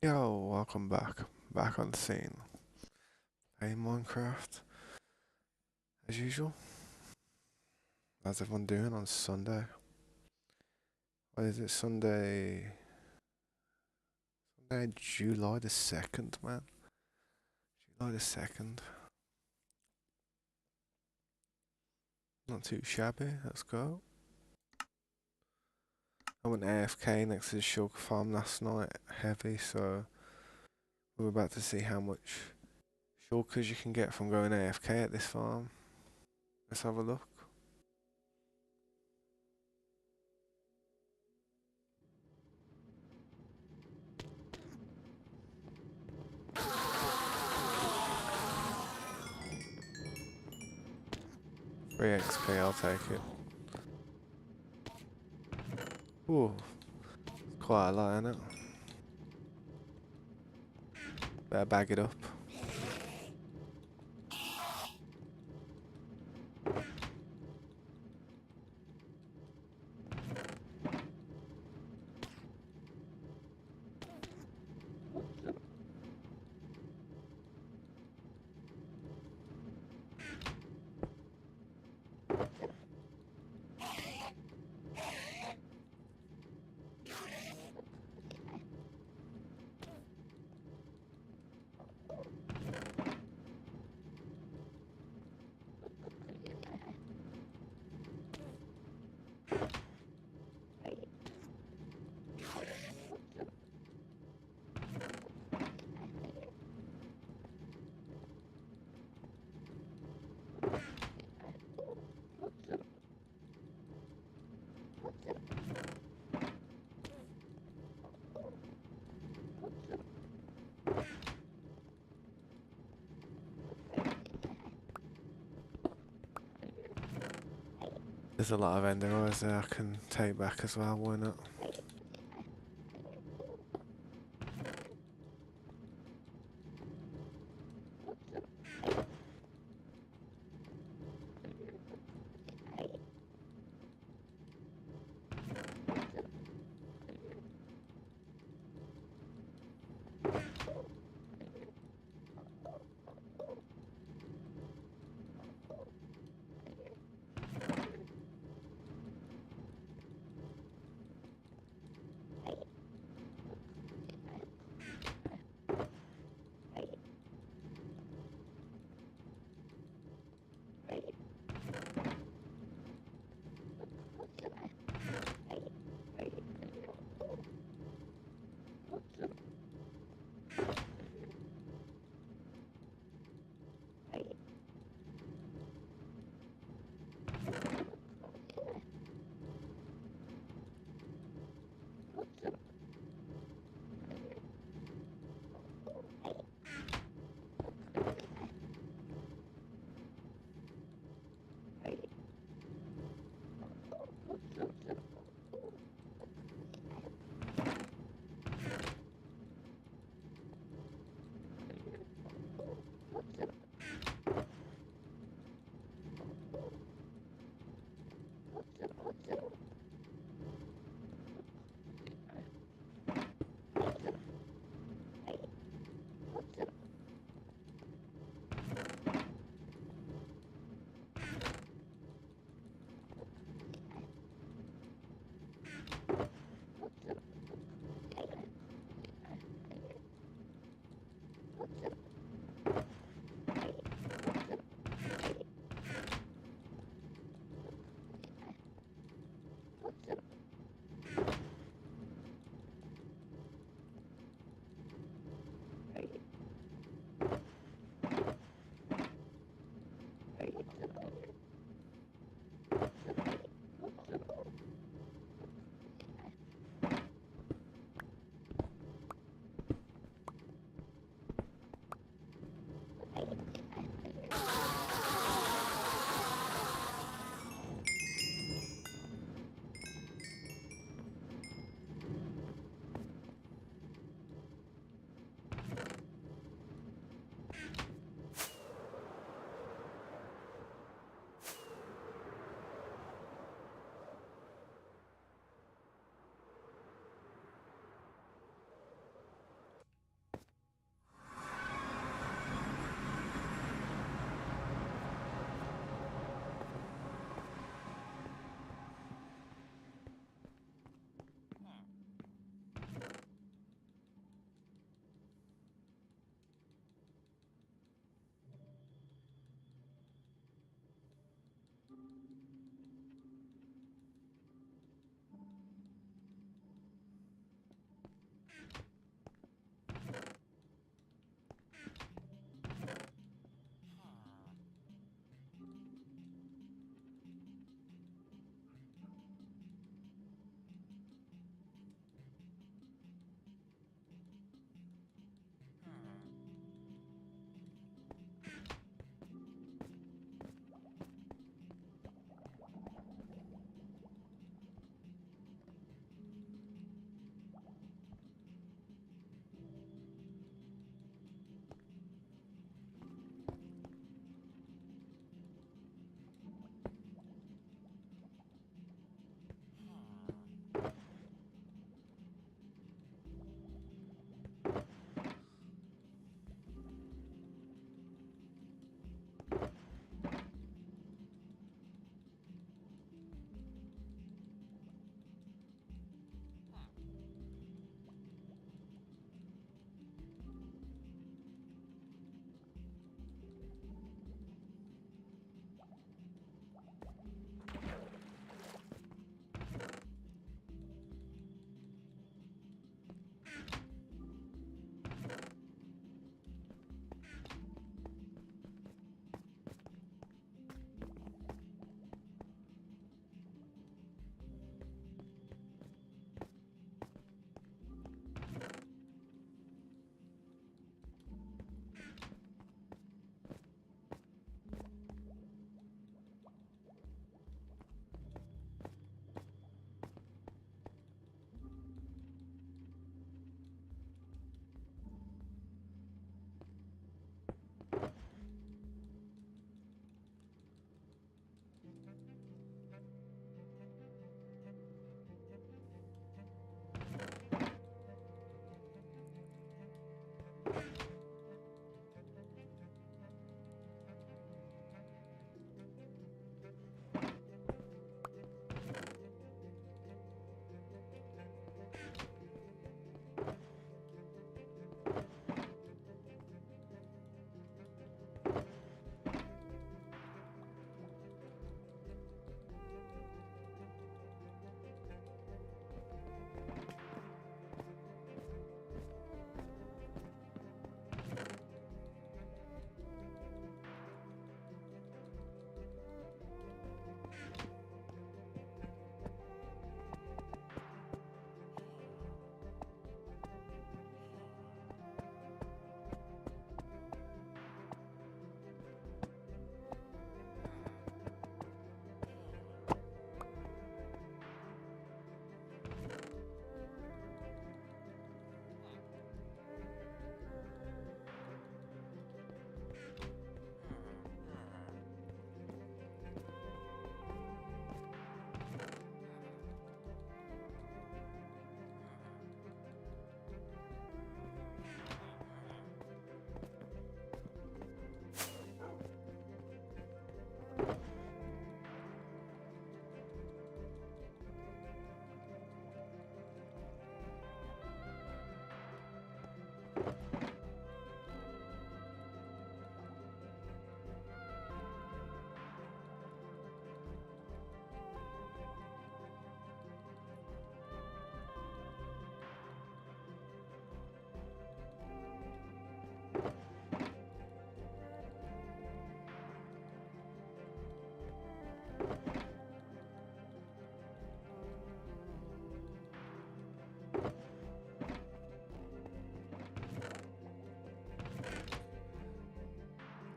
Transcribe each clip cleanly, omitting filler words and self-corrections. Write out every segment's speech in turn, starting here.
Yo, welcome back. Back on the scene. Hey, Minecraft. As usual. How's everyone doing on Sunday? What is it? Sunday, July the 2nd, man. July the 2nd. Not too shabby. Let's go. I went AFK next to the sugar farm last night. Heavy, so we're about to see how much shulkers you can get from going AFK at this farm. Let's have a look. Free XP, I'll take it. Ooh, quite a lot, isn't it? Better bag it up. There's a lot of ender eyes there I can take back as well, why not?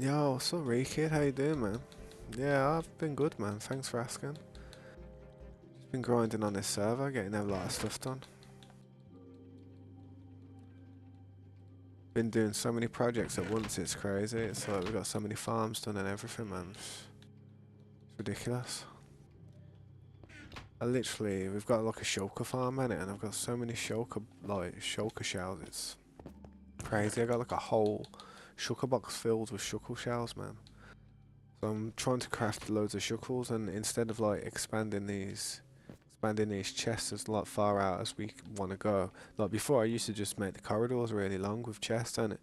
Yo, what's up, Ray Kid? How you doing, man? Yeah, I've been good, man. Thanks for asking. Just been grinding on this server, getting a lot of stuff done. Been doing so many projects at once, it's crazy. It's like we've got so many farms done and everything, man. It's ridiculous. We've got like a shulker farm in it, and I've got so many shulker shells. It's crazy. I got like a whole shulker box filled with shulker shells, man. So I'm trying to craft loads of shuckles, and instead of like expanding these chests as like far out as we want to go. Like before, I used to just make the corridors really long with chests, and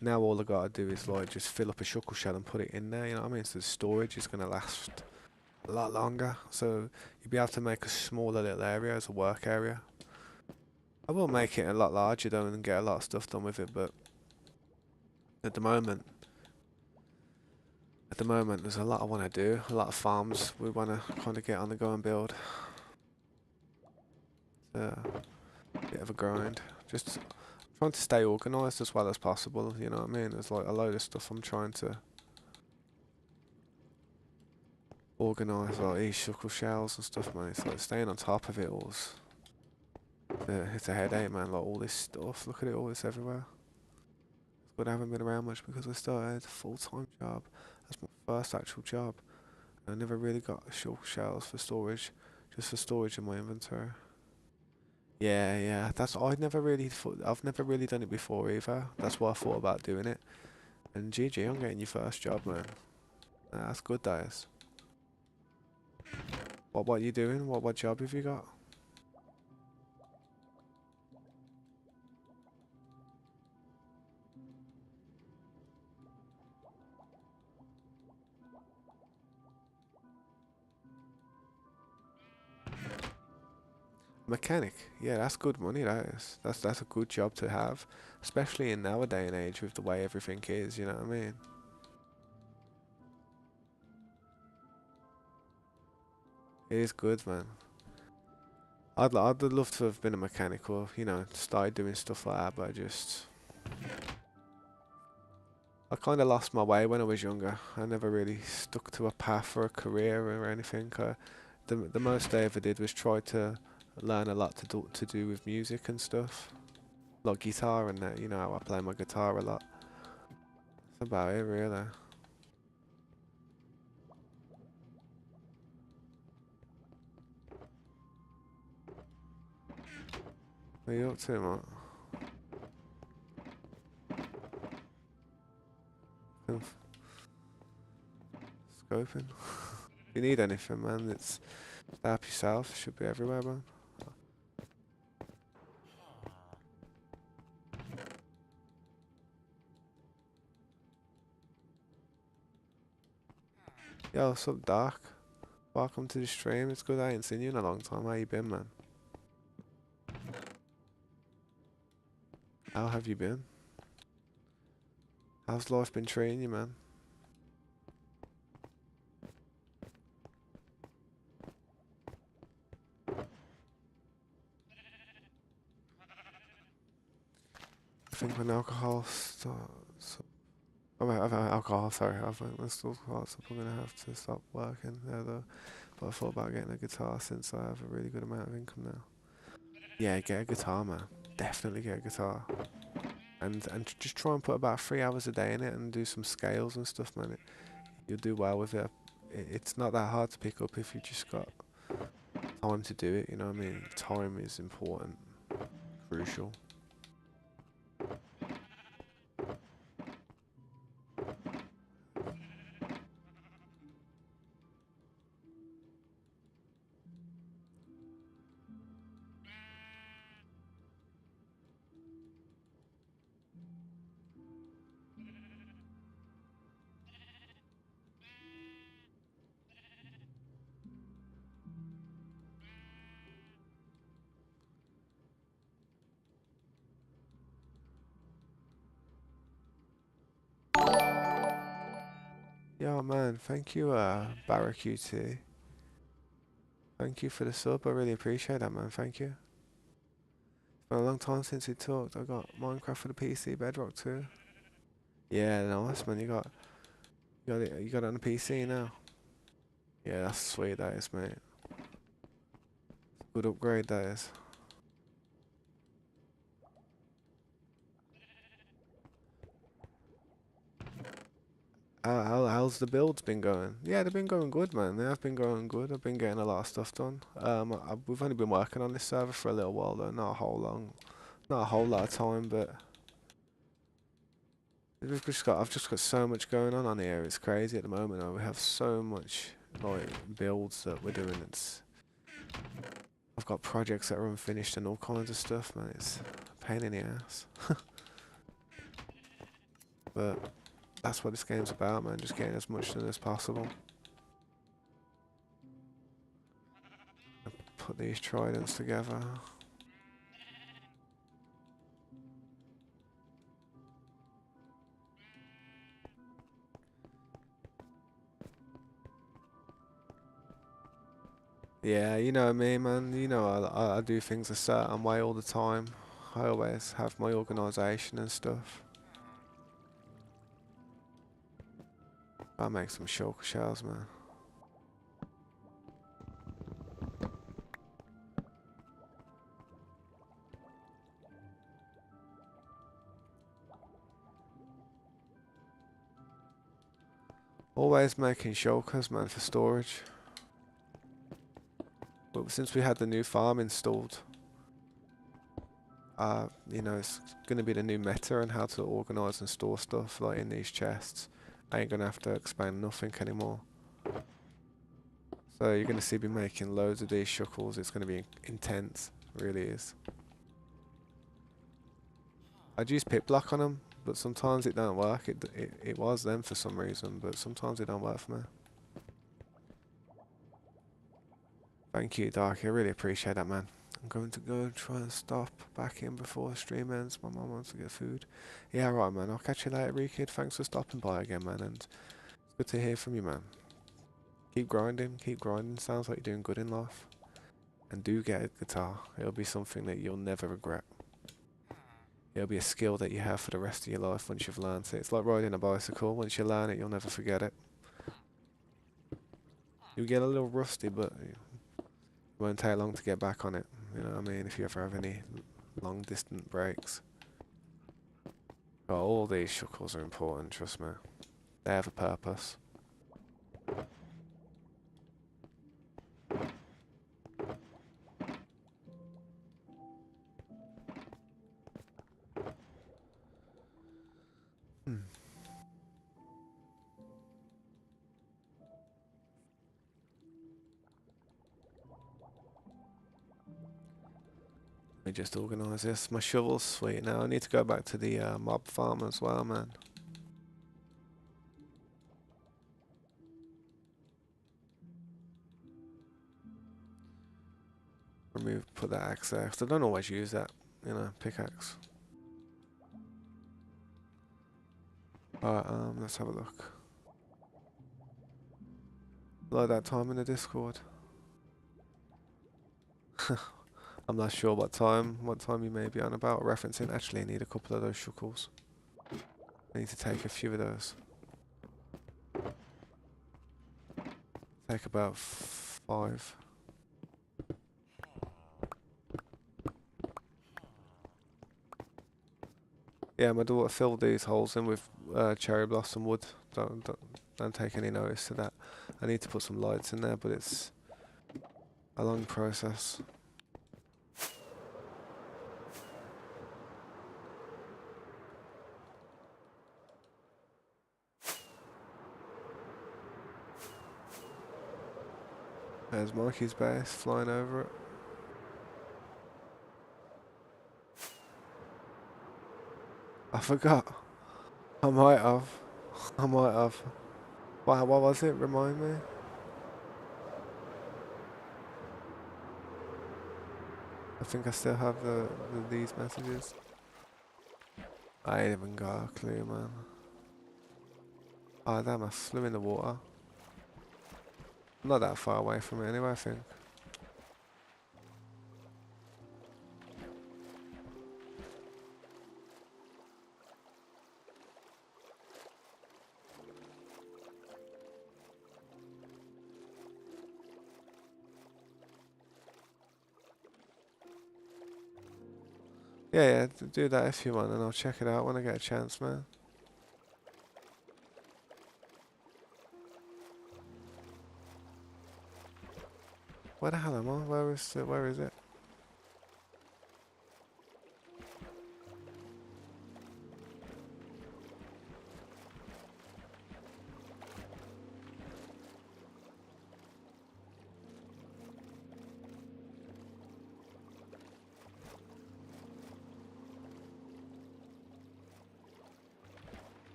now all I gotta do is like just fill up a shuckle shell and put it in there. You know what I mean? So the storage is gonna last a lot longer. So you'll be able to make a smaller little area as a work area. I will make it a lot larger though and get a lot of stuff done with it, but at the moment, there's a lot I want to do, a lot of farms we want to kind of get on the go and build. It's a bit of a grind. Just trying to stay organised as well as possible, you know what I mean? There's like a load of stuff I'm trying to organise, like these shuckle shells and stuff, man. It's like staying on top of it all's it's a headache, man. Like all this stuff, look at it, all this everywhere. But I haven't been around much because I started a full-time job. That's my first actual job. I never really got shulker shells for storage, just for storage in my inventory. Yeah, yeah. I've never really done it before either. That's why I thought about doing it. And GG on getting your first job, man. That's good, that is. What you doing? What job have you got? Mechanic. Yeah, that's good money, that is. That's a good job to have. Especially in our day and age with the way everything is, you know what I mean? It is good, man. I'd love to have been a mechanic or, you know, started doing stuff like that, but I kind of lost my way when I was younger. I never really stuck to a path or a career or anything. The most I ever did was try to learn a lot to do with music and stuff, like guitar and that. You know how I play my guitar a lot. That's about it, really. What are you up to, mate? Conf- Scoping. If you need anything, man, it's help yourself. Should be everywhere, man. Yo, what's up, Doc? Welcome to the stream. It's good I ain't seen you in a long time. How you been, man? How have you been? How's life been treating you, man? I think when alcohol starts... Oh, wait, I've had alcohol, sorry. I think when school starts up, I'm going to have to stop working there, though. But I thought about getting a guitar since I have a really good amount of income now. Yeah, get a guitar, man. Definitely get a guitar. And just try and put about 3 hours a day in it and do some scales and stuff, man. You'll do well with it. It's not that hard to pick up if you just got time to do it, you know what I mean? Time is important, crucial. Yeah, man, thank you, QT. Thank you for the sub, I really appreciate that, man, thank you. It's been a long time since we talked. I got Minecraft for the PC, Bedrock too. Yeah, nice, man, You got it on the PC now? Yeah, that's sweet, that is, mate. Good upgrade, that is. How's the builds been going? Yeah, they've been going good, man. They have been going good. I've been getting a lot of stuff done. We've only been working on this server for a little while though, not a whole lot of time, but I've just got so much going on here. It's crazy at the moment. We have so much like builds that we're doing. I've got projects that are unfinished and all kinds of stuff, man. It's a pain in the ass, but that's what this game's about, man. Just getting as much done as possible. Put these tridents together. Yeah, you know me, man. You know I do things a certain way all the time. I always have my organisation and stuff. I make some shulker shells, man. Always making shulkers, man, for storage. But since we had the new farm installed, you know, it's going to be the new meta and how to organise and store stuff like in these chests. I ain't going to have to expand nothing anymore. So you're going to see me making loads of these shuckles. It's going to be intense, it really is. I'd use pit block on them, but sometimes it don't work. It was them for some reason, but sometimes it don't work for me. Thank you, Darky. I really appreciate that, man. I'm going to go try and stop back in before the stream ends. My mum wants to get food. Yeah, right, man. I'll catch you later, Rekid. Thanks for stopping by again, man. And it's good to hear from you, man. Keep grinding. Keep grinding. Sounds like you're doing good in life. And do get a guitar. It'll be something that you'll never regret. It'll be a skill that you have for the rest of your life once you've learned it. It's like riding a bicycle. Once you learn it, you'll never forget it. You'll get a little rusty, but it won't take long to get back on it. You know what I mean? If you ever have any long distant breaks. Oh, all these shuckles are important, trust me. They have a purpose. Hmm. Let me just organise this. My shovel's sweet now. I need to go back to the mob farm as well, man. Put that axe there, 'cause I don't always use that, you know, pickaxe. Alright, let's have a look. Like that time in the Discord. I'm not sure what time you may be on about referencing. Actually, I need a couple of those shuckles. I need to take a few of those. Take about 5. Yeah, my daughter filled these holes in with cherry blossom wood. Don't take any notice to that. I need to put some lights in there, but it's a long process. There's Mikey's base flying over it. I forgot. I might have. I might have. Wow, what was it? Remind me. I think I still have these messages. I ain't even got a clue, man. Oh damn, I flew in the water. I'm not that far away from it anyway, I think. Yeah, yeah, do that if you want, and I'll check it out when I get a chance, man. Where the hell am I? Where is it? Where is it?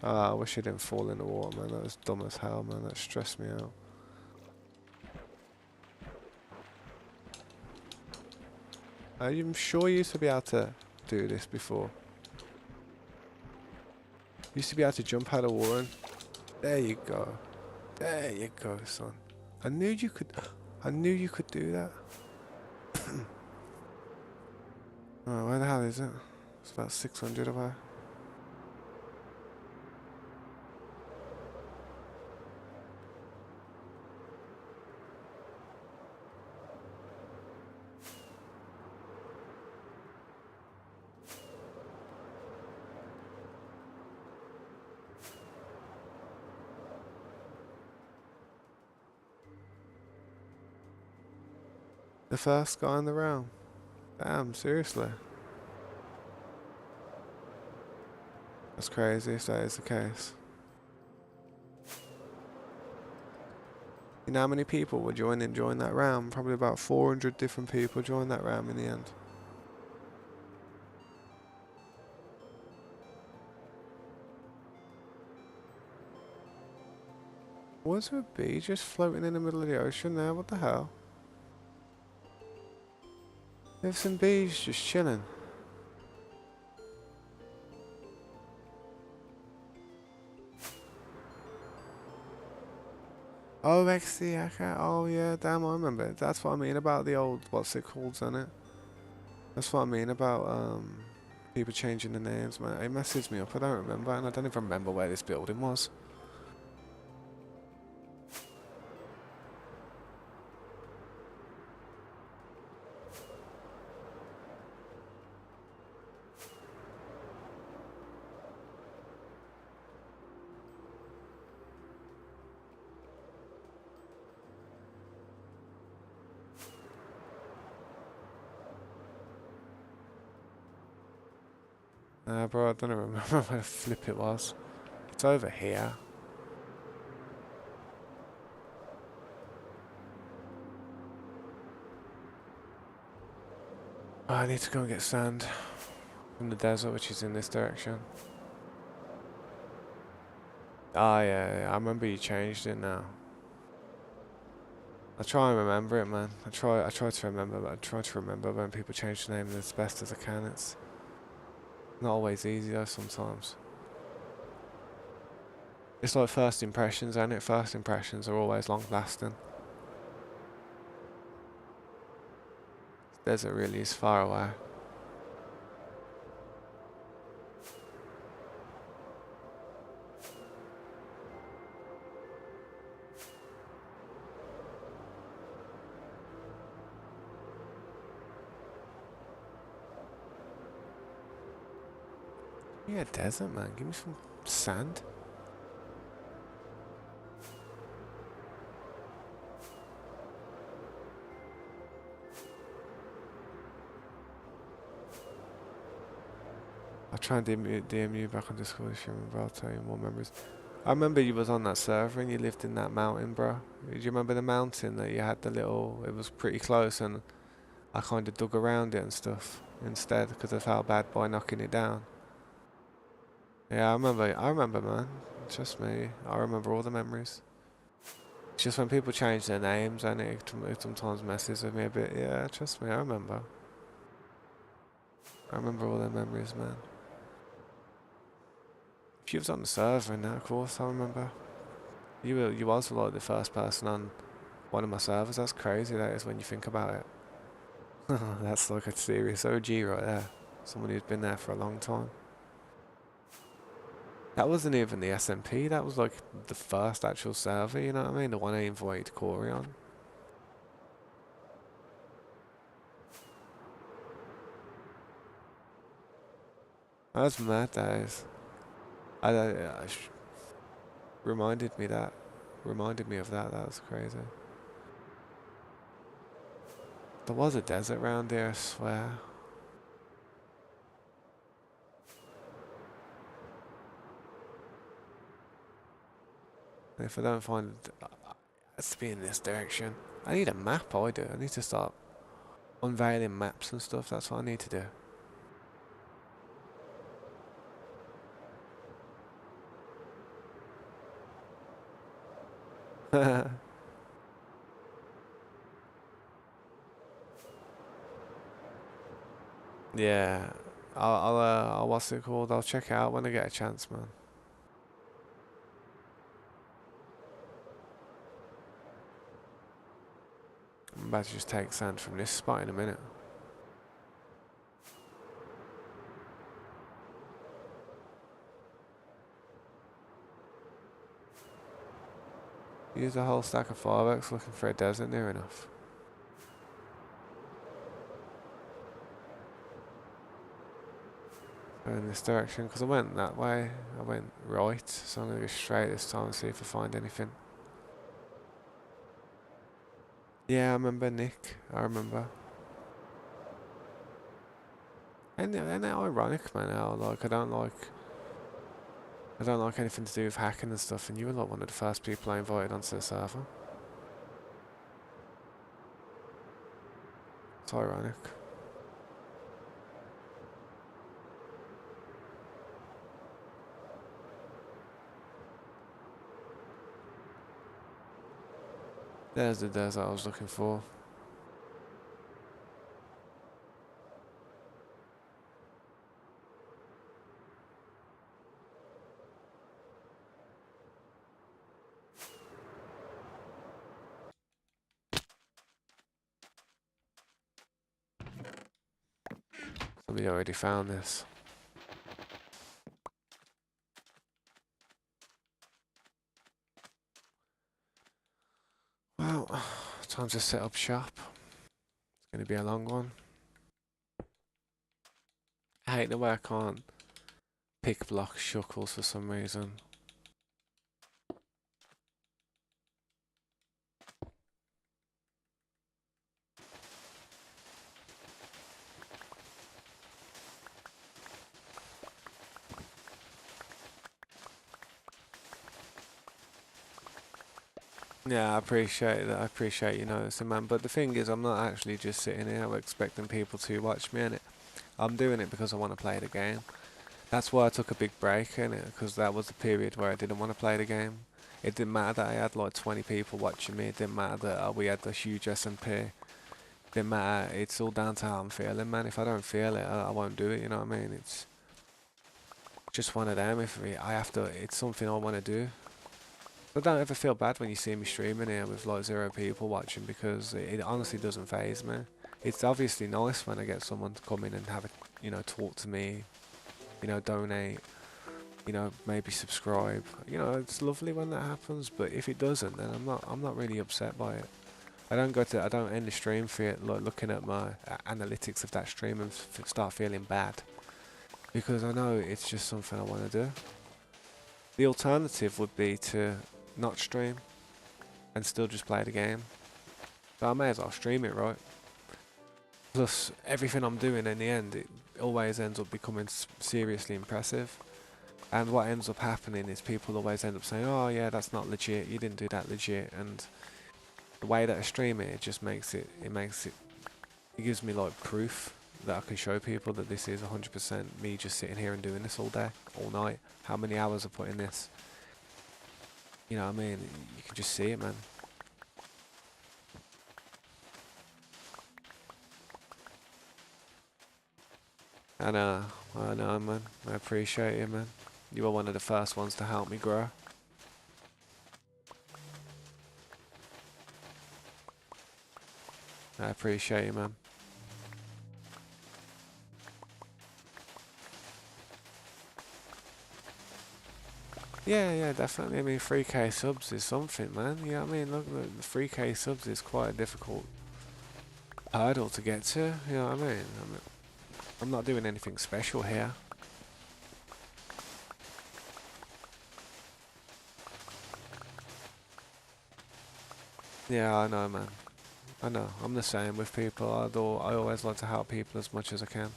Ah, I wish I didn't fall in the water, man. That was dumb as hell, man. That stressed me out. I'm sure you used to be able to do this before. You used to be able to jump out of water. There you go. There you go, son. I knew you could. I knew you could do that. Oh, where the hell is it? It's about 600 away. The first guy in the realm. Damn, seriously. That's crazy if that is the case. You know how many people were join that round? Probably about 400 different people joined that round in the end. Was there a bee just floating in the middle of the ocean there? What the hell? There's some bees just chilling. Oh, Rexiaca. Oh, yeah, damn, I remember it. That's what I mean about the old, what's it called, isn't it? That's what I mean about, people changing the names, man. It messes me up. I don't remember, and I don't even remember where this building was. Bro, I don't remember where the flip it was. It's over here. Oh, I need to go and get sand from the desert, which is in this direction. Ah, yeah, I remember you changed it now. I try and remember it, man. I try to remember, but I try to remember when people change the name as best as I can. It's not always easy though sometimes. It's like first impressions, ain't it? First impressions are always long lasting. Desert really is far away. Yeah, desert, man. Give me some sand. I'll try and DM you back on Discord if you remember. I'll tell you more memories. I remember you was on that server and you lived in that mountain, bro. Do you remember the mountain that you had the little? It was pretty close, and I kind of dug around it and stuff instead because I felt bad by knocking it down. Yeah, I remember. I remember, man. Trust me, I remember all the memories. It's just when people change their names, and it sometimes messes with me a bit. Yeah, trust me, I remember. I remember all their memories, man. If you was on the server and that, of course, I remember. You was like the first person on one of my servers. That's crazy. That is when you think about it. That's like a serious OG right there. Someone who's been there for a long time. That wasn't even the SMP. That was like the first actual server. You know what I mean? The one I invited Corey on. Those mad days. Reminded me that. Reminded me of that. That was crazy. There was a desert round there, I swear. And if I don't find it, it has to be in this direction. I need a map, I do. I need to start unveiling maps and stuff. That's what I need to do. Yeah. What's it called? I'll check it out when I get a chance, man. I'm about to just take sand from this spot in a minute. Use a whole stack of fireworks looking for a desert near enough. Go in this direction, because I went that way. I went right, so I'm going to go straight this time and see if I find anything. Yeah, I remember Nick. I remember. And it ironic, man, how like I don't like anything to do with hacking and stuff, and you were like one of the first people I invited onto the server. It's ironic. There's the desert I was looking for. Somebody already found this. Well, time to set up shop. It's going to be a long one. I hate the way I can't pick block shuckles for some reason. Yeah, I appreciate that. I appreciate you noticing, man. But the thing is, I'm not actually just sitting here expecting people to watch me in it. I'm doing it because I want to play the game. That's why I took a big break in it, because that was the period where I didn't want to play the game. It didn't matter that I had like 20 people watching me. It didn't matter that we had the huge SMP. It didn't matter. It's all down to how I'm feeling, man. If I don't feel it, I won't do it. You know what I mean? It's just one of them. If I have to, it's something I want to do. But don't ever feel bad when you see me streaming here with like 0 people watching, because it honestly doesn't faze me. It's obviously nice when I get someone to come in and have a, talk to me, donate, maybe subscribe. It's lovely when that happens. But if it doesn't, then I'm not really upset by it. I don't end the stream for it, like looking at my analytics of that stream and start feeling bad, because I know it's just something I want to do. The alternative would be to not stream and still just play the game. But I may as well stream it, right? Plus, everything I'm doing in the end, it always ends up becoming seriously impressive. And what ends up happening is people always end up saying, "Oh yeah, that's not legit. You didn't do that legit." And the way that I stream it, it just makes it. It gives me like proof that I can show people that this is 100% me just sitting here and doing this all day, all night. How many hours I put in this? You know what I mean? You can just see it, man. I know, man. I appreciate you, man. You were one of the first ones to help me grow. I appreciate you, man. Yeah, definitely. I mean, 3k subs is something, man. You know what I mean? Look, the 3k subs is quite a difficult hurdle to get to. You know what I mean? I'm not doing anything special here. Yeah, I know, man. I know. I'm the same with people. I always like to help people as much as I can.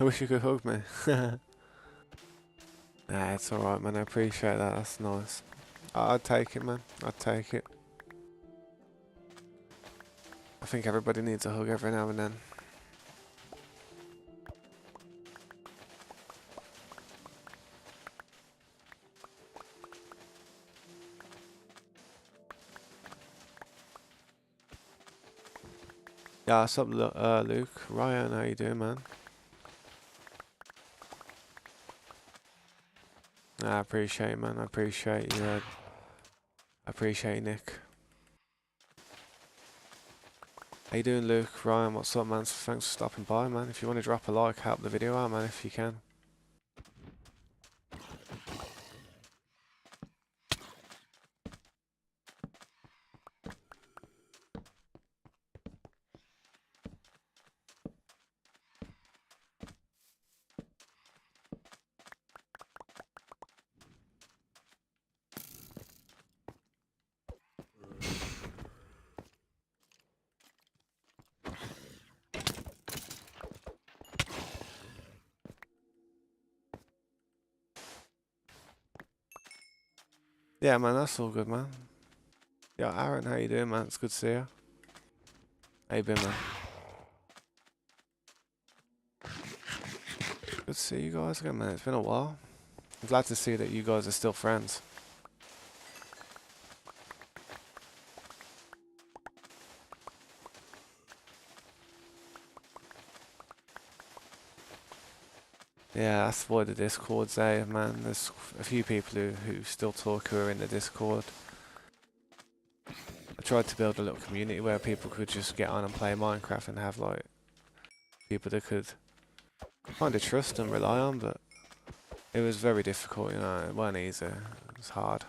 I wish you could hug me. Nah, it's alright, man. I appreciate that. That's nice. I'd take it, man. I'd take it. I think everybody needs a hug every now and then. Yeah, what's up, Luke? Ryan, how you doing, man? Nah, I appreciate it, man. I appreciate you. I appreciate you, Nick. How you doing, Luke? Ryan, what's up, man? Thanks for stopping by, man. If you want to drop a like, help the video out, man, if you can. Yeah, man, that's all good, man. Yeah, Aaron, how you doing, man? It's good to see you. How you been, man? Good to see you guys again, man. It's been a while. I'm glad to see that you guys are still friends. Yeah, that's why the Discord's there, man. There's a few people who still talk who are in the Discord. I tried to build a little community where people could just get on and play Minecraft and have, like, people that could kind of trust and rely on, but it was very difficult, you know. It wasn't easy. It was hard.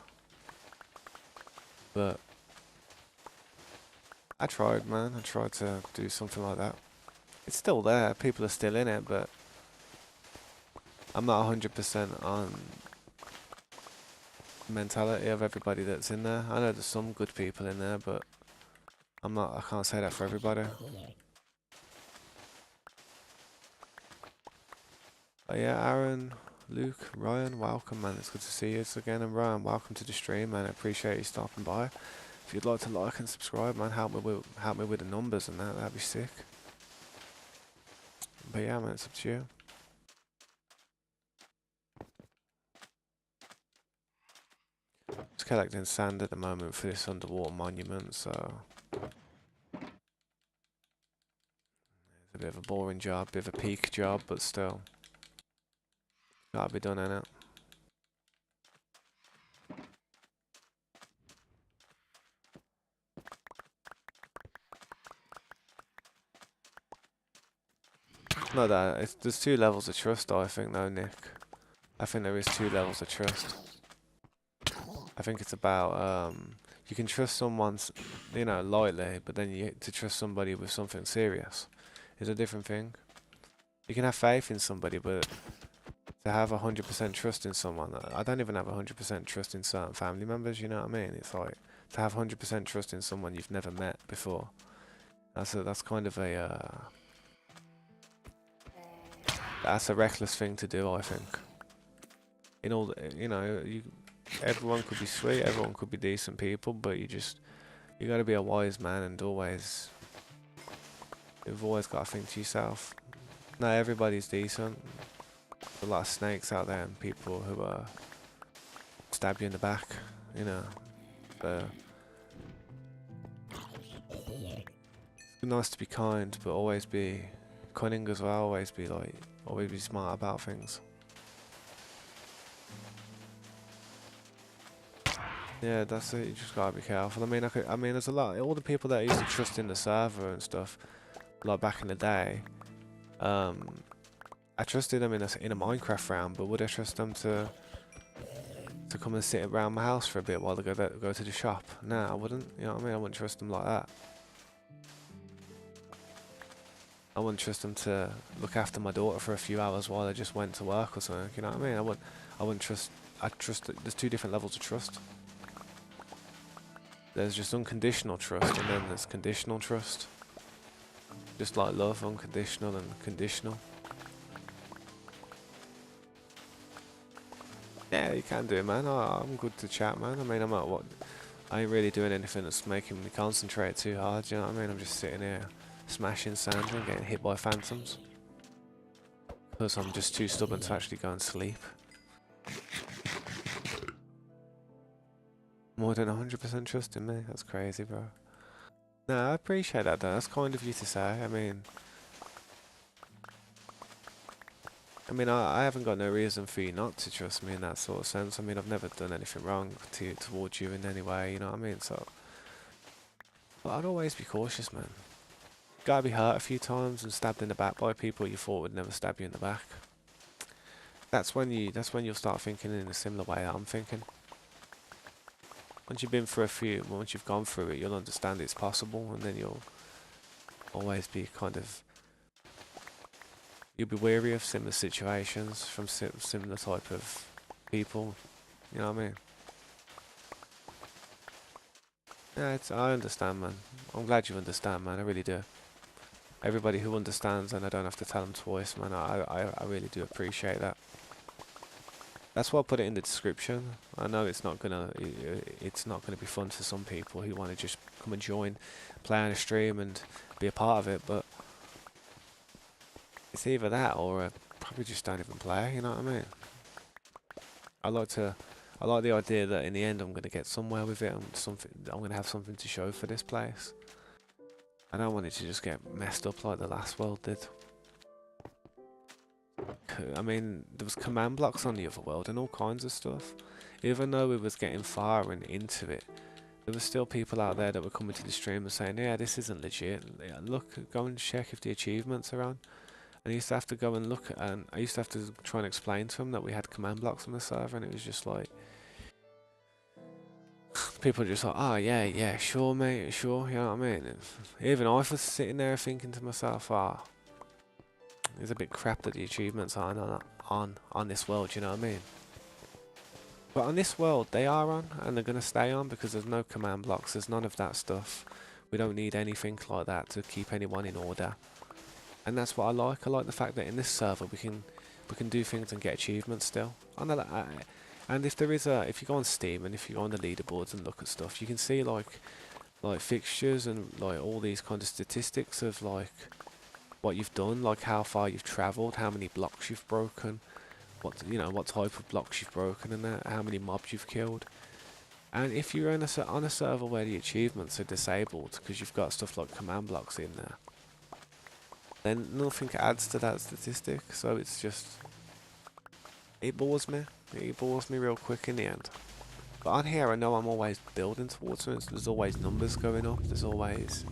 But I tried, man. I tried to do something like that. It's still there. People are still in it, but I'm not 100% on the mentality of everybody that's in there. I know there's some good people in there, but I can't say that for everybody. But yeah, Aaron, Luke, Ryan, welcome, man. It's good to see you again. And Ryan, welcome to the stream, man. I appreciate you stopping by. If you'd like to like and subscribe, man, help me with the numbers and that'd be sick. But yeah, man, it's up to you. Just collecting sand at the moment for this underwater monument, so it's a bit of a boring job, bit of a peak job, but still, gotta be done, innit? No, there's two levels of trust, though, I think, though, Nick. I think there is two levels of trust. I think it's about You can trust someone, you know, lightly, but then to trust somebody with something serious is a different thing. You can have faith in somebody, but to have 100% trust in someone, I don't even have 100% trust in certain family members. You know what I mean? It's like to have 100% trust in someone you've never met before. That's kind of that's a reckless thing to do, I think. In all, you know, everyone could be sweet, everyone could be decent people, but you got to be a wise man and you've always got to think to yourself. Not everybody's decent. There's a lot of snakes out there and people who stab you in the back, you know. So it's nice to be kind, but always be cunning as well. Always be smart about things. Yeah, that's it. You just gotta be careful. I mean, there's a lot. All the people that I used to trust in the server and stuff, like back in the day. I trusted them in a Minecraft round, but would I trust them to come and sit around my house for a bit while they go to the shop? Nah, I wouldn't. You know what I mean? I wouldn't trust them like that. I wouldn't trust them to look after my daughter for a few hours while I just went to work or something. You know what I mean? I wouldn't trust. I trust that there's two different levels of trust. There's just unconditional trust, and then there's conditional trust. Just like love, unconditional and conditional. Yeah, you can do it, man. I'm good to chat, man. I mean, I ain't really doing anything that's making me concentrate too hard, you know what I mean? I'm just sitting here smashing sand and getting hit by phantoms. Because I'm just too stubborn to actually go and sleep. More than 100% trust in me? That's crazy, bro. No, I appreciate that, though. That's kind of you to say. I mean, I haven't got no reason for you not to trust me in that sort of sense. I mean, I've never done anything wrong towards you in any way, you know what I mean? So, but I'd always be cautious, man. Gotta be hurt a few times and stabbed in the back by people you thought would never stab you in the back. That's when you'll start thinking in a similar way that I'm thinking. Once you've gone through it, you'll understand it's possible, and then you'll always be you'll be wary of similar situations from similar type of people. You know what I mean? Yeah, I understand, man. I'm glad you understand, man. I really do. Everybody who understands, and I don't have to tell them twice, man. I really do appreciate that. That's why I put it in the description. I know it's not gonna be fun for some people who want to just come and join, play on a stream and be a part of it, but it's either that or probably just don't even play. You know what I mean? I like the idea that in the end I'm gonna get somewhere with it. I'm gonna have something to show for this place. I don't want it to just get messed up like the last world did. I mean, there was command blocks on the other world and all kinds of stuff. Even though we was getting far and into it, there were still people out there that were coming to the stream and saying, yeah, this isn't legit. Yeah, look, go and check if the achievements are on. And I used to have to go and look, and I used to have to try and explain to them that we had command blocks on the server, and it was just like, people were just like, oh yeah, sure mate, sure, you know what I mean? Even I was sitting there thinking to myself, it's a bit crap that the achievements aren't on this world, you know what I mean? But on this world, they are on, and they're going to stay on because there's no command blocks, there's none of that stuff. We don't need anything like that to keep anyone in order. And that's what I like. I like the fact that in this server we can do things and get achievements still. And if you go on Steam and if you go on the leaderboards and look at stuff, you can see like fixtures and like all these kind of statistics of like what you've done, like how far you've travelled, how many blocks you've broken, what type of blocks you've broken, and that, how many mobs you've killed. And if you're on a server where the achievements are disabled because you've got stuff like command blocks in there, then nothing adds to that statistic. So it's just, it bores me. It bores me real quick in the end. But on here, I know I'm always building towards it. There's always numbers going up. There's always,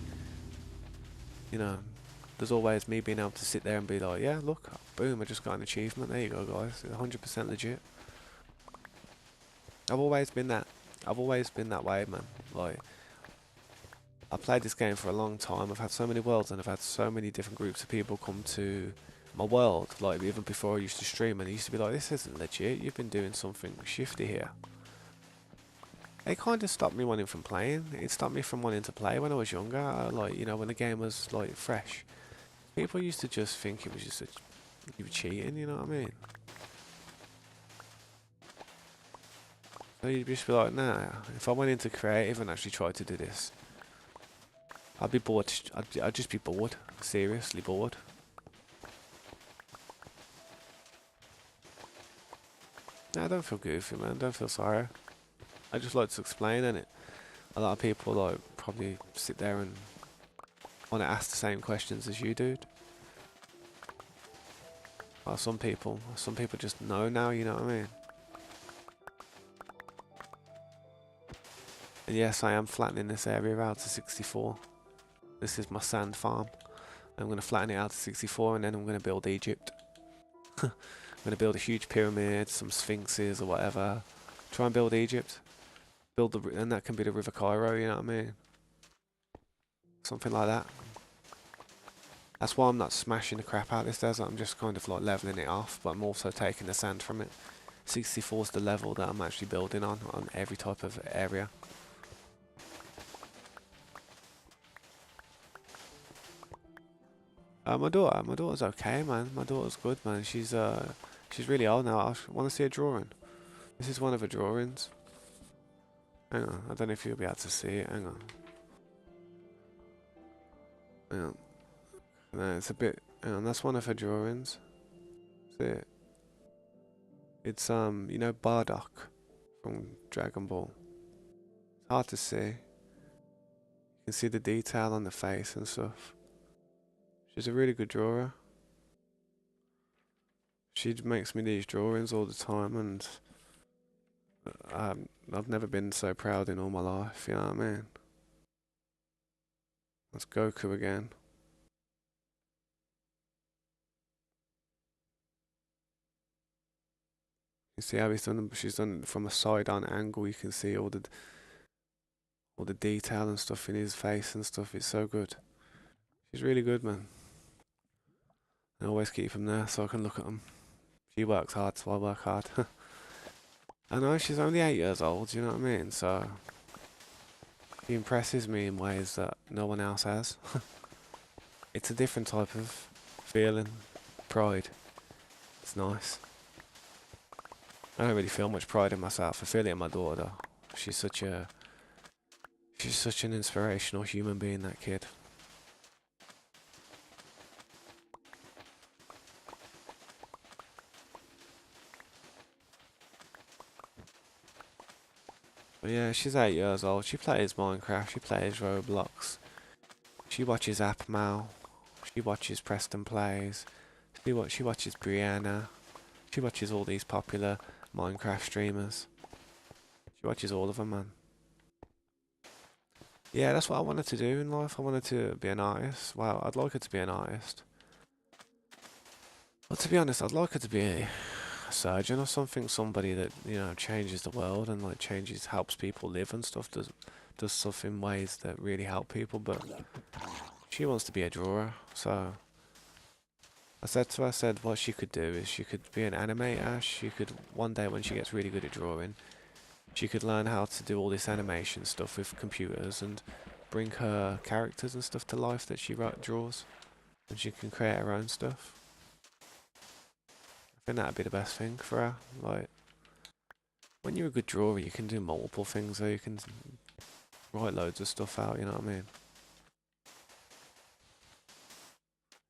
there's always me being able to sit there and be like, yeah, look, boom, I just got an achievement. There you go, guys. 100% legit. I've always been that. I've always been that way, man. Like, I played this game for a long time. I've had so many worlds and I've had so many different groups of people come to my world. Like, even before I used to stream, and I used to be like, this isn't legit. You've been doing something shifty here. It kind of stopped me wanting from playing. It stopped me from wanting to play when I was younger. Like, you know, when the game was like fresh. People used to just think it was just you were cheating. You know what I mean? So you'd just be like, nah. If I went into creative and actually tried to do this, I'd be bored. I'd just be bored. Seriously bored. Nah, don't feel goofy, man. Don't feel sorry. I just like to explain, innit? A lot of people like probably sit there and want to ask the same questions as you, dude. Well, some people just know now. You know what I mean? And yes, I am flattening this area out to 64. This is my sand farm. I'm going to flatten it out to 64 and then I'm going to build Egypt. I'm going to build a huge pyramid, some sphinxes or whatever. Try and build Egypt. And that can be the River Cairo, you know what I mean? Something like that. That's why I'm not smashing the crap out of this desert. I'm just kind of like leveling it off, but I'm also taking the sand from it. 64 is the level that I'm actually building on every type of area. My daughter's okay, man. My daughter's good, man. She's really old now. I want to see a drawing. This is one of her drawings. Hang on, I don't know if you'll be able to see it. Hang on. Hang on. No, it's a bit. Hang on, that's one of her drawings. See it? It's you know, Bedrock from Dragon Ball. It's hard to see. You can see the detail on the face and stuff. She's a really good drawer. She makes me these drawings all the time, and I've never been so proud in all my life. You know what I mean? That's Goku again. You see how she's done it from a side-on angle. You can see all the detail and stuff in his face and stuff. It's so good. She's really good, man. I always keep him there so I can look at him. She works hard, so I work hard. I know she's only 8 years old. You know what I mean? So she impresses me in ways that no one else has. It's a different type of feeling, pride. It's nice. I don't really feel much pride in myself. I feel it in my daughter, though. She's such an inspirational human being, that kid. But yeah, she's 8 years old. She plays Minecraft. She plays Roblox. She watches AppMal. She watches Preston Plays. She watches Brianna. She watches all these popular Minecraft streamers. She watches all of them, man. Yeah, that's what I wanted to do in life. I wanted to be an artist. Well, I'd like her to be an artist. But to be honest, I'd like her to be a surgeon or something. Somebody that, you know, changes the world and like helps people live and stuff. Does stuff in ways that really help people. But she wants to be a drawer, so I said to her, what she could do is she could be an animator. She could, one day when she gets really good at drawing, she could learn how to do all this animation stuff with computers and bring her characters and stuff to life that she draws. And she can create her own stuff. I think that'd be the best thing for her. Like, when you're a good drawer, you can do multiple things, or you can write loads of stuff out, you know what I mean?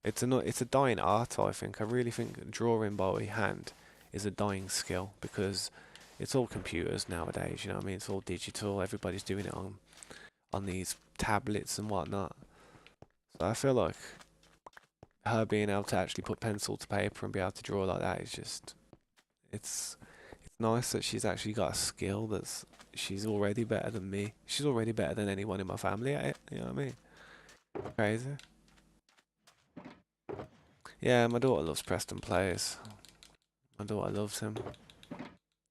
It's a dying art, I think. I really think drawing by hand is a dying skill because it's all computers nowadays, you know what I mean? It's all digital. Everybody's doing it on these tablets and whatnot. So I feel like her being able to actually put pencil to paper and be able to draw like that is just it's nice that she's actually got a skill she's already better than me. She's already better than anyone in my family at it, you know what I mean? Crazy. Yeah, my daughter loves Preston Plays. My daughter loves him.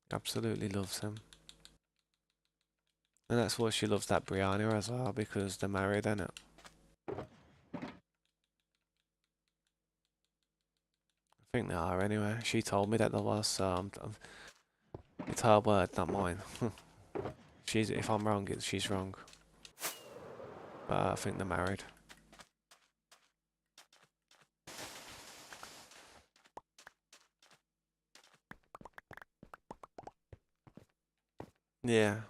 Absolutely loves him. And that's why she loves that Brianna as well, because they're married, innit? I think they are anyway. She told me that there was, so it's her word, not mine. If I'm wrong, she's wrong. But I think they're married. Yeah.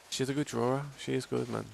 She's a good drawer. She is good, man.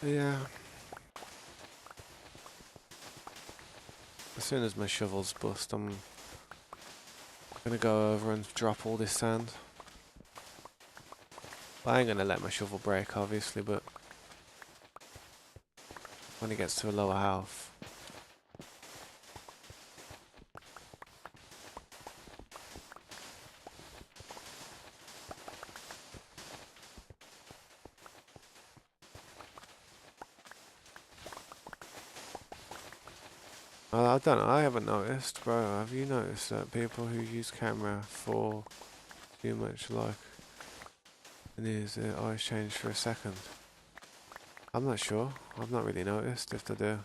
Yeah. As soon as my shovel's bust, I'm gonna go over and drop all this sand. I ain't gonna let my shovel break, obviously, but when it gets to a lower health. I don't know, I haven't noticed, bro. Have you noticed that people who use camera for too much, like, needs their eyes change for a second? I'm not sure. I've not really noticed if they do.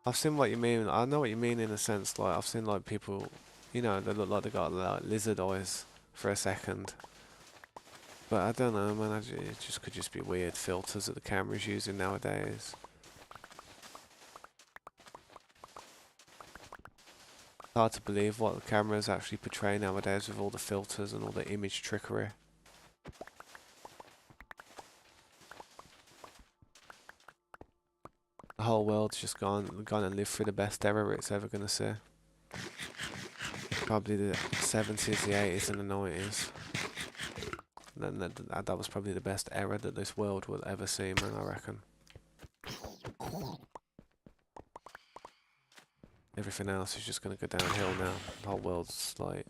I've seen what you mean. I know what you mean in a sense. Like I've seen like people, you know, they look like they got like lizard eyes for a second. But I don't know, man. It just could just be weird filters that the camera's using nowadays. It's hard to believe what the cameras actually portray nowadays with all the filters and all the image trickery. The whole world's just gone and lived through the best era it's ever gonna see. Probably the 70s, the 80s, and the 90s. Then that was probably the best era that this world will ever see, man. I reckon. Everything else is just gonna go downhill now. The whole world's like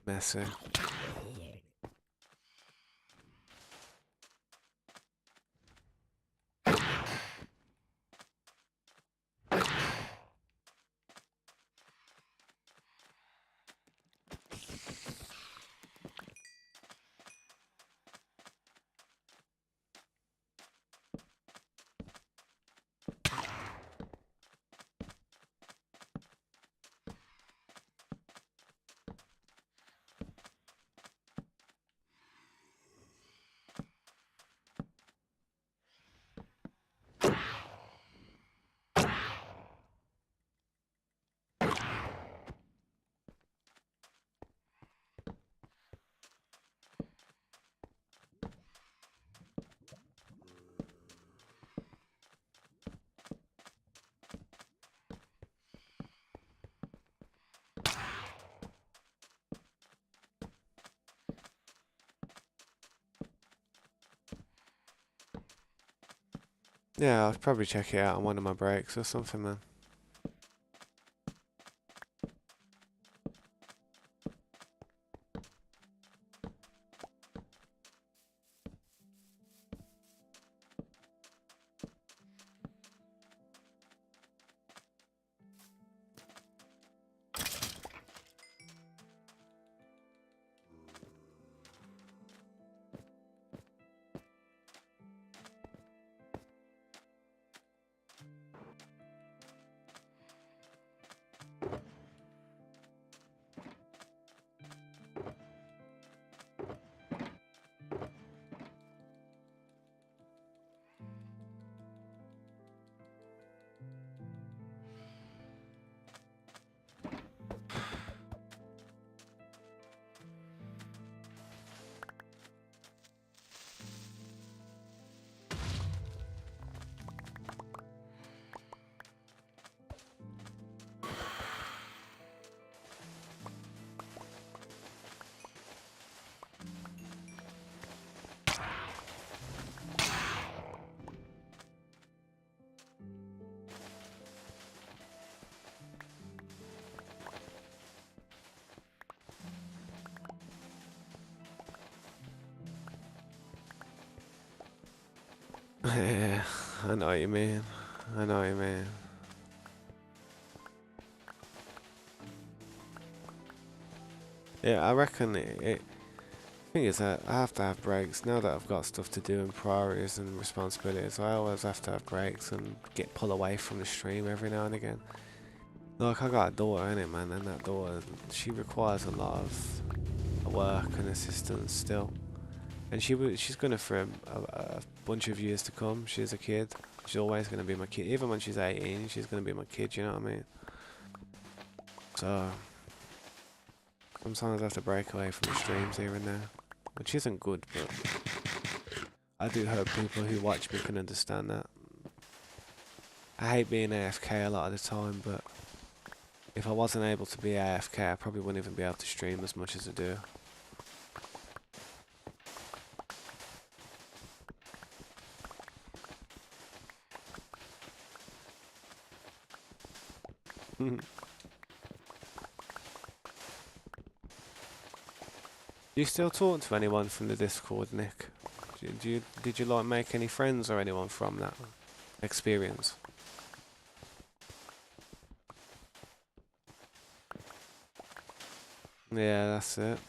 messy. Yeah, I'll probably check it out on one of my breaks or something, man. Yeah, I know what you mean. I know what you mean. Yeah, I reckon thing is that I have to have breaks now that I've got stuff to do and priorities and responsibilities. I always have to have breaks and pull away from the stream every now and again. Like I got a daughter in it, man, and that daughter, she requires a lot of work and assistance still. And she's gonna for a bunch of years to come. She's a kid. She's always gonna be my kid. Even when she's 18, she's gonna be my kid. You know what I mean? So sometimes I have to break away from the streams here and there, which isn't good, but I do hope people who watch me can understand that. I hate being AFK a lot of the time, but if I wasn't able to be AFK, I probably wouldn't even be able to stream as much as I do. Do you still talk to anyone from the Discord, Nick? Did you like make any friends or anyone from that experience? Yeah, that's it.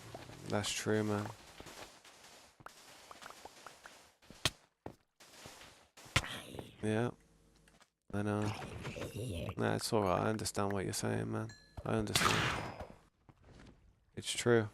That's true, man. Yeah, I know. Nah, it's alright. I understand what you're saying, man. I understand. It's true.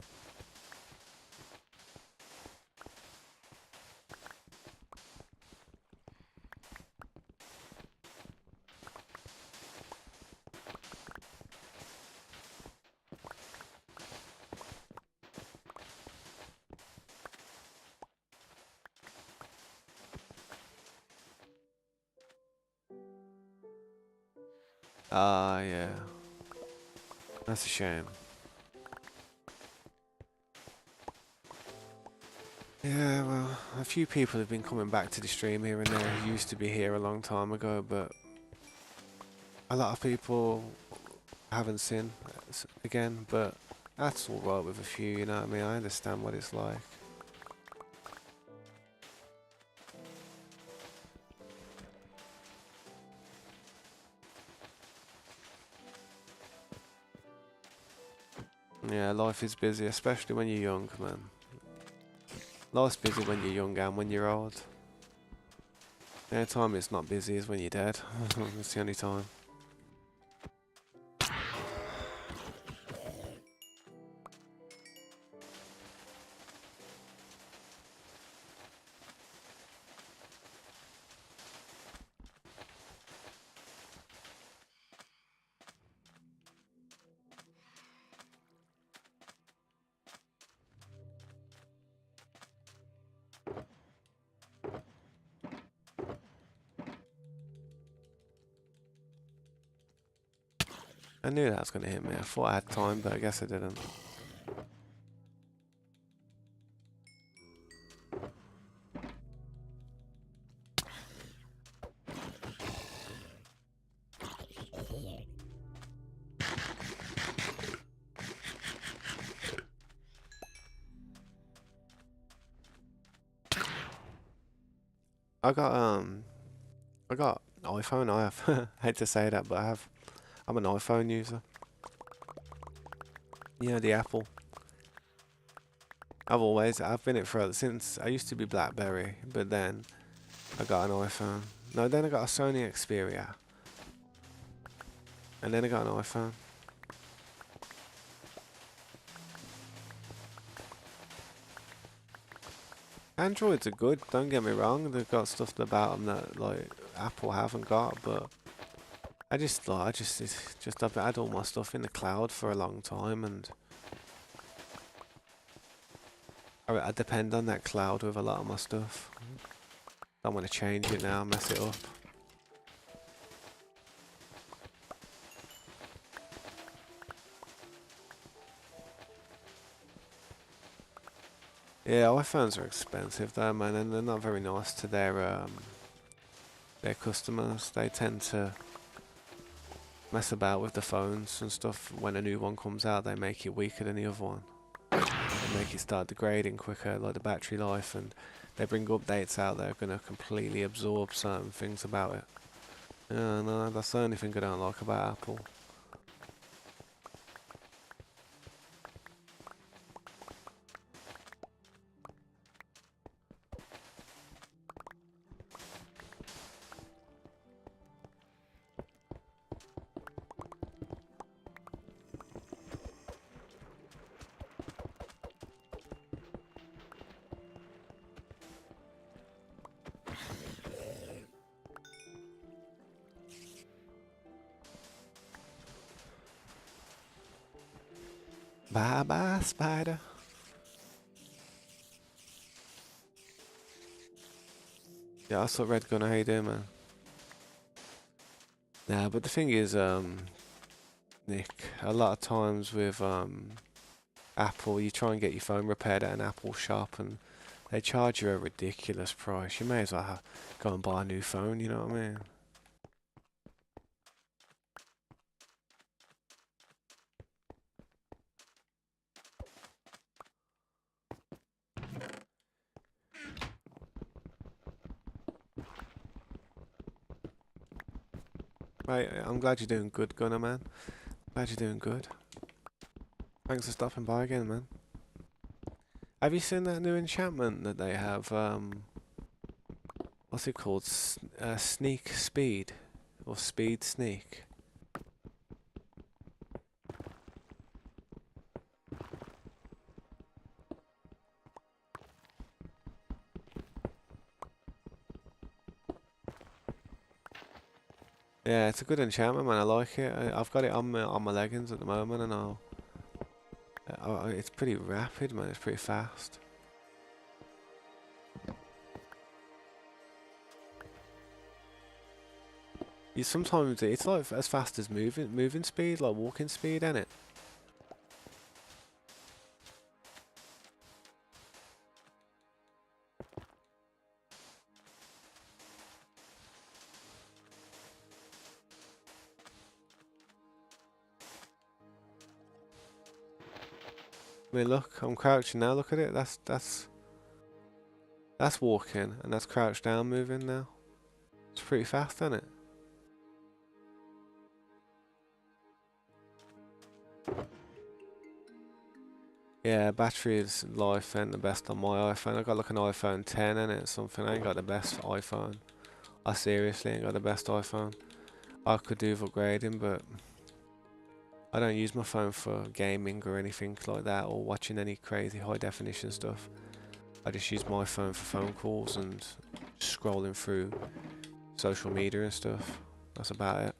Ah, yeah. That's a shame. Yeah, well, a few people have been coming back to the stream here and there who used to be here a long time ago, but a lot of people haven't seen again, but that's alright with a few, you know what I mean? I understand what it's like. Yeah, life is busy, especially when you're young, man. Life's busy when you're young and when you're old. The only time it's not busy is when you're dead. That's the only time. I knew that was going to hit me. I thought I had time, but I guess I didn't. I got iPhone. I have. I hate to say that, but I'm an iPhone user. Yeah, the Apple. I've been it for since I used to be BlackBerry, but then I got an iPhone. No, then I got a Sony Xperia, and then I got an iPhone. Androids are good. Don't get me wrong. They've got stuff about them that like Apple haven't got, but it's just I've had all my stuff in the cloud for a long time, and I depend on that cloud with a lot of my stuff. Don't want to change it now, mess it up. Yeah, iPhones are expensive though, man, and they're not very nice to their customers. They tend to mess about with the phones and stuff. When a new one comes out, they make it weaker than the other one. They make it start degrading quicker, like the battery life, and they bring updates out that are going to completely absorb certain things about it. Yeah, no, that's the only thing I don't like about Apple. Bye bye, spider. Yeah, I saw Red Gunner. How you doing, man? Nah, but the thing is, Nick, a lot of times with Apple, you try and get your phone repaired at an Apple shop, and they charge you a ridiculous price. You may as well go and buy a new phone. You know what I mean? Right, I'm glad you're doing good, Gunner, man. Glad you're doing good. Thanks for stopping by again, man. Have you seen that new enchantment that they have? What's it called? Sneak Speed or Speed Sneak? Yeah, it's a good enchantment, man. I like it. I've got it on my leggings at the moment, and it's pretty rapid, man. It's pretty fast. You sometimes it's like as fast as moving speed, like walking speed, ain't it? I mean, look, I'm crouching now. Look at it. That's walking, and that's crouched down moving now. It's pretty fast, isn't it? Yeah, battery's life ain't the best on my iPhone. I got like an iPhone 10 in it, something. I ain't got the best iPhone. I seriously ain't got the best iPhone. I could do with upgrading, but I don't use my phone for gaming or anything like that, or watching any crazy high definition stuff. I just use my phone for phone calls and scrolling through social media and stuff. That's about it.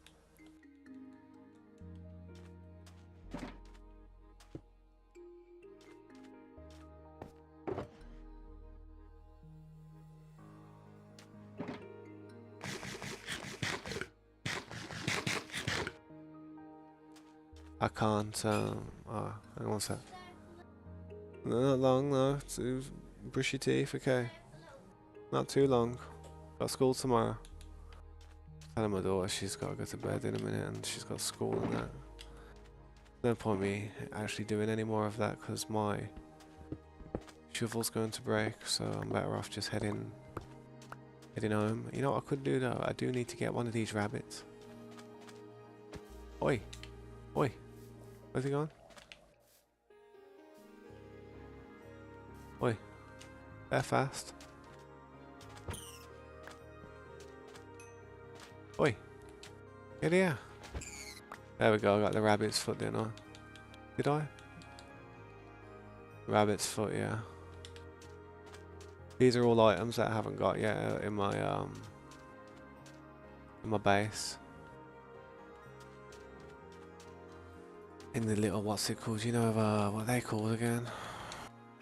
I can't, hang on a sec. No, not long, no. Brush your teeth, okay. Not too long. Got school tomorrow. Telling my daughter she's got to go to bed in a minute and she's got school and that. No point me actually doing any more of that because my shovel's going to break, so I'm better off just heading Heading home. You know what I could do though? I do need to get one of these rabbits. Oi! Oi! Where's he gone? Oi! They're fast. Oi! Get here! There we go, I got the rabbit's foot, didn't I? Did I? Rabbit's foot, yeah. These are all items that I haven't got yet in my base. In the little, what's it called? You know, what are they called again?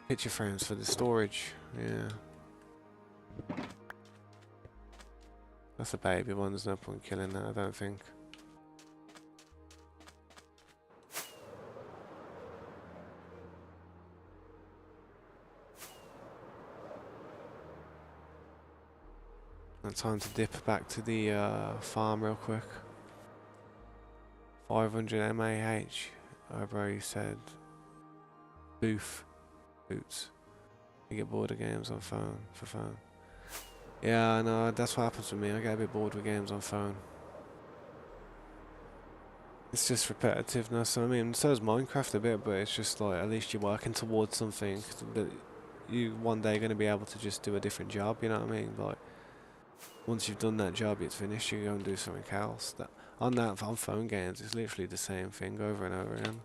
Picture frames for the storage, yeah. That's a baby one, there's no point killing that, I don't think. And time to dip back to the farm real quick. 500 MAH, over you said. Boots. You get bored of games on phone, for phone. Yeah, I know, that's what happens with me, I get a bit bored with games on phone. It's just repetitiveness. I mean, so is Minecraft a bit, but it's just like at least you're working towards something that you one day going to be able to just do a different job. You know what I mean? Like once you've done that job, it's finished. You go and do something else. On phone games, it's literally the same thing over and over again.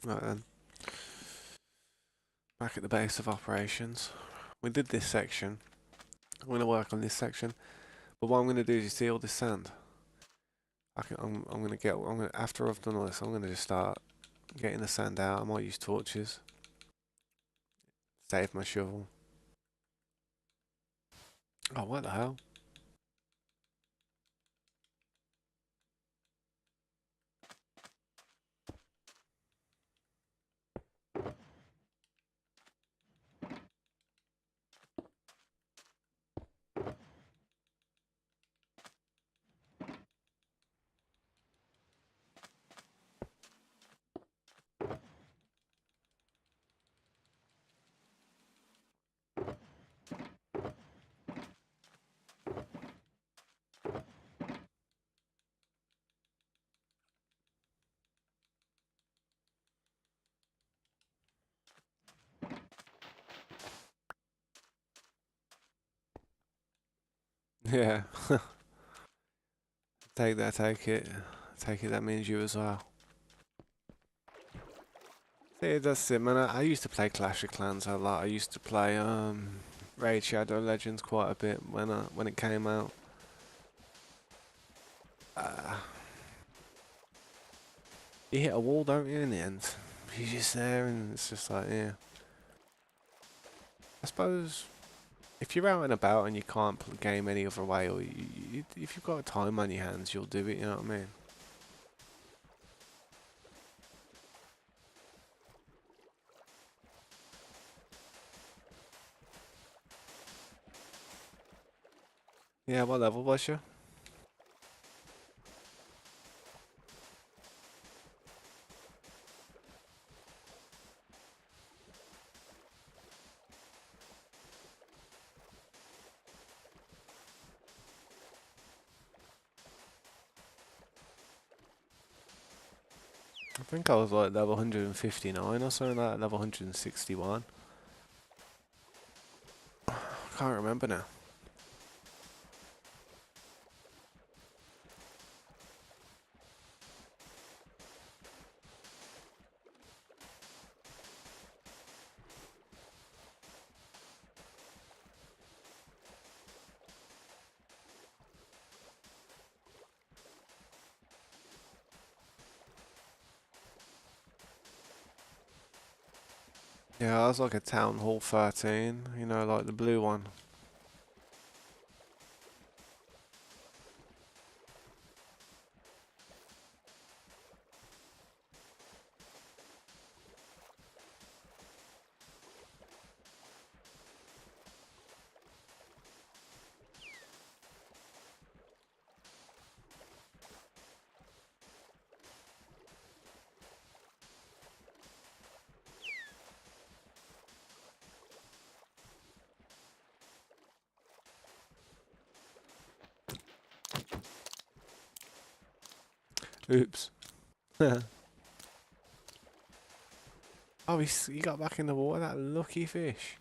Right then, back at the base of operations. We did this section. I'm going to work on this section, but what I'm going to do is, you see all this sand. I'm going to after I've done all this, I'm going to just start getting the sand out. I might use torches. Save my shovel. Oh, what the hell? Yeah. Take that, take it. Take it, that means you as well. See, that's it, man. I used to play Clash of Clans a lot. I used to play Raid Shadow Legends quite a bit when it came out. You hit a wall, don't you, in the end? You're just there and it's just like, yeah. I suppose if you're out and about and you can't game any other way, or if you've got time on your hands, you'll do it, you know what I mean? Yeah, what level was you? I think I was like level 159 or something like that, level 161. I can't remember now. Yeah, I was like a Town Hall 13, you know, like the blue one. Oops. Oh, he got back in the water, that lucky fish.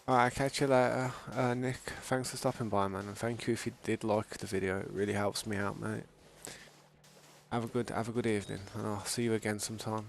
Alright, catch you later, Nick. Thanks for stopping by, man, and thank you if you did like the video. It really helps me out, mate. Have a good evening, and I'll see you again sometime.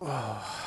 Oh.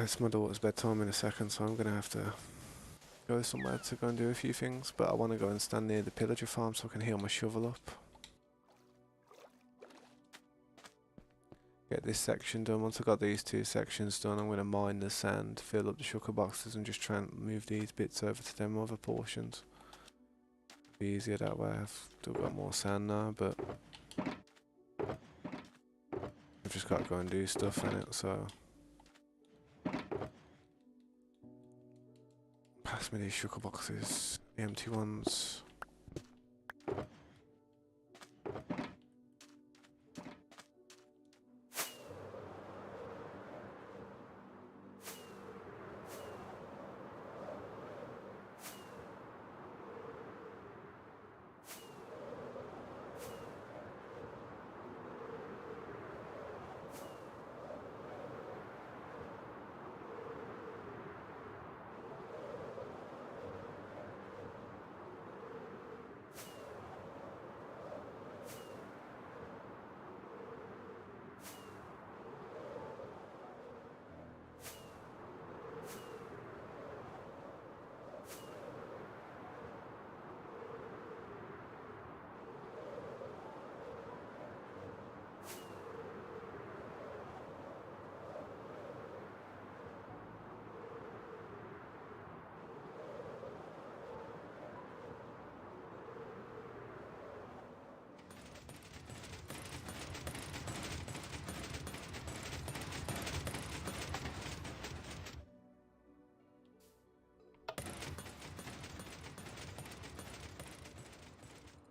it's my daughter's bedtime in a second, so I'm gonna have to go somewhere to go and do a few things. But I want to go and stand near the pillager farm so I can heal my shovel up. Get this section done. Once I got these 2 sections done, I'm gonna mine the sand, fill up the shulker boxes, and just try and move these bits over to them other portions. Be easier that way. I've still got more sand now, but I've just got to go and do stuff in it. So pass me these shulker boxes, the empty ones.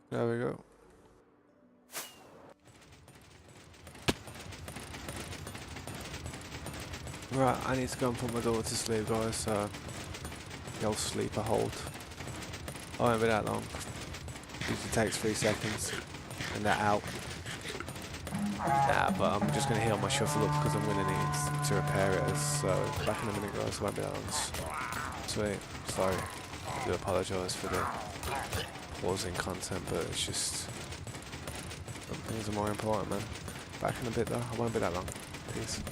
There we go. Right, I need to go and put my daughter to sleep, guys, so the old sleeper hold. I won't be that long. Usually takes 3 seconds, and they're out. Nah, but I'm just going to heal my shuffle up because I'm going to need to repair it, so back in a minute, guys. I won't be that long. Sweet. Sorry. I do apologise for the pausing content, but it's just some things are more important, man. Back in a bit though. I won't be that long. Peace.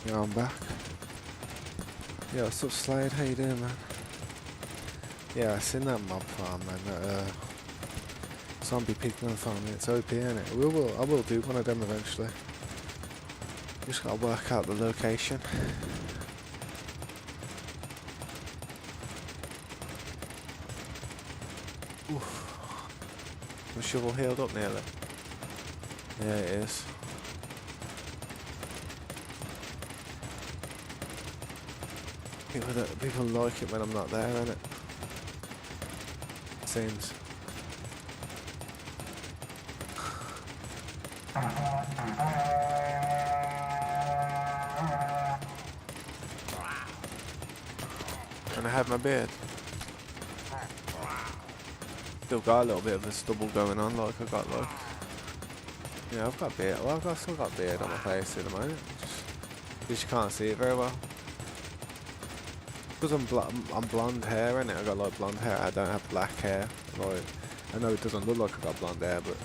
Yeah, I'm back. Yeah, what's up, Slade? How you doing, man? Yeah, I seen that mob farm, man. That zombie pigman farm. It's OP, innit? I will do one of them eventually. Just gotta work out the location. Oof. The shovel healed up nearly. Yeah, it is. People like it when I'm not there, innit? Seems. And I had my beard. Still got a little bit of a stubble going on, like I got like. Yeah, I've got beard. Well, I've still got beard on my face at the moment. Just you can't see it very well. Because I'm blonde hair, innit? I got like blonde hair. I don't have black hair. Like, I know it doesn't look like I got blonde hair, but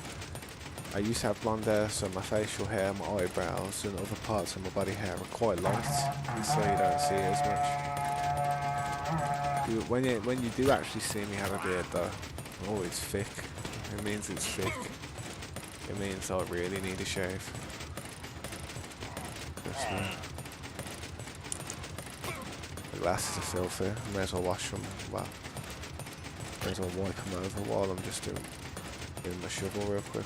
I used to have blonde hair, so my facial hair, my eyebrows, and other parts of my body hair are quite light, so you don't see it as much. When you do actually see me have a beard, though, oh, it's thick. It means it's thick. It means I really need a shave. Trust me. The glasses are filthy. I may as well wash them. Well, may as well wipe them over while I'm just doing my shovel real quick.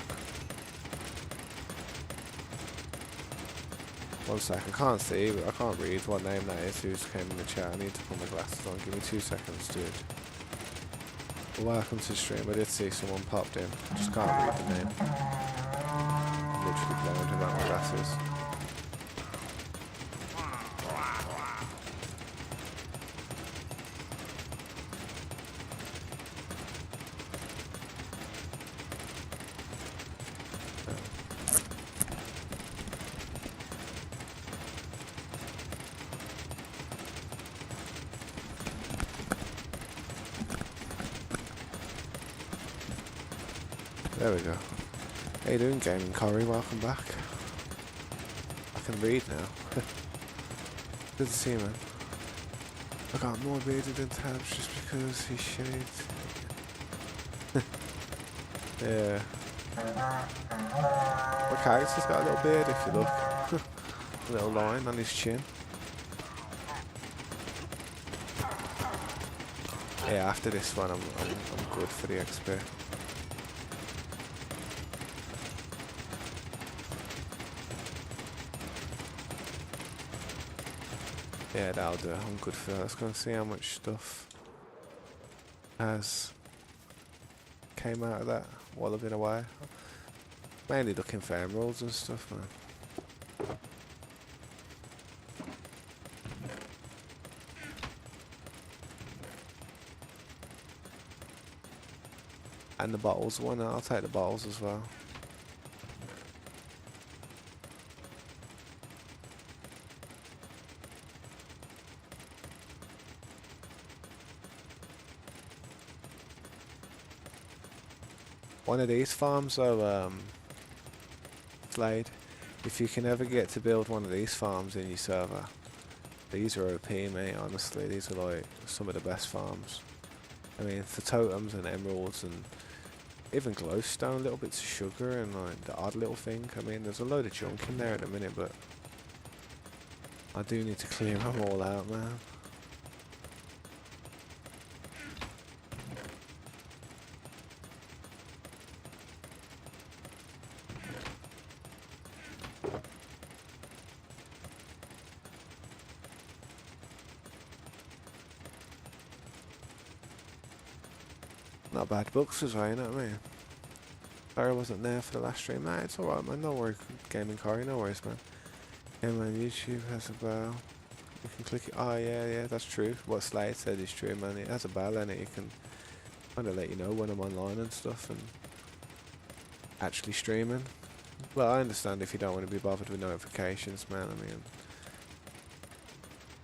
One sec, I can't see, I can't read what name that is who's came in the chat. I need to put my glasses on. Give me 2 seconds, dude. Welcome to the stream. I did see someone popped in. Just can't read the name. I'm literally blind without my glasses. There we go. How you doing, Gaming Corey? Welcome back. I can read now. Good to see you, man. I got more bearded than Tabs just because he shaved. Yeah. My character's got a little beard if you look. A little line on his chin. Yeah, after this one I'm good for the XP. Yeah, that'll do. I'm good for that. Let's go and see how much stuff has came out of that while I've been away. Mainly looking for emeralds and stuff, man. And the bottles, why not? I'll take the bottles as well. One of these farms though, Slade, if you can ever get to build one of these farms in your server, these are OP, mate, honestly. These are like some of the best farms. I mean, for totems and emeralds and even glowstone, little bits of sugar and like the odd little thing. I mean, there's a load of junk in there at the minute, but I do need to clear them all out, man. Not bad books as well, you know what I mean? Sorry I wasn't there for the last stream. Nah, it's alright, man. Don't worry, gaming car, no worries, man. Yeah, man, YouTube has a bell. You can click it. Oh, yeah, that's true. What Slade said is true, man. It has a bell in it. You can kind of let you know when I'm online and stuff and actually streaming. Well, I understand if you don't want to be bothered with notifications, man. I mean,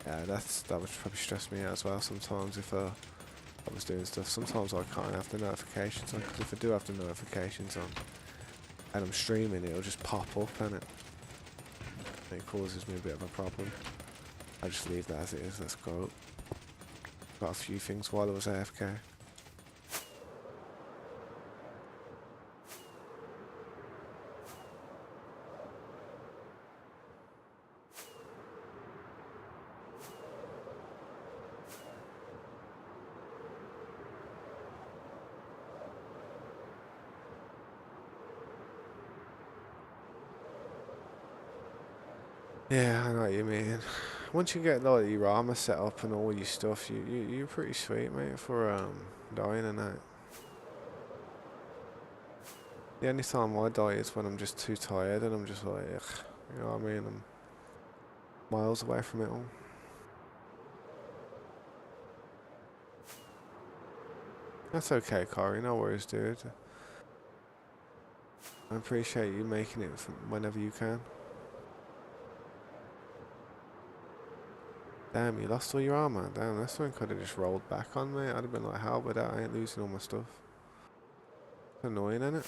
yeah, that would probably stress me out as well sometimes if I was doing stuff. Sometimes I can't have the notifications on, because if I do have the notifications on and I'm streaming, it'll just pop up and it causes me a bit of a problem. I just leave that as it is. Let's go. Got a few things while I was AFK. Yeah, I know what you mean. Once you get like your armor set up and all your stuff, you're pretty sweet, mate, for dying and that. The only time I die is when I'm just too tired and I'm just like, ugh, you know what I mean? I'm miles away from it all. That's okay, Corey. No worries, dude. I appreciate you making it whenever you can. Damn, you lost all your armor. Damn, that's one could have just rolled back on me. I'd have been like, how about that? I ain't losing all my stuff. It's annoying, isn't it?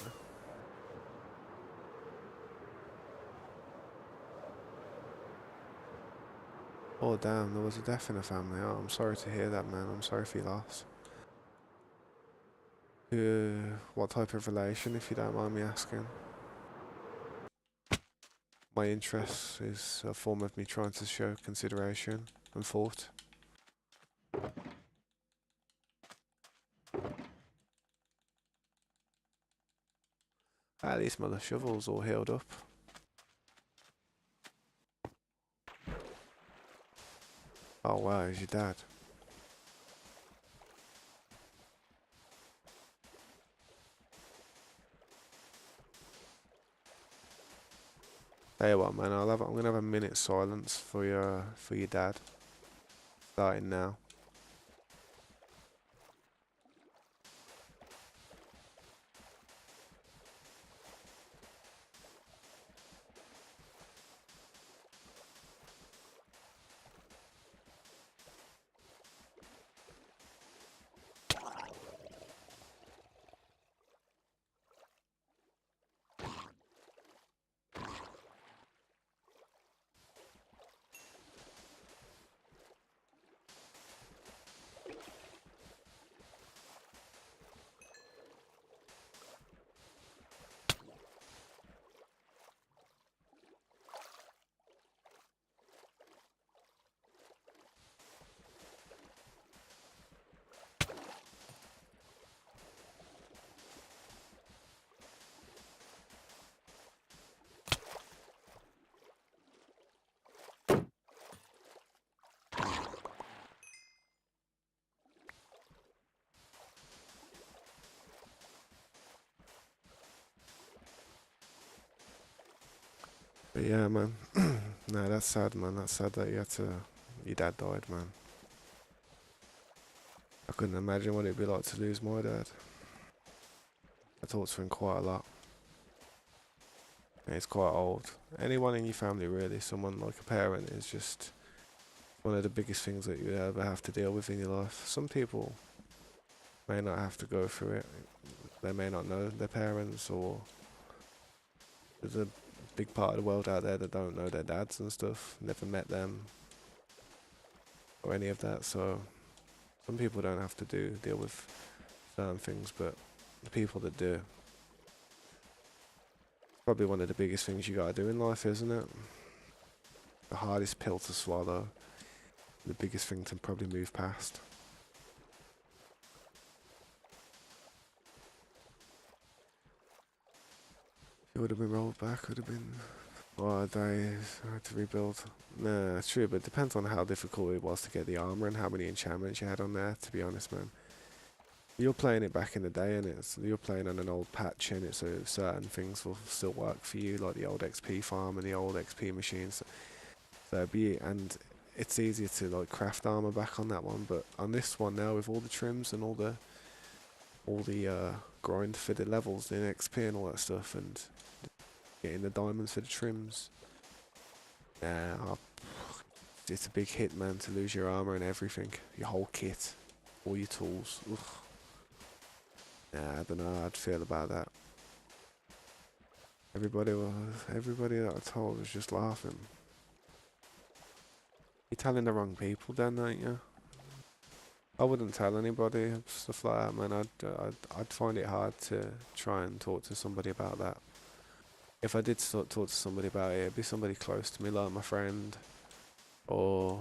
Oh, damn, there was a death in the family. Oh, I'm sorry to hear that, man. I'm sorry for your loss. What type of relation, if you don't mind me asking? My interest is a form of me trying to show consideration and thought. At least my shovel's all healed up. Oh wow, is your dad? Tell you what, man, I'm gonna have a minute silence for your dad. Starting now. But yeah, man. No, that's sad, man. That's sad that your dad died, man. I couldn't imagine what it'd be like to lose my dad. I talked to him quite a lot. And he's quite old. Anyone in your family, really, someone like a parent, is just one of the biggest things that you ever have to deal with in your life. Some people may not have to go through it. They may not know their parents, or there's a big part of the world out there that don't know their dads and stuff, never met them or any of that. So some people don't have to deal with certain things, but the people that do, probably one of the biggest things you gotta do in life, isn't it? The hardest pill to swallow, the biggest thing to probably move past. It would have been rolled back, would have been 4 days. I had to rebuild. Nah, it's true, but it depends on how difficult it was to get the armor and how many enchantments you had on there, to be honest, man. You're playing it back in the day, and you're playing on an old patch, and so certain things will still work for you, like the old XP farm and the old XP machines. So and it's easier to like craft armor back on that one, but on this one now with all the trims and all the grind for the levels in XP and all that stuff, and getting the diamonds for the trims. Yeah, it's a big hit, man, to lose your armor and everything, your whole kit, all your tools. Ugh. Yeah, I don't know how I'd feel about that. Everybody that I told was just laughing. You're telling the wrong people, then, aren't you? I wouldn't tell anybody stuff like that, man. I'd find it hard to try and talk to somebody about that. If I did talk to somebody about it, it'd be somebody close to me, like my friend, or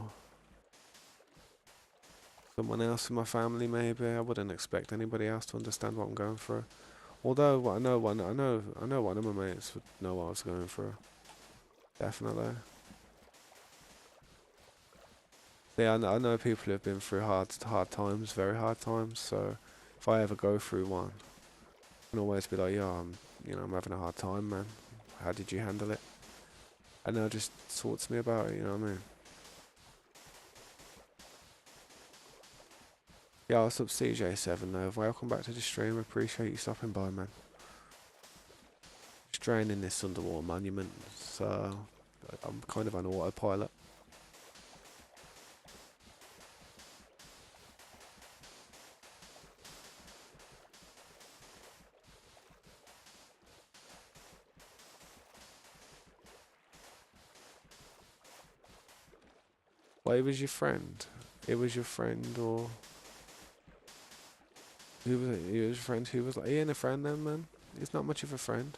someone else in my family. Maybe I wouldn't expect anybody else to understand what I'm going through. Although I know one of my mates would know what I was going through. Definitely. Yeah, I know people who've been through hard times, very hard times. So if I ever go through one, I can always be like, yeah, I'm having a hard time, man. How did you handle it? And they'll just talk to me about it. You know what I mean? Yeah, what's up, CJ7 though? Welcome back to the stream. Appreciate you stopping by, man. Just draining this underwater monument, so I'm kind of on autopilot. Well, it was your friend. It was your friend, or who was it? It was your friend who was like, he ain't a friend then, man. He's not much of a friend.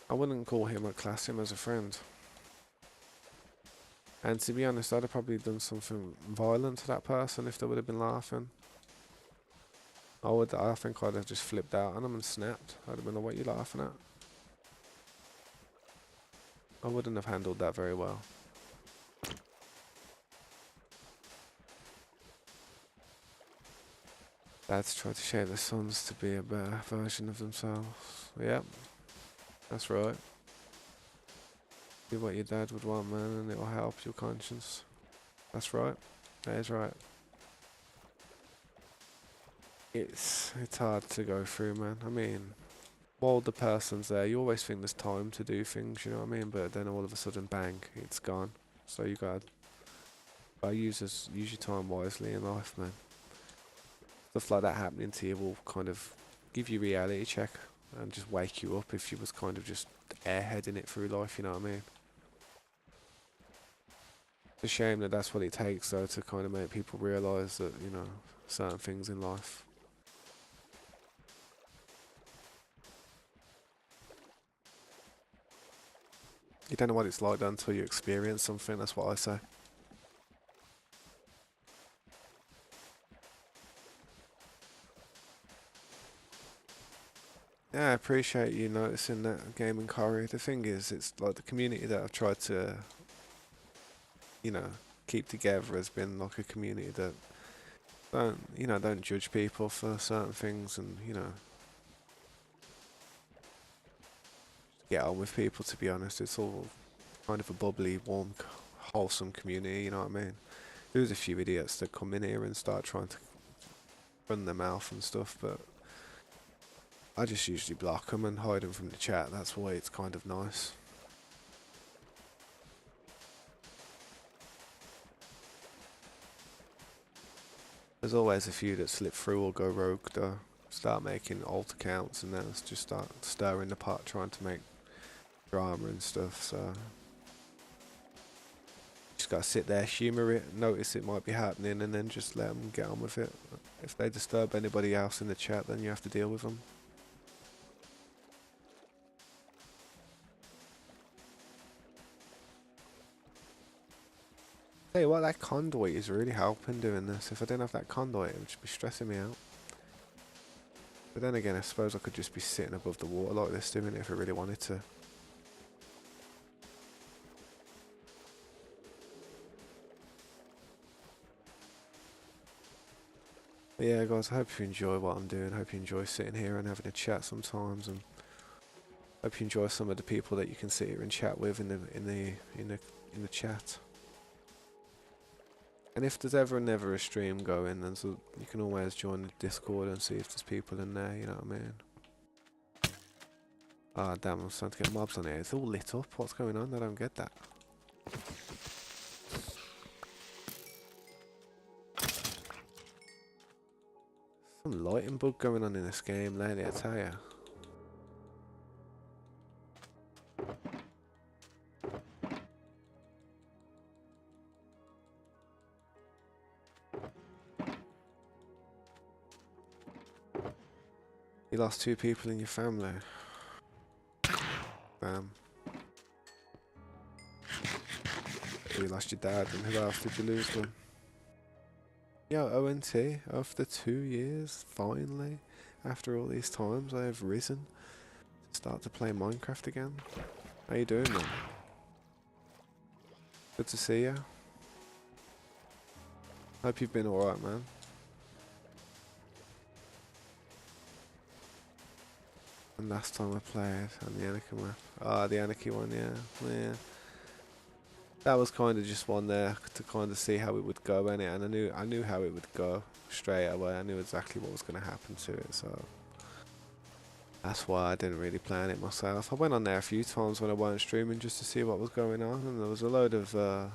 I wouldn't call him or class him as a friend. And to be honest, I'd have probably done something violent to that person if they would have been laughing. I think I'd have just flipped out on them and snapped. I'd have been like, what are you laughing at? I wouldn't have handled that very well. Dads try to shape their sons to be a better version of themselves. Yep, that's right. Do what your dad would want, man, and it will help your conscience. That's right. That is right. It's hard to go through, man. I mean, while the person's there, you always think there's time to do things, you know what I mean? But then all of a sudden, bang, it's gone. So you gotta use your time wisely in life, man. Stuff like that happening to you will kind of give you a reality check and just wake you up if you was kind of just airheading it through life, you know what I mean? It's a shame that that's what it takes, though, to kind of make people realise that, certain things in life. You don't know what it's like until you experience something, that's what I say. Yeah, I appreciate you noticing that, Gaming Corey. The thing is, it's like the community that I've tried to, keep together has been like a community that don't judge people for certain things, and, get on with people, to be honest. It's all kind of a bubbly, warm, wholesome community, you know what I mean? There's a few idiots that come in here and start trying to run their mouth and stuff, but I just usually block them and hide them from the chat. That's why it's kind of nice. There's always a few that slip through or go rogue, though. Start making alt accounts and then just start stirring the pot, trying to make drama and stuff, so just gotta sit there, humour it, notice it might be happening, and then just let them get on with it. If they disturb anybody else in the chat, then you have to deal with them. Tell you what, that conduit is really helping doing this. If I didn't have that conduit, it would just be stressing me out. But then again, I suppose I could just be sitting above the water like this doing it if I really wanted to. But yeah, guys, I hope you enjoy what I'm doing. I hope you enjoy sitting here and having a chat sometimes, and hope you enjoy some of the people that you can sit here and chat with in the chat. And if there's ever and never a stream going, then so you can always join the Discord and see if there's people in there. You know what I mean? Ah, damn! I'm starting to get mobs on here. It's all lit up. What's going on? I don't get that. Some lighting bug going on in this game lately, I tell ya. You lost 2 people in your family. Damn. You lost your dad, and who else did you lose then? Yo, ONT, after 2 years, finally, after all these times, I have risen to start to play Minecraft again. How you doing, man? Good to see you. Hope you've been alright, man. And last time I played on the Anarchy map. Ah, the Anarchy one, yeah. That was kind of just one there to kind of see how it would go, and I knew how it would go straight away. I knew exactly what was going to happen to it, so that's why I didn't really plan it myself. I went on there a few times when I weren't streaming just to see what was going on, and there was a load of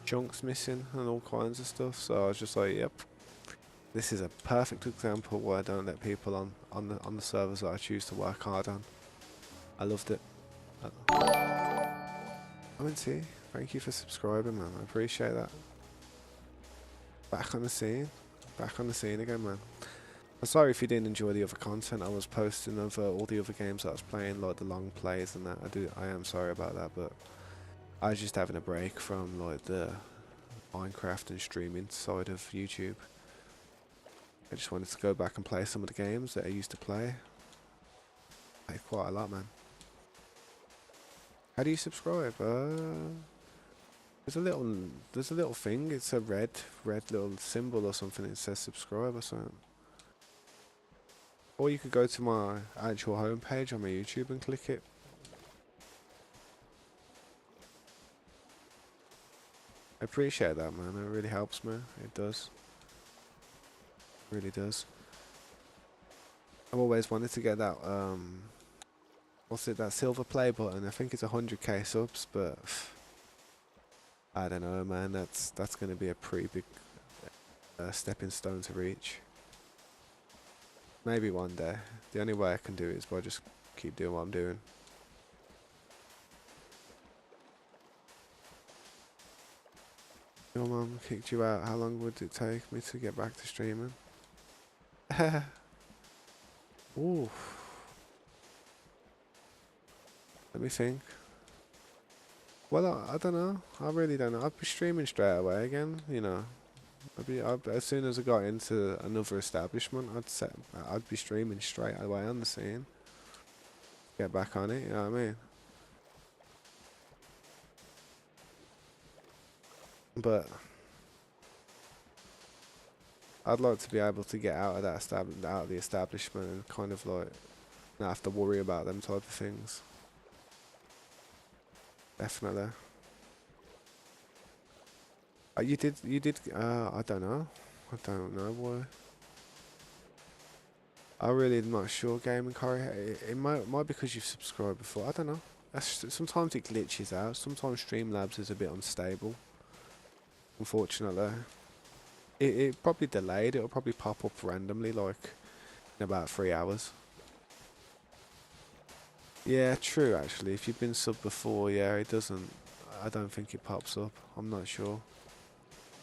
chunks missing and all kinds of stuff. So I was just like, yep, this is a perfect example where I don't let people on the servers that I choose to work hard on. I loved it. ONT, thank you for subscribing, man. I appreciate that. Back on the scene. Back on the scene again, man. I'm sorry if you didn't enjoy the other content I was posting of all the other games that I was playing, like the long plays and that. I am sorry about that, but I was just having a break from like the Minecraft and streaming side of YouTube. I just wanted to go back and play some of the games that I used to play. I played quite a lot, man. How do you subscribe? There's a little thing. It's a red little symbol or something. It says subscribe or something. Or you could go to my actual homepage on my YouTube and click it. I appreciate that, man. It really helps me. It does. It really does. I've always wanted to get that what's it, that silver play button. I think it's 100k subs, but I don't know, man. That's going to be a pretty big stepping stone to reach. Maybe one day. The only way I can do it is by just keep doing what I'm doing. Your mum kicked you out. How long would it take me to get back to streaming? Ooh. Let me think. Well, I don't know. I really don't know. I'd be streaming straight away again, you know. As soon as I got into another establishment, I'd be streaming straight away on the scene. Get back on it, you know what I mean? But I'd like to be able to get out of out of the establishment and kind of like not have to worry about them type of things. Definitely. You did. I don't know. I don't know why. I really am not sure, Gaming Corey. It might because you've subscribed before. I don't know. Sometimes it glitches out. Sometimes Streamlabs is a bit unstable. Unfortunately, it probably delayed. It'll probably pop up randomly, like in about 3 hours. Yeah, true. Actually, if you've been sub before, yeah, it doesn't. I don't think it pops up. I'm not sure.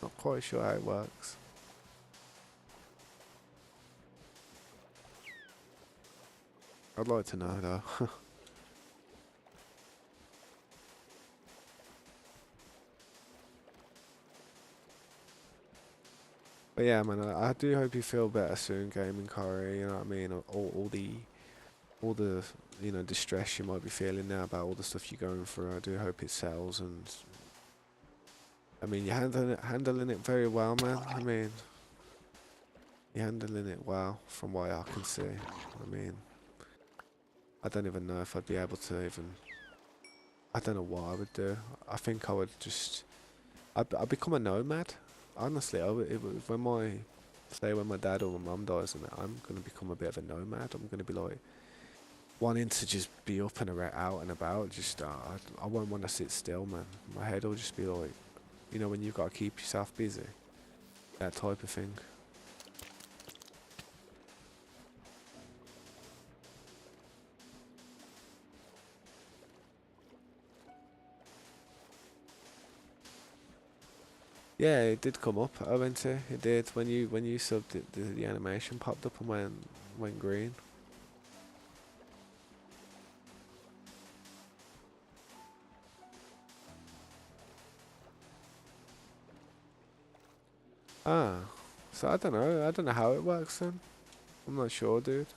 Not quite sure how it works. I'd like to know though. But yeah, man, I do hope you feel better soon, Gaming Corey. You know what I mean? All the distress you might be feeling now about all the stuff you're going through. I do hope it sells, and I mean you're handling it very well, man. I mean, You're handling it well, from what I can see. I mean, I don't even know if I'd be able to even. I don't know what I would do. I think I would just. I'd become a nomad. Honestly, when when my dad or my mum dies, and I'm gonna become a bit of a nomad. I'm gonna be like wanting to just be up and around, out and about. Just I won't want to sit still, man. My head will just be like, when you've got to keep yourself busy, that type of thing. Yeah, it did come up. I went to it did when you subbed it. The animation popped up and went green. Ah, so I don't know. I don't know how it works then. I'm not sure, dude.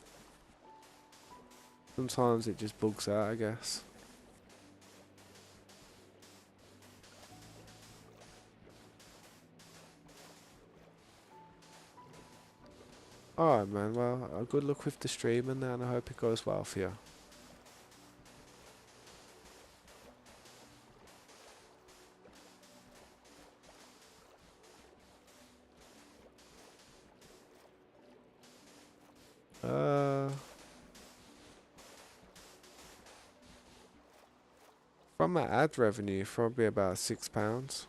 Sometimes it just bugs out, I guess. Alright, man. Well, good luck with the streaming now, and I hope it goes well for you. Uh, from my ad revenue, probably about £6.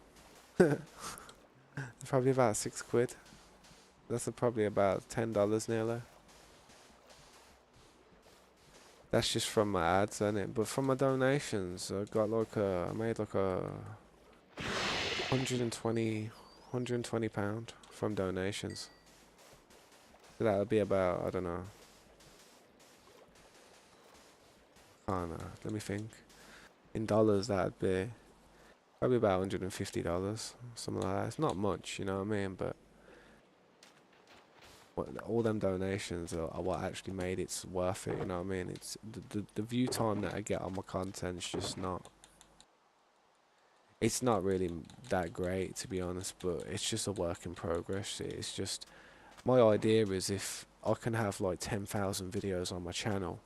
Probably about £6. That's probably about $10 nearly. That's just from my ads, isn't it? But from my donations, I made like a 120 £120 from donations. So that would be about, I don't know. Oh no, let me think. In dollars, that'd be probably about $150, something like that. It's not much, you know what I mean? But all them donations are what actually made it worth it, you know what I mean? It's the view time that I get on my content's just not. It's not really that great, to be honest, but it's just a work in progress. It's just my idea is if I can have like 10,000 videos on my channel,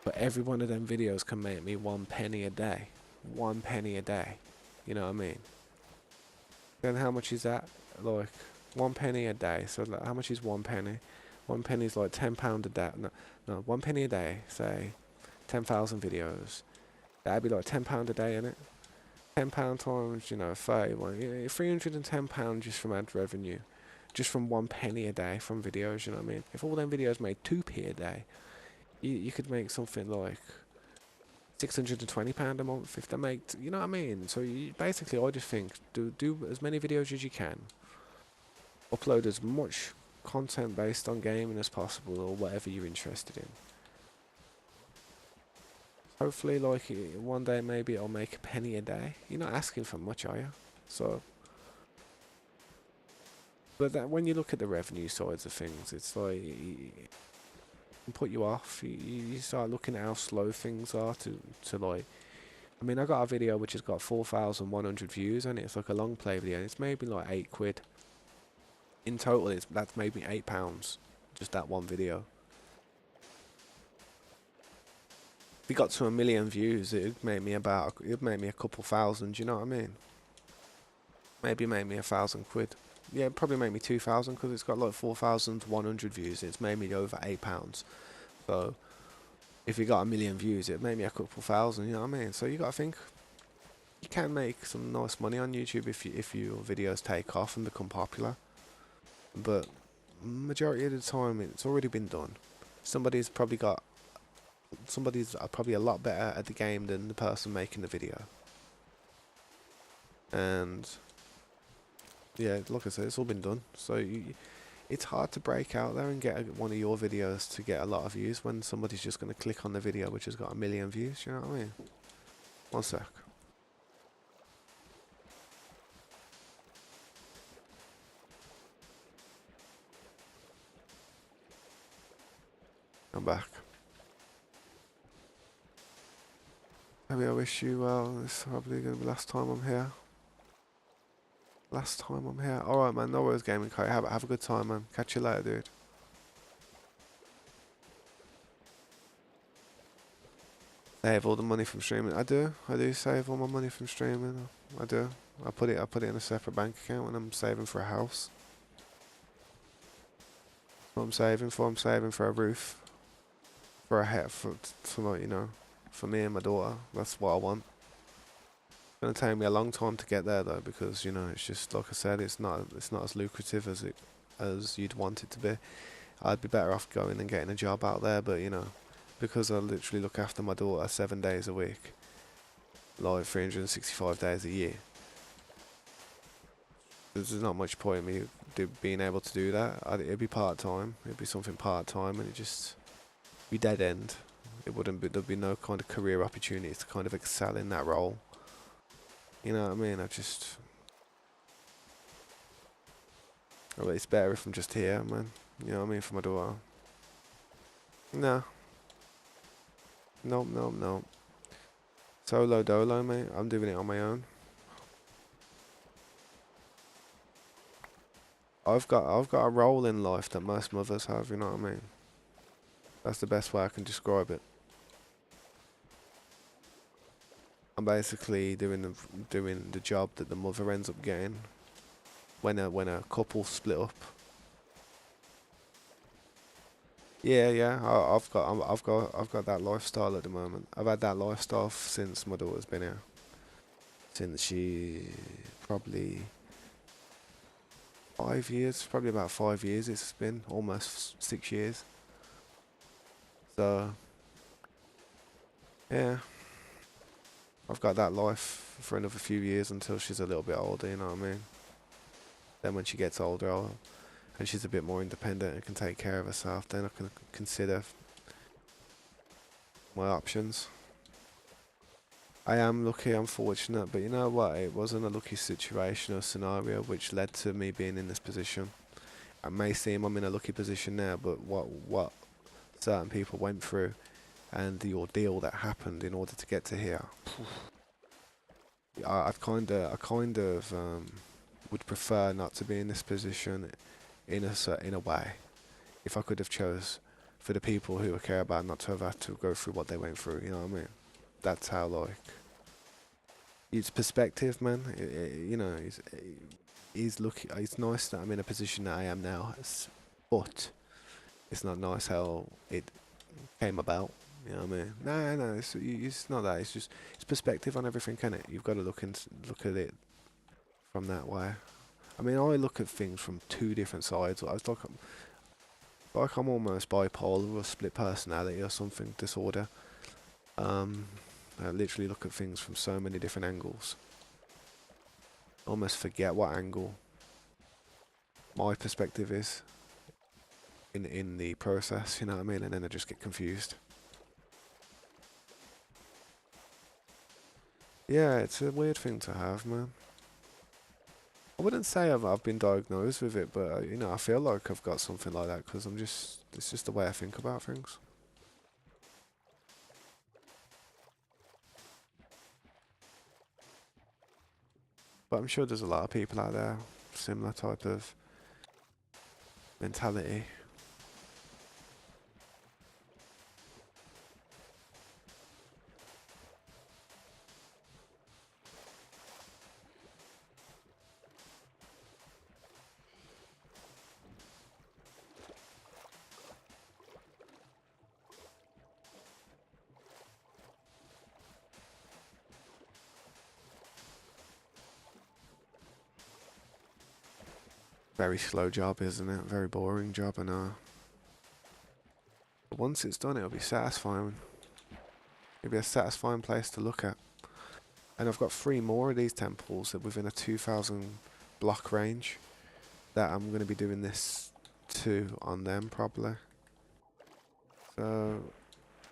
but every one of them videos can make me 1 penny a day. 1 penny a day. You know what I mean? Then how much is that? Like 1 penny a day. So like, how much is 1 penny? 1 penny is like £10 a day. No, 1 penny a day. Say 10,000 videos. That'd be like £10 a day, innit? £10 times, 31. Yeah, £310 just from ad revenue. Just from 1 penny a day from videos, you know what I mean? If all them videos made 2p a day, you could make something like £620 a month if they make, you know what I mean? So basically, I just think do as many videos as you can, upload as much content based on gaming as possible or whatever you're interested in. Hopefully, like one day maybe I'll make a penny a day. You're not asking for much, are you? So, but that when you look at the revenue sides of things, it's like it can put you off. You start looking at how slow things are to like. I mean, I got a video which has got 4,100 views and it's like a long play video. And it's maybe like £8. In total, that's made me £8. Just that one video. If we got to 1 million views, it'd make me a couple thousand. You know what I mean? Maybe make me £1,000. Yeah, it'd probably make me 2,000 because it's got like 4,100 views. It's made me over £8. So if you got 1 million views, it made me a couple thousand. You know what I mean? So you got to think you can make some nice money on YouTube if your videos take off and become popular. But majority of the time, it's already been done. Somebody's probably a lot better at the game than the person making the video. And yeah, like I said, it's all been done. So it's hard to break out there and get one of your videos to get a lot of views when somebody's just going to click on the video which has got 1 million views. You know what I mean? One sec. I'm back. Maybe I wish you well. This is probably going to be the last time I'm here. Last time I'm here. Alright, man. No worries, gaming Kai. Have a good time, man. Catch you later, dude. Save all the money from streaming. I do save all my money from streaming. I do. I put it in a separate bank account when I'm saving for a house. What I'm saving for? I'm saving for a roof, for a head, for like, you know, for me and my daughter. That's what I want. It's gonna take me a long time to get there though, because you know it's just like I said, it's not as lucrative as you'd want it to be. I'd be better off going and getting a job out there, but you know, because I literally look after my daughter 7 days a week, like 365 days a year. There's not much point in me being able to do that. It'd be part time. It'd be something part time, and it just be dead end. It wouldn't be. There'd be no kind of career opportunities to kind of excel in that role. You know what I mean? Well, it's better if I'm just here, man. You know what I mean, for my daughter. No. Nope, nope, nope. Solo dolo, mate. I'm doing it on my own. I've got a role in life that most mothers have. You know what I mean? That's the best way I can describe it. I'm basically doing the job that the mother ends up getting when a couple split up. Yeah, yeah. I've got that lifestyle at the moment. I've had that lifestyle since my daughter's been here. Since she probably 5 years, probably about 5 years. It's been almost 6 years. So yeah, I've got that life for another few years until she's a little bit older. You know what I mean? Then when she gets older, and she's a bit more independent and can take care of herself, then I can consider my options. I am lucky, I'm fortunate, but you know what? It wasn't a lucky situation or scenario which led to me being in this position. It may seem I'm in a lucky position now, but what certain people went through and the ordeal that happened in order to get to here, I kind of would prefer not to be in this position in a way. If I could have chose for the people who I care about not to have had to go through what they went through, you know what I mean? That's how, like, it's perspective, man. You know, he's lucky. It's nice that I'm in a position that I am now, but it's not nice how it came about. You know what I mean? No, it's not that. It's just it's perspective on everything, can it? You've got to look at it from that way. I mean, I look at things from two different sides. I was like I'm almost bipolar or split personality or something disorder. I literally look at things from so many different angles. I almost forget what angle my perspective is in the process, you know what I mean? And then I just get confused. Yeah, it's a weird thing to have, man. I wouldn't say I've been diagnosed with it, but you know, I feel like I've got something like that because it's just the way I think about things. But I'm sure there's a lot of people out there, similar type of mentality. Very slow job, isn't it? Very boring job, and but once it's done, it'll be satisfying. It'll be a satisfying place to look at. And I've got 3 more of these temples that within a 2,000 block range that I'm going to be doing this to on them probably. So,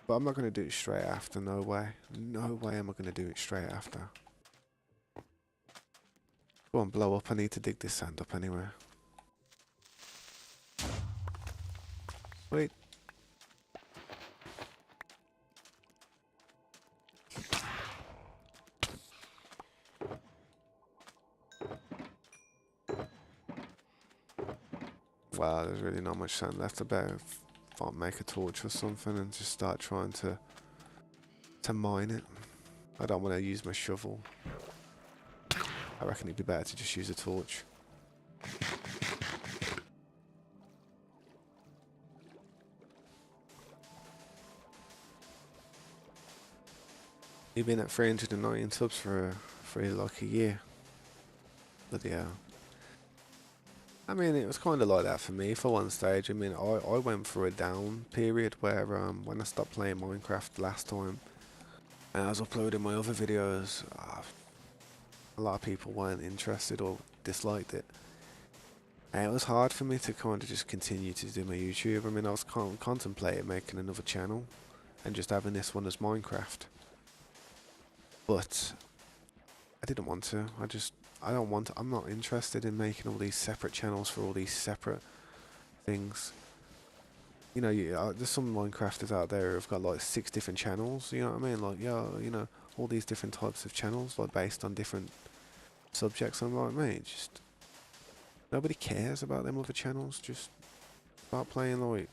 but I'm not going to do it straight after. No way. No way am I going to do it straight after. Go on, blow up. I need to dig this sand up anyway. Wait. Wow, there's really not much sand left. I better make a torch or something and just start trying to mine it. I don't want to use my shovel. I reckon it'd be better to just use a torch. You've been at 319 subs for like a year. Bloody hell. I mean, it was kind of like that for me for one stage. I mean, I went through a down period where when I stopped playing Minecraft last time and I was uploading my other videos, a lot of people weren't interested or disliked it. And it was hard for me to kind of just continue to do my YouTube. I mean, I was contemplating making another channel and just having this one as Minecraft. But I didn't want to. I don't want to. I'm not interested in making all these separate channels for all these separate things. You know, there's some Minecrafters out there who've got like 6 different channels. You know what I mean? Like, yeah, you know, all these different types of channels, like based on different subjects. I'm like, mate, just nobody cares about them other channels. Just start playing like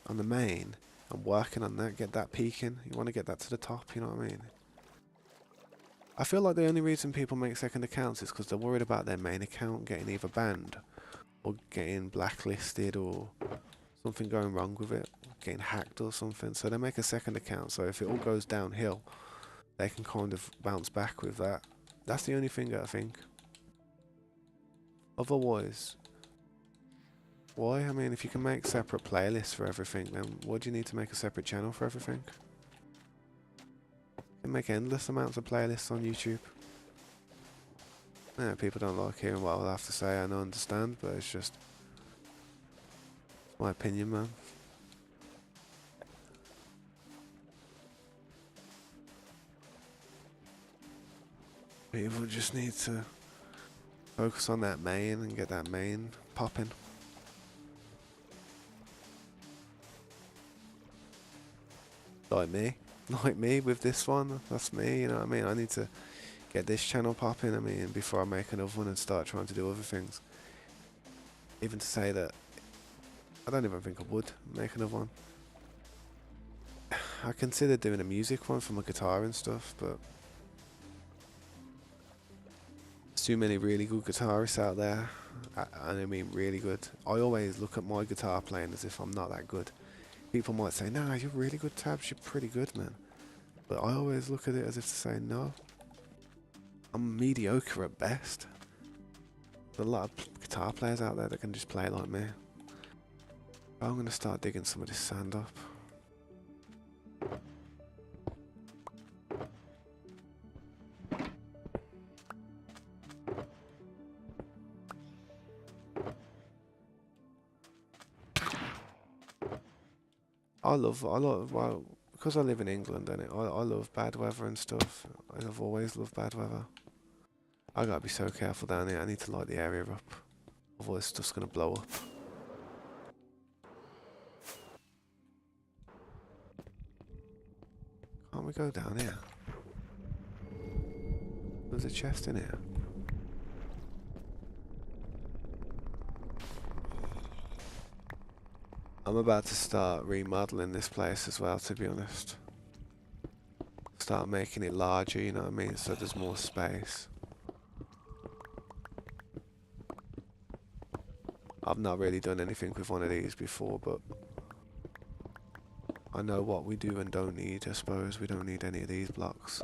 on the main and working on that. Get that peaking. You want to get that to the top. You know what I mean? I feel like the only reason people make second accounts is because they're worried about their main account getting either banned or getting blacklisted or something going wrong with it, getting hacked or something. So they make a second account. So if it all goes downhill, they can kind of bounce back with that. That's the only thing that I think. Otherwise, why? I mean, if you can make separate playlists for everything, then why do you need to make a separate channel for everything? You can make endless amounts of playlists on YouTube. Yeah, people don't like hearing what I'll have to say, I don't understand, but it's just my opinion, man. People just need to focus on that main and get that main popping. Like me. Like me with this one. That's me, you know what I mean? I need to get this channel popping, I mean, before I make another one and start trying to do other things. Even to say that, I don't even think I would make another one. I considered doing a music one for my guitar and stuff, but there's too many really good guitarists out there. And I mean really good. I always look at my guitar playing as if I'm not that good. People might say, nah, you're really good, Tabs, you're pretty good, man. But I always look at it as if to say, no, I'm mediocre at best. There's a lot of guitar players out there that can just play like me. I'm going to start digging some of this sand up. Well, because I live in England, and I love bad weather and stuff. I've always loved bad weather. I gotta be so careful down here. I need to light the area up, otherwise stuff's gonna blow up. Can't we go down here? There's a chest in here. I'm about to start remodeling this place as well, to be honest. Start making it larger, you know what I mean, so there's more space. I've not really done anything with one of these before, but I know what we do and don't need, I suppose. We don't need any of these blocks.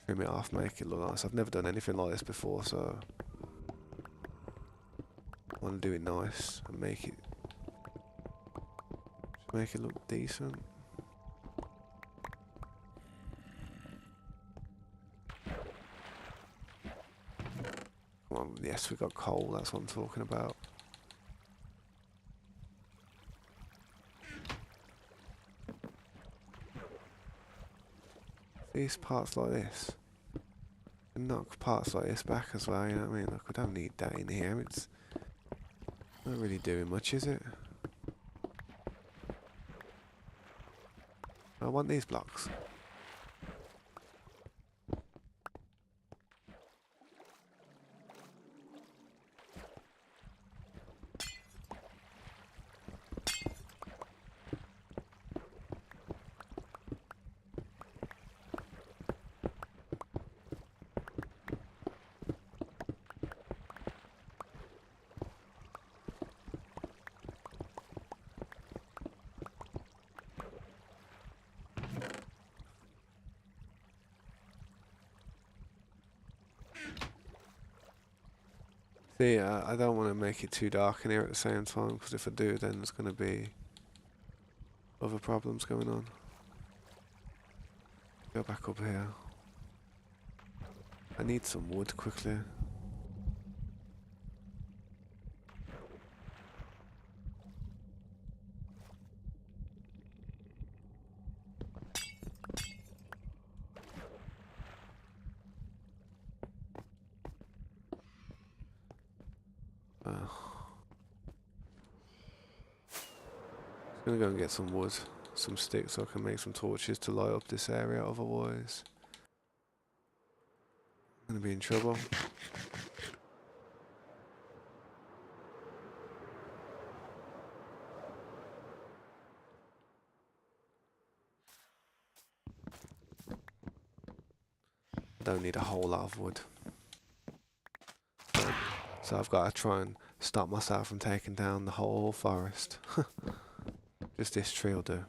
Trim it off, make it look nice. I've never done anything like this before, so I want to do it nice and make it look decent. Come on, yes, we got coal, that's what I'm talking about. These parts like this, and knock parts like this back as well, you know what I mean? Look, we don't need that in here, it's not really doing much, is it? I want these blocks. See, I don't want to make it too dark in here at the same time, because if I do, then there's going to be other problems going on. Go back up here. I need some wood quickly. Just gonna go and get some wood, some sticks, so I can make some torches to light up this area. Otherwise, I'm gonna be in trouble. I don't need a whole lot of wood, so I've got to try and stop myself from taking down the whole forest. Just this tree will do.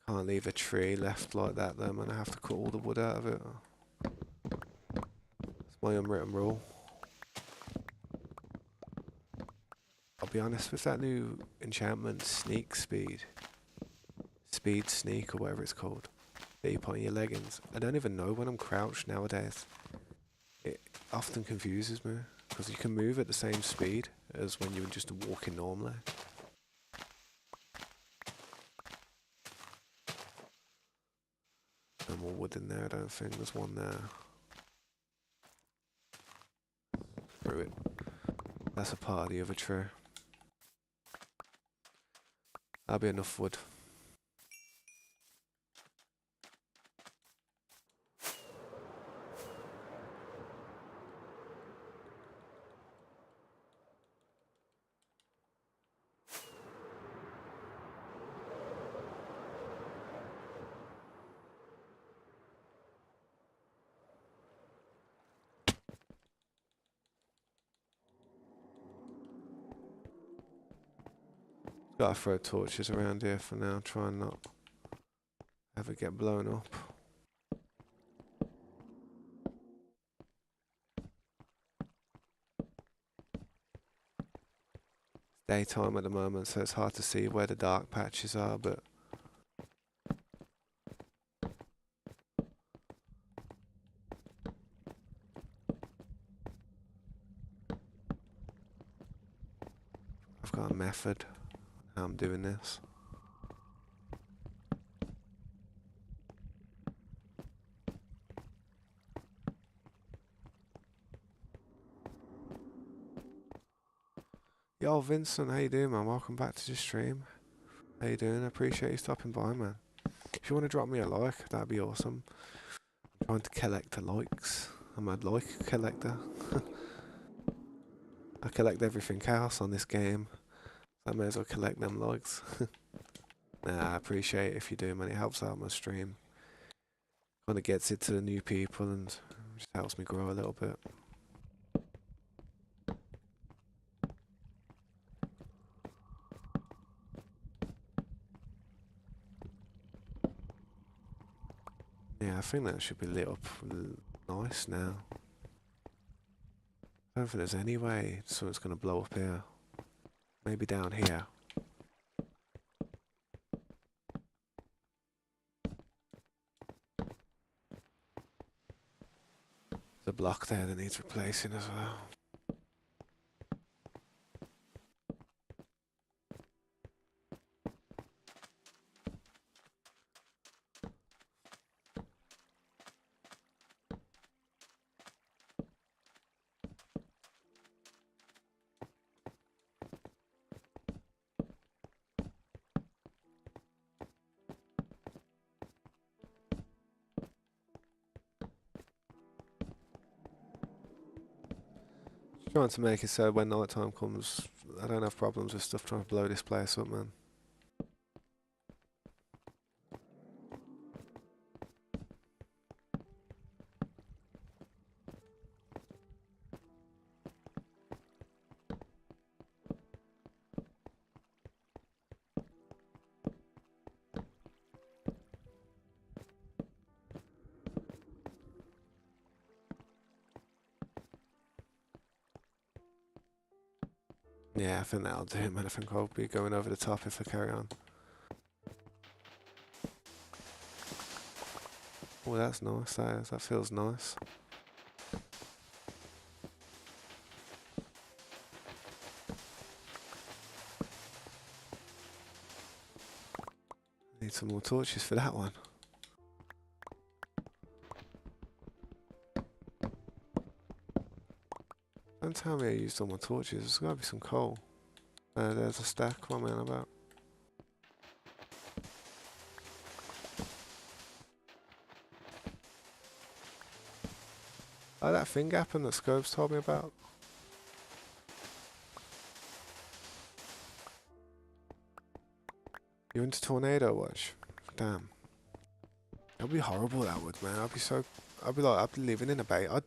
Can't leave a tree left like that though, man. I have to cut all the wood out of it. It's my unwritten rule. I'll be honest, with that new enchantment, sneak speed, sneak or whatever it's called, that you put on your leggings, I don't even know when I'm crouched nowadays. It often confuses me, because you can move at the same speed as when you were just walking normally. No more wood in there, I don't think. There's one there. Screw it. That's a part of the other tree. That'll be enough wood. Gotta throw torches around here for now, try and not have it get blown up. It's daytime at the moment, so it's hard to see where the dark patches are, but I've got a method on how I'm doing this. Yo, Vincent, how you doing, man? Welcome back to the stream. How you doing? I appreciate you stopping by, man. If you want to drop me a like, that'd be awesome. I'm trying to collect the likes. I'm a like collector. I collect everything else on this game, so I may as well collect them likes. Nah, I appreciate it if you do, man. It helps out my stream. Kind of gets it to the new people and just helps me grow a little bit. Yeah, I think that should be lit up nice now. I don't think there's any way something's going to blow up here. Maybe down here. There's a block there that needs replacing as well. Trying to make it so when night time comes, I don't have problems with stuff trying to blow this place up, man. Yeah, I think that'll do, man. I think I'll be going over the top if I carry on. Oh, that's nice. That feels nice. Need some more torches for that one. Don't tell me I used all my torches. There's gotta be some coal. There's a stack. What am I on about? Oh, that thing happened that Scopes told me about. You're into tornado watch? Damn. That'd be horrible, that would, man. I'd be living in a bay. I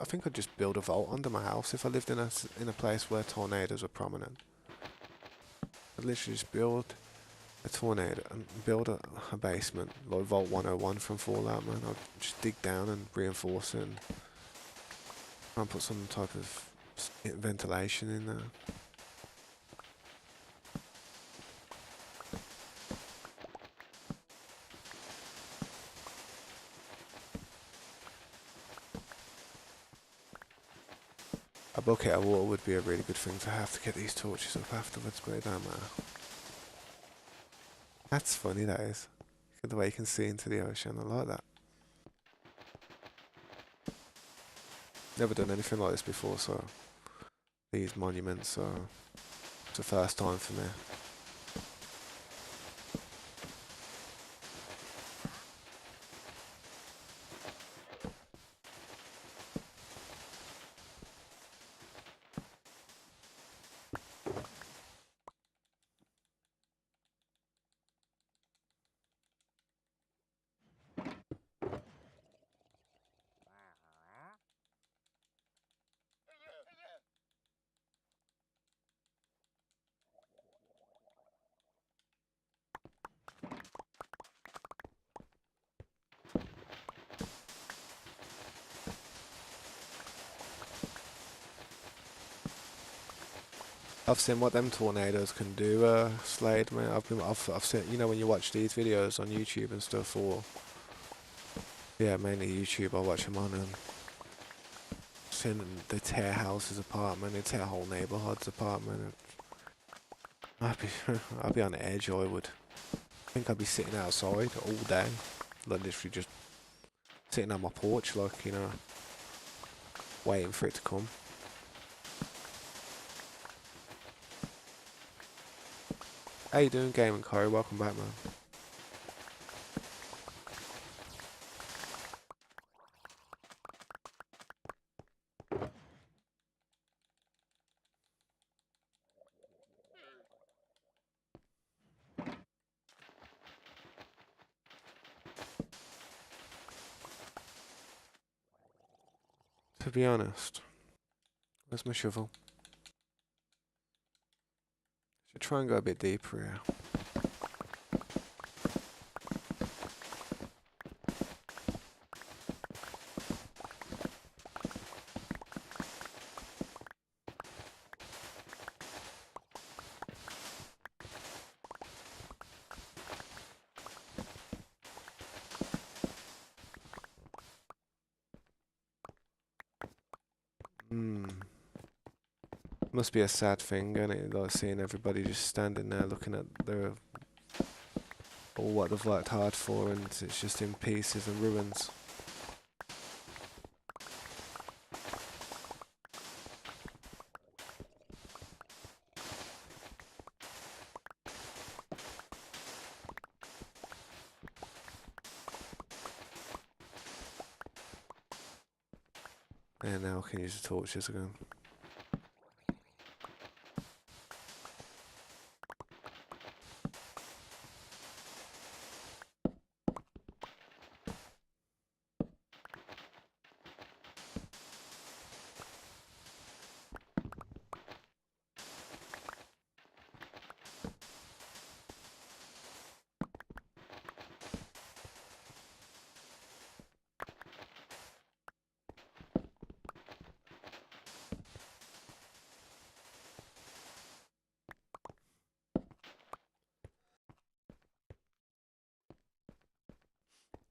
think I'd just build a vault under my house if I lived in a place where tornadoes were prominent. I'd literally just build a tornado and build a basement, like Vault 101 from Fallout, man. I'd just dig down and reinforce it and try and put some type of ventilation in there. A bucket of water would be a really good thing to have to get these torches up afterwards, but it don't matter. That's funny, that is. The way you can see into the ocean, I like that. Never done anything like this before, so these monuments are it's the first time for me. I've seen what them tornadoes can do, Slade, man. I've seen, you know, when you watch these videos on YouTube and stuff, or yeah, mainly YouTube, I watch them on, and seeing they tear houses apart, man. They tear whole neighborhoods apart, man. I'd be on the edge. I would. I think I'd be sitting outside all day, like literally just sitting on my porch, like, you know, waiting for it to come. How you doing, Game and Corey? Welcome back, man. To be honest, where's my shovel? Should try and go a bit deeper here. Must be a sad thing, isn't it? Like seeing everybody just standing there looking at their all what they've worked hard for, and it's just in pieces and ruins. And now I can use the torches again.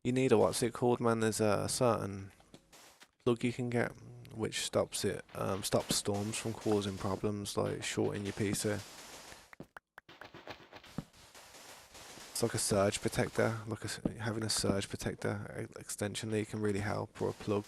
You need a what's it called, man? There's a certain plug you can get which stops storms from causing problems like shorting your PC. It's like a surge protector, having a surge protector extension lead can really help, or a plug.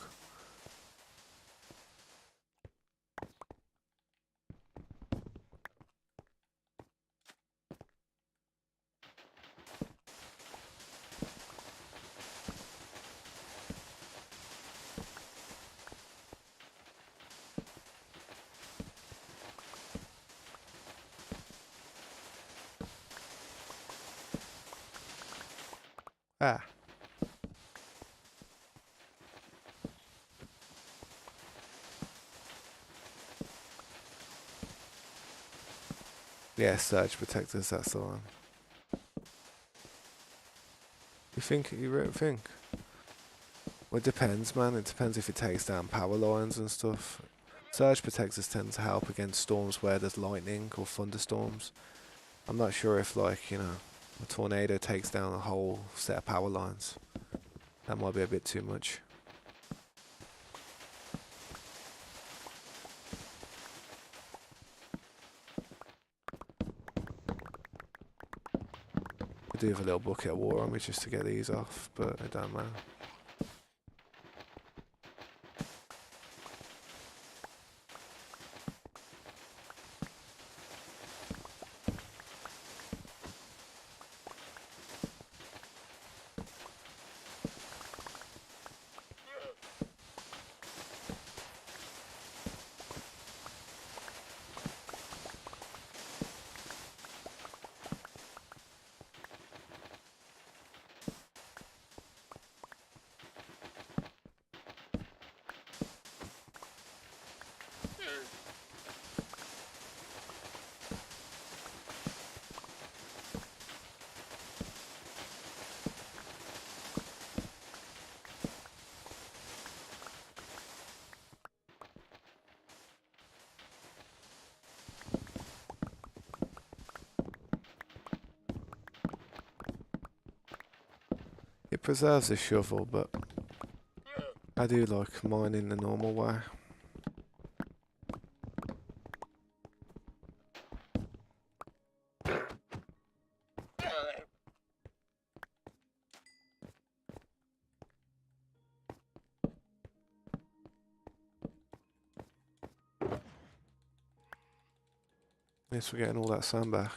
Ah, yeah, surge protectors, that's the one. You really think? Well, it depends, man. It depends if it takes down power lines and stuff. Surge protectors tend to help against storms where there's lightning or thunderstorms. I'm not sure if, like, a tornado takes down a whole set of power lines. That might be a bit too much. I do have a little bucket of water on me just to get these off, but it don't matter. It preserves the shovel, but I do like mining the normal way. Yes, we're getting all that sand back.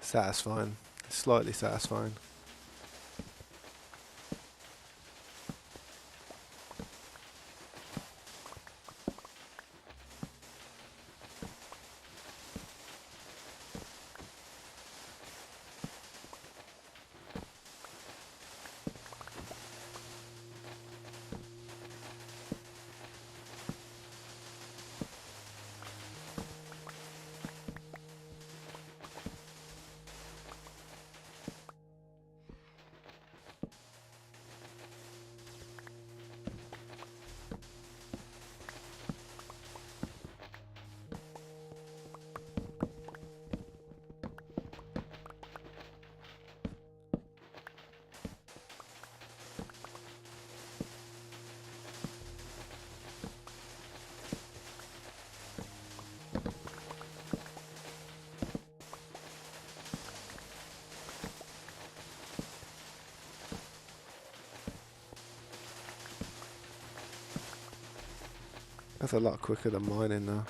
Satisfying. Slightly satisfying. That's a lot quicker than mining though.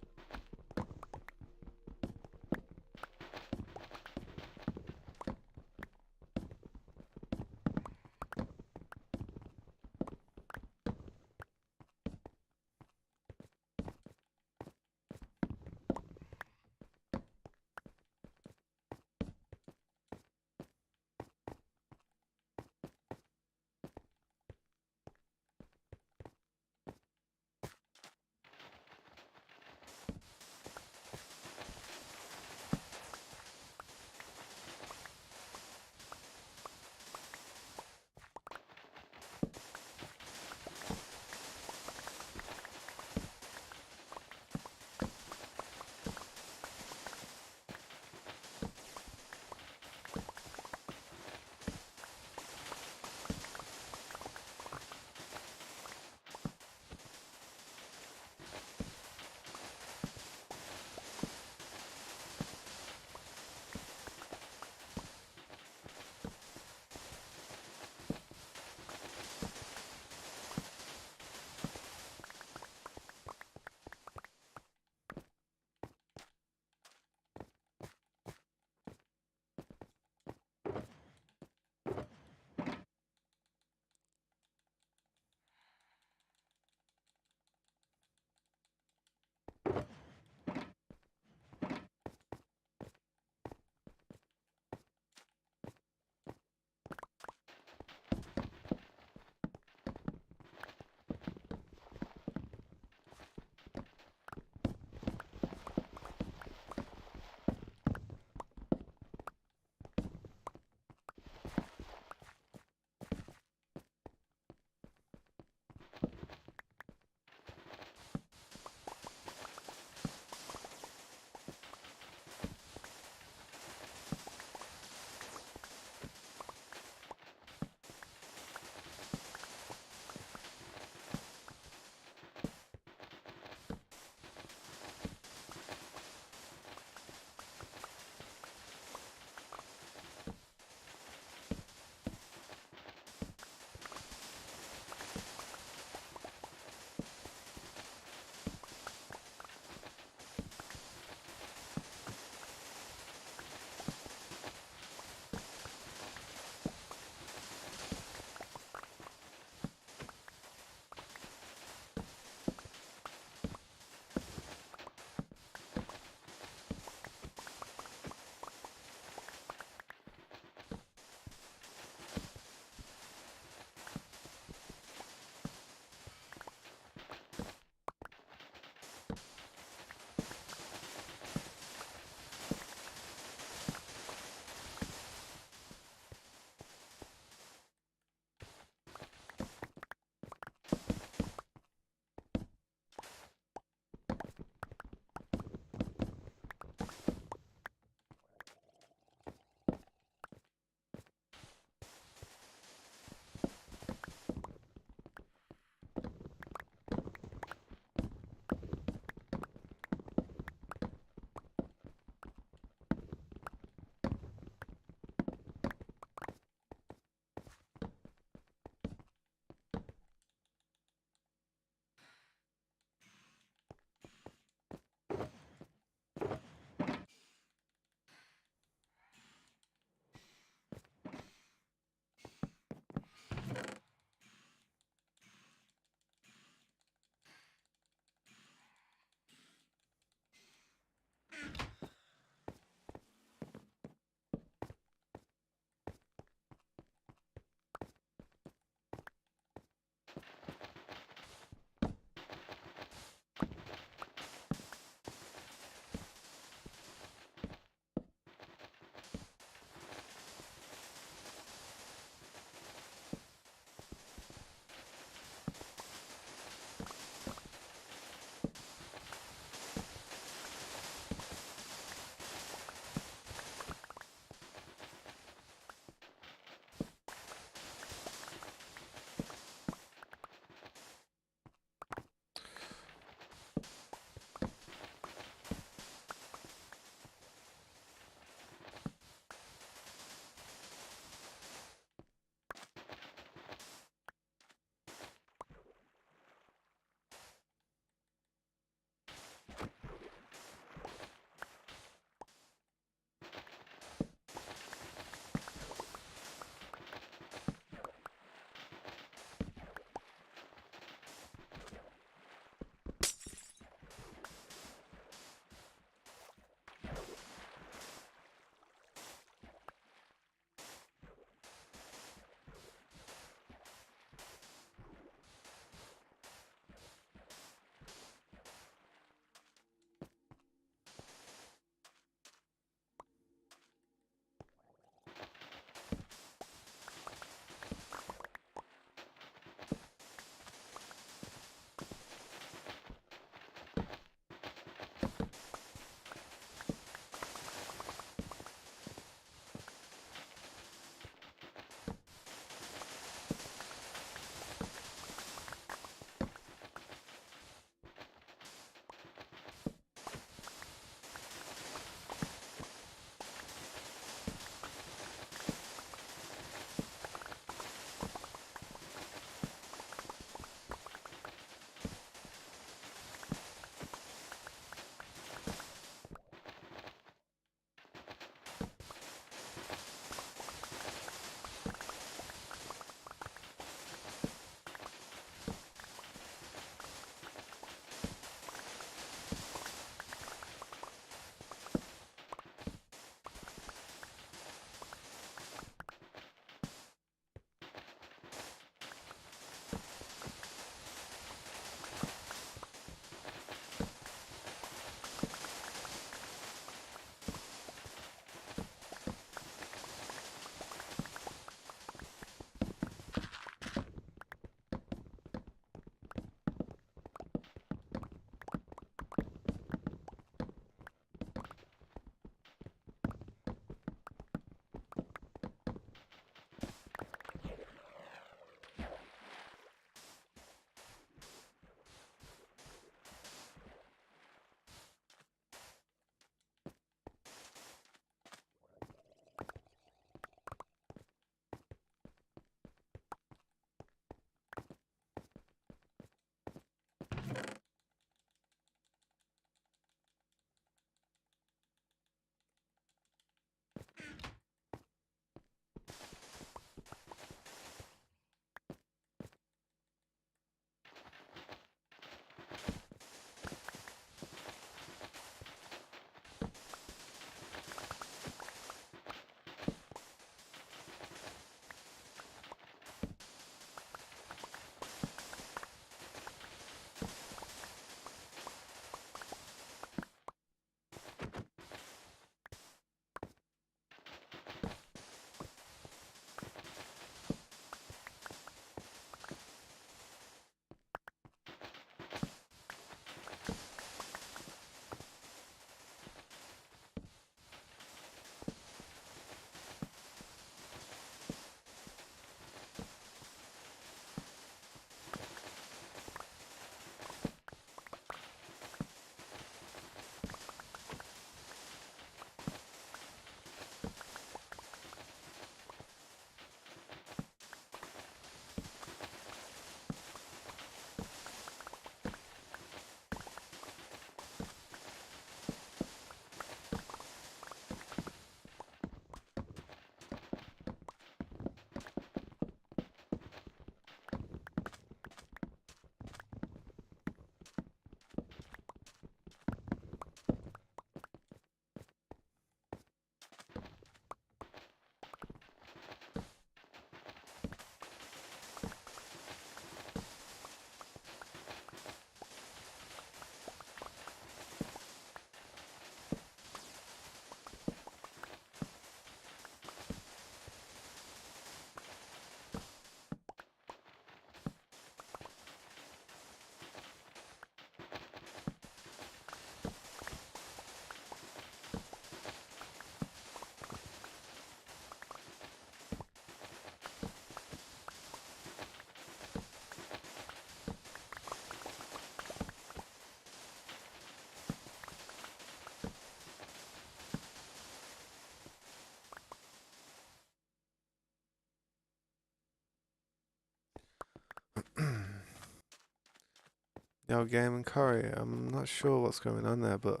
Yo, Game and Curry, I'm not sure what's going on there, but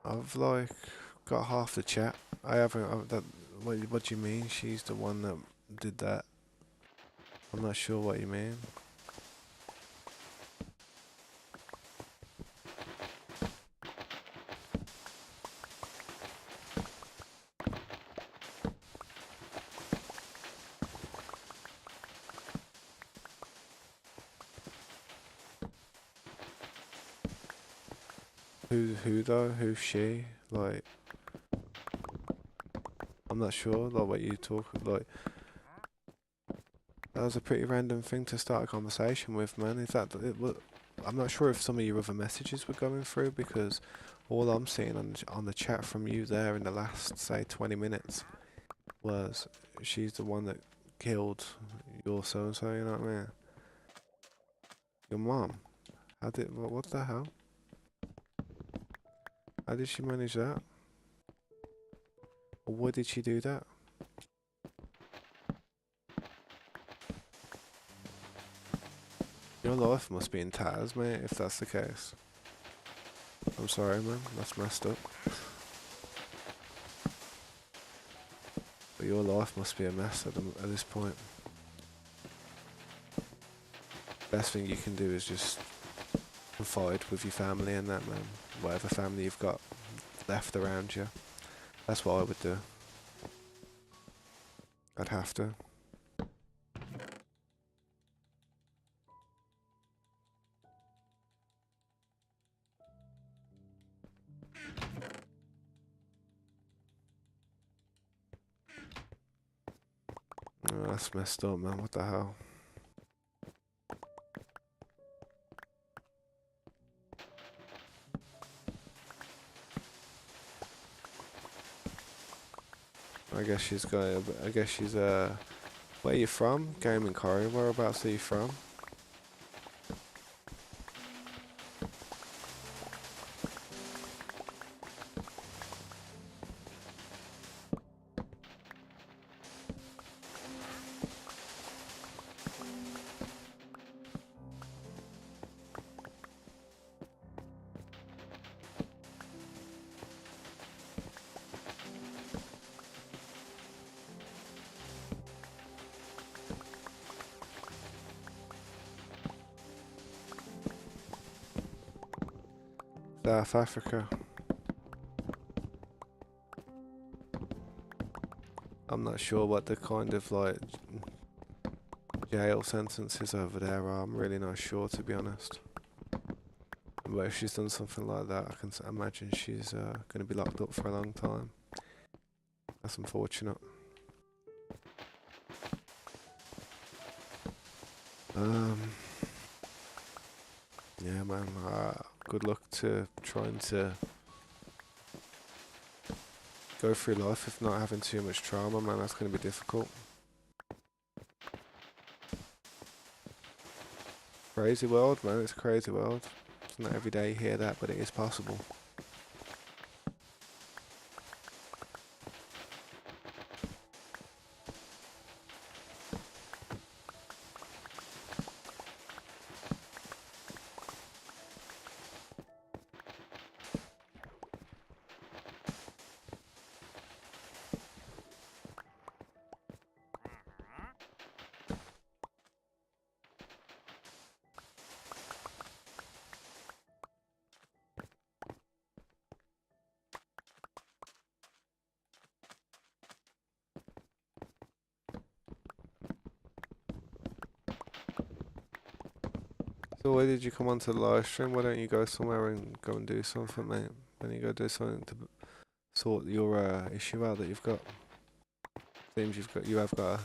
I've like got half the chat. I haven't. What do you mean? She's the one that did that. I'm not sure what you mean. Who though? Who's she? Like, I'm not sure. Like, what you talk like. That was a pretty random thing to start a conversation with, man. Is that it? I'm not sure if some of your other messages were going through because all I'm seeing on the chat from you there in the last say 20 minutes was she's the one that killed your so and so. You know what I mean? Your mom. How did? What the hell? How did she manage that? Or why did she do that? Your life must be in tatters, mate, if that's the case. I'm sorry, man. That's messed up. But your life must be a mess at this point. Best thing you can do is just confide with your family and that, man. Whatever family you've got left around you. That's what I would do. I'd have to. Oh, that's messed up, man. What the hell? I guess she's going. I guess she's Where are you from? Game and Corey. Whereabouts are you from? South Africa. I'm not sure what the kind of like jail sentences over there are. I'm really not sure, to be honest. But if she's done something like that, I can imagine she's going to be locked up for a long time. That's unfortunate. Yeah, man. Good luck to trying to go through life with not having too much trauma, man. That's going to be difficult. Crazy world, man. It's a crazy world. It's not every day you hear that, but it is possible. So why did you come onto the live stream? Why don't you go somewhere and go and do something, mate? Why don't you go do something to sort your issue out that you've got? Seems you have got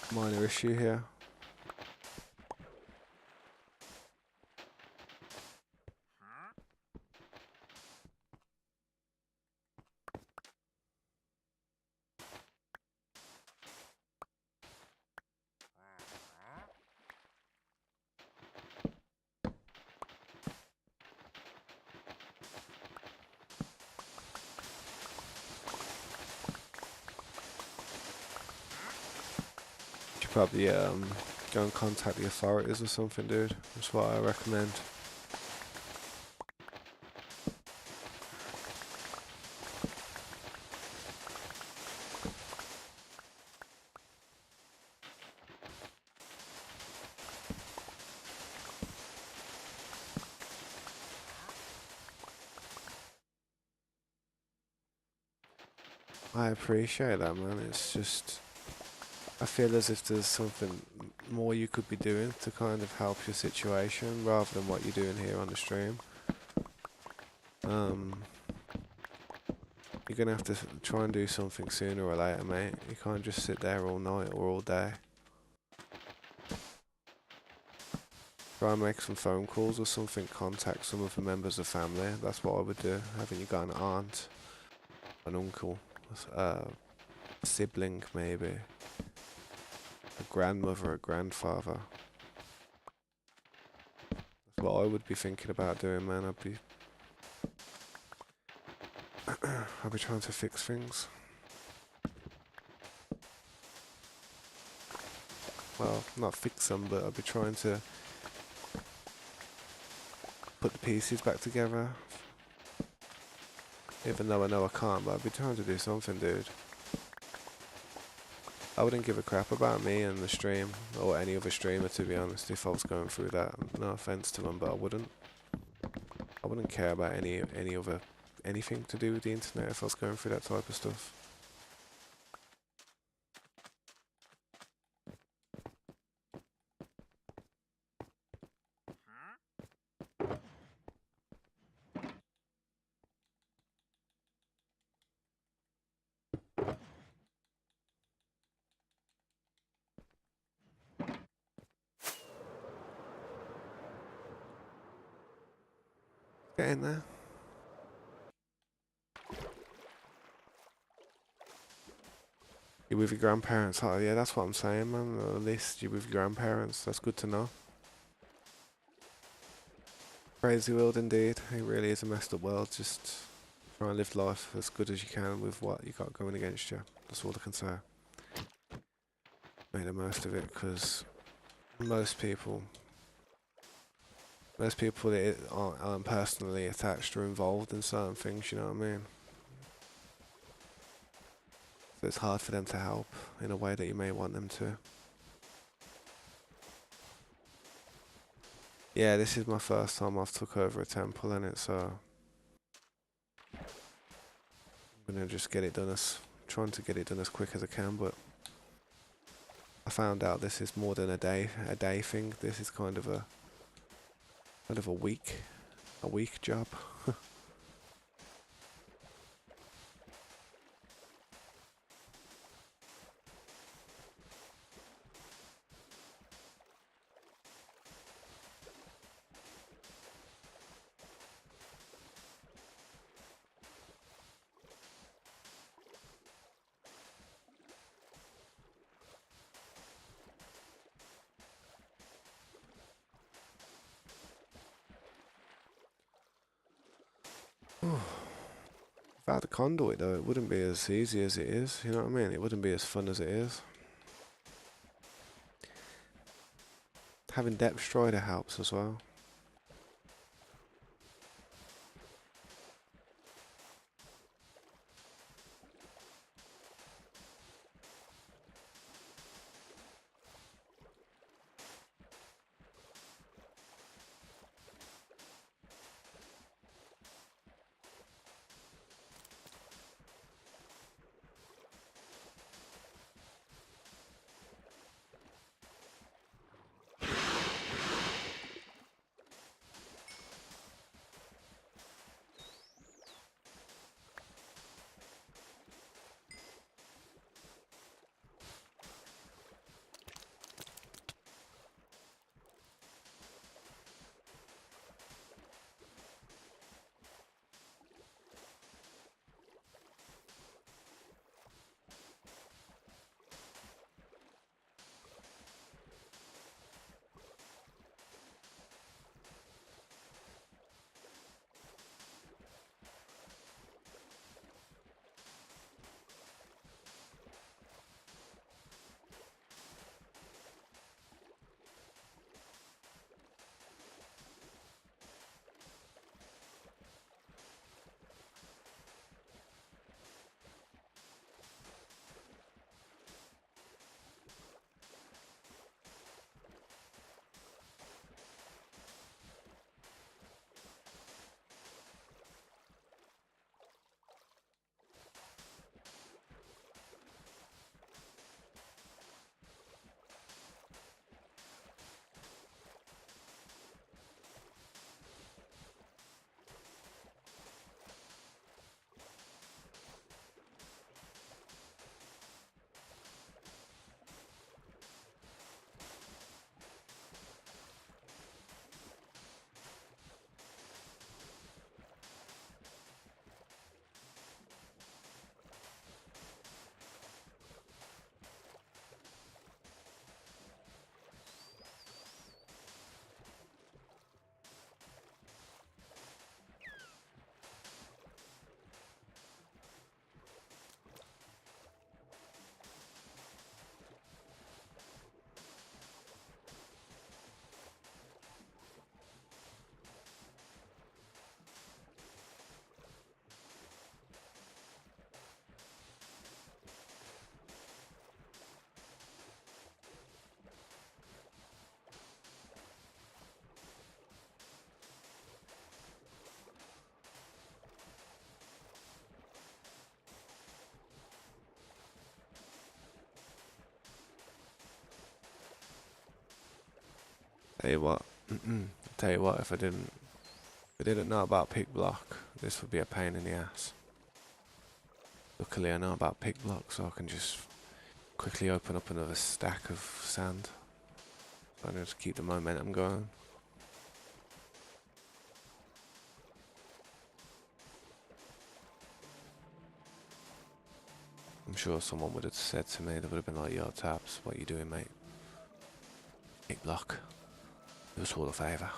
a minor issue here. You should probably Go and contact the authorities or something, dude. That's what I recommend. I appreciate that, man. It's just, I feel as if there's something more you could be doing to kind of help your situation rather than what you're doing here on the stream. You're gonna have to try and do something sooner or later, mate. You can't just sit there all night or all day. Try and make some phone calls or something, contact some of the members of family. That's what I would do. Haven't you got an aunt, an uncle, a sibling maybe, a grandmother, a grandfather? That's what I would be thinking about doing, man. I'd be trying to fix things. Well, not fix them, but I'd be trying to put the pieces back together. Even though I know I can't, but I'd be trying to do something, dude. I wouldn't give a crap about me and the stream, or any other streamer, to be honest, if I was going through that. No offense to them, but I wouldn't. I wouldn't care about anything to do with the internet if I was going through that type of stuff. Get in there. You're with your grandparents. Oh yeah, that's what I'm saying, man. At least you're with your grandparents. That's good to know. Crazy world indeed. It really is a messed up world. Just try and live life as good as you can with what you got going against you. That's all I can say. Make the most of it, because most people that aren't personally attached or involved in certain things, you know what I mean? So it's hard for them to help in a way that you may want them to. Yeah, this is my first time I've took over a temple, and it's I'm gonna just get it done trying to get it done as quick as I can, but I found out this is more than a day thing. This is kind of a week job. Without the conduit though, it wouldn't be as easy as it is, you know what I mean? It wouldn't be as fun as it is. Having Depth Strider helps as well. Tell you what, tell you what, if I didn't know about pick block, this would be a pain in the ass. Luckily I know about pick block, so I can just quickly open up another stack of sand. So I just keep the momentum going. I'm sure someone would have said to me, they would have been like, yo, Taps, what you doing, mate? Pick block. Do us all a favour.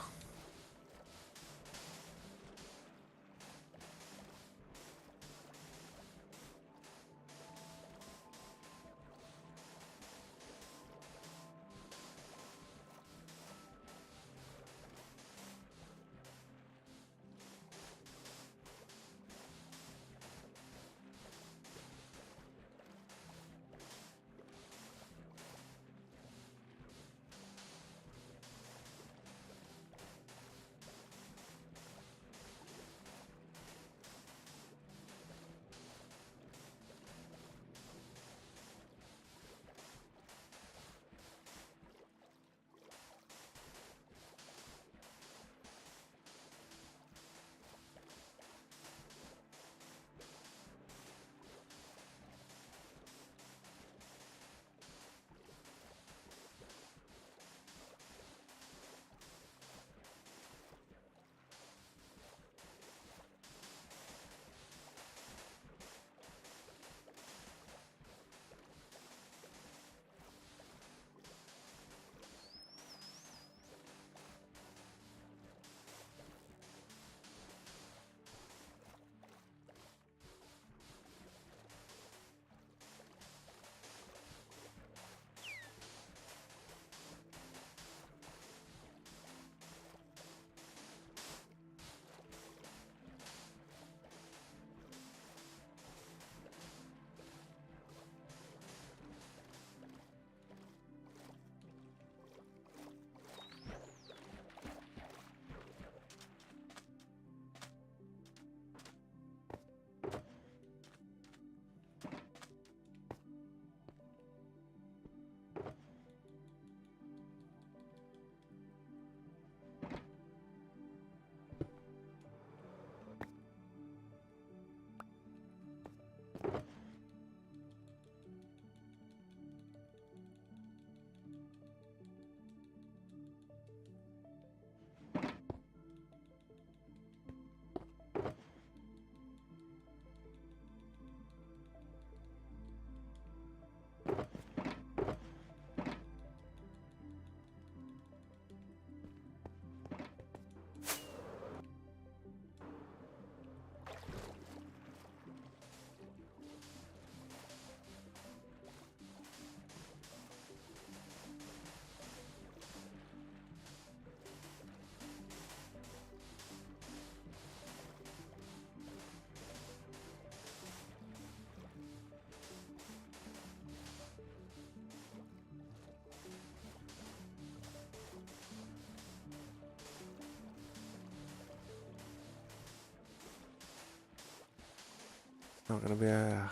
Not gonna be a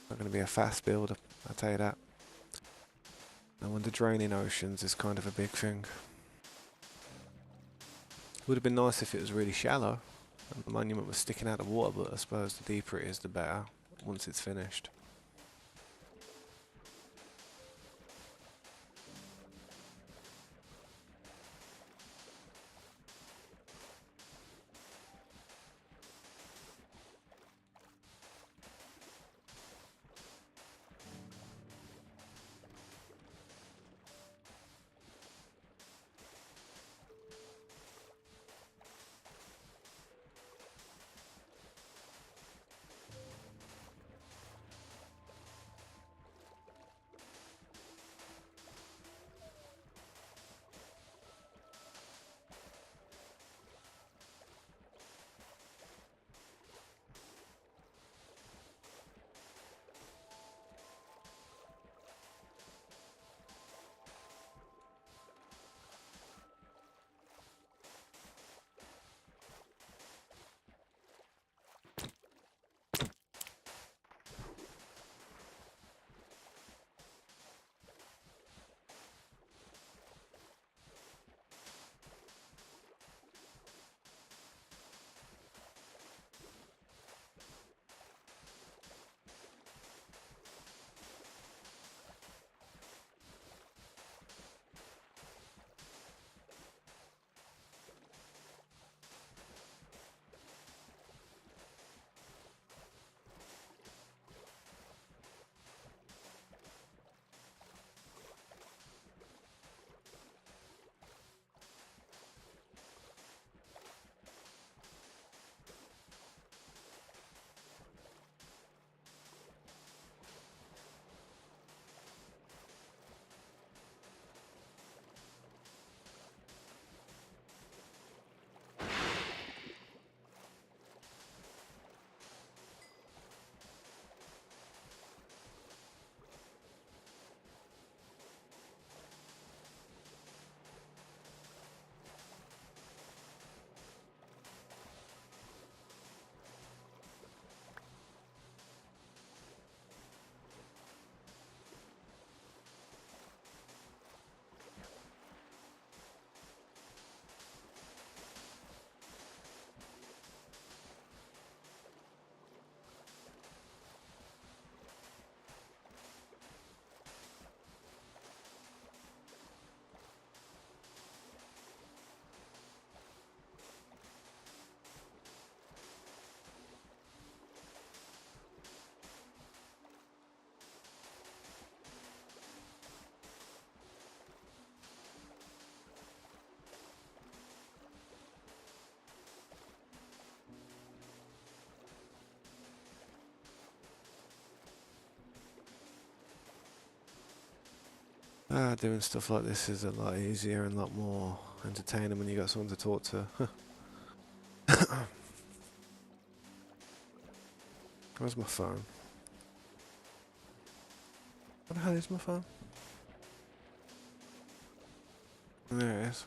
not gonna be a fast build, I'll tell you that. And when the draining oceans is kind of a big thing. Would have been nice if it was really shallow and the monument was sticking out of water, but I suppose the deeper it is the better once it's finished. Doing stuff like this is a lot easier and a lot more entertaining when you got someone to talk to. Where's my phone? What the hell is my phone? There it is.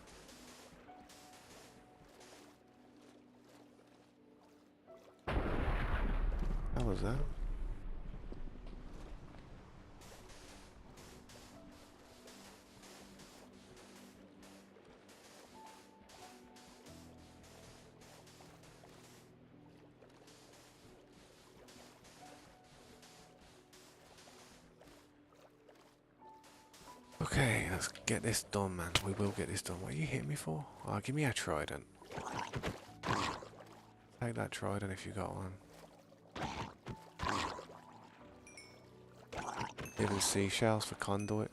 How was that? Okay, let's get this done, man. We will get this done. What are you hitting me for? Oh, give me a trident. Take that trident if you got one. Even seashells for conduit.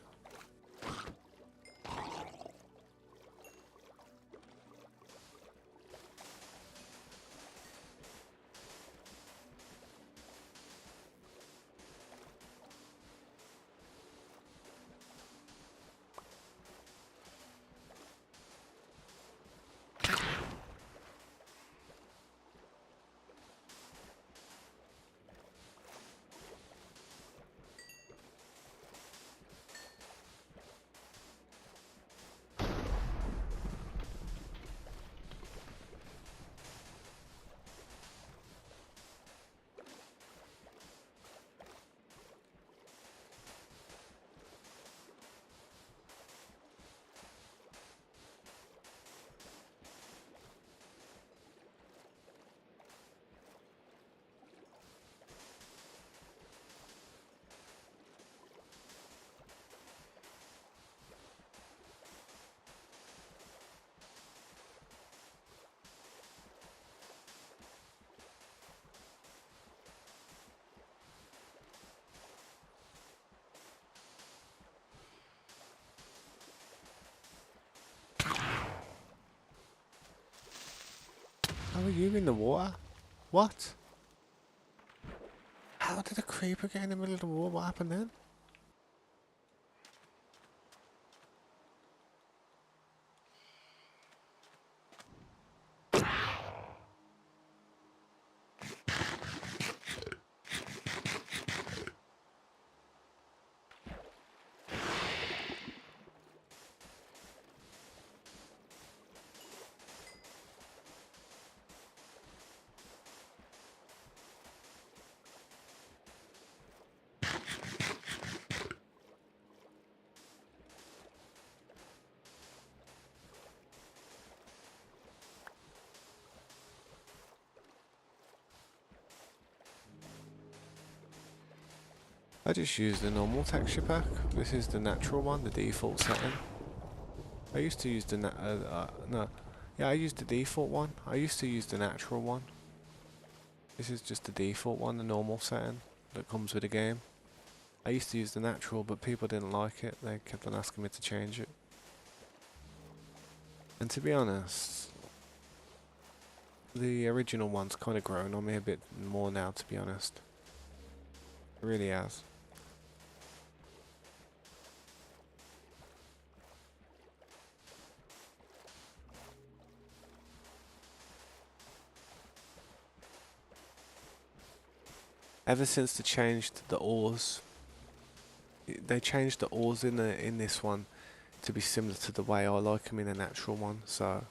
How are you in the water? What? How did a creeper get in the middle of the water? What happened then? I just used the normal texture pack. This is the natural one, the default setting. I used to use the no, yeah, I used the default one. I used to use the natural one. This is just the default one, the normal setting that comes with the game. I used to use the natural, but people didn't like it. They kept on asking me to change it. And to be honest, the original one's kind of grown on me a bit more now, to be honest. It really has. Ever since they changed the ores, they changed the ores in this one to be similar to the way I like them in the natural one. So,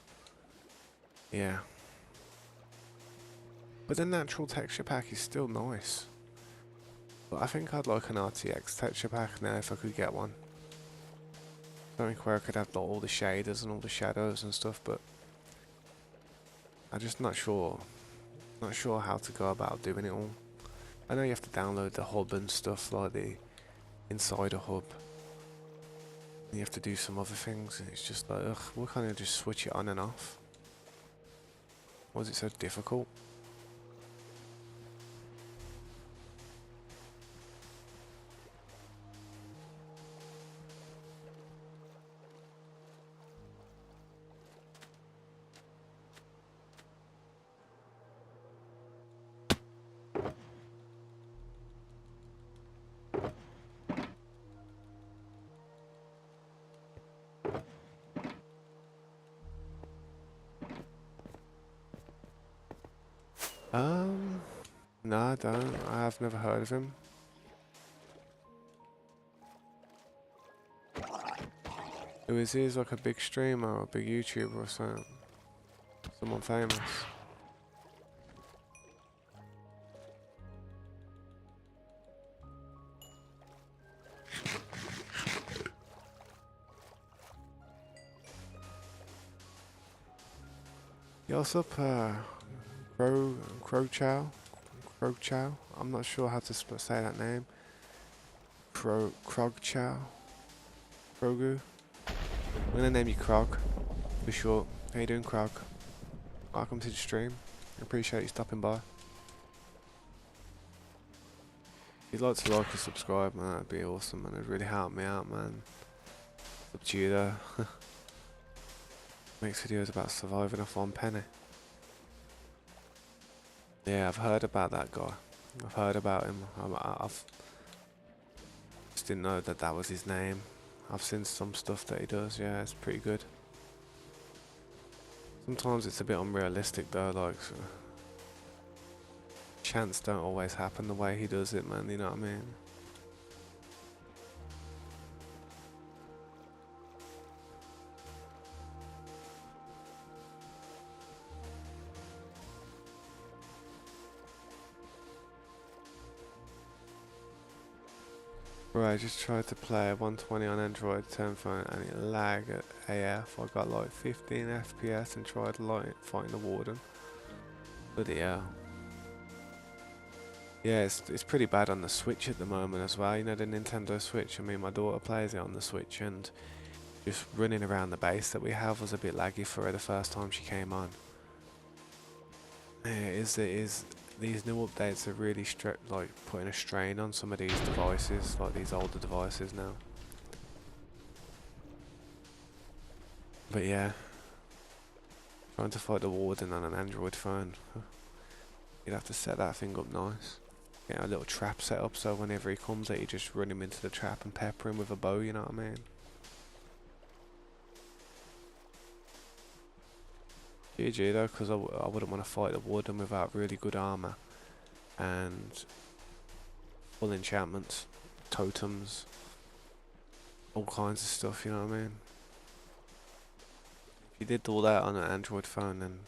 yeah. But the natural texture pack is still nice. But I think I'd like an RTX texture pack now if I could get one. Something where I could have like, all the shaders and all the shadows and stuff, but I'm just not sure. Not sure how to go about doing it all. I know you have to download the hub and stuff, like the insider hub. You have to do some other things, and it's just like, ugh, why can't I just switch it on and off? Why is it so difficult? Um, no, I don't. I've never heard of him. Who is he? He's like a big streamer or a big YouTuber or something. Someone famous. Yeah, what's up, Crow Chow? Crow Chow? I'm not sure how to say that name. Krog Chow? Krogu? I'm gonna name you Krog, for short. How you doing, Krog? Welcome to the stream. I appreciate you stopping by. If you'd like to like or subscribe, man, that'd be awesome, man. It'd really help me out, man. It's up to you, though. Makes videos about surviving off 1 penny. Yeah, I've heard about that guy. I've heard about him. I've just didn't know that that was his name. I've seen some stuff that he does. Yeah, it's pretty good. Sometimes it's a bit unrealistic though. Like, chance don't always happen the way he does it, man. You know what I mean? Right, I just tried to play 120 on Android 10 phone and it lagged at AF. I got like 15 FPS and tried like fighting the warden. Bloody hell. Yeah, it's pretty bad on the Switch at the moment as well. You know, the Nintendo Switch. I mean, my daughter plays it on the Switch and just running around the base that we have was a bit laggy for her the first time she came on. Yeah, it is. These new updates are really like putting a strain on some of these devices, like these older devices now. But yeah, trying to fight the warden on an Android phone, you'd have to set that thing up nice. Get a little trap set up so whenever he comes at you, just run him into the trap and pepper him with a bow. You know what I mean? GG though, because I wouldn't want to fight the warden without really good armor and full enchantments, totems, all kinds of stuff, you know what I mean? If you did all that on an Android phone, then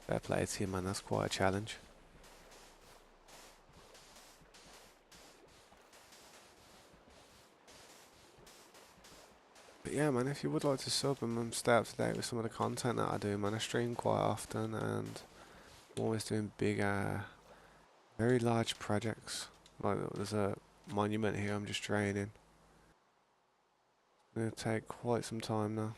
fair play to you, man, that's quite a challenge. But yeah, man, if you would like to sub and stay up to date with some of the content that I do, man, I stream quite often and I'm always doing big, very large projects. Like there's a monument here I'm just training. It's gonna take quite some time now.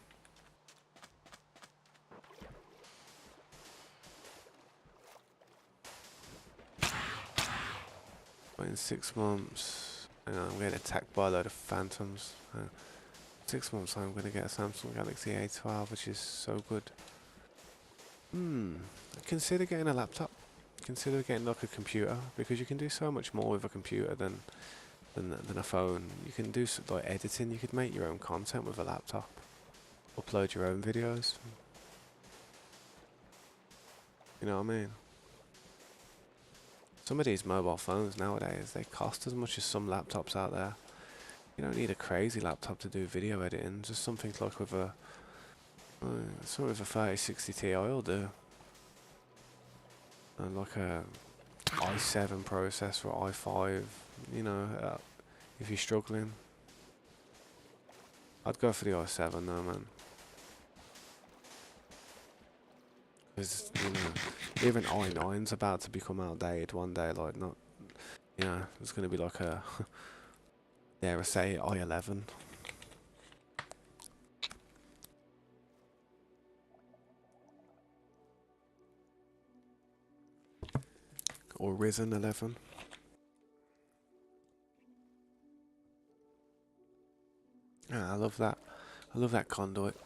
But in 6 months, I'm getting attacked by a load of phantoms. 6 months I'm gonna get a Samsung Galaxy A12, which is so good. Consider getting a laptop. Consider getting like a computer because you can do so much more with a computer than a phone. You can do like editing. You could make your own content with a laptop. Upload your own videos. You know what I mean? Some of these mobile phones nowadays, they cost as much as some laptops out there. You don't need a crazy laptop to do video editing. Just something like with a sort of a 3060 Ti will do. And like a i7 processor or i5, you know, if you're struggling. I'd go for the i7 though, man. Because, you know, even i9's about to become outdated one day, like not, you know, it's going to be like a, dare I say, i11. Or Risen 11. Yeah, I love that. I love that conduit.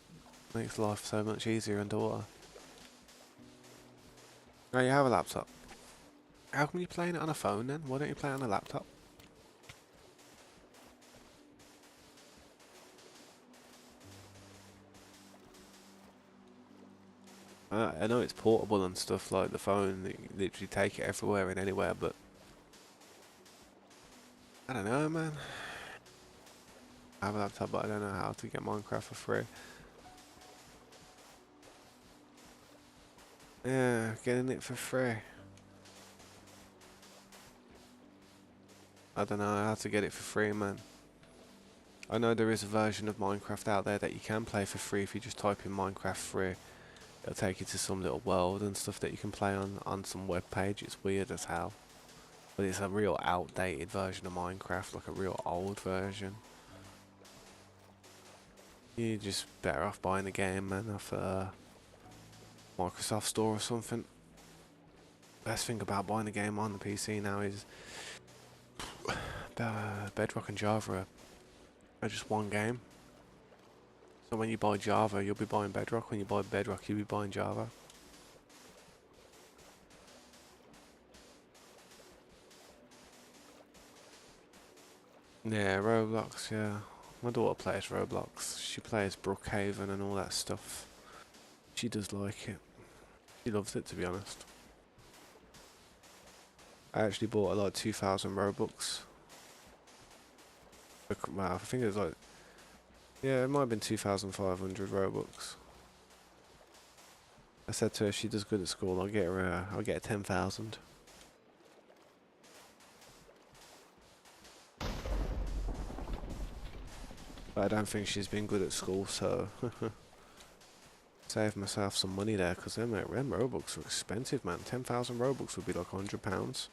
Makes life so much easier underwater. Oh, you have a laptop. How come you playing it on a phone then? Why don't you play it on a laptop? I know it's portable and stuff like the phone. You can literally take it everywhere and anywhere, but I don't know, man. I have a laptop, but I don't know how to get Minecraft for free. Yeah, getting it for free. I don't know how to get it for free, man. I know there is a version of Minecraft out there that you can play for free if you just type in Minecraft free. It'll take you to some little world and stuff that you can play on some web page. It's weird as hell. But it's a real outdated version of Minecraft, like a real old version. You're just better off buying the game, man, off Microsoft Store or something. Best thing about buying a game on the PC now is Bedrock and Java are just one game. So when you buy Java, you'll be buying Bedrock. When you buy Bedrock, you'll be buying Java. Yeah, Roblox, yeah. My daughter plays Roblox. She plays Brookhaven and all that stuff. She does like it. She loves it, to be honest. I actually bought like 2,000 Robux. Well, I think it was like, yeah, it might have been 2,500 Robux. I said to her, if she does good at school, I'll get her 10,000. But I don't think she's been good at school, so save myself some money there, because them Robux are expensive, man. 10,000 Robux would be like £100.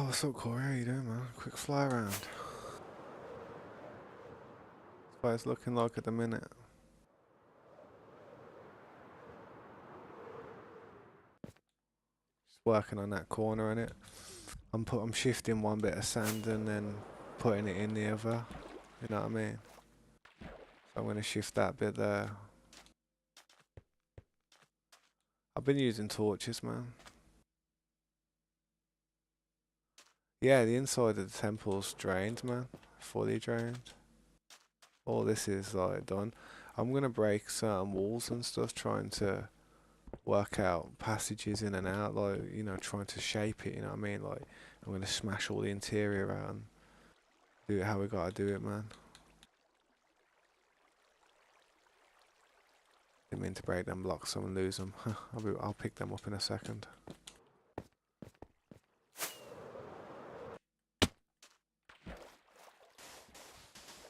what's up, Corey? How you doing, man? Quick fly around. That's what it's looking like at the minute. Just working on that corner in it. I'm shifting one bit of sand and then putting it in the other. You know what I mean? So I'm gonna shift that bit there. I've been using torches, man. Yeah, the inside of the temple's drained, man. Fully drained. All this is like done. I'm gonna break certain walls and stuff, trying to work out passages in and out, like, you know, trying to shape it, you know what I mean? Like, I'm gonna smash all the interior out and do it how we gotta do it, man. Didn't mean to break them blocks and lose them. I'll pick them up in a second.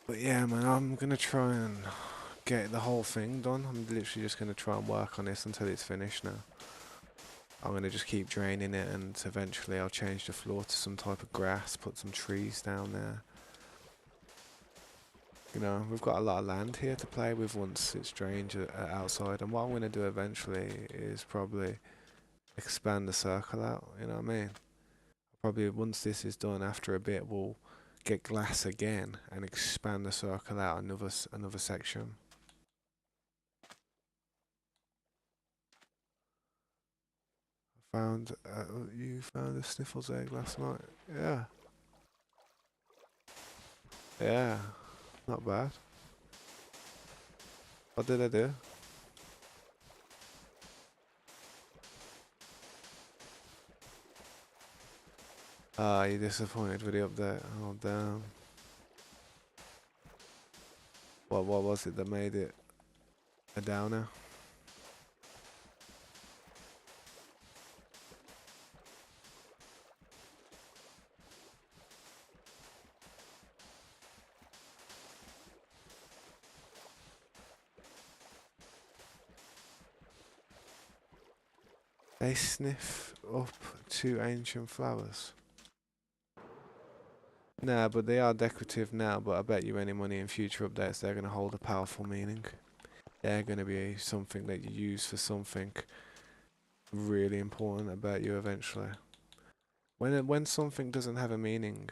But yeah, man, I'm gonna try and get the whole thing done. I'm literally just gonna try and work on this until it's finished now. I'm gonna just keep draining it, and eventually I'll change the floor to some type of grass, put some trees down there. You know, we've got a lot of land here to play with once it's drained outside, and what I'm gonna do eventually is probably expand the circle out, you know what I mean? Probably once this is done, after a bit, we'll get glass again and expand the circle out another section. Found you found a sniffles egg last night. Yeah, yeah, not bad. What did I do? Ah, you disappointed with the update. Oh damn. What was it that made it a downer? They sniff up two ancient flowers. Nah, but they are decorative now, but I bet you any money in future updates they're going to hold a powerful meaning. They're going to be something that you use for something really important, I bet you eventually. When something doesn't have a meaning,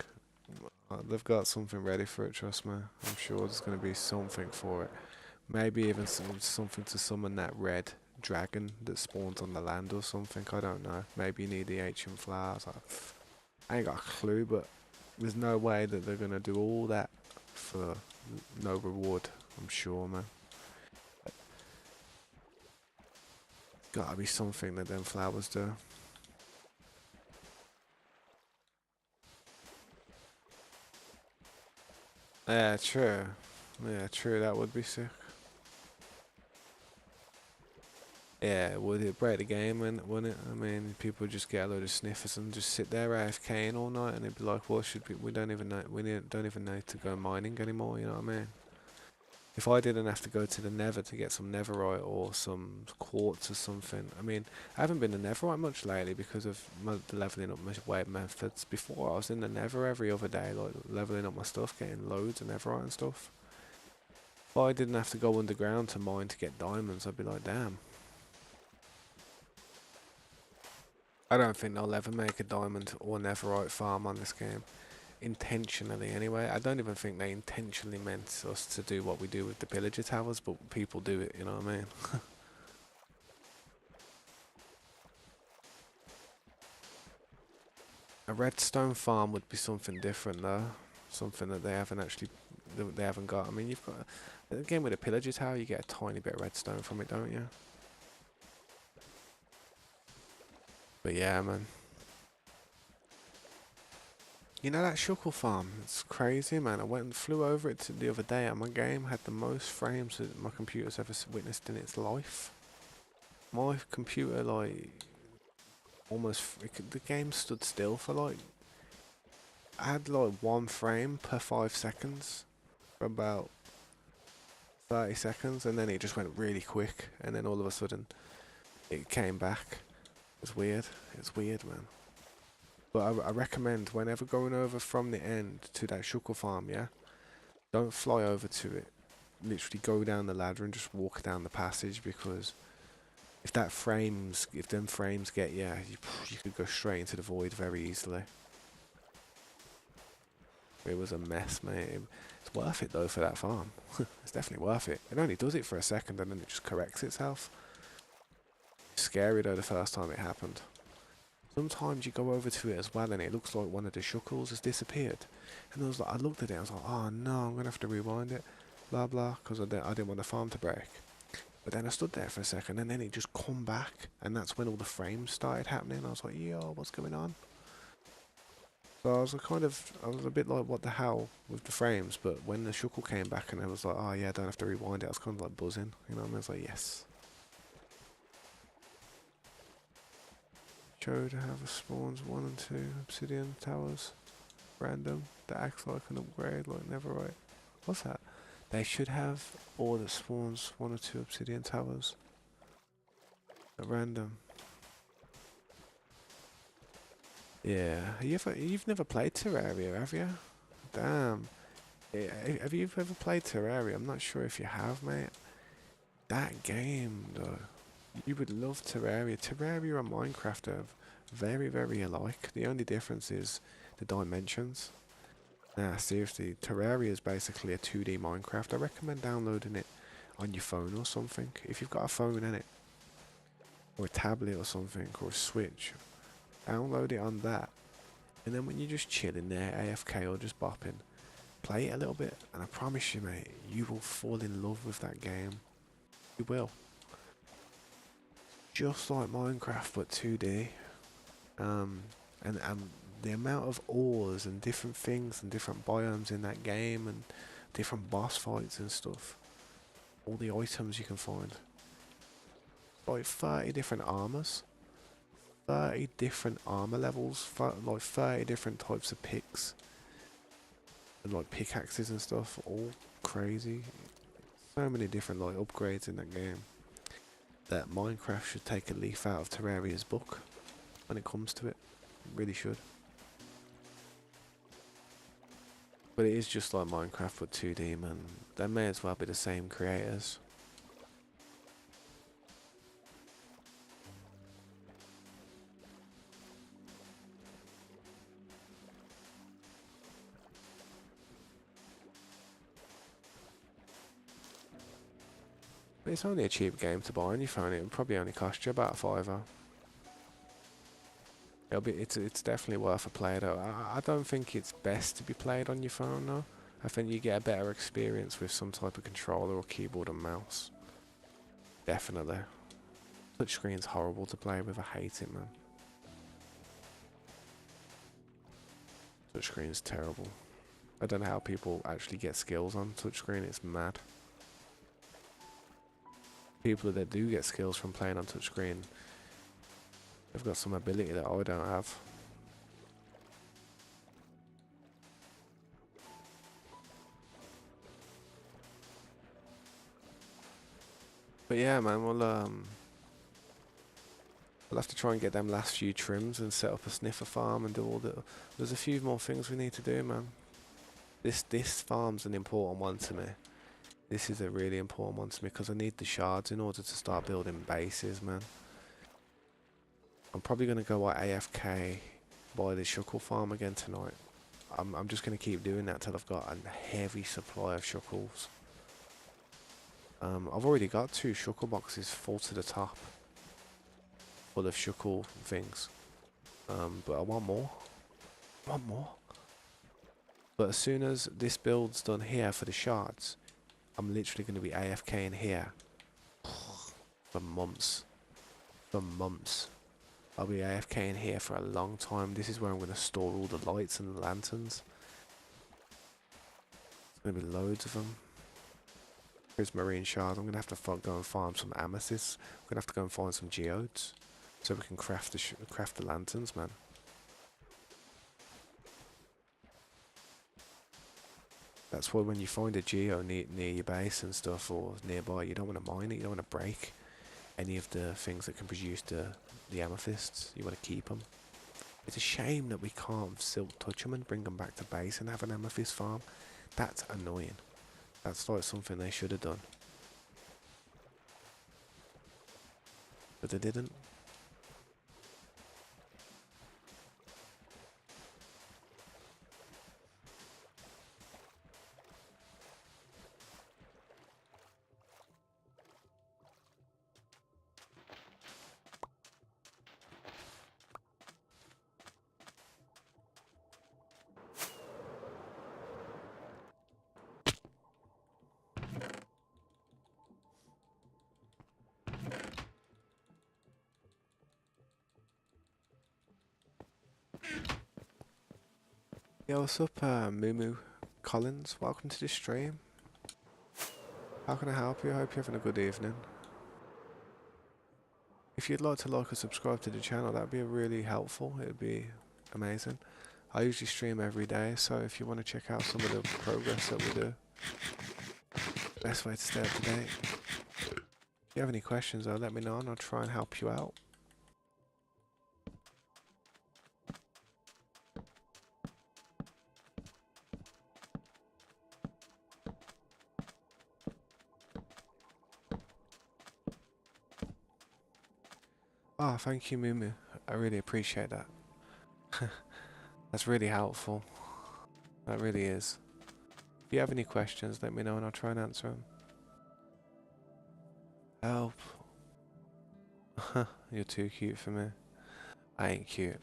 they've got something ready for it, trust me. I'm sure there's going to be something for it. Maybe even something to summon that red dragon that spawns on the land or something, I don't know. Maybe you need the ancient flowers. I ain't got a clue, but there's no way that they're gonna do all that for no reward, I'm sure, man. Gotta be something that them flowers do. Yeah, true. Yeah, true, that would be sick. Yeah, would it break the game, wouldn't it? I mean, people just get a load of sniffers and just sit there AFKing all night, and they'd be like, "Well, should we don't even know, don't even need to go mining anymore." You know what I mean? If I didn't have to go to the Nether to get some Netherite or some quartz or something, I mean, I haven't been to Netherite much lately because of the leveling up my web methods. Before, I was in the Nether every other day, like leveling up my stuff, getting loads of Netherite and stuff. If I didn't have to go underground to mine to get diamonds, I'd be like, damn. I don't think they'll ever make a diamond or Netherite farm on this game. Intentionally, anyway. I don't even think they intentionally meant us to do what we do with the pillager towers, but people do it, you know what I mean? A redstone farm would be something different, though. Something that they haven't actually, they haven't got. I mean, you've got, again, with a pillager tower, you get a tiny bit of redstone from it, don't you? But yeah, man. You know that Shuckle farm? It's crazy, man. I went and flew over it the other day, and my game had the most frames that my computer's ever witnessed in its life. My computer, like, almost, the game stood still for, like, I had, like, 1 frame per 5 seconds for about 30 seconds, and then it just went really quick, and then all of a sudden, it came back. It's weird. It's weird, man. But I recommend whenever going over from the end to that shulker farm, yeah, don't fly over to it. Literally go down the ladder and just walk down the passage, because if them frames get you could go straight into the void very easily. It was a mess, mate. It's worth it though for that farm. It's definitely worth it. It only does it for a second and then it just corrects itself. Scary though the first time it happened. Sometimes you go over to it as well and it looks like one of the shuckles has disappeared. And I looked at it, I was like, oh no, I'm going to have to rewind it. Blah blah, because I didn't want the farm to break. But then I stood there for a second and then it just come back. And that's when all the frames started happening. I was like, yo, what's going on? So I was a bit like, what the hell with the frames. But when the shuckle came back and I was like, oh yeah, I don't have to rewind it. I was kind of like buzzing, you know what I mean? I was like, yes. Show to have a spawns 1 and 2 obsidian towers. Random. That acts like an upgrade, like never right. What's that? They should have all that spawns 1 or 2 obsidian towers. At random. Yeah. You've never played Terraria, have you? Damn. Yeah, have you ever played Terraria? I'm not sure if you have, mate. That game, though. You would love Terraria. Terraria and Minecraft are very, very alike. The only difference is the dimensions. Nah, seriously, Terraria is basically a 2D Minecraft. I recommend downloading it on your phone or something. If you've got a phone in it, or a tablet or something, or a Switch, download it on that. And then when you're just chilling there, AFK or just bopping, play it a little bit, and I promise you, mate, you will fall in love with that game. You will. Just like Minecraft, but 2D. And the amount of ores and different things and different biomes in that game and different boss fights and stuff. All the items you can find. Like 30 different armors. 30 different armor levels. Like 30 different types of picks. And like pickaxes and stuff. All crazy. So many different like upgrades in that game. That Minecraft should take a leaf out of Terraria's book when it comes to it. It really should. But it is just like Minecraft but 2D, man. They may as well be the same creators. But it's only a cheap game to buy on your phone. It'll probably only cost you about $5. It's definitely worth a play though. I don't think it's best to be played on your phone though. I think you get a better experience with some type of controller or keyboard and mouse. Definitely. Touchscreen's horrible to play with. I hate it, man. Touchscreen's terrible. I don't know how people actually get skills on touchscreen. It's mad. People that do get skills from playing on touchscreen, they've got some ability that I don't have. But yeah, man, we'll have to try and get them last few trims and set up a sniffer farm and do all the. There's a few more things we need to do, man. This farm's an important one to me. This is a really important one to me because I need the shards in order to start building bases, man. I'm probably gonna go at AFK by the shuckle farm again tonight. I'm just gonna keep doing that till I've got a heavy supply of shuckles. I've already got 2 shuckle boxes full to the top, full of shuckle things. But I want more. I want more. But as soon as this build's done here for the shards, I'm literally going to be AFK in here for months. For months. I'll be AFK in here for a long time. This is where I'm going to store all the lights and the lanterns. There's going to be loads of them. Here's marine shards. I'm going to have to go and farm some amethysts. I'm going to have to go and find some geodes so we can craft the lanterns, man. That's why when you find a geo near your base and stuff or nearby, you don't want to mine it. You don't want to break any of the things that can produce the amethysts. You want to keep them. It's a shame that we can't still touch them and bring them back to base and have an amethyst farm. That's annoying. That's like something they should have done. But they didn't. Yo, what's up, Moo Collins? Welcome to the stream. How can I help you? I hope you're having a good evening. If you'd like to like or subscribe to the channel, that'd be really helpful. It'd be amazing. I usually stream every day, so if you want to check out some of the progress that we do, best way to stay up to date. If you have any questions, though, let me know and I'll try and help you out. Oh, thank you, Mumu. I really appreciate that. That's really helpful. That really is. If you have any questions, let me know and I'll try and answer them. Help. You're too cute for me. I ain't cute.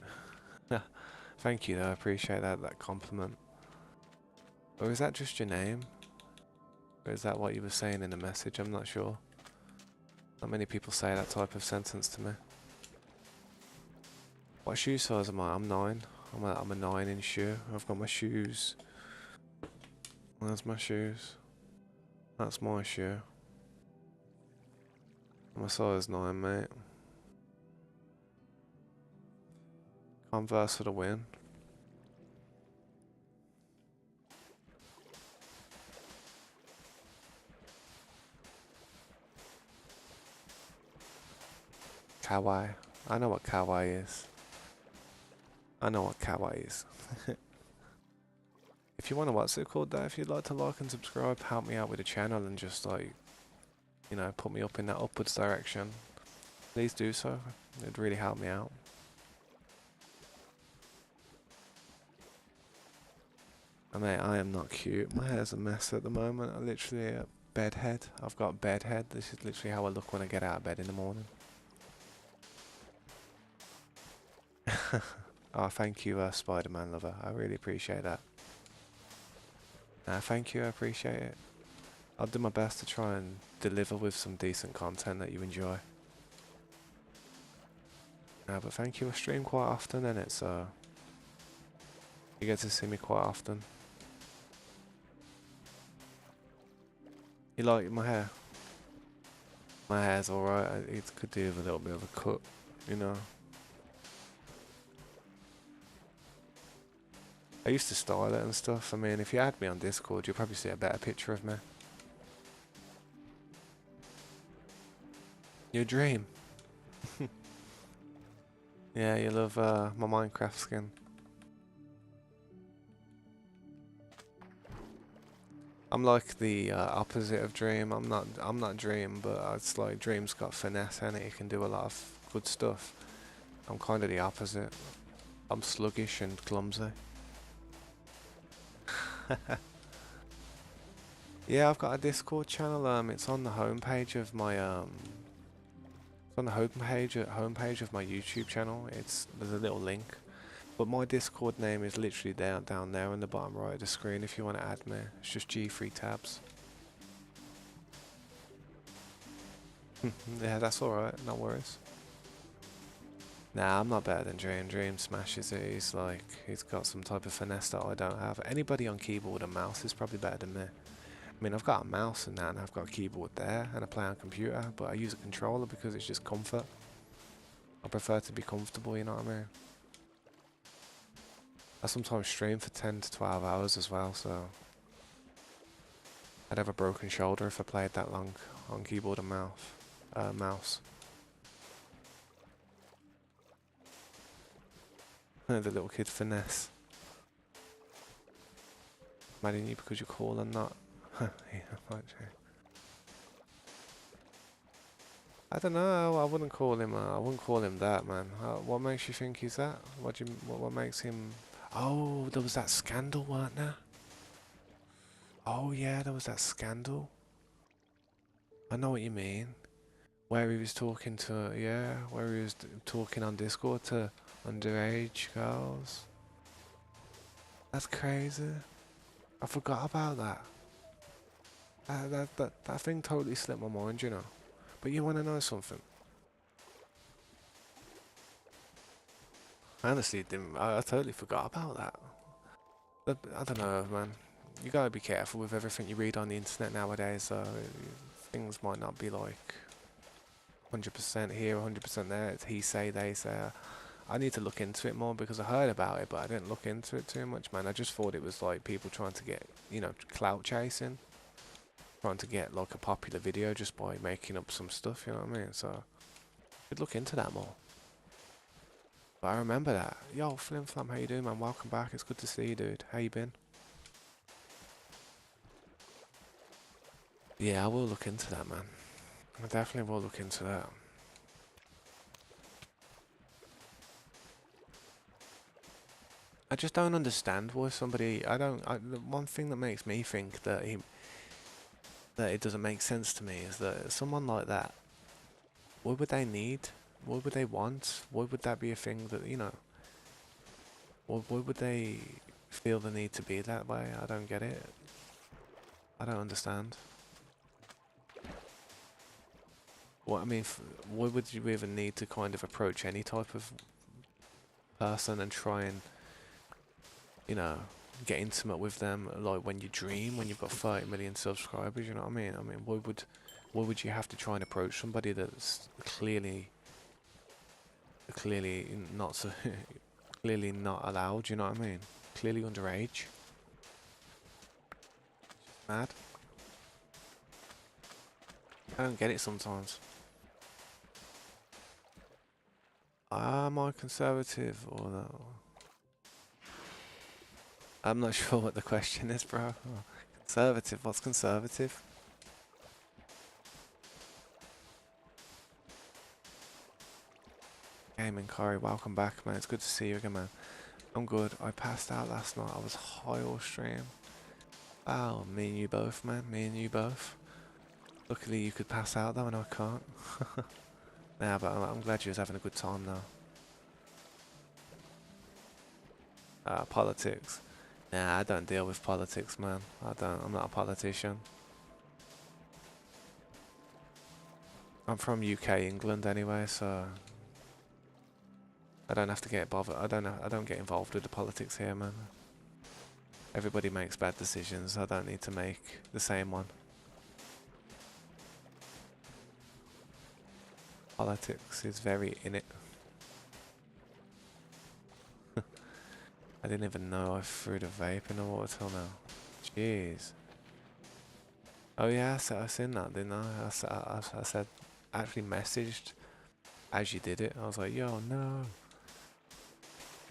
Thank you though, I appreciate that compliment. Or is that just your name? Or is that what you were saying in the message? I'm not sure. Not many people say that type of sentence to me. What shoe size am I? I'm 9. I'm a 9 in shoe. I've got my shoes. Where's my shoes? That's my shoe. I'm a size 9, mate. Converse for the win. Kawaii. I know what kawaii is. I know what kawaii is. If you want to, what's it called though? If you'd like to like and subscribe, help me out with the channel and just like, you know, put me up in that upwards direction, please do so. It'd really help me out. Mate, I am not cute. My hair's a mess at the moment. I'm literally a bedhead. I've got bedhead. This is literally how I look when I get out of bed in the morning. Oh, thank you, Spider-Man lover. I really appreciate that. Thank you, I appreciate it. I'll do my best to try and deliver with some decent content that you enjoy. But thank you, I stream quite often and it's you get to see me quite often. You like my hair? My hair's alright, it could do with a little bit of a cut, you know. I used to style it and stuff. I mean, if you add me on Discord, you'll probably see a better picture of me. Your dream. Yeah, you love my Minecraft skin. I'm like the opposite of Dream. I'm not Dream, but it's like Dream's got finesse in it. He can do a lot of good stuff. I'm kind of the opposite. I'm sluggish and clumsy. Yeah, I've got a Discord channel. It's on the homepage of my it's on the homepage of my YouTube channel. There's a little link, but my Discord name is literally down there on the bottom right of the screen. If you want to add me, it's just G3 tabs. Yeah, that's all right. No worries. Nah, I'm not better than Dream. Dream smashes it. He's got some type of finesse that I don't have. Anybody on keyboard and mouse is probably better than me. I mean, I've got a mouse and that, and I've got a keyboard there, and I play on computer, but I use a controller because it's just comfort. I prefer to be comfortable, you know what I mean? I sometimes stream for 10 to 12 hours as well, so I'd have a broken shoulder if I played that long on keyboard and mouse. The little kid finesse. Mad at you because you're cool and not. Yeah, actually. I don't know. I wouldn't call him. I wouldn't call him that, man. What makes you think he's that? What makes him? Oh, there was that scandal, weren't there? Oh yeah, there was that scandal. I know what you mean. Where he was talking to, yeah, where he was talking on Discord to underage girls. That's crazy. I forgot about that. That thing totally slipped my mind, you know. But you want to know something? I honestly didn't. I totally forgot about that. But I don't know, man. You gotta be careful with everything you read on the internet nowadays. Things might not be like 100% here, 100% there. It's he say, they say. I need to look into it more because I heard about it, but I didn't look into it too much, man. I just thought it was like people trying to get, clout chasing, trying to get like a popular video just by making up some stuff, you know what I mean? So, I could look into that more. But I remember that. Yo, Flim Flam, how you doing, man? Welcome back. It's good to see you, dude. How you been? Yeah, I will look into that, man. I definitely will look into that. I just don't understand why somebody. The one thing that makes me think that it doesn't make sense to me is that someone like that, what would they need? What would they want? Why would that be a thing that, why would they feel the need to be that way? I don't get it. I don't understand. What I mean, why would you even need to kind of approach any type of person and try and, get intimate with them, like when you dream, when you've got 30 million subscribers, you know what I mean? I mean, why would you have to try and approach somebody that's clearly not so clearly not allowed, you know what I mean? Clearly underage. Mad. I don't get it sometimes. Am I conservative or no? I'm not sure what the question is, bro. Oh, conservative? What's conservative? Gaming Corey, welcome back, man. It's good to see you again, man. I'm good. I passed out last night. I was high all stream. Oh, me and you both, man. Me and you both. Luckily, you could pass out though, and I can't. Nah, but I'm glad you was having a good time though. Politics. Nah, I don't deal with politics, man. I don't. I'm not a politician. I'm from UK, England, anyway, so I don't have to get bothered. I don't get involved with the politics here, man. Everybody makes bad decisions. I don't need to make the same one. Politics is very in it. I didn't even know I threw the vape in the water till now. Jeez. Oh yeah, I seen that, didn't I? I said, actually messaged as you did it. I was like, yo, no.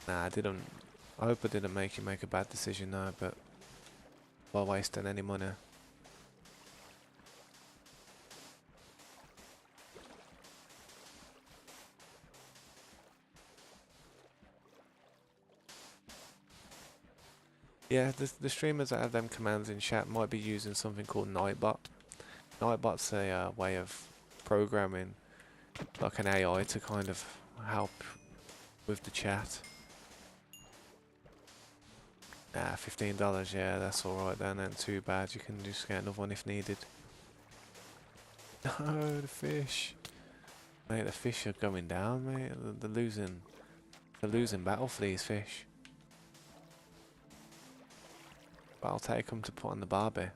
Nah, I didn't. I hope I didn't make you make a bad decision now, but while wasting any money. Yeah, the streamers that have them commands in chat might be using something called Nightbot. Nightbot's a way of programming like an AI to kind of help with the chat. Ah, $15, yeah, that's alright then, ain't too bad. You can just get another one if needed. No, the fish. Mate, the fish are going down, mate. They're losing battle for these fish. But I'll take them to put on the barbie.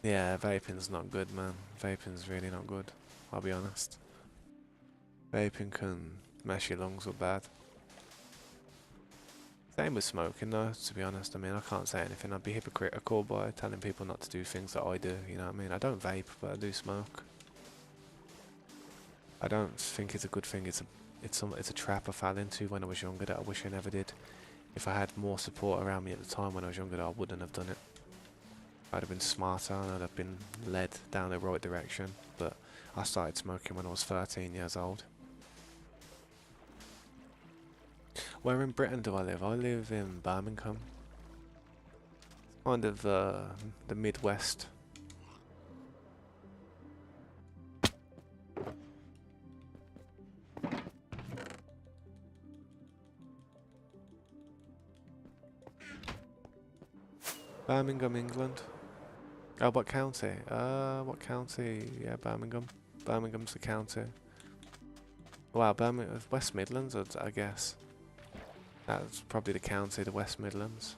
Yeah, vaping's not good, man. Vaping's really not good. I'll be honest. Vaping can mess your lungs up bad. Same with smoking though, to be honest. I mean, I can't say anything. I'd be hypocritical by telling people not to do things that I do, you know what I mean? I don't vape, but I do smoke. I don't think it's a good thing. It's a trap I fell into when I was younger that I wish I never did. If I had more support around me at the time when I was younger, I wouldn't have done it. I'd have been smarter and I'd have been led down the right direction. But I started smoking when I was 13 years old. Where in Britain do I live? I live in Birmingham. Kind of the Midwest. Birmingham, England. Oh, what county? What county? Yeah, Birmingham. Birmingham's the county. Wow, Birmingham, West Midlands, I guess. That's probably the county, the West Midlands.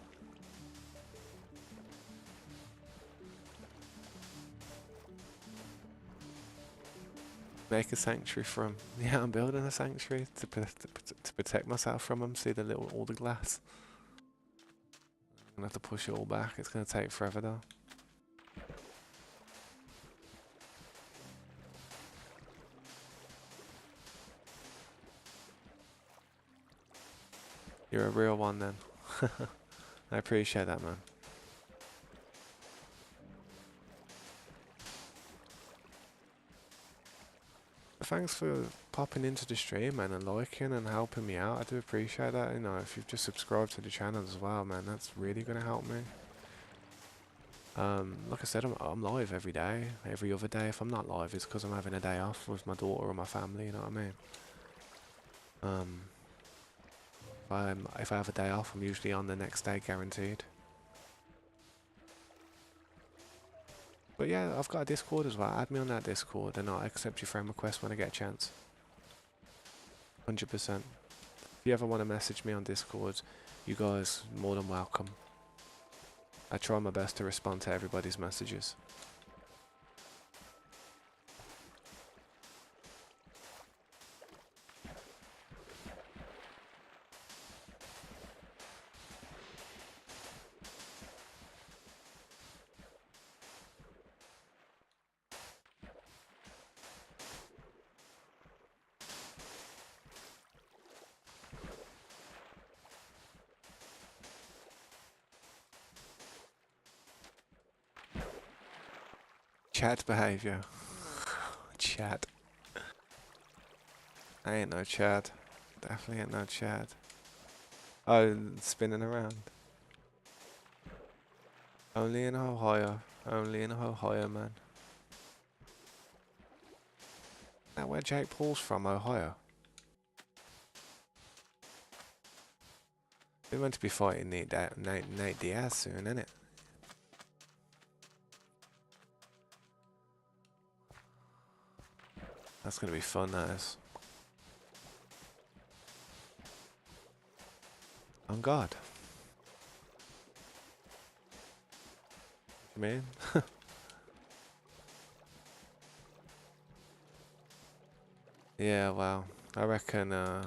Make a sanctuary from. Yeah, I'm building a sanctuary to protect myself from them. See all the glass. I'm gonna have to push it all back. It's gonna take forever though. You're a real one then. I appreciate that, man. Thanks for popping into the stream, man, and liking and helping me out. I do appreciate that. You know, if you've just subscribed to the channel as well, man, that's really gonna help me. Like I said, I'm live every day, every other day. If I'm not live, it's because I'm having a day off with my daughter or my family. You know what I mean? If I have a day off, I'm usually on the next day, guaranteed. But yeah, I've got a Discord as well. Add me on that Discord and I'll accept your friend request when I get a chance. 100%. If you ever want to message me on Discord, you guys more than welcome. I try my best to respond to everybody's messages. Chat behavior. Chat. I ain't no Chad. Definitely ain't no Chad. Oh, spinning around. Only in Ohio. Only in Ohio, man. Now where Jake Paul's from, Ohio? They're meant to be fighting Nate Diaz soon, innit? That's gonna be fun, that is. On God. Man. Yeah, well, I reckon, I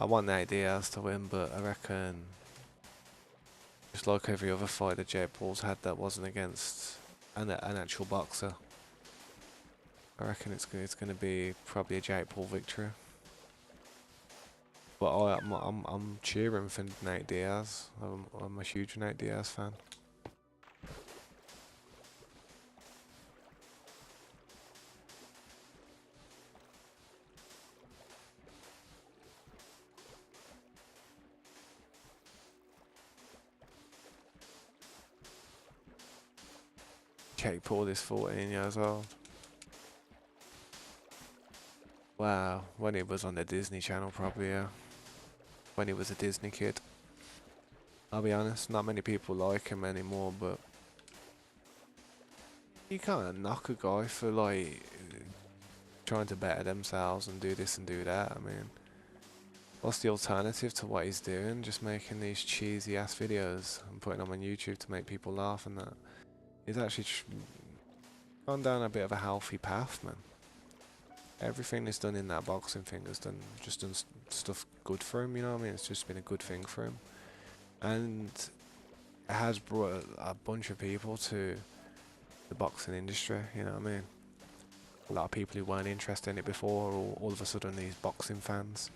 want Nate Diaz to win, but I reckon, just like every other fight that Jake Paul's had that wasn't against an actual boxer, I reckon it's gonna be probably a Jake Paul victory. But I'm cheering for Nate Diaz. I'm a huge Nate Diaz fan. Jake Paul is 14 years old. Wow, when he was on the Disney Channel, probably, yeah. When he was a Disney kid. I'll be honest, not many people like him anymore, but you can't knock a guy for, like, trying to better themselves and do this and do that. I mean, what's the alternative to what he's doing? Just making these cheesy ass videos and putting them on YouTube to make people laugh and that. He's actually gone down a bit of a healthy path, man. Everything he's done in that boxing thing has done stuff good for him, you know what I mean? It's just been a good thing for him. And it has brought a bunch of people to the boxing industry, you know what I mean? A lot of people who weren't interested in it before are all of a sudden these boxing fans.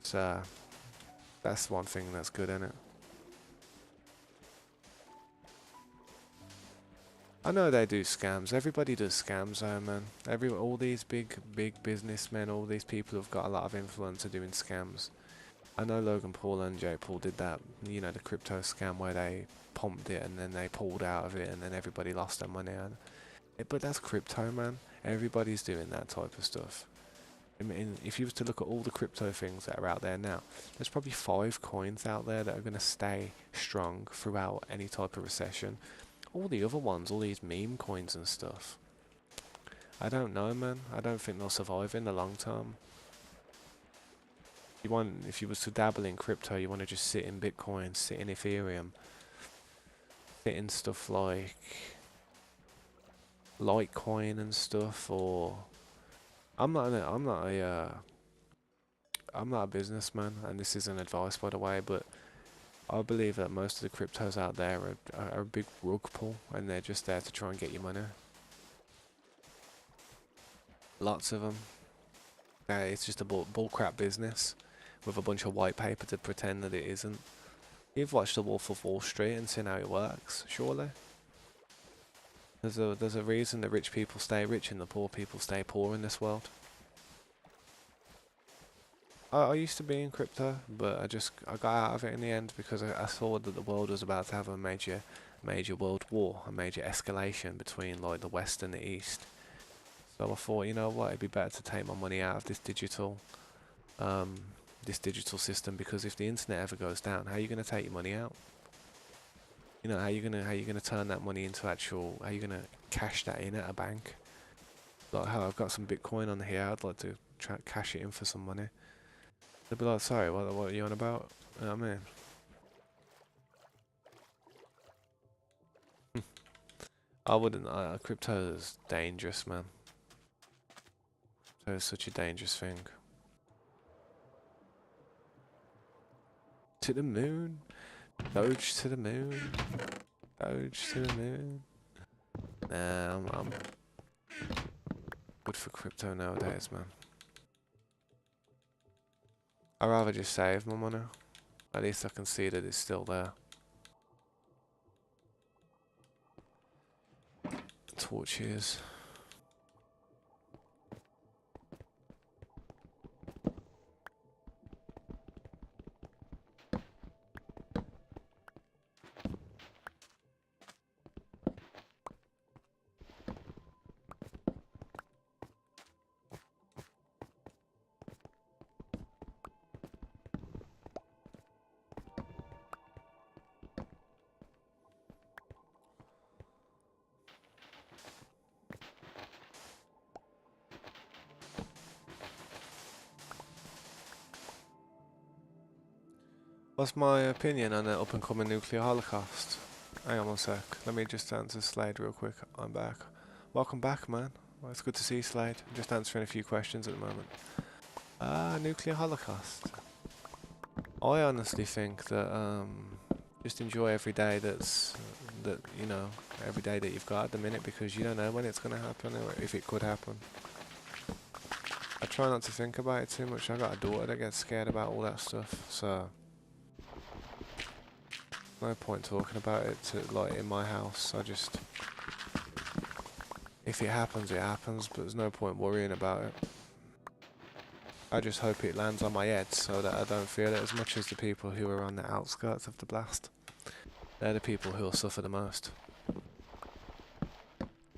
So that's one thing that's good in it. I know they do scams. Everybody does scams, though, man. All these big businessmen, all these people who've got a lot of influence are doing scams. I know Logan Paul and Jake Paul did that, you know, the crypto scam where they pumped it and then they pulled out of it and then everybody lost their money. But that's crypto, man. Everybody's doing that type of stuff. I mean, if you was to look at all the crypto things that are out there now, there's probably 5 coins out there that are going to stay strong throughout any type of recession. All the other ones, all these meme coins and stuff, I don't know, man. I don't think they'll survive in the long term. If you was to dabble in crypto, you want to just sit in Bitcoin, sit in Ethereum, sit in stuff like Litecoin and stuff, or I'm not a businessman, and this isn't advice, by the way, but I believe that most of the cryptos out there are a big rug pull, and they're just there to try and get your money. Lots of them. It's just a bullcrap business with a bunch of white paper to pretend that it isn't. You've watched The Wolf of Wall Street and seen how it works, surely? There's a reason the rich people stay rich and the poor people stay poor in this world. I used to be in crypto, but I got out of it in the end because I saw that the world was about to have a major world war, a major escalation between like the West and the East. So I thought, you know what, it'd be better to take my money out of this digital system, because if the internet ever goes down, how are you going to take your money out? You know, how you gonna turn that money into actual? How you gonna cash that in at a bank? Like, how I've got some Bitcoin on here, I'd like to try cash it in for some money. They'd be like, sorry, what are you on about? You know what I mean? I wouldn't. Crypto is dangerous, man. Crypto is such a dangerous thing. To the moon. Doge to the moon. Doge to the moon. Nah, I'm good for crypto nowadays, man. I'd rather just save my money. At least I can see that it's still there. Torches. What's my opinion on the up-and-coming nuclear holocaust? Hang on one sec. Let me just answer Slade real quick. I'm back. Welcome back, man. Well, it's good to see you, Slade. I'm just answering a few questions at the moment. Nuclear holocaust. I honestly think that just enjoy every day every day that you've got at the minute, because you don't know when it's going to happen or if it could happen. I try not to think about it too much. I got a daughter that gets scared about all that stuff, so no point talking about it in my house. If it happens, it happens, but there's no point worrying about it. I just hope it lands on my head so that I don't feel it as much as the people who are on the outskirts of the blast. They're the people who will suffer the most.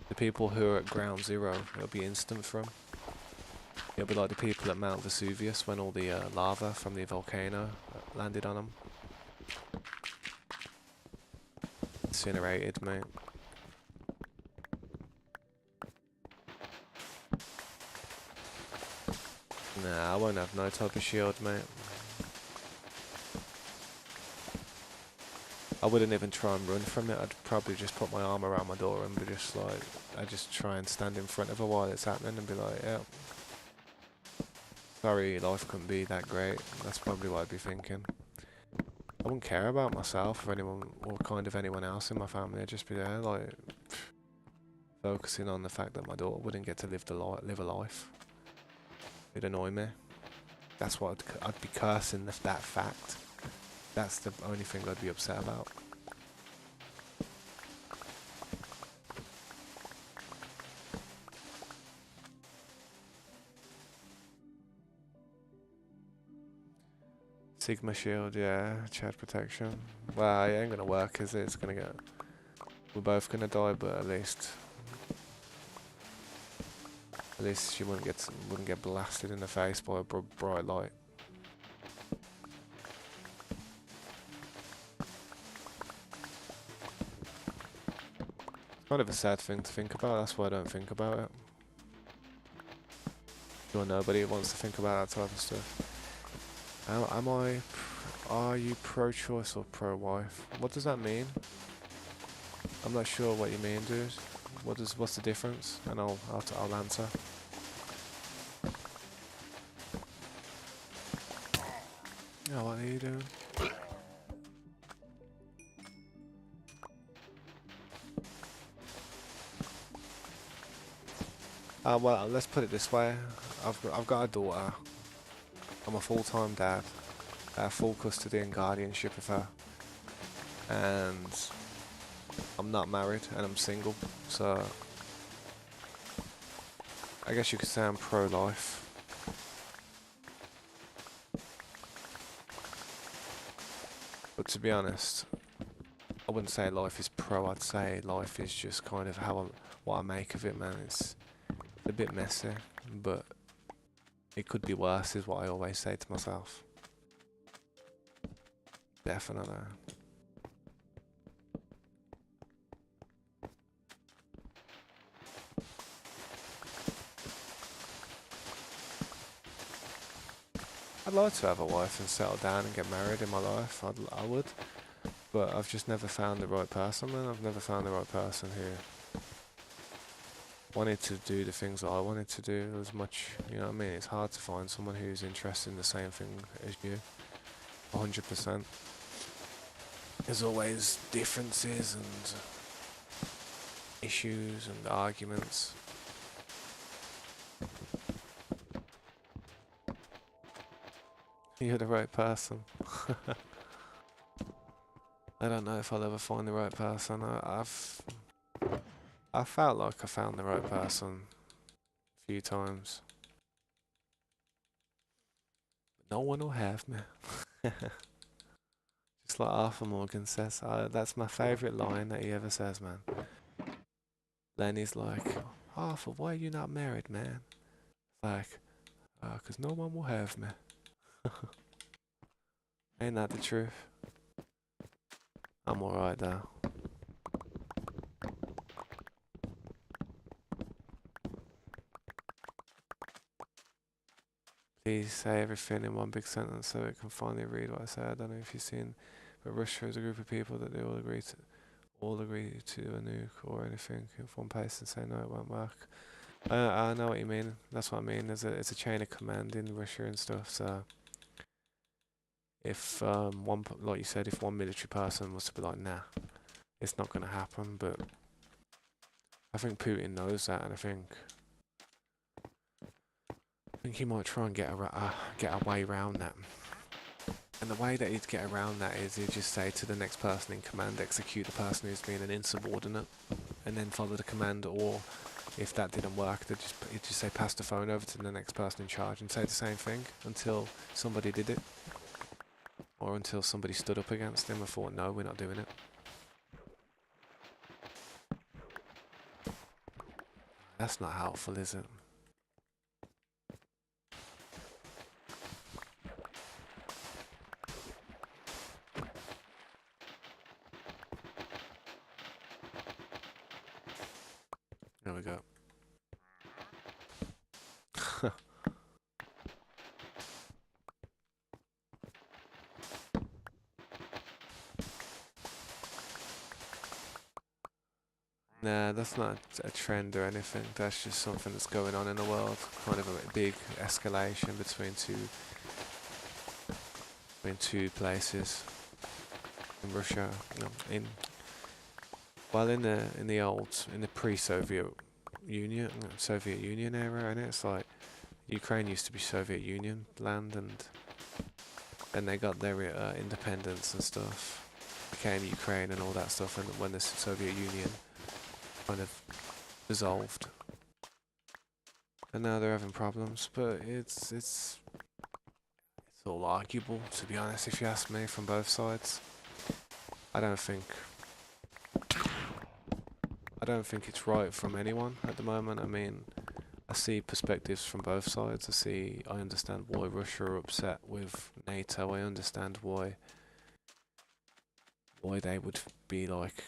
The people who are at ground zero, it'll be instant for them. It'll be like the people at Mount Vesuvius when all the lava from the volcano landed on them. Incinerated, mate. Nah, I won't have no type of shield, mate. I wouldn't even try and run from it. I'd probably just put my arm around my door and be just like, I'd just try and stand in front of her while it's happening and be like, yeah. Sorry, life couldn't be that great. That's probably what I'd be thinking. I wouldn't care about myself or anyone else in my family. I'd just be there like, focusing on the fact that my daughter wouldn't get to live a life. It'd annoy me. That's what I'd be cursing that fact. That's the only thing I'd be upset about. Sigma shield, yeah, child protection. Well, it ain't gonna work, is it? It's gonna get. We're both gonna die, but at least she wouldn't get blasted in the face by a bright light. It's kind of a sad thing to think about. That's why I don't think about it. Sure, nobody wants to think about that type of stuff. Are you pro-choice or pro-wife? What does that mean? I'm not sure what you mean, dude. What's the difference? And I'll answer. Yeah, what are you doing? Well, let's put it this way. I've got a daughter. I'm a full-time dad. I have full custody and guardianship of her. And I'm not married and I'm single. So I guess you could say I'm pro-life. But to be honest, I wouldn't say life is pro. I'd say life is just kind of what I make of it, man. It's a bit messy, but it could be worse, is what I always say to myself. Definitely. I'd like to have a wife and settle down and get married in my life. I would. But I've just never found the right person, man. I've never found the right person who wanted to do the things that I wanted to do as much, you know what I mean? It's hard to find someone who's interested in the same thing as you. 100%. There's always differences and issues and arguments. You're the right person. I don't know if I'll ever find the right person. I felt like I found the right person a few times. But no one will have me. Just like Arthur Morgan says. That's my favourite line that he ever says, man. Lenny's like, Arthur, why are you not married, man? Like, 'cause no one will have me. Ain't that the truth? I'm alright though. Please say everything in one big sentence so it can finally read what I say. I don't know if you've seen, but Russia is a group of people that they all agree to a nuke or anything. If one person say no, it won't work. I know what you mean. That's what I mean. It's a chain of command in Russia and stuff. So if like you said, if one military person was to be like, nah, it's not going to happen. But I think Putin knows that, and I think he might try and get a way around that. And the way that he'd get around that is he'd just say to the next person in command, execute the person who's been an insubordinate, and then follow the command. Or if that didn't work, he'd just say pass the phone over to the next person in charge and say the same thing until somebody did it. Or until somebody stood up against him and thought, no, we're not doing it. That's not helpful, is it? There we go. Nah, that's not a trend or anything. That's just something that's going on in the world. Kind of a big escalation between two places in Russia. No, Well, in the pre-Soviet Soviet Union era, and it's like Ukraine used to be Soviet Union land, and then they got their independence and stuff, became Ukraine and all that stuff, and when the Soviet Union kind of dissolved, and now they're having problems. But it's all arguable, to be honest, if you ask me, from both sides. I don't think I don't think it's right from anyone at the moment. I mean, I see perspectives from both sides. I understand why Russia are upset with NATO. I understand why they would be like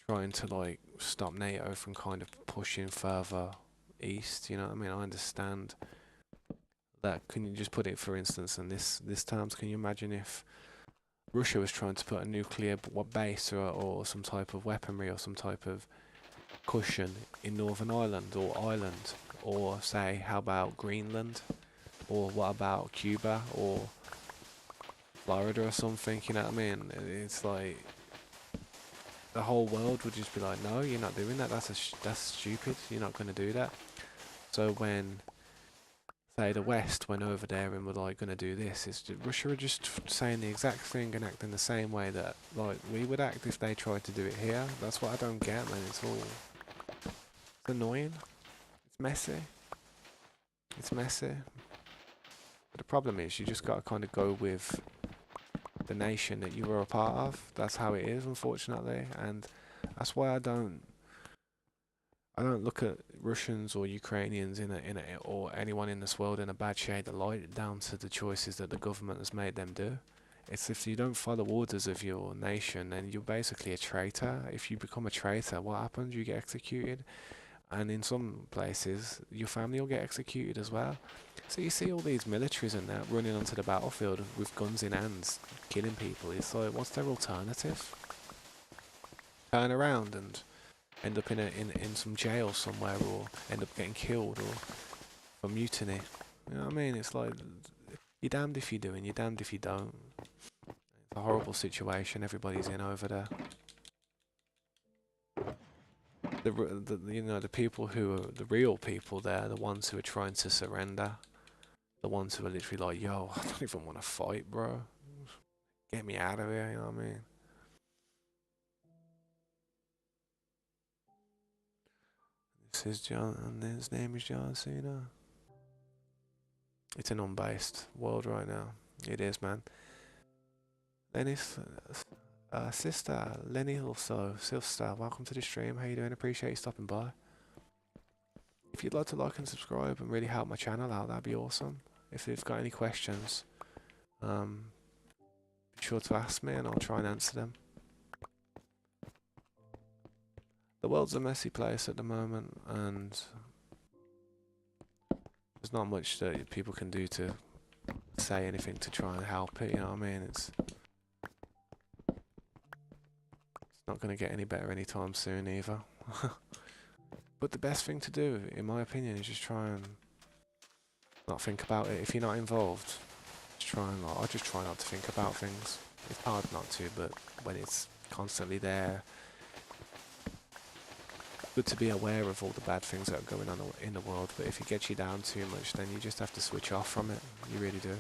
trying to like stop NATO from kind of pushing further east. You know what I mean? I understand that. Can you just put it, for instance, in this terms? Can you imagine if Russia was trying to put a nuclear base or some type of weaponry or some type of cushion in Northern Ireland or Ireland, or say, how about Greenland, or what about Cuba or Florida or something? You know what I mean? It's like the whole world would just be like, no, you're not doing that. That's stupid. You're not going to do that. So when, say, the West went over there and were like going to do this, Russia are just saying the exact thing and acting the same way that like we would act if they tried to do it here. That's what I don't get, man. It's annoying. It's messy. It's messy. But the problem is, you just got to kind of go with the nation that you were a part of. That's how it is, unfortunately, and that's why I don't look at Russians or Ukrainians or anyone in this world in a bad shade of light down to the choices that the government has made them do. It's if you don't follow orders of your nation, then you're basically a traitor. If you become a traitor, what happens? You get executed. And in some places, your family will get executed as well. So you see all these militaries and that running onto the battlefield with guns in hands, killing people. It's like, what's their alternative? Turn around and end up in some jail somewhere, or end up getting killed, or for mutiny. You know what I mean? It's like, you're damned if you do and you're damned if you don't. It's a horrible situation everybody's in over there. The people who are the real people there, the ones who are trying to surrender, the ones who are literally like, yo, I don't even want to fight, bro. Get me out of here, you know what I mean? This is John, and his name is John Cena. It's an unbased world right now. It is, man. Lenny's sister, Lenny also, sister, welcome to the stream. How you doing? Appreciate you stopping by. If you'd like to like and subscribe and really help my channel out, that'd be awesome. If you've got any questions, be sure to ask me and I'll try and answer them. The world's a messy place at the moment, and there's not much that people can do to say anything to try and help it, you know what I mean? It's not going to get any better anytime soon either. But the best thing to do, in my opinion, is just try and not think about it. If you're not involved, I just try not to think about things. It's hard not to, but when it's constantly there, good to be aware of all the bad things that are going on in the world. But if it gets you down too much, then you just have to switch off from it. You really do.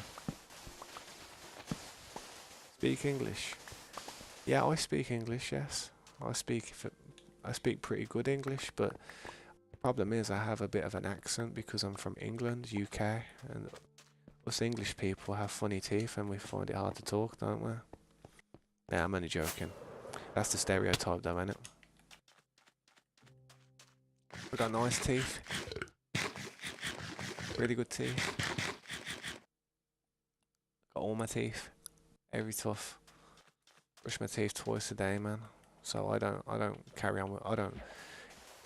Speak English. Yeah, I speak English, yes. I speak pretty good English, but the problem is I have a bit of an accent because I'm from England, UK, and us English people have funny teeth and we find it hard to talk, don't we? Yeah, I'm only joking. That's the stereotype though, ain't it? We got nice teeth. Really good teeth. Got all my teeth. Every tooth. Brush my teeth twice a day, man. So I don't carry on with, I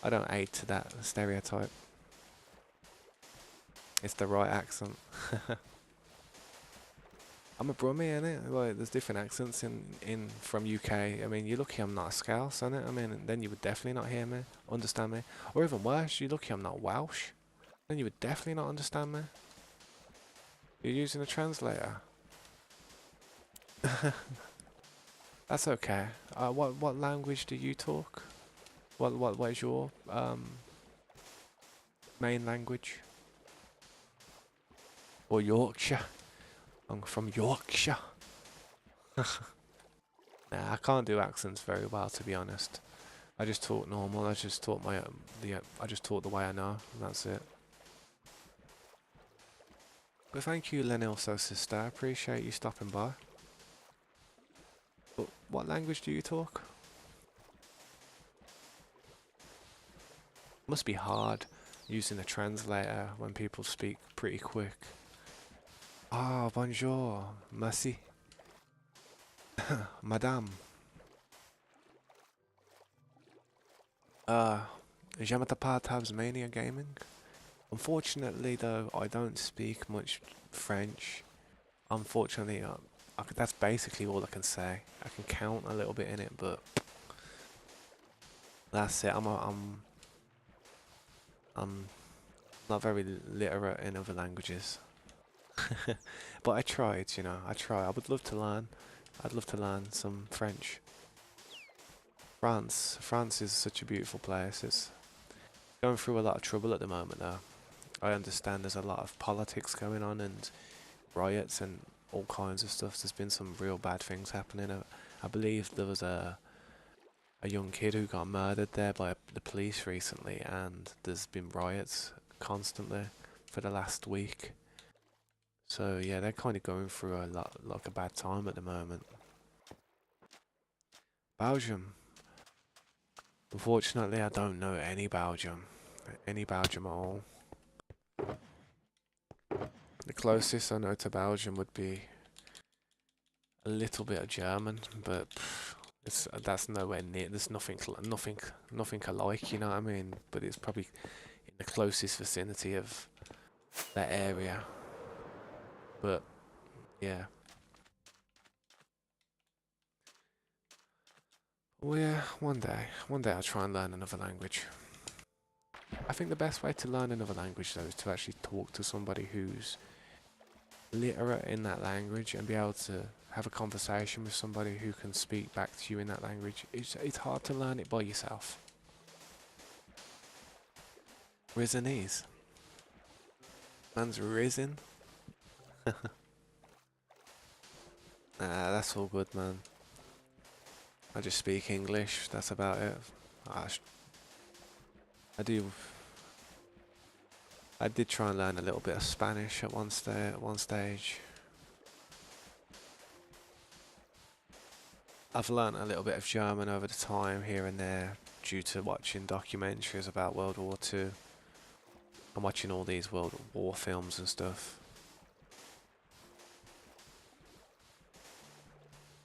don't aid to that stereotype. It's the right accent. I'm a Brummie, innit? Like, there's different accents in from UK. I mean, you're lucky I'm not a Scouse, innit? I mean, then you would definitely not hear me, understand me. Or even worse, you're lucky I'm not Welsh. Then you would definitely not understand me. You're using a translator. That's okay. What language do you talk? What is your main language? Or Yorkshire? I'm from Yorkshire. Nah, I can't do accents very well, to be honest. I just talk normal. I just talk I just talk the way I know, and that's it. But thank you, Lenilso sister. I appreciate you stopping by. But what language do you talk? Must be hard using a translator when people speak pretty quick. Ah, bonjour, merci, madame. J'aime pas Tasmania Gaming. Unfortunately, though, I don't speak much French. Unfortunately, that's basically all I can say. I can count a little bit in it, but that's it. I'm not very literate in other languages. But I tried, you know. I try. I would love to learn. I'd love to learn some French. France is such a beautiful place. It's going through a lot of trouble at the moment, though. I understand there's a lot of politics going on and riots and all kinds of stuff. There's been some real bad things happening. I believe there was a young kid who got murdered there by the police recently, and there's been riots constantly for the last week. So yeah, they're kind of going through a lot, like a bad time at the moment. Belgium. Unfortunately, I don't know any Belgium at all. The closest I know to Belgium would be a little bit of German, but that's nowhere near. There's nothing alike. You know what I mean? But it's probably in the closest vicinity of that area. But yeah, well, yeah. One day I'll try and learn another language. I think the best way to learn another language though is to actually talk to somebody who's literate in that language and be able to have a conversation with somebody who can speak back to you in that language. It's hard to learn it by yourself. Risenese. Man's risen. Nah, that's all good, man. I just speak English. That's about it. I do. I did try and learn a little bit of Spanish at one stage. I've learned a little bit of German over the time here and there due to watching documentaries about World War Two. I'm watching all these World War films and stuff.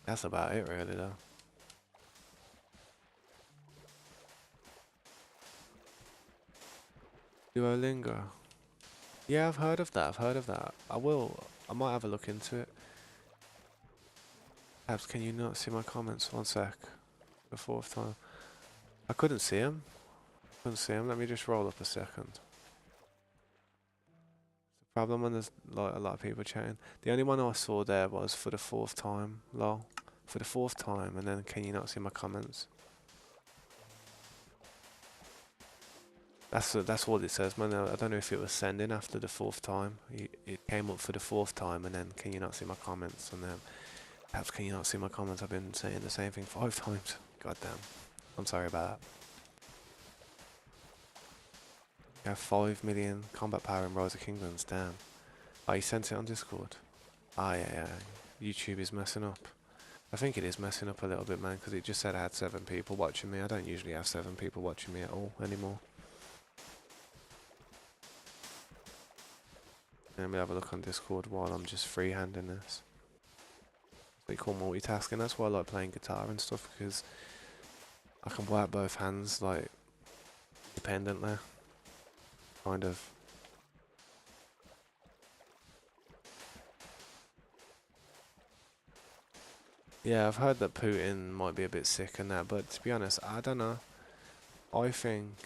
That's about it, really, though. Duolingo. Yeah, I've heard of that. I might have a look into it. Abs, can you not see my comments? One sec. The fourth time. I couldn't see him. Let me just roll up a second. The problem when there's like a lot of people chatting. The only one I saw there was for the fourth time. Lol. For the fourth time, and then can you not see my comments? That's what it says, man. I don't know if it was sending after the fourth time. It came up for the fourth time, and then can you not see my comments? And then perhaps can you not see my comments? I've been saying the same thing 5 times. God damn. I'm sorry about that. You have 5 million combat power in Rise of Kingdoms. Damn. Oh, you sent it on Discord. Ah, yeah. YouTube is messing up. I think it is messing up a little bit, man, because it just said I had 7 people watching me. I don't usually have 7 people watching me at all anymore. Let me have a look on Discord while I'm just freehanding this. They call multitasking. That's why I like playing guitar and stuff, because I can work both hands like independently. Kind of. Yeah, I've heard that Putin might be a bit sick and that, but to be honest, I don't know. I think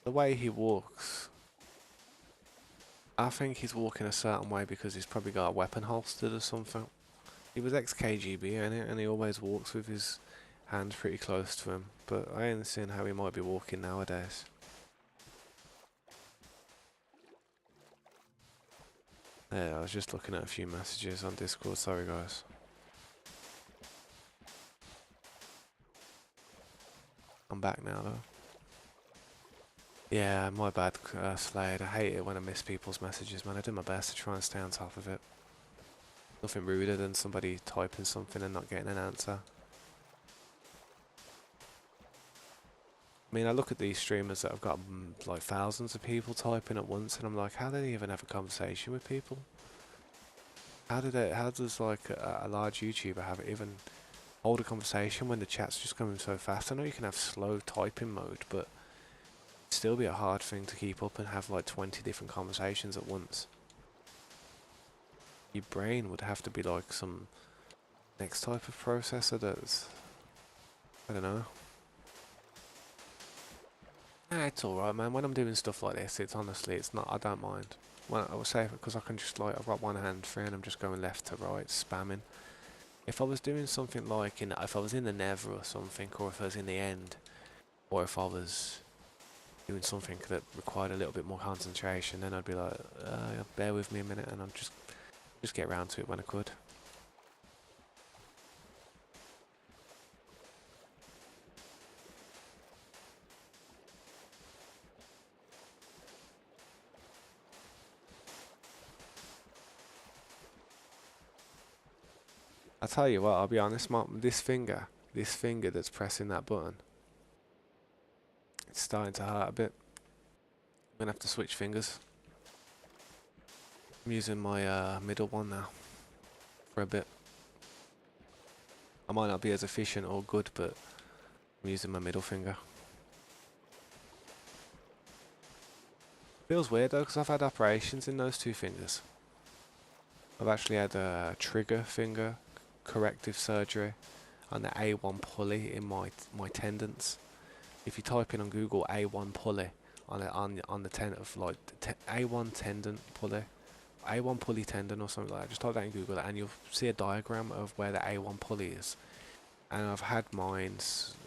the way he walks, I think he's walking a certain way because he's probably got a weapon holstered or something. He was ex-KGB and he always walks with his hand pretty close to him, but I ain't seen how he might be walking nowadays. Yeah, I was just looking at a few messages on Discord, sorry guys. I'm back now though. Yeah, my bad, Slade. I hate it when I miss people's messages, man. I do my best to try and stay on top of it. Nothing ruder than somebody typing something and not getting an answer. I mean, I look at these streamers that have got like thousands of people typing at once, and I'm like, how do they even have a conversation with people? How does like a large YouTuber have even hold a conversation when the chat's just coming so fast? I know you can have slow typing mode, but it'd still be a hard thing to keep up and have like 20 different conversations at once. Your brain would have to be like some next type of processor that's, I don't know. Nah, it's alright, man. When I'm doing stuff like this, it's honestly, it's not, I don't mind. Well, I would say, because I can just like, I've got one hand free and I'm just going left to right, spamming. If I was doing something like, if I was in the Never or something, or if I was in the End, or if I was doing something that required a little bit more concentration, then I'd be like, bear with me a minute, and I'd just get around to it when I could. I tell you what, I'll be honest, this finger that's pressing that button, it's starting to hurt a bit. I'm gonna have to switch fingers. I'm using my middle one now for a bit. I might not be as efficient or good, but I'm using my middle finger. Feels weird though, because I've had operations in those two fingers. I've actually had a trigger finger corrective surgery on the A1 pulley in my tendons. If you type in on Google A1 pulley on the A1 tendon pulley, A1 pulley tendon or something like that, just type that in Google and you'll see a diagram of where the A1 pulley is. And I've had mine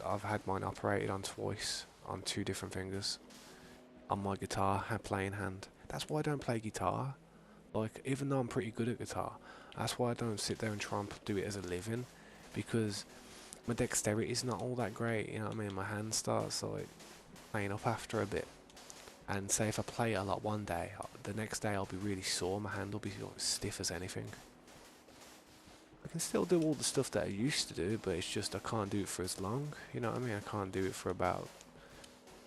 operated on twice on two different fingers on my guitar playing hand. That's why I don't play guitar. Like, even though I'm pretty good at guitar, that's why I don't sit there and try and do it as a living, because my dexterity is not all that great, you know what I mean? My hand starts like playing up after a bit, and say if I play it a lot one day, the next day I'll be really sore, my hand will be like, stiff as anything. I can still do all the stuff that I used to do, but it's just I can't do it for as long, you know what I mean? I can't do it for about,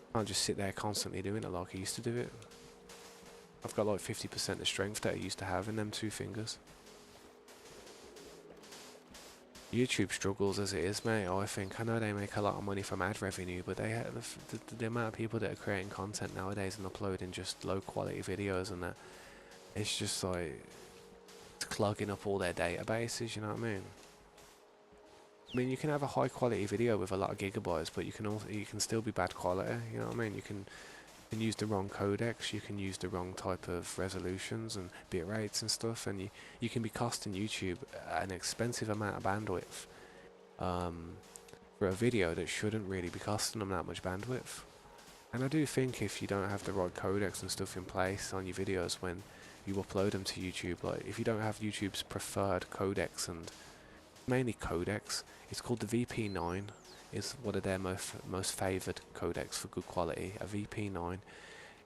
I can't just sit there constantly doing it like I used to do it. I've got like 50% the strength that I used to have in them two fingers. YouTube struggles as it is, mate. I think I know they make a lot of money from ad revenue, but they have the amount of people that are creating content nowadays and uploading just low quality videos and that, it's just like it's clogging up all their databases. You know what I mean? I mean, you can have a high quality video with a lot of gigabytes, but you can still be bad quality. You know what I mean? You can use the wrong codecs, you can use the wrong type of resolutions and bit rates and stuff, and you can be costing YouTube an expensive amount of bandwidth for a video that shouldn't really be costing them that much bandwidth. And I do think if you don't have the right codecs and stuff in place on your videos when you upload them to YouTube, like if you don't have YouTube's preferred codecs, and mainly codecs, it's called the VP9, is one of their most favoured codecs for good quality, a VP9.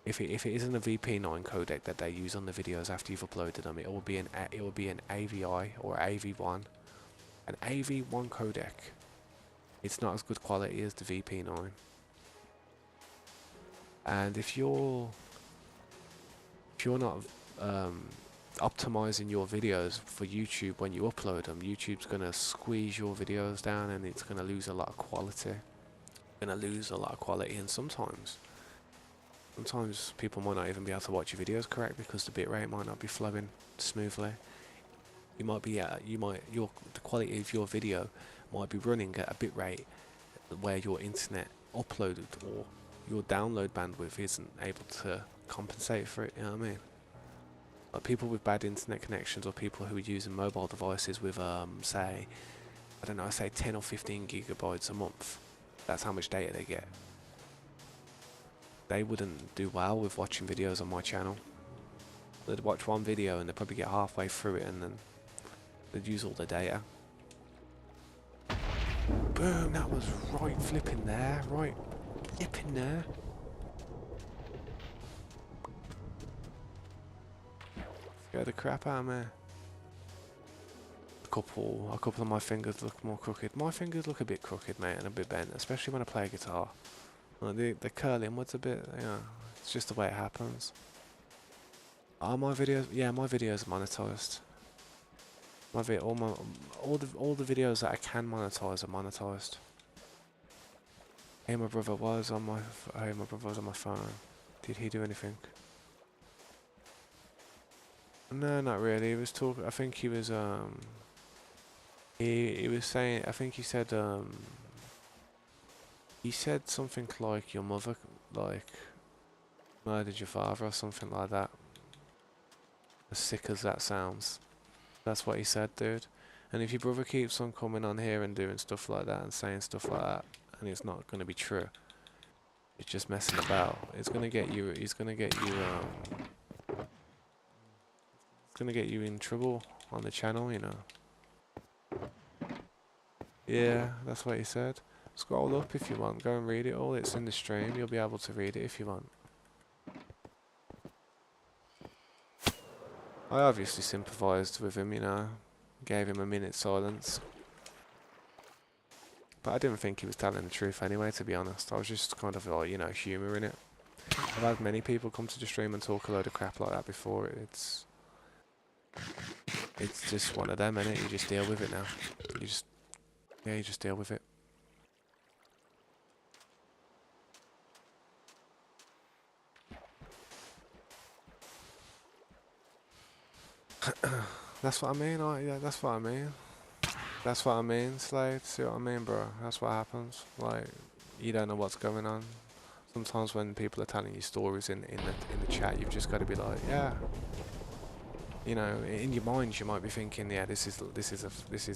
If it isn't a VP9 codec that they use on the videos after you've uploaded them, it will be an AVI or AV1. An AV1 codec, it's not as good quality as the VP9. And if you're not optimizing your videos for YouTube when you upload them, YouTube's gonna squeeze your videos down and it's gonna lose a lot of quality. And sometimes people might not even be able to watch your videos correct because the bitrate might not be flowing smoothly. The quality of your video might be running at a bitrate where your internet uploaded or your download bandwidth isn't able to compensate for it, you know what I mean? Like people with bad internet connections or people who are using mobile devices with say I don't know, say 10 or 15 gigabytes a month. That's how much data they get. They wouldn't do well with watching videos on my channel. They'd watch one video and they'd probably get halfway through it and then they'd use all the data. Boom, that was right flipping there, right flipping there. Scared the crap out of me. A couple of my fingers look more crooked. My fingers look a bit crooked, mate, and a bit bent, especially when I play guitar. Like they curl inwards a bit, you know, it's just the way it happens. Are my videos? Yeah, my videos are monetized. All the videos that I can monetize are monetized. Hey, my brother was on my phone. Did he do anything? No, not really. He was talking. I think he was he was saying. I think he said something like your mother like murdered your father or something like that. As sick as that sounds. That's what he said, dude. And if your brother keeps on coming on here and doing stuff like that and saying stuff like that, and it's not going to be true, it's just messing about. It's going to get you. He's going to get you. It's going to get you in trouble on the channel, you know. Yeah, that's what he said. Scroll up if you want. Go and read it all. It's in the stream. You'll be able to read it if you want. I obviously sympathised with him, you know. Gave him a minute's silence. But I didn't think he was telling the truth anyway, to be honest. I was just kind of like, you know, humouring it. I've had many people come to the stream and talk a load of crap like that before. It's just one of them, innit? You just deal with it now. You just deal with it. That's what I mean. Yeah, that's what I mean. That's what I mean, Slade. See what I mean, bro? That's what happens. Like, you don't know what's going on. Sometimes when people are telling you stories in the chat, you've just got to be like, yeah. You know, in your mind, you might be thinking, yeah, this is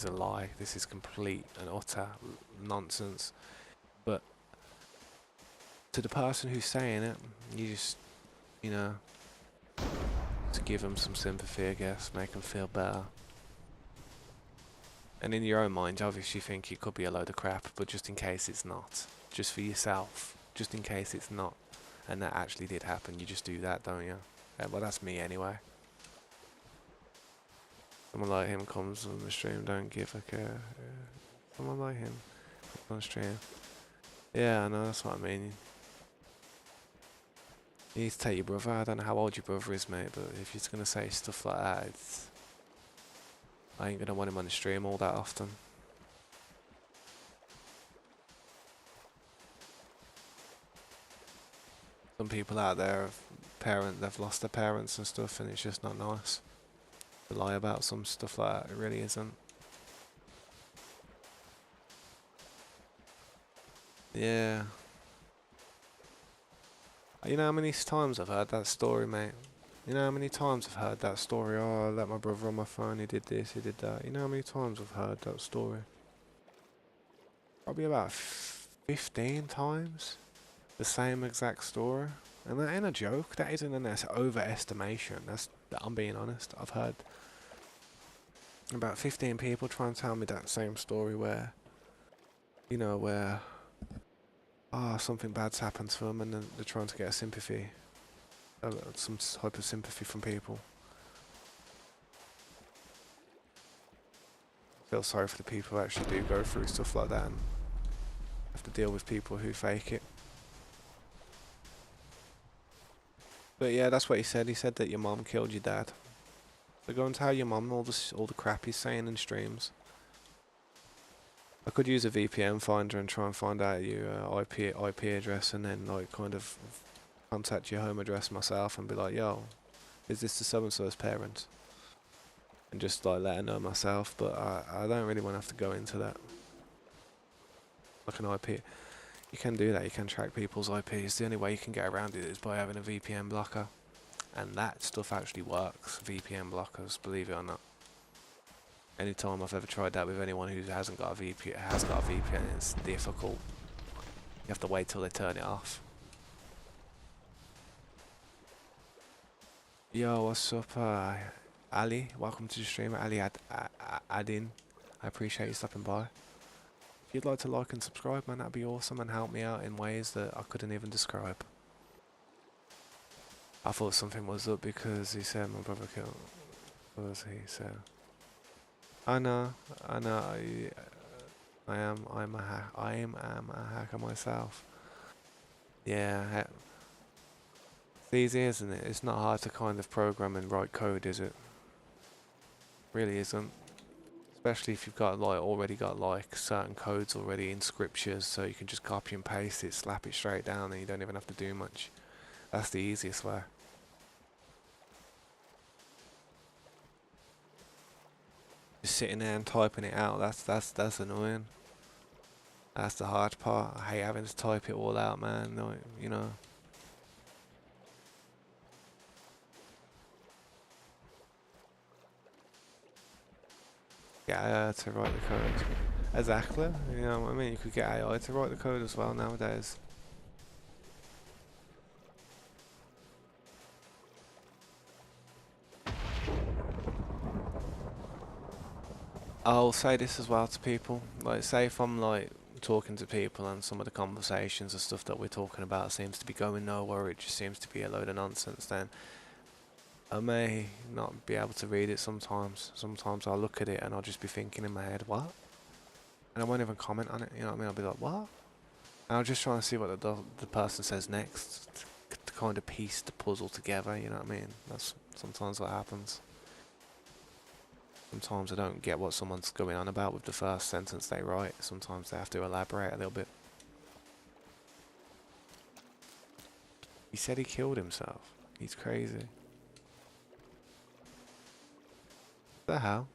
a lie. This is complete and utter nonsense. But to the person who's saying it, you just, you know, to give them some sympathy, I guess, make them feel better. And in your own mind, you obviously think it could be a load of crap, but just in case it's not, just for yourself, just in case it's not, and that actually did happen, you just do that, don't you? Yeah, well, that's me anyway. Someone like him comes on the stream, don't give a care. Someone like him comes on stream. Yeah, I know, that's what I mean. You need to take your brother. I don't know how old your brother is, mate, but if you're going to say stuff like that, I ain't going to want him on the stream all that often. Some people out there they've lost their parents and stuff, and it's just not nice to lie about some stuff like that. It really isn't. Yeah. You know how many times I've heard that story, mate? You know how many times I've heard that story? Oh, I let my brother on my phone, he did this, he did that. You know how many times I've heard that story? Probably about 15 times. The same exact story. And that ain't a joke. That isn't an overestimation. I'm being honest. I've heard about 15 people try and tell me that same story where, you know, where something bad's happened to them and then they're trying to get a sympathy. Some type of sympathy from people. I feel sorry for the people who actually do go through stuff like that and have to deal with people who fake it. But yeah, that's what he said. He said that your mom killed your dad. So go and tell your mom all the crap he's saying in streams. I could use a VPN finder and try and find out your IP address and then like kind of contact your home address myself and be like, yo, is this the so-and-so's parent? And just like let her know myself, but I don't really want to have to go into that. Like an IP. You can do that, you can track people's IPs. The only way you can get around it is by having a VPN blocker. And that stuff actually works, VPN blockers, believe it or not. Anytime I've ever tried that with anyone who hasn't got a VPN, has got a VPN, it's difficult. You have to wait till they turn it off. Yo, what's up, Ali? Welcome to the stream, Ali Adin. I appreciate you stopping by. If you'd like to like and subscribe, man, that'd be awesome and help me out in ways that I couldn't even describe. I thought something was up because he said my brother killed. What was he said? I know, I know. I am a hacker myself. Yeah, it's easy, isn't it? It's not hard to kind of program and write code, is it? Really isn't. Especially if you've got already got certain codes already in scriptures, so you can just copy and paste it, slap it straight down, and you don't even have to do much. That's the easiest way. Just sitting there and typing it out, that's annoying. That's the hard part. I hate having to type it all out, man. No, you know. Get AI to write the code. Exactly. You know what I mean? You could get AI to write the code as well nowadays. I'll say this as well to people. Like, say if I'm like talking to people and some of the conversations and stuff that we're talking about seems to be going nowhere, it just seems to be a load of nonsense, then I may not be able to read it sometimes. Sometimes I'll look at it and I'll just be thinking in my head, what? And I won't even comment on it, you know what I mean? I'll be like, what? And I'll just try and see what the person says next to kind of piece the puzzle together, you know what I mean? That's sometimes what happens. Sometimes I don't get what someone's going on about with the first sentence they write. Sometimes they have to elaborate a little bit. He said he killed himself. He's crazy. What the hell?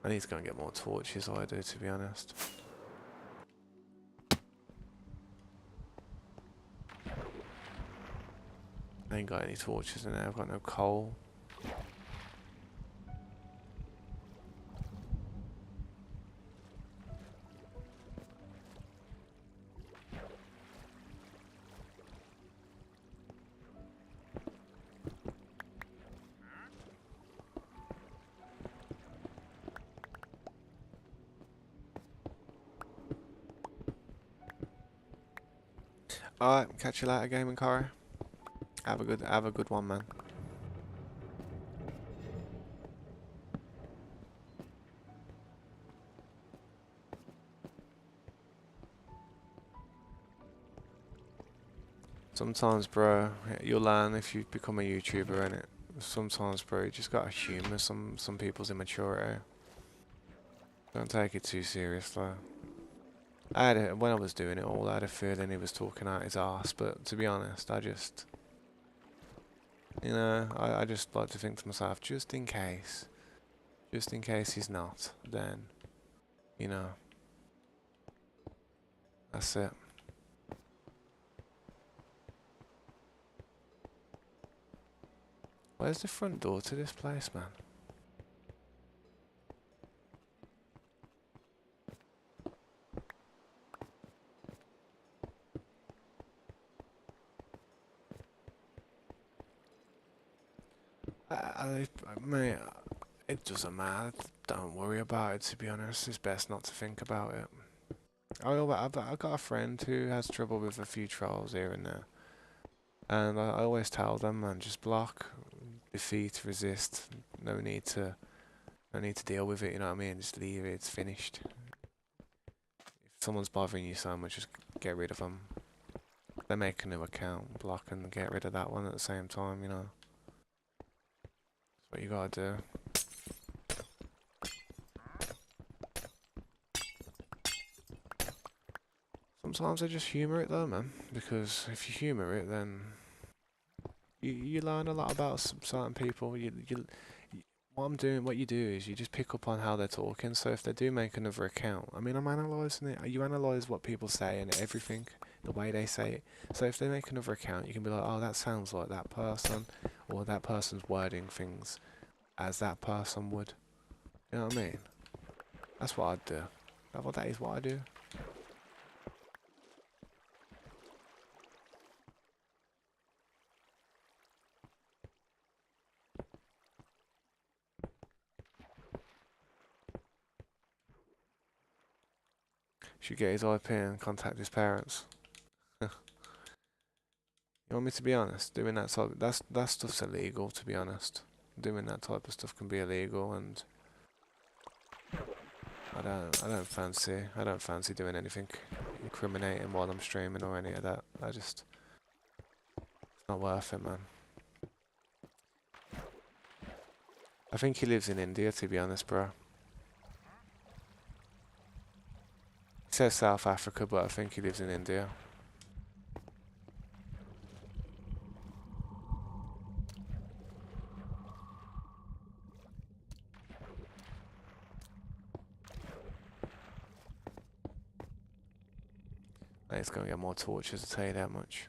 I need to go and get more torches, I do, to be honest. I ain't got any torches in there, I've got no coal. Alright, catch you later, Gaming Car. Have a good one, man. Sometimes, bro, you'll learn if you become a YouTuber, innit? Sometimes, bro, you just gotta humour some people's immaturity. Don't take it too seriously. When I was doing it all, I had a feeling he was talking out his arse, but to be honest, I just, you know, I just like to think to myself, just in case he's not, then, you know, that's it. Where's the front door to this place, man? Mate, it doesn't matter. Don't worry about it, to be honest. It's best not to think about it. I've got a friend who has trouble with a few trolls here and there. And I always tell them, man, just block, defeat, resist. No need to deal with it, you know what I mean? Just leave it, it's finished. If someone's bothering you so much, just get rid of them. They make a new account, block and get rid of that one at the same time, you know? That's what you gotta do. Sometimes I just humour it though, man, because if you humour it, then you learn a lot about some certain people. what you do is you just pick up on how they're talking. So if they do make another account, I mean, I'm analysing it. You analyse what people say and everything, the way they say it. So if they make another account, you can be like, oh, that sounds like that person, or that person's wording things as that person would. You know what I mean? That's what I'd do. That is what I do. Should get his IP and contact his parents. You want me to be honest? Doing that sort that stuff's illegal. To be honest, doing that type of stuff can be illegal, and I don't fancy doing anything incriminating while I'm streaming or any of that. It's not worth it, man. I think he lives in India, to be honest, bro. He says South Africa, but I think he lives in India. And he's gonna get more tortures, to tell you that much.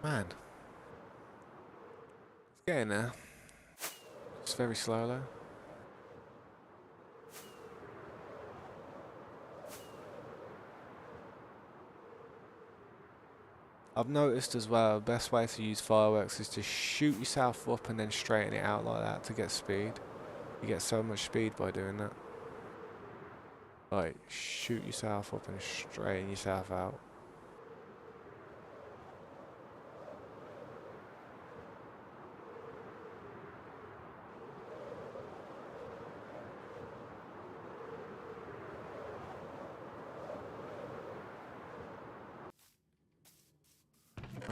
Man, it's getting there. Just very slowly. I've noticed as well, the best way to use fireworks is to shoot yourself up and then straighten it out like that to get speed. You get so much speed by doing that. Like, shoot yourself up and straighten yourself out.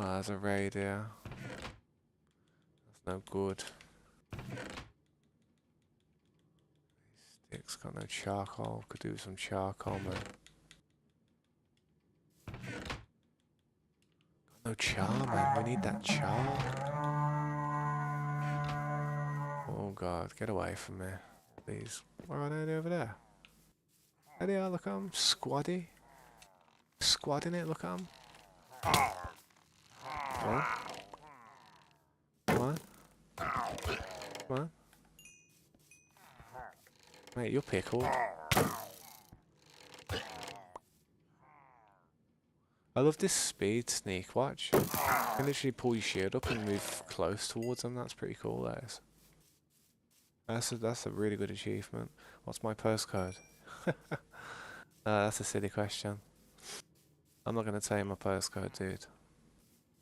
Oh, there's a raid here. That's no good. Sticks got no charcoal. Could do some charcoal, man. Got no char, man. We need that char. Oh god, get away from me, please. Where are they over there? There they are. Look at them, squaddy. Squadding it. Look at them. Come on. Come on. Come on. Mate, you're pickled. I love this speed sneak watch. You can literally pull your shield up and move close towards them. That's pretty cool, that is. That's a really good achievement. What's my postcode? That's a silly question. I'm not going to tell you my postcode, dude.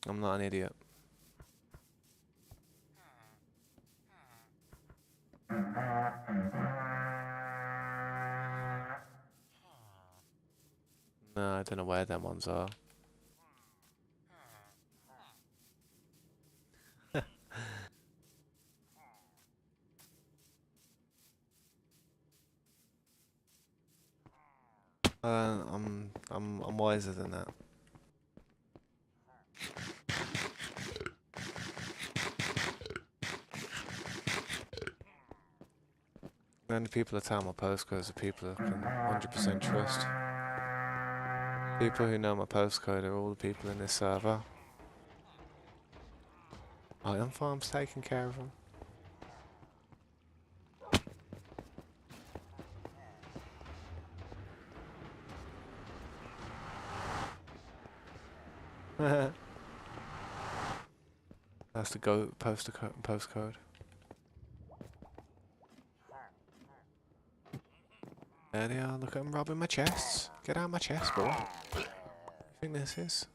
I'm not an idiot. No, I don't know where them ones are. I'm wiser than that. The only people that tell my postcodes are people I can 100% trust. People who know my postcode are all the people in this server. Iron Farm's taking care of them. That's the postcode. There they are, look at them robbing my chests. Get out of my chest, boy. What do you think this is?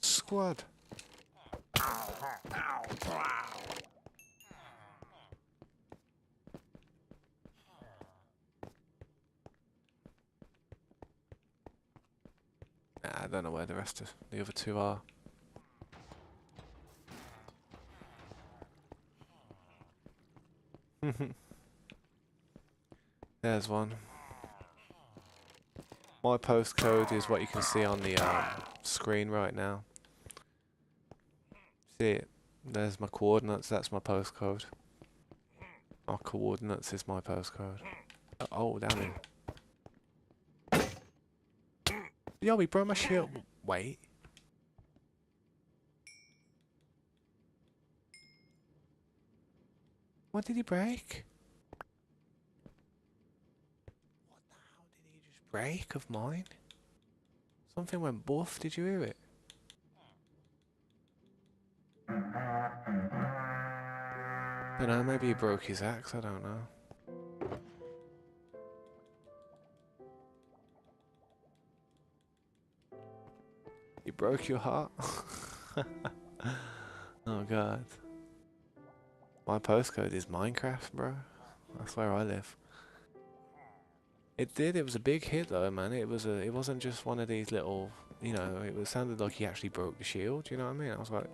Squad. Nah, I don't know where the rest of the other two are. There's one. My postcode is what you can see on the screen right now. See it? There's my coordinates, that's my postcode. My coordinates is my postcode. Oh, damn it. Yo, he broke my shield. Wait. What did he break? What the hell did he just break of mine? Something went buff, did you hear it? I don't know, maybe he broke his axe, I don't know. He broke your heart? Oh god. My postcode is Minecraft, bro. That's where I live. It did, it was a big hit though, man. It wasn't just one of these little, you know, it sounded like he actually broke the shield, you know what I mean? I was like,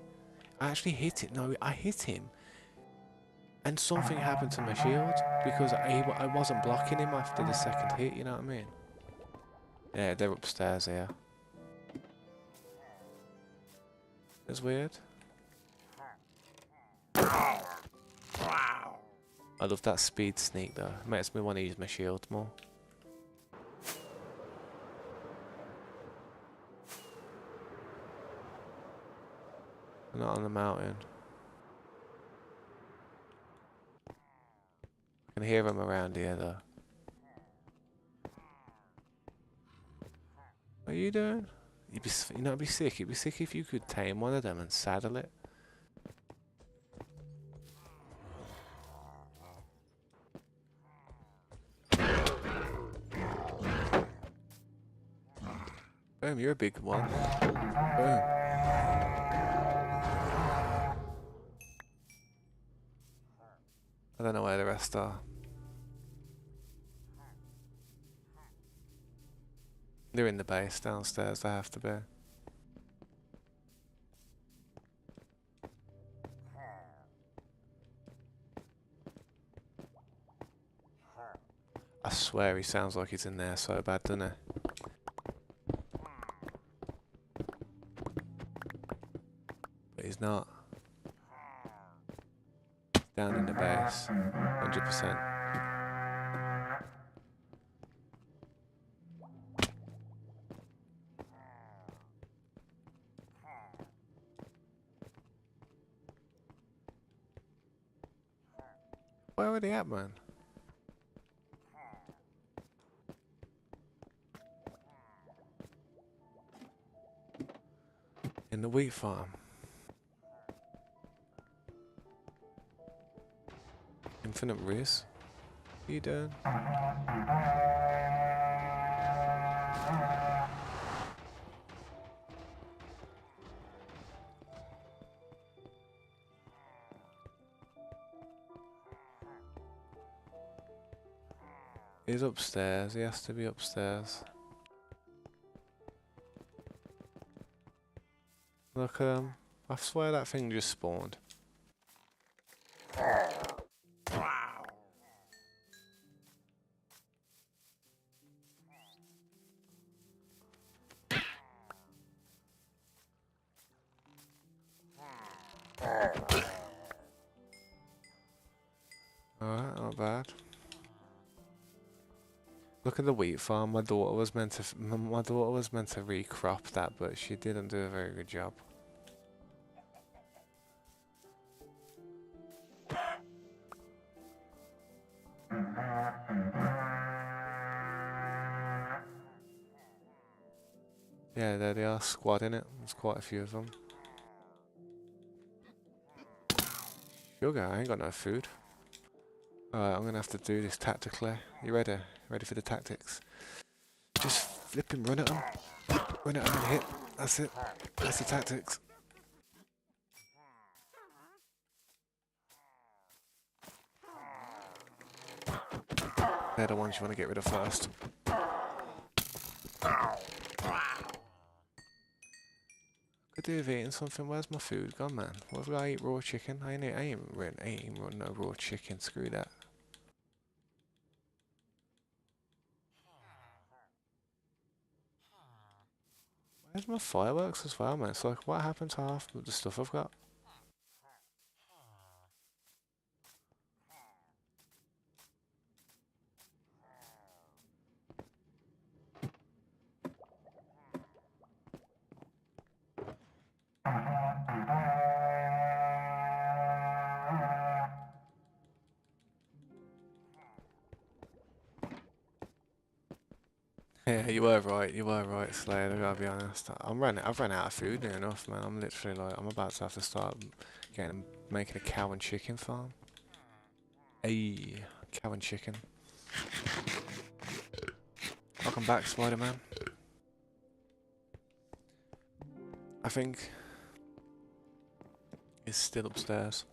I actually hit it. No, I hit him. And something happened to my shield because I wasn't blocking him after the second hit, you know what I mean? Yeah, they're upstairs here. It's weird. I love that speed sneak though. It makes me want to use my shield more. They're not on the mountain. I can hear them around here though. What are you doing? You know, it'd be sick. It'd be sick if you could tame one of them and saddle it. Boom, you're a big one. Boom. I don't know where the rest are. They're in the base downstairs, they have to be. I swear he sounds like he's in there so bad, doesn't he? But he's not. Down in the base. 100%. Where are they at, man? In the wheat farm. Infinite Riz? What are you doing? He's upstairs, he has to be upstairs. Look at him. I swear that thing just spawned. Alright, not bad. Look at the wheat farm. My daughter was meant to recrop that, but she didn't do a very good job. Yeah, there they are, squatting it. There's quite a few of them. Sugar, I ain't got no food. Alright, I'm gonna have to do this tactically. You ready? Ready for the tactics? Just flip him, run at him. Run at him and hit. That's it. That's the tactics. They're the ones you want to get rid of first. I do have eaten something. Where's my food gone, man? What have I eat? Raw chicken? I ain't eating no raw chicken. Screw that. Where's my fireworks as well, man? It's like, what happened to half of the stuff I've got? Yeah, you were right, Slade, I gotta be honest. I've run out of food near enough, man. I'm literally like, I'm about to have to start making a cow and chicken farm. Ayy, cow and chicken. Welcome back, Spider-Man. I think he's still upstairs.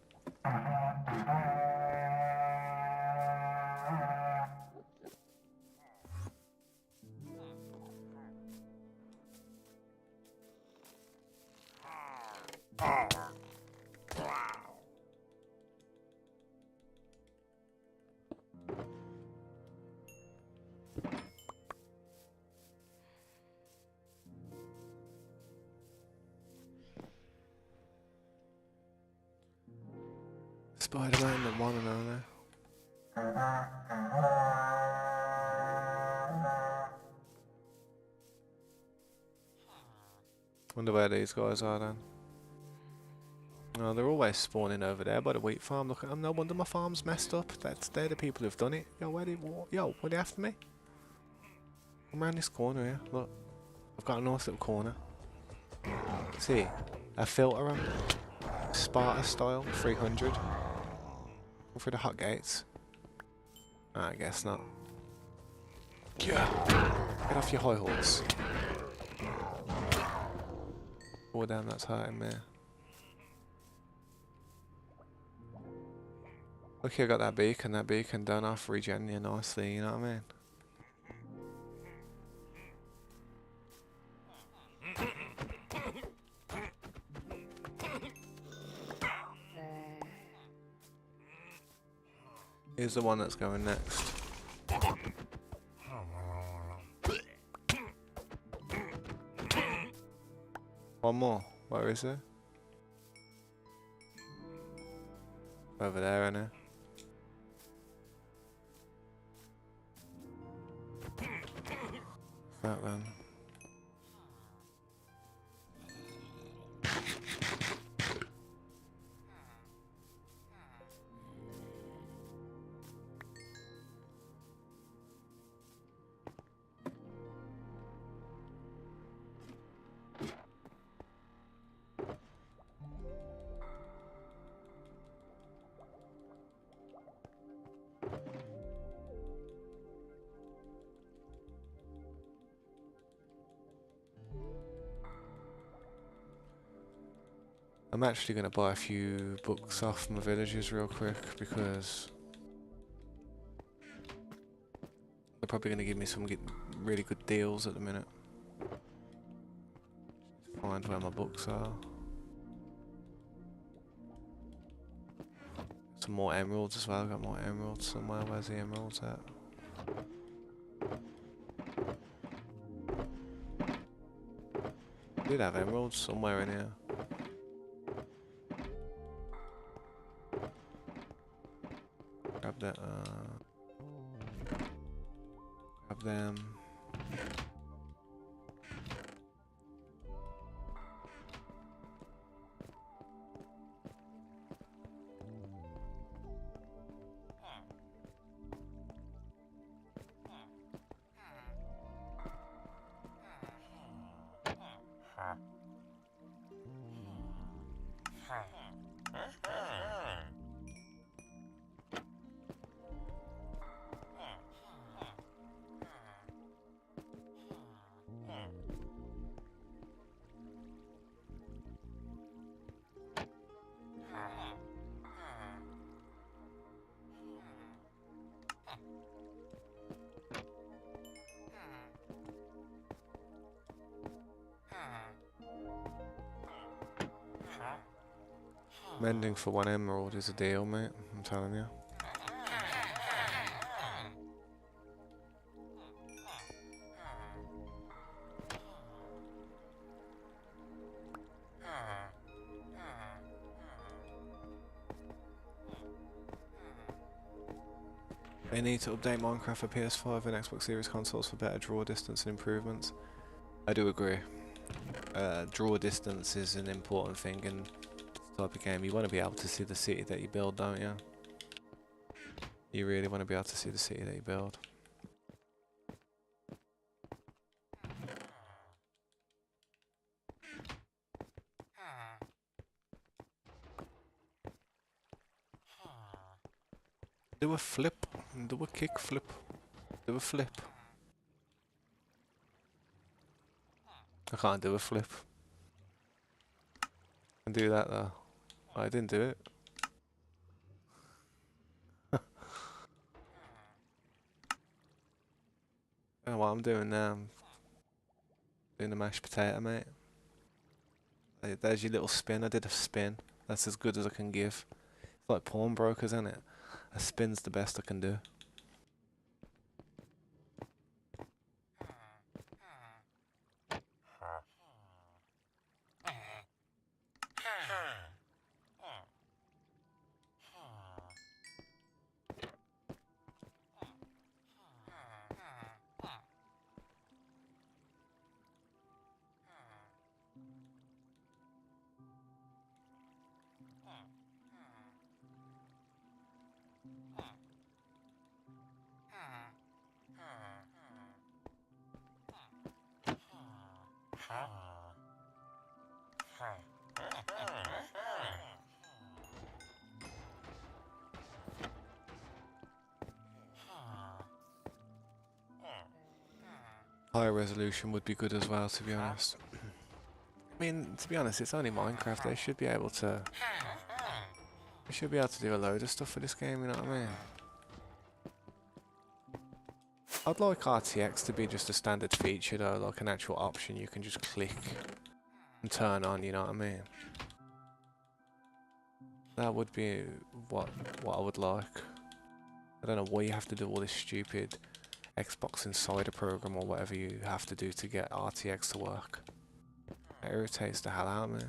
Spider-Man, the one and only. Wonder where these guys are then. Oh, they're always spawning over there by the wheat farm. Look at them. No wonder my farm's messed up. They're the people who've done it. Yo, were they after me? Come around this corner here. Look, I've got a nice little corner. See, a filter on. Sparta style, 300. Go through the hot gates. I guess not. Yeah. Get off your high horse. Oh damn, that's hurting me. Look, I got that beacon. That beacon done off regen you nicely, you know what I mean? Here's the one that's going next. One more. Where is it? Over there, innit? That then. I'm actually going to buy a few books off my villagers real quick because they're probably going to give me some really good deals at the minute. Find where my books are. Some more emeralds as well. I've got more emeralds somewhere. Where's the emeralds at? I did have emeralds somewhere in here. Grab that, grab them. Mending for 1 emerald is a deal, mate. I'm telling you. They need to update Minecraft for PS5 and Xbox Series consoles for better draw distance and improvements. I do agree. Draw distance is an important thing in this type of game. You want to be able to see the city that you build, don't you? You really want to be able to see the city that you build. Do a flip, do a kick flip, do a flip. I can't do a flip. I can do that though. I didn't do it. I don't know what I'm doing now. I'm doing a mashed potato, mate. There's your little spin. I did a spin. That's as good as I can give. It's like pawnbrokers, isn't it? A spin's the best I can do. Higher resolution would be good as well, to be honest. I mean, to be honest, it's only Minecraft. They should be able to. They should be able to do a load of stuff for this game. You know what I mean? I'd like RTX to be just a standard feature, though, like an actual option you can just click and turn on. You know what I mean? That would be what I would like. I don't know why you have to do all this stupid Xbox Insider program or whatever you have to do to get RTX to work. It irritates the hell out of me.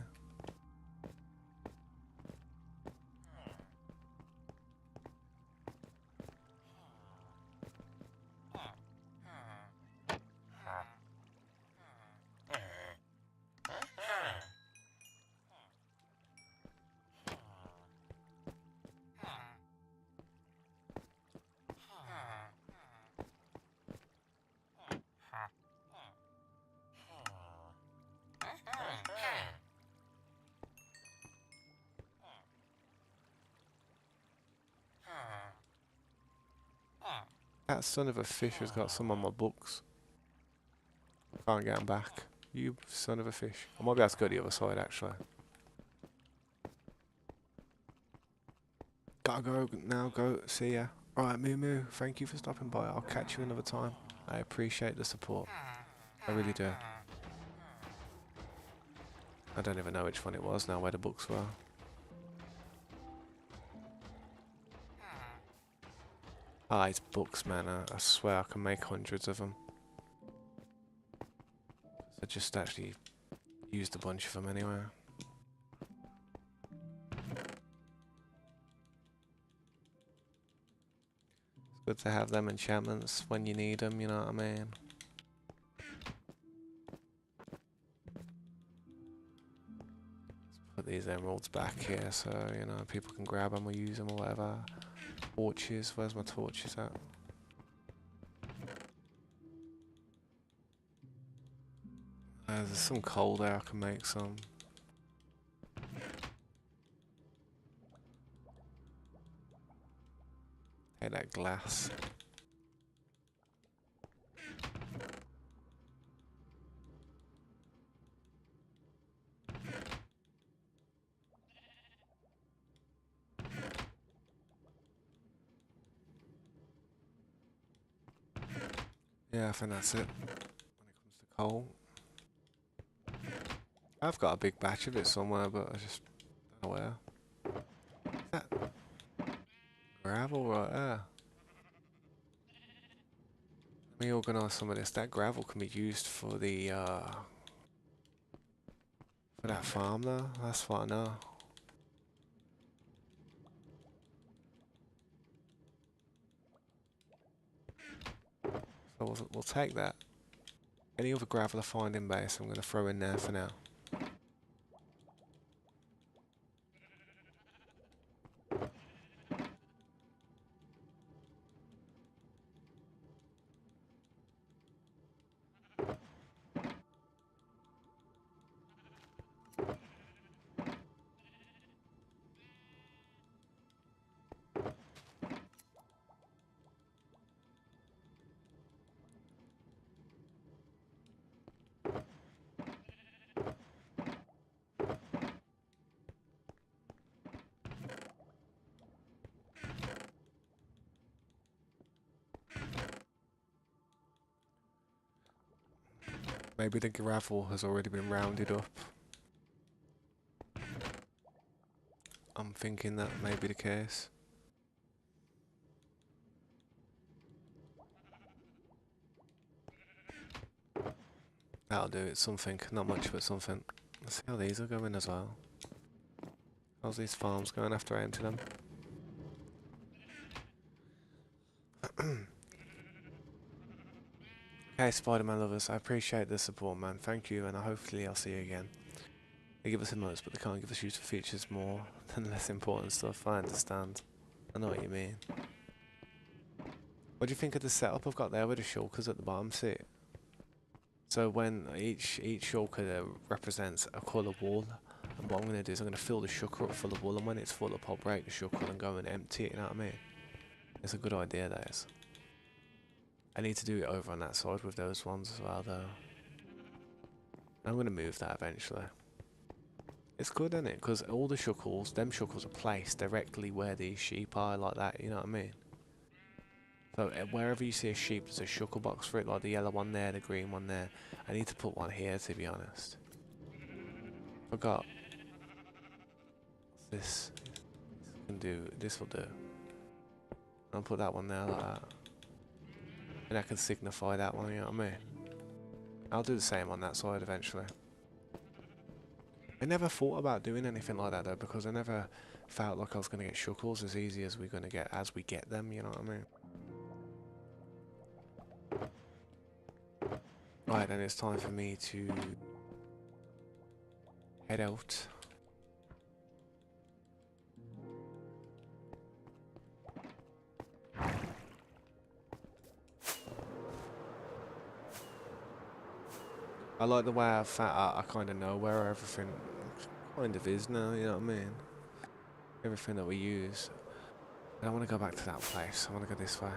That son of a fish has got some on my books. Can't get them back. You son of a fish. I might be able to go to the other side, actually. Gotta go now, go. See ya. Alright, Moo Moo, thank you for stopping by. I'll catch you another time. I appreciate the support. I really do. I don't even know which one it was now, where the books were. Ah, it's books, man. I swear I can make hundreds of them. I just actually used a bunch of them anyway. It's good to have them enchantments when you need them, you know what I mean? Let's put these emeralds back here so, you know, people can grab them or use them or whatever. Torches, where's my torches at? There's some coal there, I can make some. Take that glass. Yeah, I think that's it when it comes to coal. I've got a big batch of it somewhere, but I just don't know where. Gravel right there. Let me organise some of this. That gravel can be used for the for that farm though. That's what I know. So we'll take that. Any other gravel I find in base, I'm going to throw in there for now. Maybe the gravel has already been rounded up. I'm thinking that may be the case. That'll do it, something. Not much, but something. Let's see how these are going as well. How's these farms going after I empty them? Hey Spider-Man lovers, I appreciate the support, man. Thank you, and hopefully I'll see you again. They give us emotes, but they can't give us useful features more than less important stuff. I understand. I know what you mean. What do you think of the setup I've got there with the shulkers at the bottom? See it? So when each shulker represents a colour wall, and what I'm going to do is I'm going to fill the shulker up full of wool, and when it's full up I'll break the shulker and go and empty it, you know what I mean? It's a good idea, that is. I need to do it over on that side with those ones as well, though. I'm going to move that eventually. It's good, isn't it? Because all the shuckles, them shuckles are placed directly where these sheep are, like that, you know what I mean? So wherever you see a sheep, there's a shuckle box for it, like the yellow one there, the green one there. I need to put one here, to be honest. Forgot. This can do, this will do. I'll put that one there like that. And I can signify that one, you know what I mean? I'll do the same on that side eventually. I never thought about doing anything like that though, because I never felt like I was going to get shuckles as easy as we're going to get as we get them, you know what I mean? Right, then it's time for me to head out. I like the way I kind of know where everything kind of is now, you know what I mean? Everything that we use. I don't want to go back to that place, I want to go this way.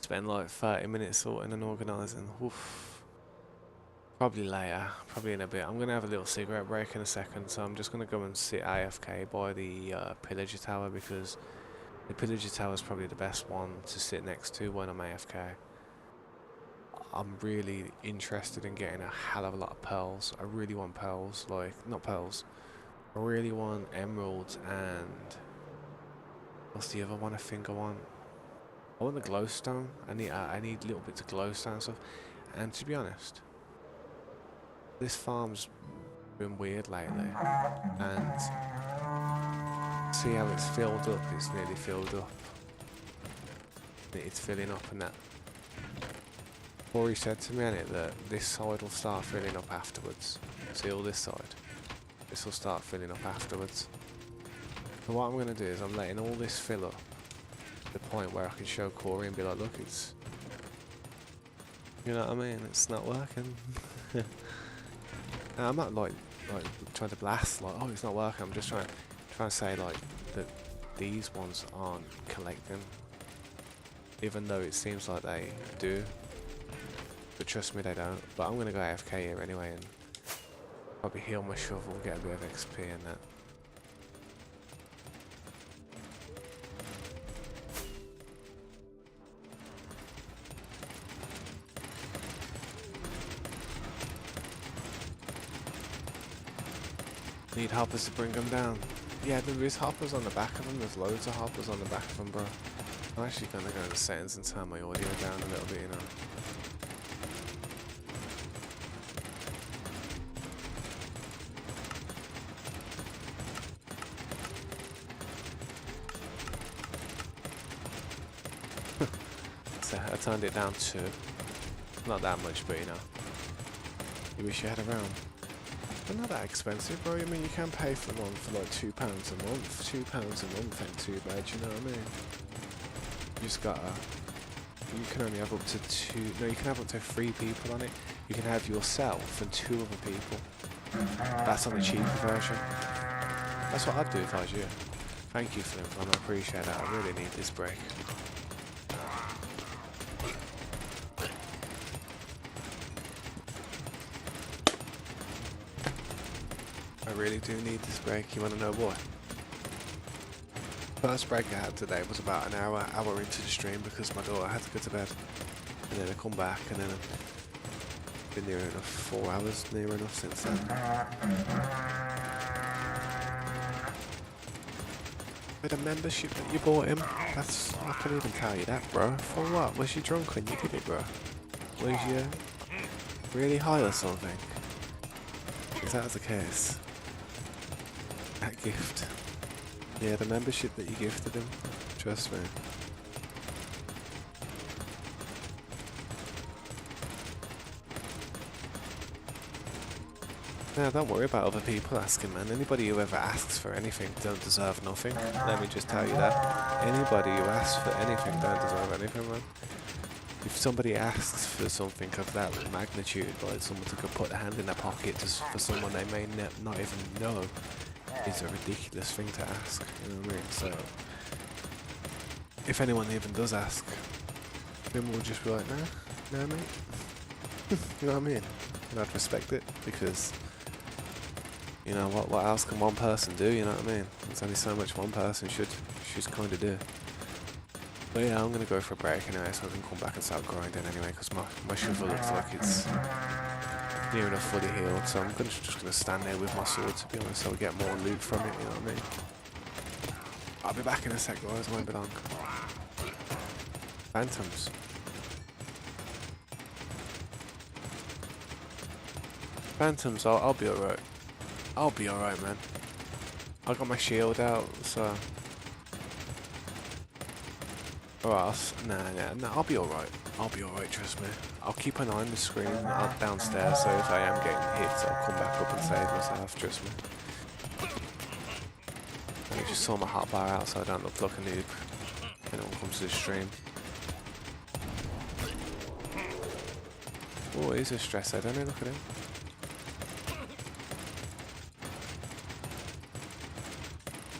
Spend like 30 minutes sorting and organising. Oof. Probably later, probably in a bit. I'm going to have a little cigarette break in a second, so I'm just going to go and sit AFK by the pillager tower, because the pillager tower is probably the best one to sit next to when I'm AFK. I'm really interested in getting a hell of a lot of pearls. I really want pearls, like, not pearls. I really want emeralds and... what's the other one I think I want? I want the glowstone. I need little bits of glowstone stuff. And to be honest, this farm's been weird lately, and see how it's filled up. It's nearly filled up. It's filling up, and that. Corey said to me on it that this side will start filling up afterwards. See all this side? This will start filling up afterwards. So what I'm going to do is I'm letting all this fill up to the point where I can show Corey and be like, look, it's... you know what I mean? It's not working. I'm not like trying to blast like, oh, it's not working. I'm just trying to say like that these ones aren't collecting, even though it seems like they do. But trust me, they don't. But I'm gonna go AFK here anyway and probably heal my shovel, get a bit of XP and that. Need hoppers to bring them down. Yeah, there is hoppers on the back of them. There's loads of hoppers on the back of them, bro. I'm actually gonna go to the settings and turn my audio down a little bit, you know. So I turned it down to not that much, but you know. You wish you had around. They're not that expensive, bro. I mean, you can pay for one for like £2 a month. £2 a month ain't too bad, you know what I mean? You just gotta. You can only have up to two. No, you can have up to 3 people on it. You can have yourself and 2 other people. That's on the cheaper version. That's what I'd do if I was you. Thank you for the info, I appreciate that. I really need this break. I really do need this break. You want to know what? First break I had today was about an hour into the stream because my daughter had to go to bed. And then I come back and then I've been near enough 4 hours, near enough since then. With a membership that you bought him, that's, I couldn't even tell you that, bro. For what? Was you drunk when you did it, bro? Was you really high or something? If that was the case, that gift. Yeah, the membership that you gifted him. Trust me. Yeah, don't worry about other people asking, man. Anybody who ever asks for anything don't deserve nothing. Let me just tell you that. Anybody who asks for anything don't deserve anything, man. If somebody asks for something of that magnitude, like someone to go put their hand in their pocket just for someone they may not even know, is a ridiculous thing to ask, you know what I mean? So, if anyone even does ask, then we'll just be like, nah, mate. You know what I mean? And I'd respect it, because, you know, what else can one person do, you know what I mean? There's only so much one person should kind of do. But yeah, I'm going to go for a break anyway, so I can come back and start grinding anyway, because my shovel looks like it's near enough fully healed, so I'm just going to stand there with my sword, to be honest, so we get more loot from it, you know what I mean? I'll be back in a sec, guys, I won't be long. Phantoms. Phantoms, I'll be alright. I'll be alright, man. I got my shield out, so... Or else, nah, I'll be alright. I'll be alright, trust me. I'll keep an eye on the screen downstairs, so if I am getting hit, I'll come back up and save myself, trust me. I just saw my hotbar out, so I don't look like a noob. If anyone comes to the stream. Oh, he's a stress head, don't he? Look at him.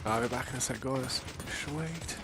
I'll be back in a sec, guys. Sweet.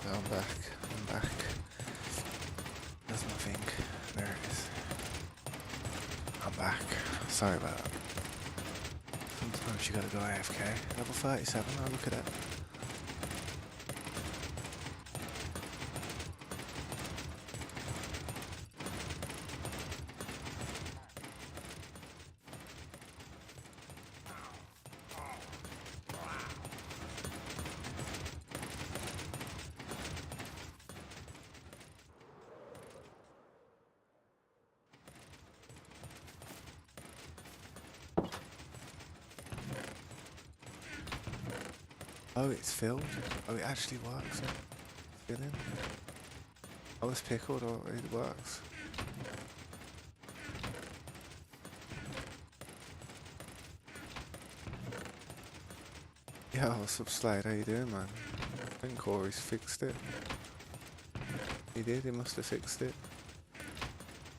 I'm back. I'm back. There's nothing. There it is. I'm back. Sorry about that. Sometimes you gotta go AFK. Level 37, oh look at that. Oh, it's filled? Oh, it actually works. Filling? Oh, it's pickled or it works. Yo, what's up, Slade? How you doing, man? I think Corey's fixed it. He did, he must have fixed it.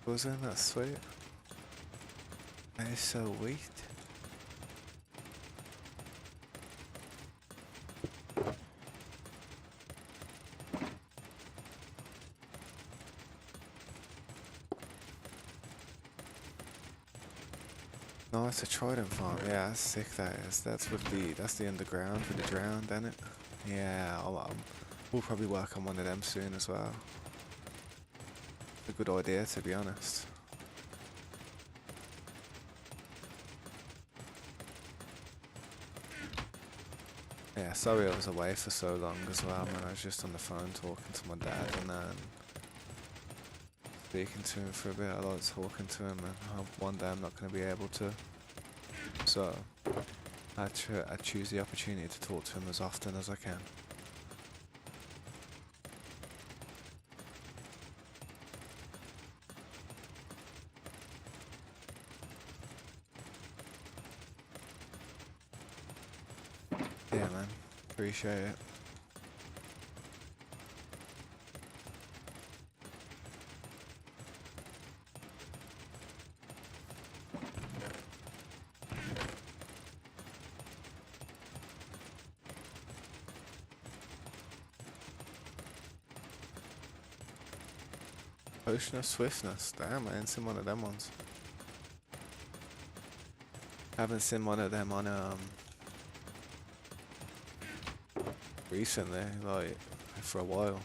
Wasn't that sweet? That is so weak. No, it's a trident farm. Yeah, that's sick. That is. That's the underground for the drowned, isn't it? Yeah, we'll probably work on one of them soon as well. It's a good idea, to be honest. Yeah, sorry I was away for so long as well, man. I was just on the phone talking to my dad and speaking to him for a bit. I like talking to him, and one day I'm not going to be able to. So I choose the opportunity to talk to him as often as I can. Yeah, man. Appreciate it. Potion of Swiftness. Damn, I ain't seen one of them ones. Haven't seen one of them on recently, like for a while.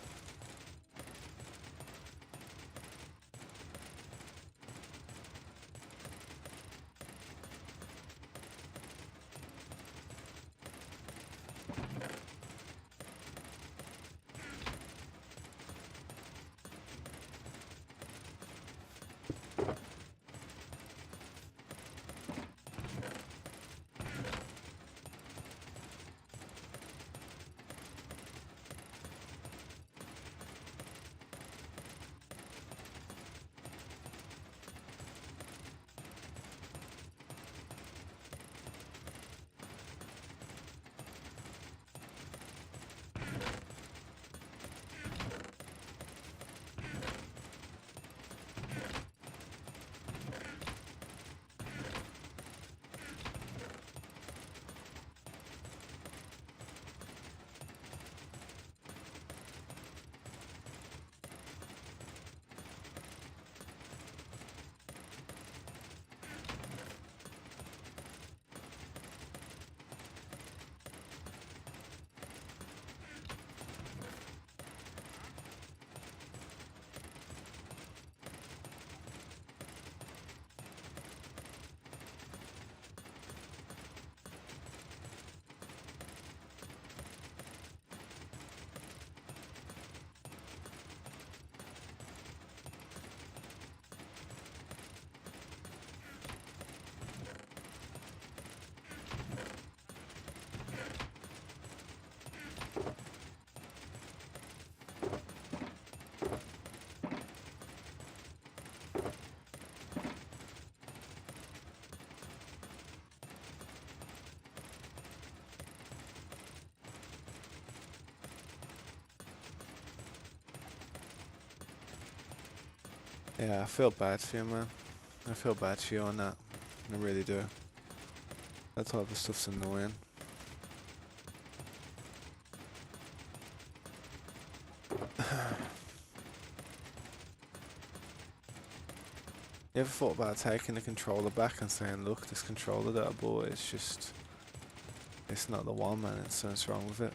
Yeah, I feel bad for you, man. I feel bad for you on that. I really do. That type of stuff's annoying. You ever thought about taking the controller back and saying, look, this controller that I bought, it's not the one, man, it's something's wrong with it.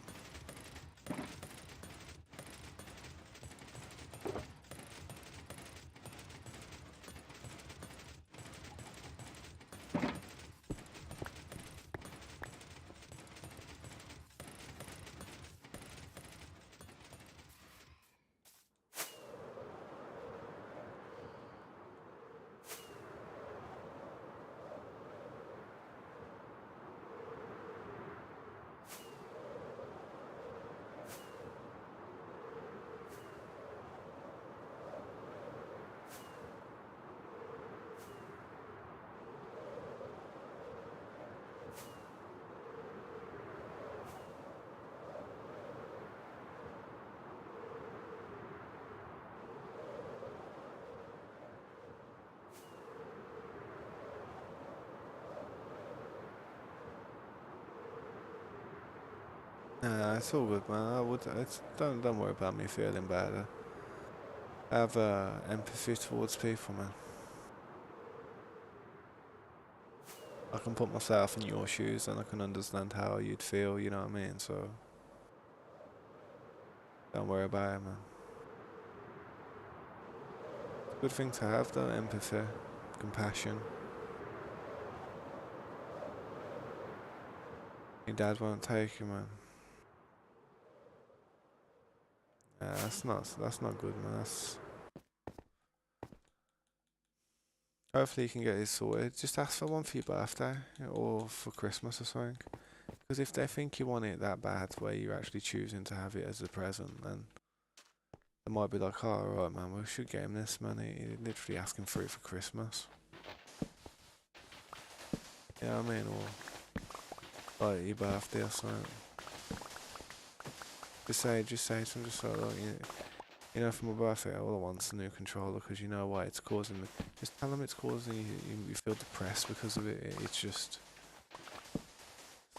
Nah, it's all good, man. Don't worry about me feeling bad. I have empathy towards people, man. I can put myself in your shoes and I can understand how you'd feel, you know what I mean? So, don't worry about it, man. It's a good thing to have, though, empathy, compassion. Your dad won't take you, man. That's not good, man. Hopefully you can get this sorted. Just ask for one for your birthday or for Christmas or something. Because if they think you want it that bad, where you're actually choosing to have it as a present, then they might be like, oh, alright, man, we should get him this, man. He's literally asking for it for Christmas. You know what I mean? Or like your birthday or something. Just say to him, just like, look, you know, for my birthday, all I want's a new controller because you know why it's causing me. Just tell them it's causing you feel depressed because of it. It's just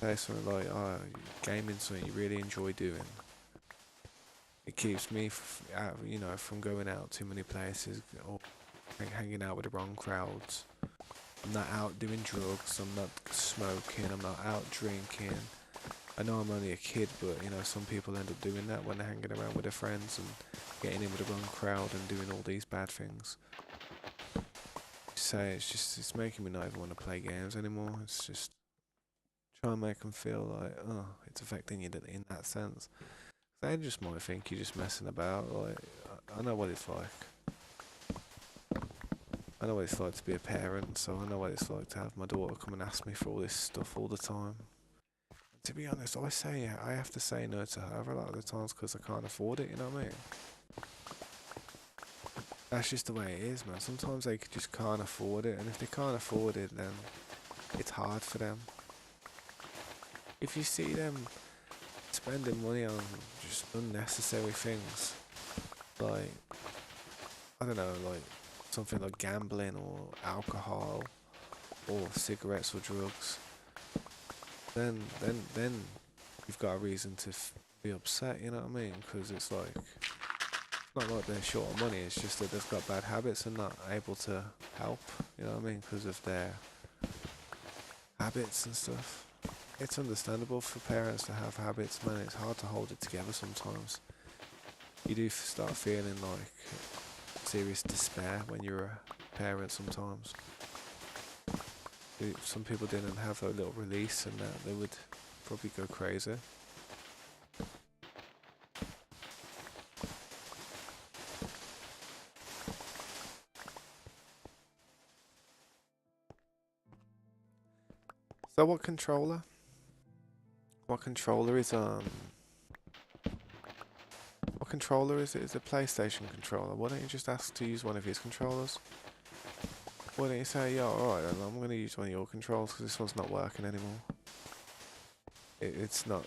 say something like, oh, gaming's something you really enjoy doing. It keeps me, you know, from going out too many places or hanging out with the wrong crowds. I'm not out doing drugs. I'm not smoking. I'm not out drinking. I know I'm only a kid, but you know, some people end up doing that when they're hanging around with their friends and getting in with the wrong crowd and doing all these bad things. Say it's making me not even want to play games anymore. It's just try and make them feel like, oh, it's affecting you in that sense. They just might think you're just messing about. Like, I know what it's like. I know what it's like to be a parent, so I know what it's like to have my daughter come and ask me for all this stuff all the time. To be honest, I have to say no to her a lot of the times because I can't afford it, you know what I mean? That's just the way it is, man. Sometimes they just can't afford it, and if they can't afford it, then it's hard for them. If you see them spending money on just unnecessary things, like, I don't know, like something like gambling or alcohol or cigarettes or drugs, then you've got a reason to be upset, you know what I mean? Because it's like, it's not like they're short of money, it's just that they've got bad habits and not able to help, you know what I mean? Because of their habits and stuff. It's understandable for parents to have habits, man. It's hard to hold it together sometimes. You do start feeling like serious despair when you're a parent sometimes. Some people didn't have a little release and that they would probably go crazy. So what controller? What controller is What controller is it? Is it a PlayStation controller? Why don't you just ask to use one of his controllers? Why don't you say, yeah, alright then, I'm going to use one of your controls because this one's not working anymore. It's not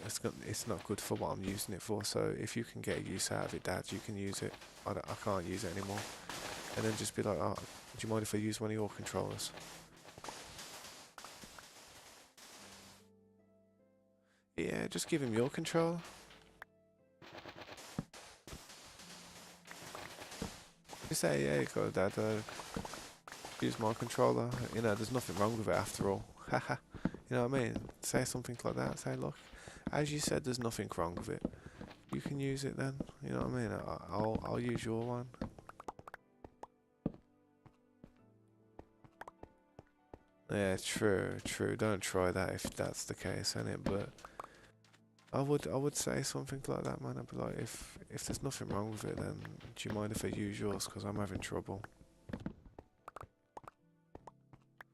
good for what I'm using it for, so if you can get use out of it, Dad, you can use it. I can't use it anymore. and then just be like, oh, do you mind if I use one of your controllers? Yeah, just give him your controller. Just say, yeah, go, Dad, use my controller. You know, there's nothing wrong with it after all. Haha. You know what I mean? Say something like that. Say, look, as you said, there's nothing wrong with it. You can use it then. You know what I mean? I'll use your one. Yeah, true, true. Don't try that if that's the case, innit? But I would say something like that, man. I'd be like, if there's nothing wrong with it, then do you mind if I use yours? Because I'm having trouble.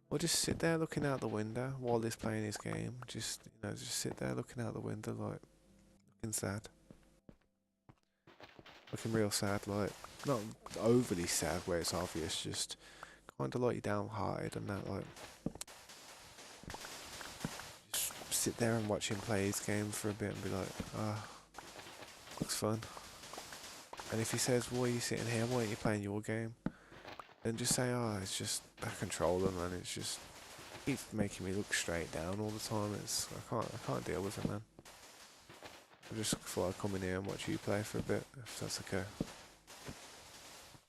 Or just sit there looking out the window while he's playing his game. Just, you know, just sit there looking out the window, like, looking sad. Looking real sad, like, not overly sad where it's obvious, just kind of like downhearted and that, like, just sit there and watch him play his game for a bit and be like, ah, looks fun. And if he says, why are you sitting here, why aren't you playing your game? Then just say, oh, it's just a controller, man, it's just, keeps making me look straight down all the time, I can't deal with it, man. I just thought I'd come in here and watch you play for a bit, if that's okay.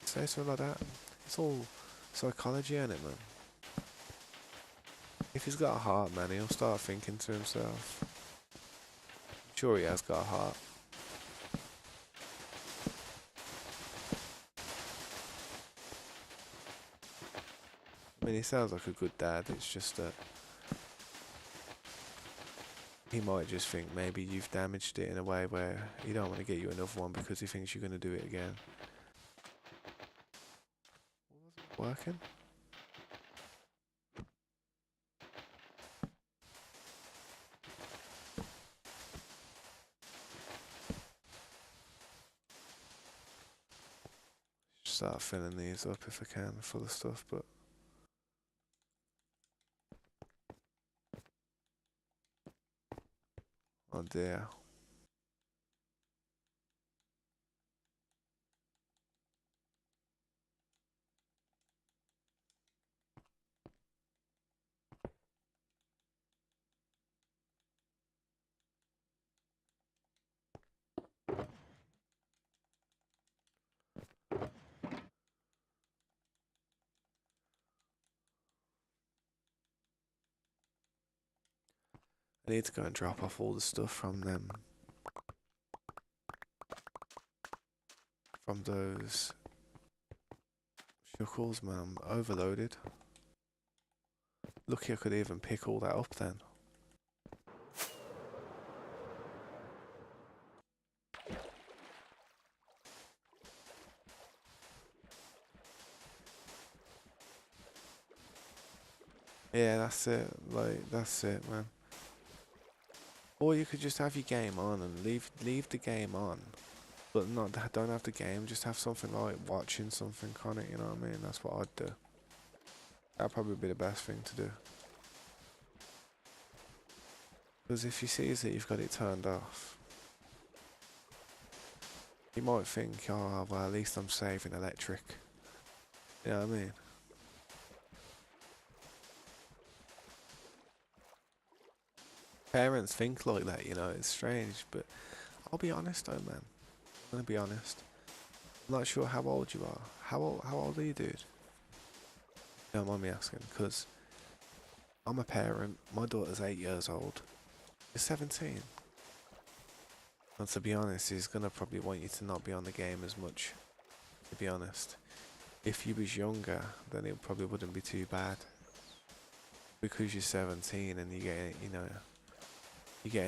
Say something like that. It's all psychology, ain't it, man? If he's got a heart, man, he'll start thinking to himself. I'm sure he has got a heart. I mean, he sounds like a good dad, it's just that he might just think maybe you've damaged it in a way where he don't want to get you another one because he thinks you're going to do it again. Working? Start filling these up if I can, full of stuff, but oh dear. I need to go and drop off all the stuff from them, from those shuckles, man. I'm overloaded. Lucky I could even pick all that up then. Yeah, that's it. Like, that's it, man. Or you could just have your game on and leave the game on, but don't have the game. Just have something like watching something on it. You know what I mean? That's what I'd do. That'd probably be the best thing to do. Because if he sees that you've got it turned off, he might think, oh, well, at least I'm saving electric. You know what I mean? Parents think like that, you know, it's strange, but I'll be honest though, man. I'm gonna be honest. I'm not sure how old you are. How old are you, dude? Don't mind me asking, because I'm a parent. My daughter's 8 years old. You're 17. And to be honest, he's gonna probably want you to not be on the game as much. To be honest, if you was younger, then it probably wouldn't be too bad. Because you're 17 and you're getting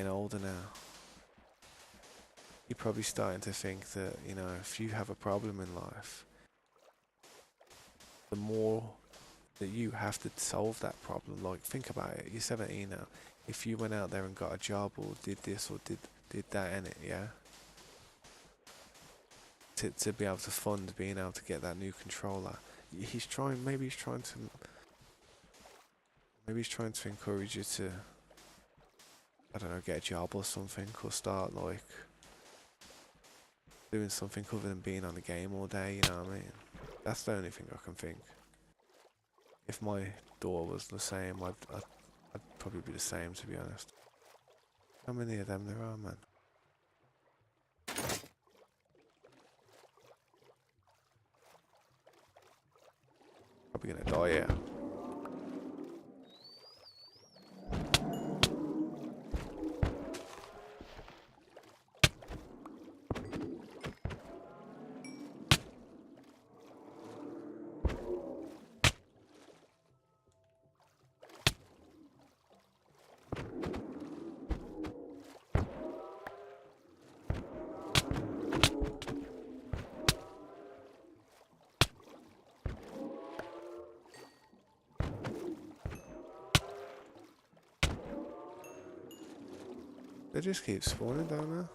older now. You're probably starting to think that, you know, if you have a problem in life, the more that you have to solve that problem. Like, think about it. You're 17 now. If you went out there and got a job or did this or did that in it, yeah, to be able to fund being able to get that new controller, maybe he's trying to encourage you to, I don't know, get a job or something, or start like doing something other than being on the game all day. You know what I mean? That's the only thing I can think. If my door was the same, I'd probably be the same, to be honest. How many of them there are, man? Probably gonna die, yeah. They just keep spawning down there.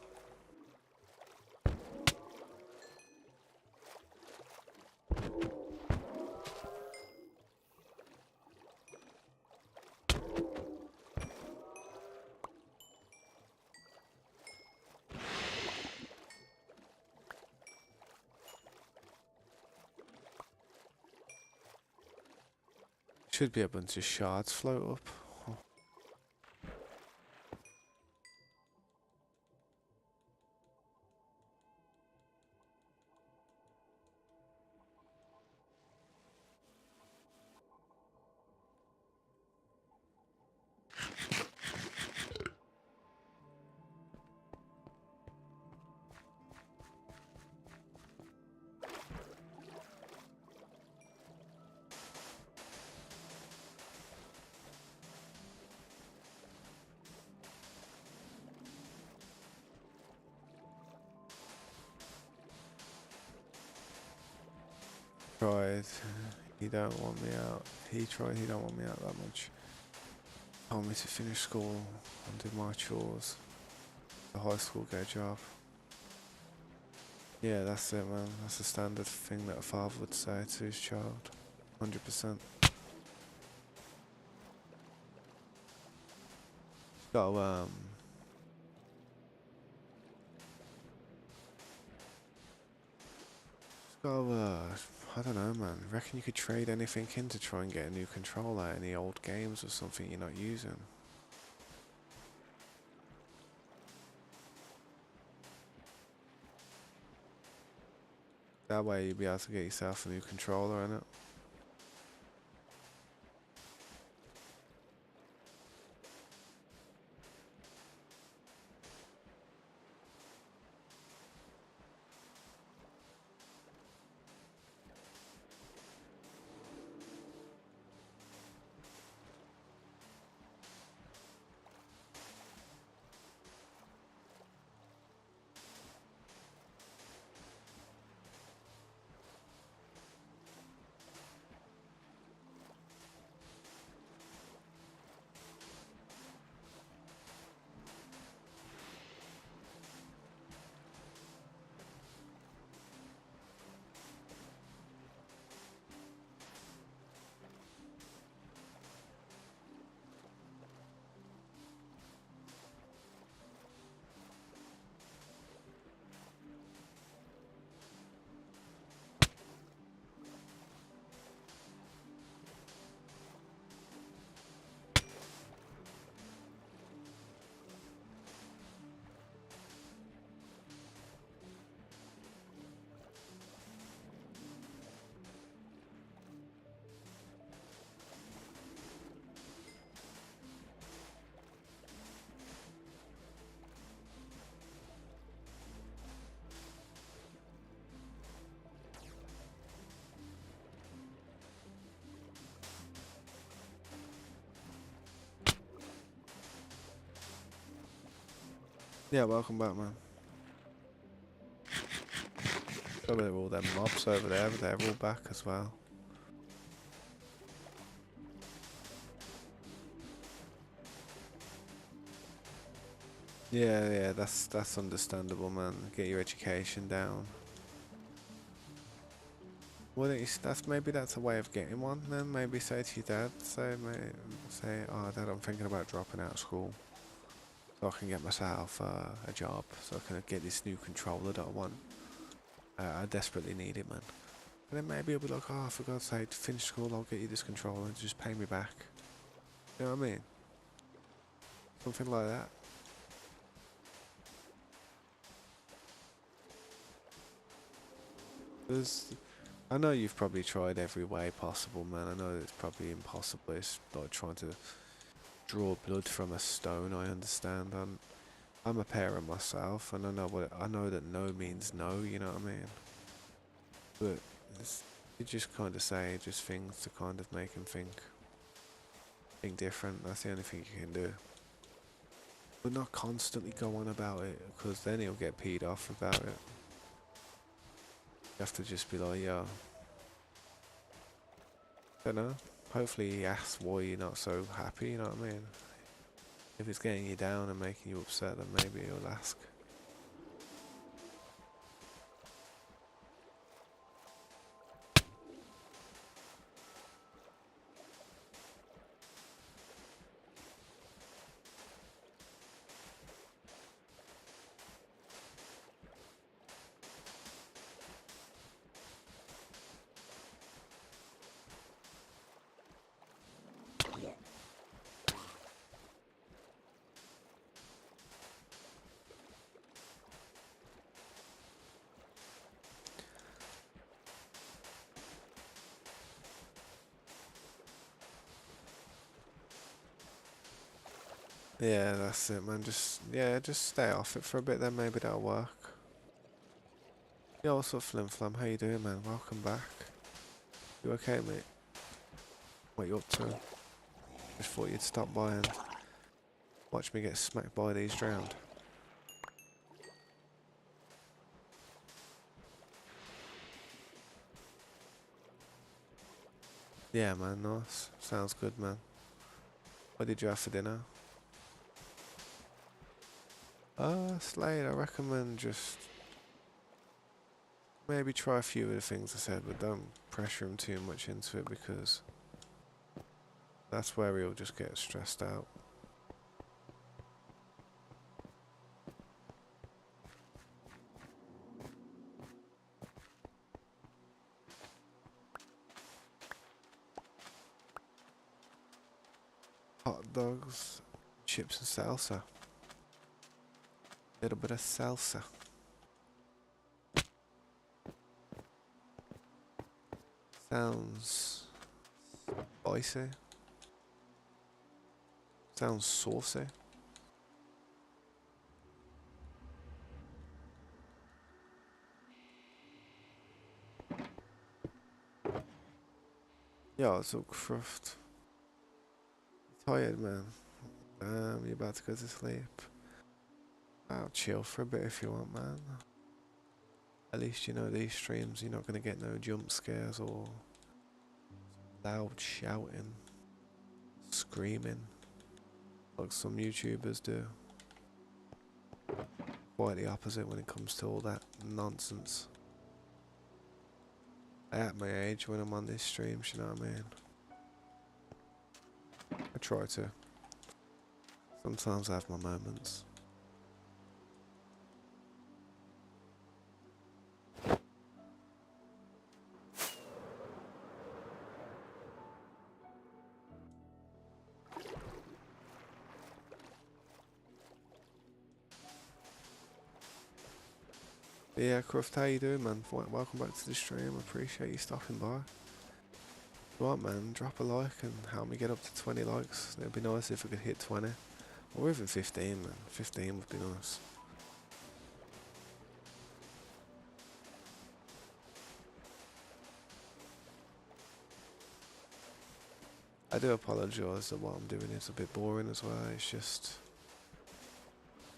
Should be a bunch of shards float up. Oh, tried. He don't want me out. He tried. He don't want me out that much. Told me to finish school and do my chores. The high school, get a job. Yeah, that's it, man. That's the standard thing that a father would say to his child. 100%. So, I don't know, man. Reckon you could trade anything in to try and get a new controller, any old games or something you're not using? That way you'd be able to get yourself a new controller, innit? Yeah, welcome back, man. Probably all them mobs over there, but they're all back as well. Yeah, that's understandable, man. Get your education down. Well, maybe that's a way of getting one. Then maybe say to your dad, oh dad, I'm thinking about dropping out of school, so I can get myself a job, so I can get this new controller that I want. I desperately need it, man. And then maybe I'll be like, oh, for God's sake, finish school, I'll get you this controller and just pay me back. You know what I mean? Something like that. There's, I know you've probably tried every way possible, man. I know it's probably impossible. It's like trying to draw blood from a stone. I understand. I'm a parent myself, and I know that no means no. You know what I mean? But you just kind of say just things to kind of make him think different. That's the only thing you can do. But not constantly go on about it, because then he'll get peed off about it. You have to just be like, yo, don't know. Hopefully he asks why you're not so happy, you know what I mean? If it's getting you down and making you upset, then maybe he'll ask. Yeah, that's it, man. Just stay off it for a bit, then maybe that'll work. Yo, what's up, Flim Flam? How you doing, man? Welcome back. You okay, mate? What you up to? Just thought you'd stop by and watch me get smacked by these drowned. Yeah, man, nice. Sounds good, man. What did you have for dinner? Slade, I recommend just maybe try a few of the things I said, but don't pressure him too much into it, because that's where he'll just get stressed out. Hot dogs, chips and salsa. Little bit of salsa. Sounds spicy. Sounds saucy. Yeah, it's all cruft. Tired, man. You're about to go to sleep. I'll chill for a bit if you want, man. At least you know these streams you're not gonna get no jump scares or loud shouting, screaming, like some YouTubers do. Quite the opposite when it comes to all that nonsense. At my age, when I'm on these streams, you know what I mean? I try to. Sometimes I have my moments. But yeah, Cruft, how you doing, man? Welcome back to the stream. I appreciate you stopping by. Right, man, drop a like and help me get up to 20 likes. It'd be nice if we could hit 20. Or even 15, man. 15 would be nice. I do apologise that what I'm doing is a bit boring as well. It's just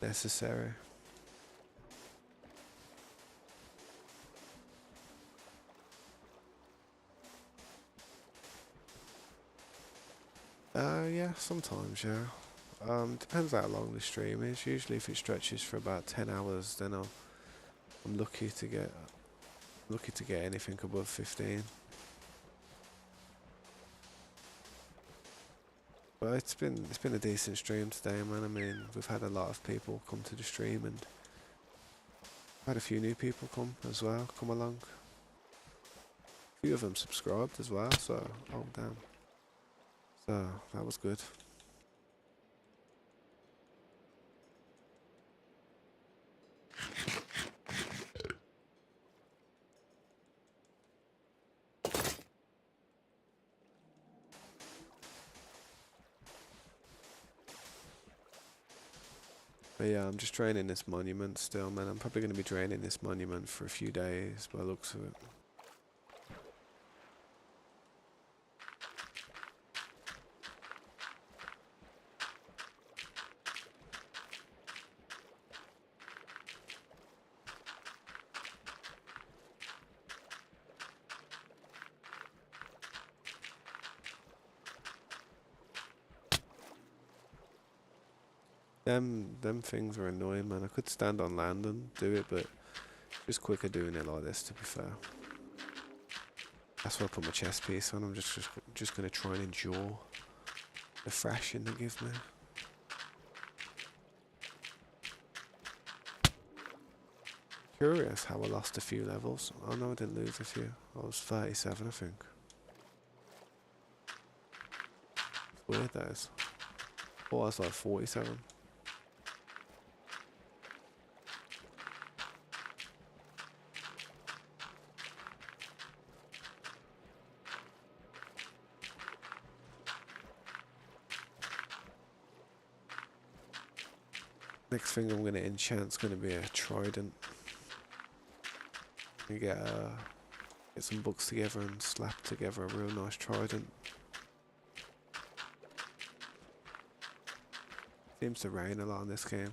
necessary. Yeah, sometimes, yeah. Depends how long the stream is. Usually if it stretches for about 10 hours, then I'm lucky to get anything above 15. But it's been a decent stream today, man. I mean, we've had a lot of people come to the stream, and had a few new people come as well, come along. few of them subscribed as well, so, oh damn. So, that was good. But yeah, I'm just draining this monument still, man. I'm probably going to be draining this monument for a few days by the looks of it. Them things are annoying, man. I could stand on land and do it, but just quicker doing it like this, to be fair. That's why I put my chest piece on. I'm just gonna try and endure the thrashing they give me. Curious how I lost a few levels. Oh no, I didn't lose a few. I was 37, I think. It's weird, that is. Oh, I was like 47. Next thing I'm gonna enchant's gonna be a trident. You get some books together and slap together a real nice trident. Seems to rain a lot in this game.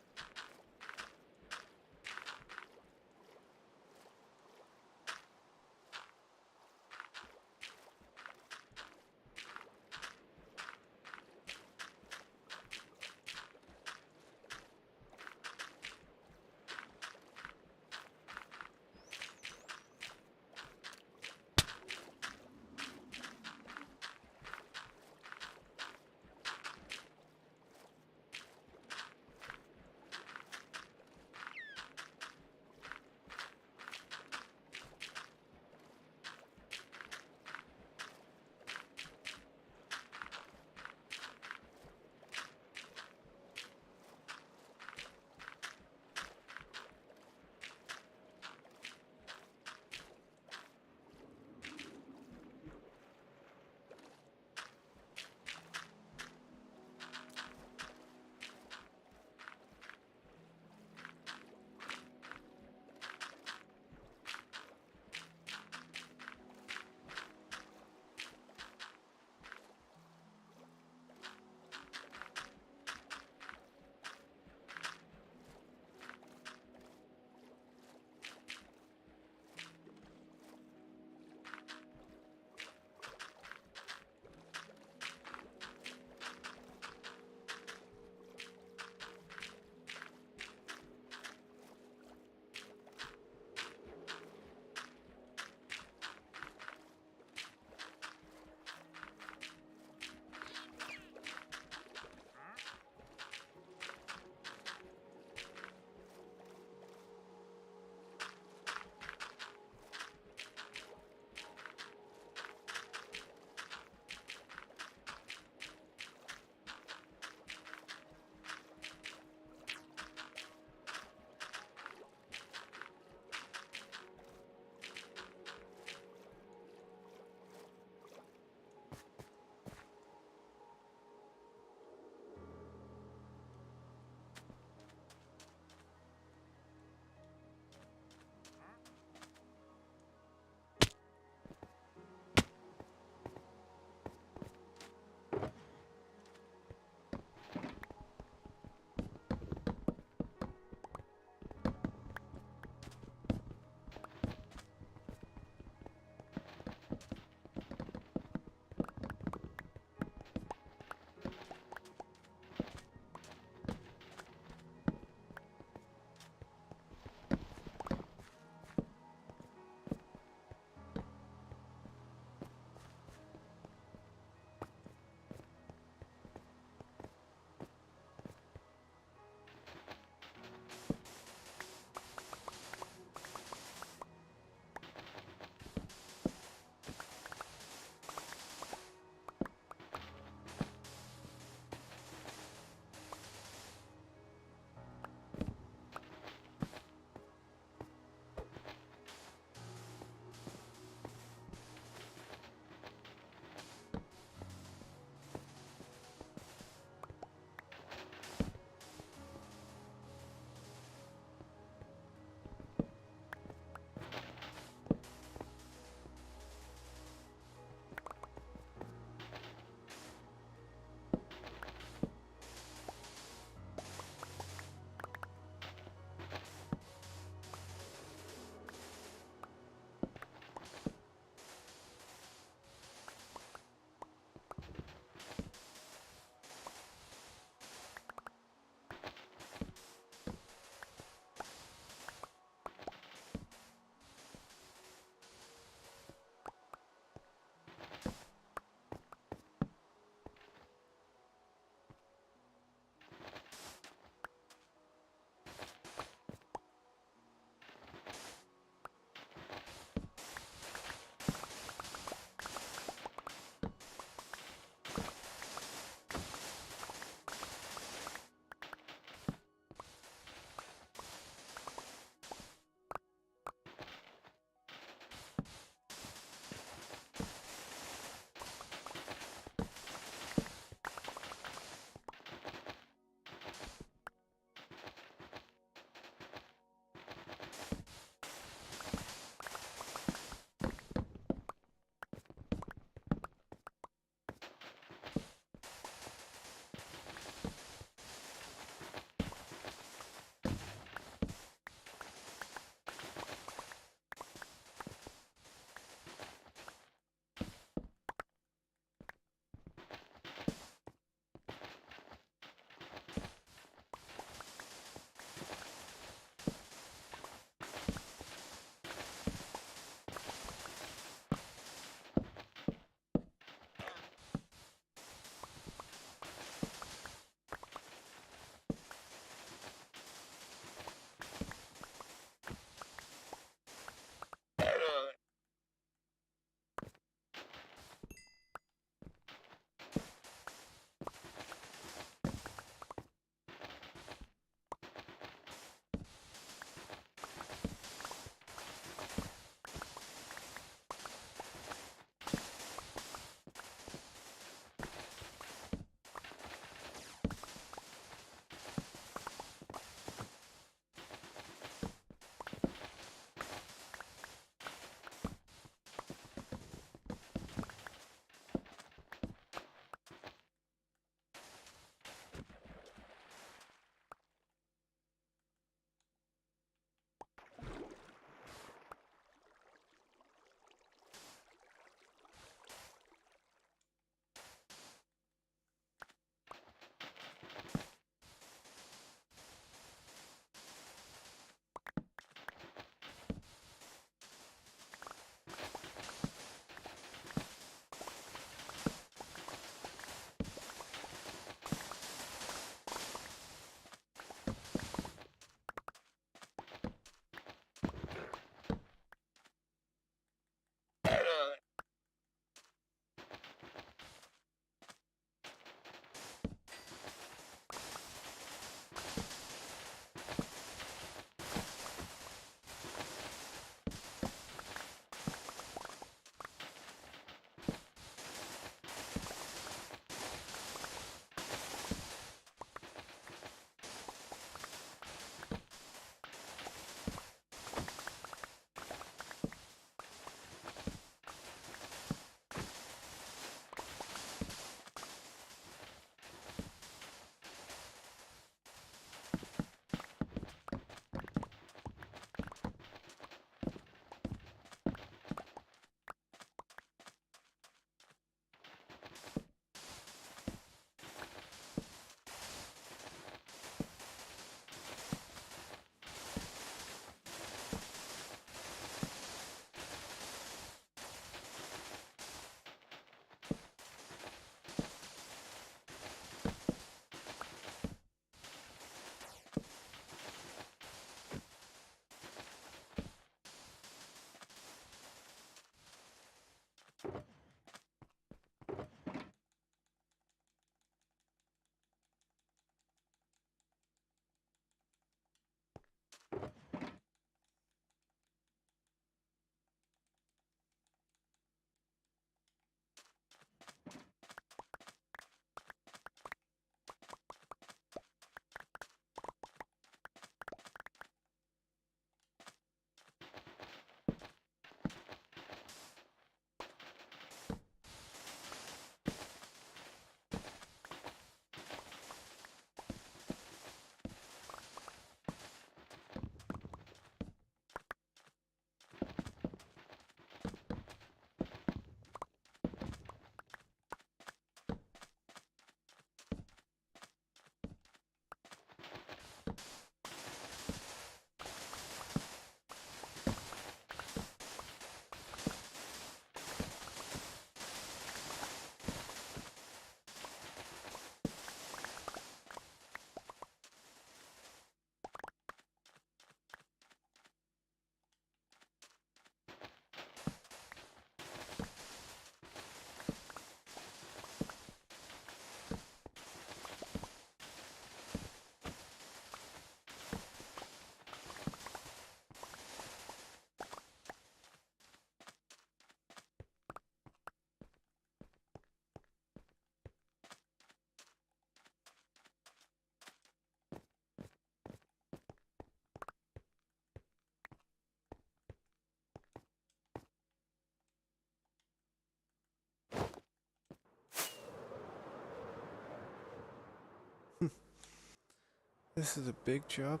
This is a big job.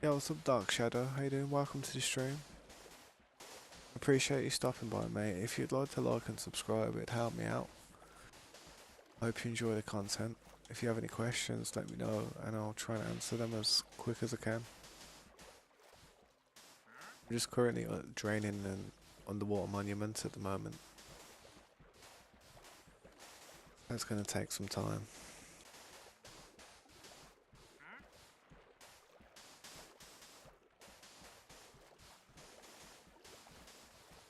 Yo, what's up, Dark Shadow? How you doing? Welcome to the stream. Appreciate you stopping by, mate. If you'd like to like and subscribe, it'd help me out. Hope you enjoy the content. If you have any questions, let me know, and I'll try and answer them as quick as I can. I'm just currently draining an underwater monument at the moment. That's going to take some time.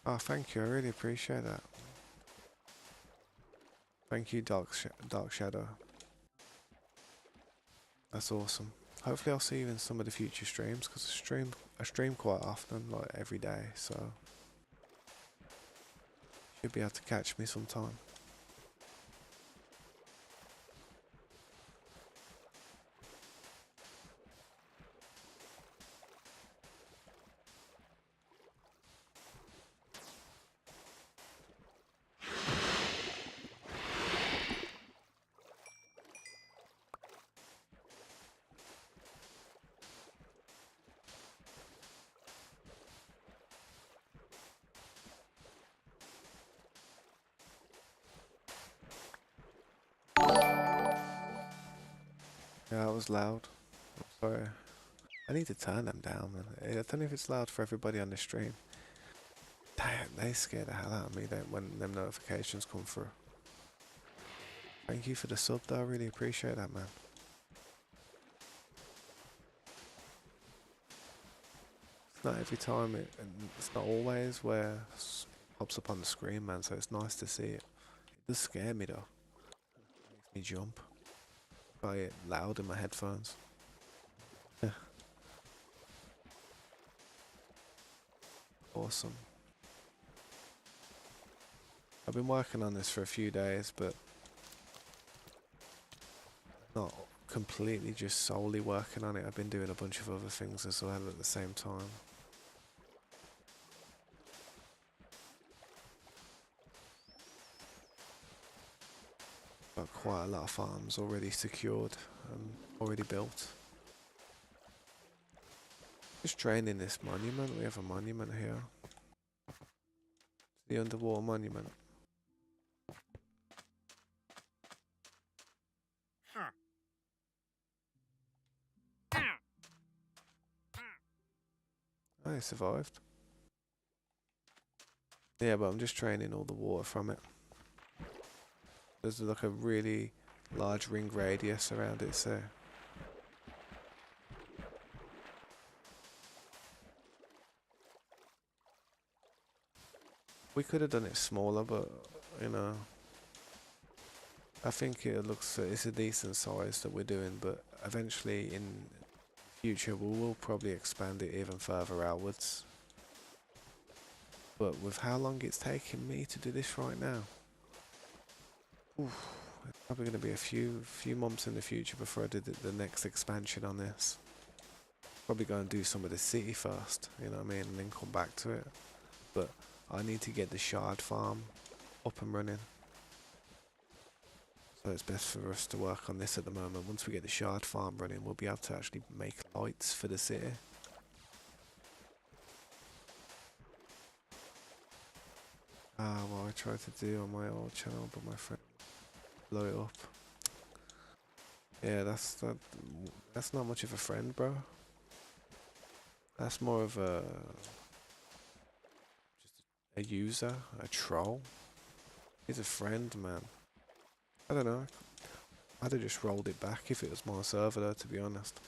Oh, thank you. I really appreciate that. Thank you, Dark Shadow. That's awesome. Hopefully I'll see you in some of the future streams, because I stream quite often, like every day, so you'll be able to catch me sometime. Yeah, that was loud. I'm sorry. I need to turn them down, man. I don't know if it's loud for everybody on the stream. Damn, they scare the hell out of me when them notifications come through. Thank you for the sub though, I really appreciate that, man. It's not every time, and it's not always where it pops up on the screen, man, so it's nice to see it. It does scare me though. It makes me jump. By it loud in my headphones. Awesome. I've been working on this for a few days, but not completely just solely working on it. I've been doing a bunch of other things as well at the same time. Got quite a lot of farms already secured and already built. Just draining this monument. We have a monument here. The underwater monument. Oh, I survived. Yeah, but I'm just draining all the water from it. There's like a really large ring radius around it, so we could have done it smaller, but you know, I think it looks it's a decent size that we're doing. But eventually, in future, we will probably expand it even further outwards. But with how long it's taking me to do this right now, oof, it's probably going to be a few months in the future before I do the next expansion on this. Probably go and do some of the city first, you know what I mean, and then come back to it. But I need to get the shard farm up and running. So it's best for us to work on this at the moment. Once we get the shard farm running, we'll be able to actually make lights for the city. What I tried to do on my old channel, but my friend blew it up. Yeah, that's not much of a friend, bro. That's more of a user, a troll. He's a friend, man. I don't know. I'd have just rolled it back if it was my server, though, to be honest.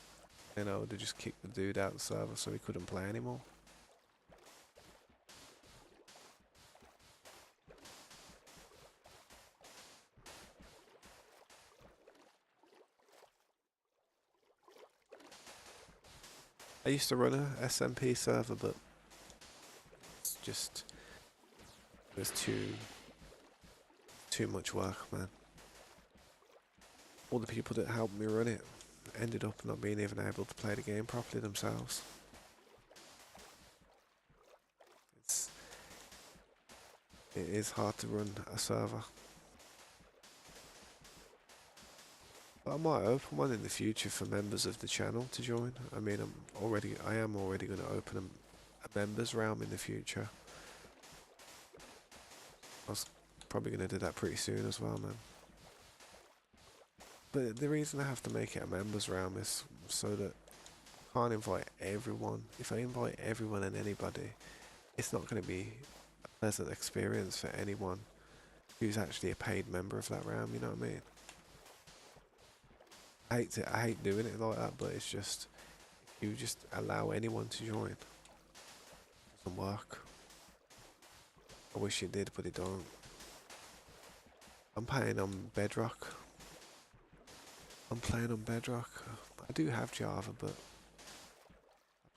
You know, they just kicked the dude out of the server so he couldn't play anymore. I used to run a SMP server, but it's just it was too much work, man. All the people that helped me run it ended up not being even able to play the game properly themselves. It is hard to run a server. I might open one in the future for members of the channel to join. I mean, I am already going to open a members realm in the future. I was probably going to do that pretty soon as well, man. But the reason I have to make it a members realm is so that I can't invite everyone. If I invite everyone and anybody, it's not going to be a pleasant experience for anyone who's actually a paid member of that realm, you know what I mean? I hate doing it like that, but it's just, you just allow anyone to join. It doesn't work. I wish it did, but it don't. I'm playing on Bedrock. I'm playing on Bedrock. I do have Java, but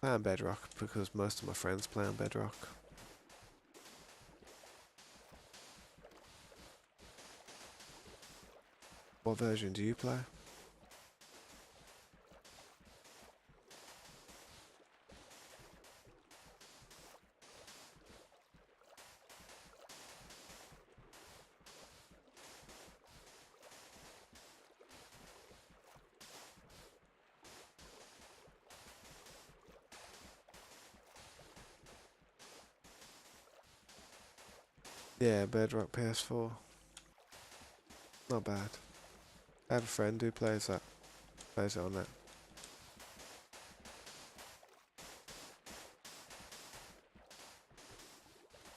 I play on Bedrock because most of my friends play on Bedrock. What version do you play? Yeah, Bedrock PS4. Not bad. I have a friend who plays that. Plays it on that.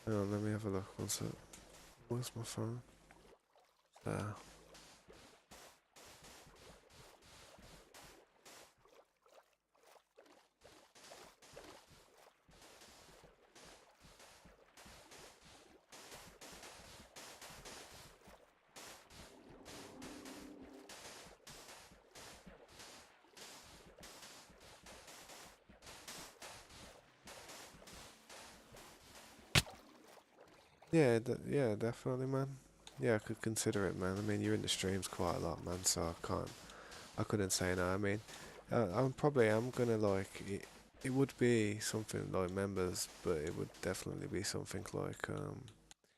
Hang on, let me have a look. One sec. Where's my phone? There. Yeah, yeah, definitely, man. Yeah, I could consider it, man. I mean, you're in the streams quite a lot, man, so I couldn't say no. I mean, I'm gonna like, it would be something like members, but it would definitely be something like,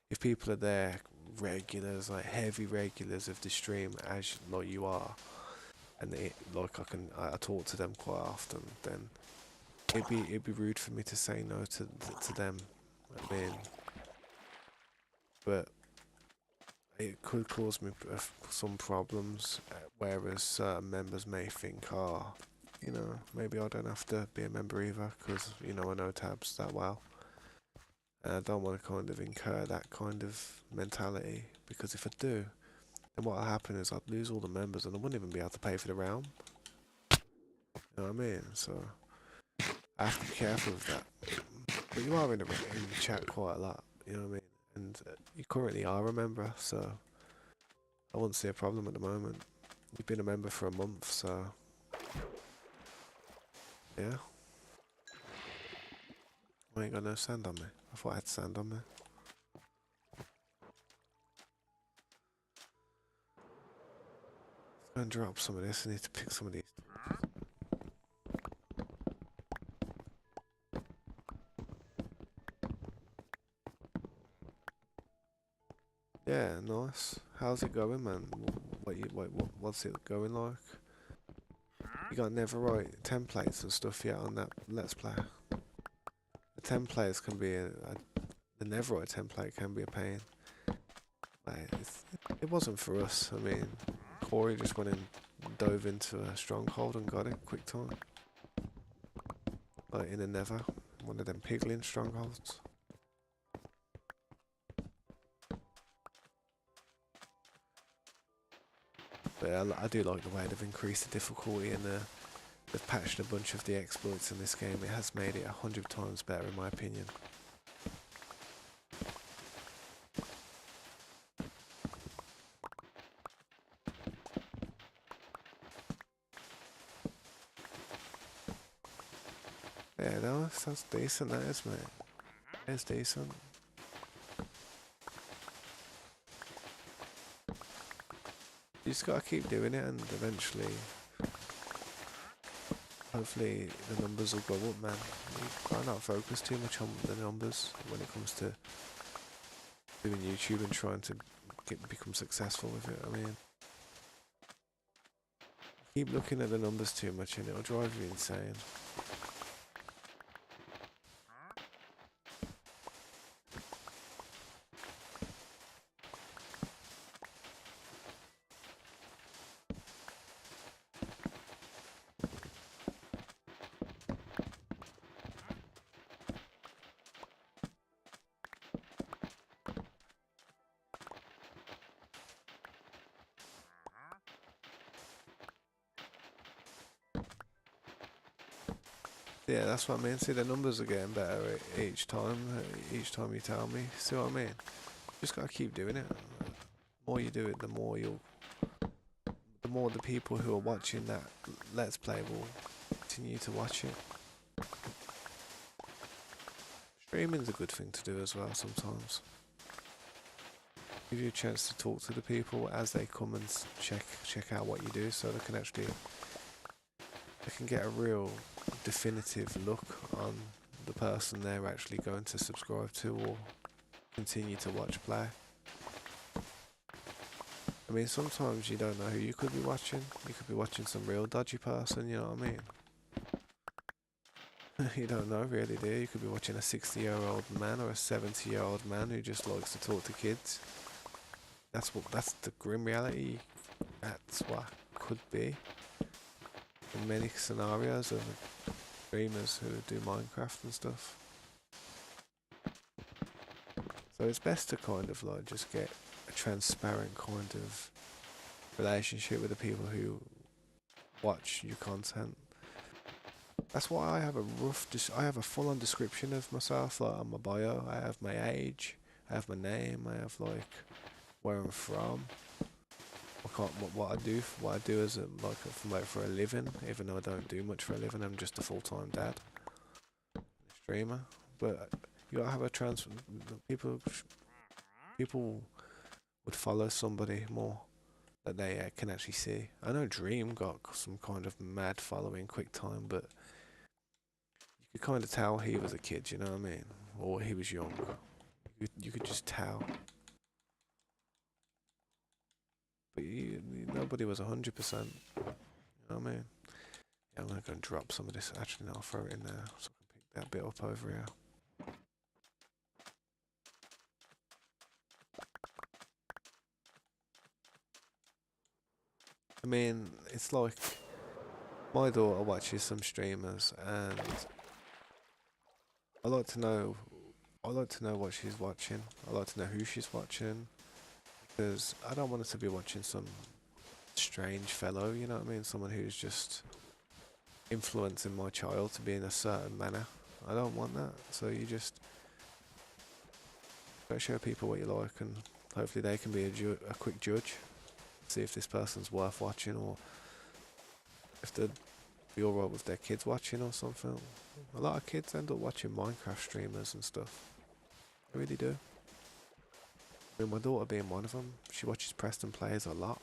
if people are there, regulars, like heavy regulars of the stream, as like you are, and like I talk to them quite often, then it'd be rude for me to say no to them. I mean, but it could cause me some problems, whereas certain members may think, oh, you know, maybe I don't have to be a member either, because, you know, I know tabs that well. And I don't want to kind of incur that kind of mentality, because if I do, then what will happen is I'd lose all the members and I wouldn't even be able to pay for the realm. You know what I mean? So I have to be careful of that. But you are in the chat quite a lot, you know what I mean? And you currently are a member, so I wouldn't see a problem at the moment. You've been a member for a month, so yeah. I ain't got no sand on me. I thought I had sand on me. Let's go and drop some of this. I need to pick some of these. Yeah, nice. How's it going, man? What's it going like? You got Neverite templates and stuff yet on that Let's Play? The templates can be the Neverite template can be a pain. Like, it wasn't for us. I mean, Corey just went and dove into a stronghold and got it quick time. Like in a Never, one of them piglin strongholds. But I do like the way they've increased the difficulty and they've patched a bunch of the exploits in this game. It has made it 100 times better in my opinion. Yeah, that's decent, that is, mate. It's decent. You just gotta keep doing it and eventually, hopefully the numbers will go up, man. You gotta not focus too much on the numbers when it comes to doing YouTube and trying to become successful with it. I mean, Keep looking at the numbers too much and it'll drive you insane. Yeah, that's what I mean. See, the numbers are getting better each time. Each time you tell me. See what I mean? Just gotta keep doing it. The more you do it, the more the people who are watching that Let's Play will continue to watch it. Streaming's a good thing to do as well sometimes. Give you a chance to talk to the people as they come and check out what you do, so they can get a real definitive look on the person they're actually going to subscribe to or continue to watch play. I mean, sometimes you don't know who you could be watching. You could be watching some real dodgy person, you know what I mean? You don't know really, do you? You could be watching a 60-year-old man or a 70-year-old man who just likes to talk to kids. That's the grim reality. That's what could be in many scenarios of streamers who do Minecraft and stuff. So it's best to kind of like just get a transparent kind of relationship with the people who watch your content. That's why I have I have a full-on description of myself, like on my bio. I have my age, I have my name, I have like where I'm from, what I do as for a living. Even though I don't do much for a living, I'm just a full-time dad, streamer. But you gotta have a people would follow somebody more that they can actually see. I know Dream got some kind of mad following quick time, but you could kind of tell he was a kid, you know what I mean? Or he was young. You could just tell. But nobody was 100%. You know what I mean? Yeah, I'm gonna go and drop some of this. Actually, no, I'll throw it in there so I can pick that bit up over here. I mean, it's like my daughter watches some streamers, and I like to know. I like to know what she's watching. I like to know who she's watching, because I don't want her to be watching some strange fellow. You know what I mean? Someone who's just influencing my child to be in a certain manner. I don't want that. So you just gotta show people what you like, and hopefully they can be a quick judge. See if this person's worth watching, or if they'd be alright with their kids watching or something. A lot of kids end up watching Minecraft streamers and stuff. They really do. I mean, my daughter being one of them, she watches Preston Plays a lot.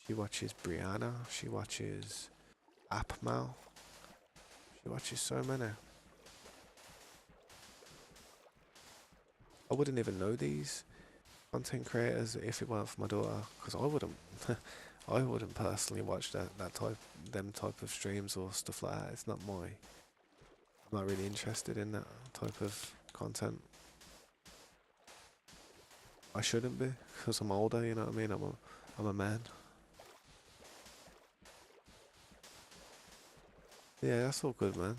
She watches Brianna, she watches Appmal, she watches so many. I wouldn't even know these content creators if it weren't for my daughter, because I wouldn't I wouldn't personally watch them type of streams or stuff like that. It's not I'm not really interested in that type of content. I shouldn't be, because I'm older, you know what I mean? I'm a man. Yeah, that's all good, man.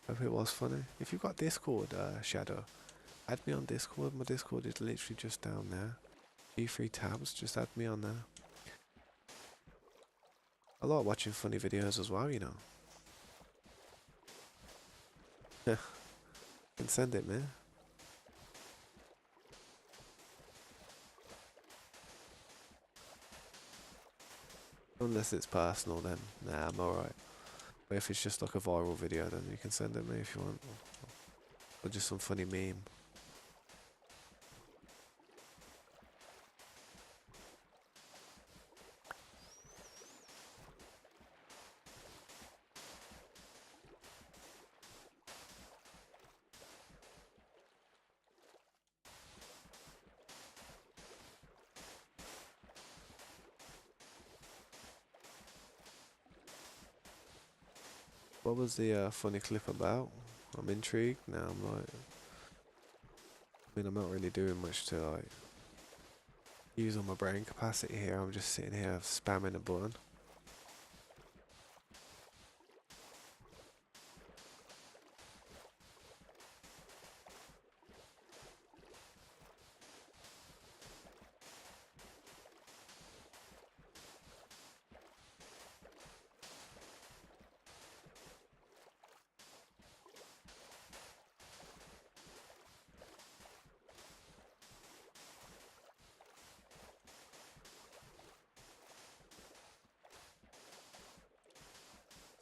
Hope it was funny. If you've got Discord, Shadow, add me on Discord. My Discord is literally just down there. G3 tabs, just add me on there. I like watching funny videos as well, you know. You can send it, man. Unless it's personal, then nah, I'm alright. But if it's just like a viral video, then you can send it me if you want. Or just some funny meme. What was the funny clip about? I'm intrigued now. I'm not really doing much to like use all my brain capacity here. I'm just sitting here spamming a button.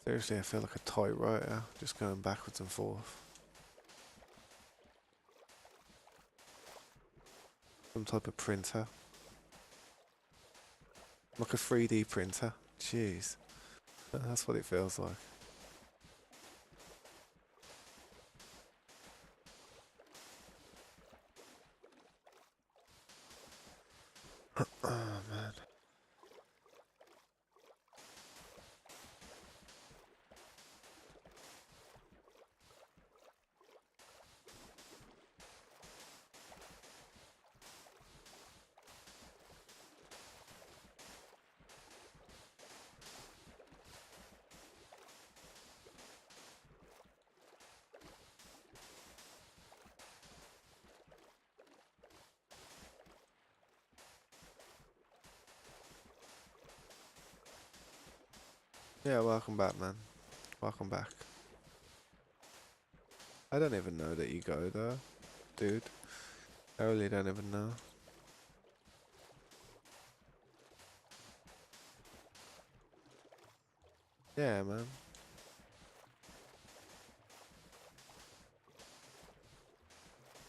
Seriously, I feel like a typewriter, just going backwards and forth. Some type of printer. Like a 3D printer. Jeez. That's what it feels like. Oh man. Yeah, welcome back, man. Welcome back. I don't even know that you go there, dude. I really don't even know. Yeah, man.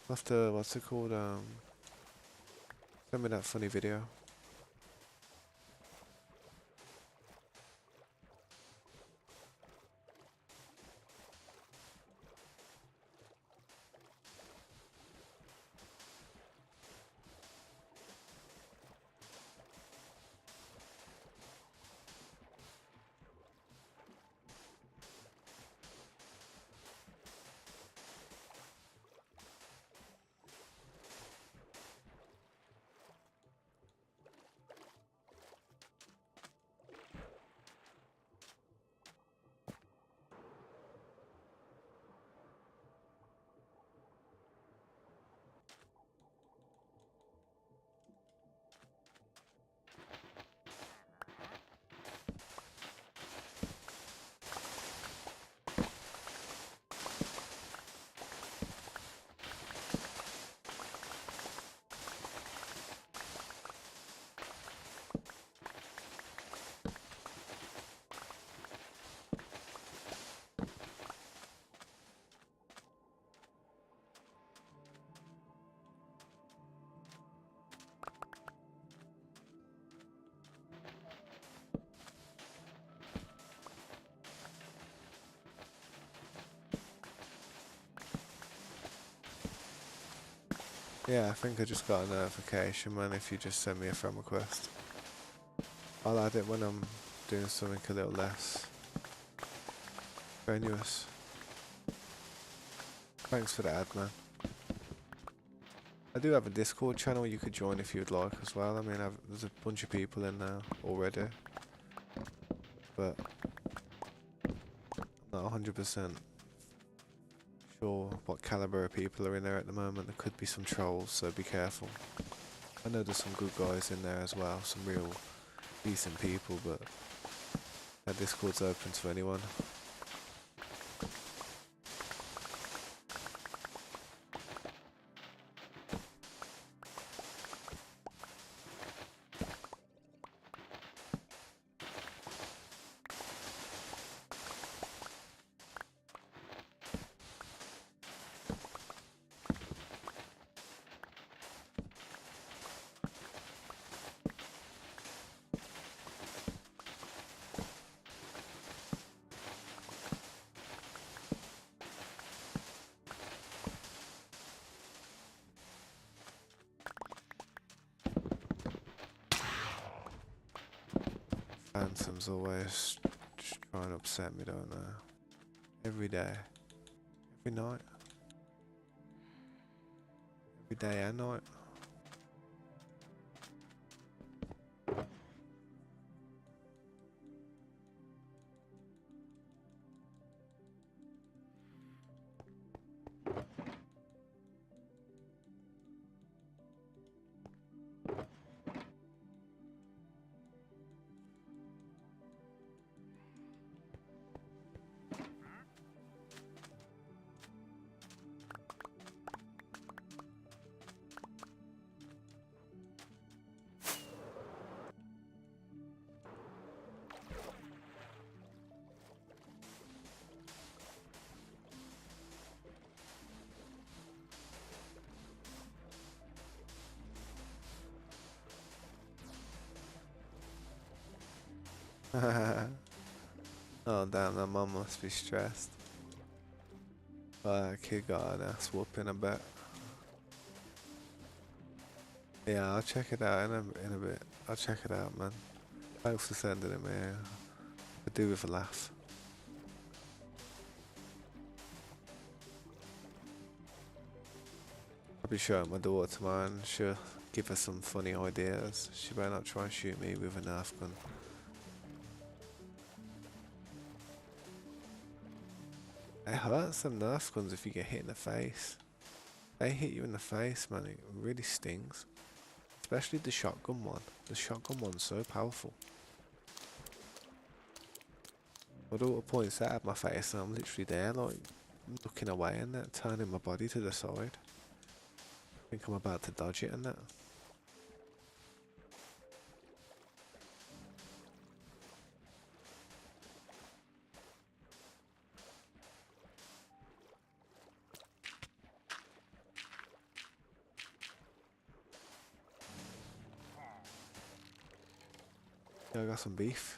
I'll have to, what's it called? Send me that funny video. Yeah, I think I just got a notification, man, if you just send me a friend request. I'll add it when I'm doing something a little less strenuous. Thanks for the ad, man. I do have a Discord channel you could join if you'd like as well. I mean, there's a bunch of people in there already. But I'm not 100% sure what caliber of people are in there at the moment. There could be some trolls, so be careful. I know there's some good guys in there as well, some real decent people, but that Discord's open to anyone. Phantom's always just trying to upset me, don't they? every day, every night, every day and night. Oh damn, that mum must be stressed. That kid got an ass whooping, I bet. Yeah, I'll check it out in a bit. I'll check it out, man. Thanks for sending it, man. I do with a laugh. I'll be showing my daughter tomorrow and she'll give her some funny ideas. She better not try and shoot me with a Nerf gun. It hurts, them Nerf guns, if you get hit in the face. They hit you in the face, man. It really stings. Especially the shotgun one. The shotgun one's so powerful. My daughter points that at my face and I'm literally there, like, looking away and that, turning my body to the side. I think I'm about to dodge it and that. Yeah, I got some beef.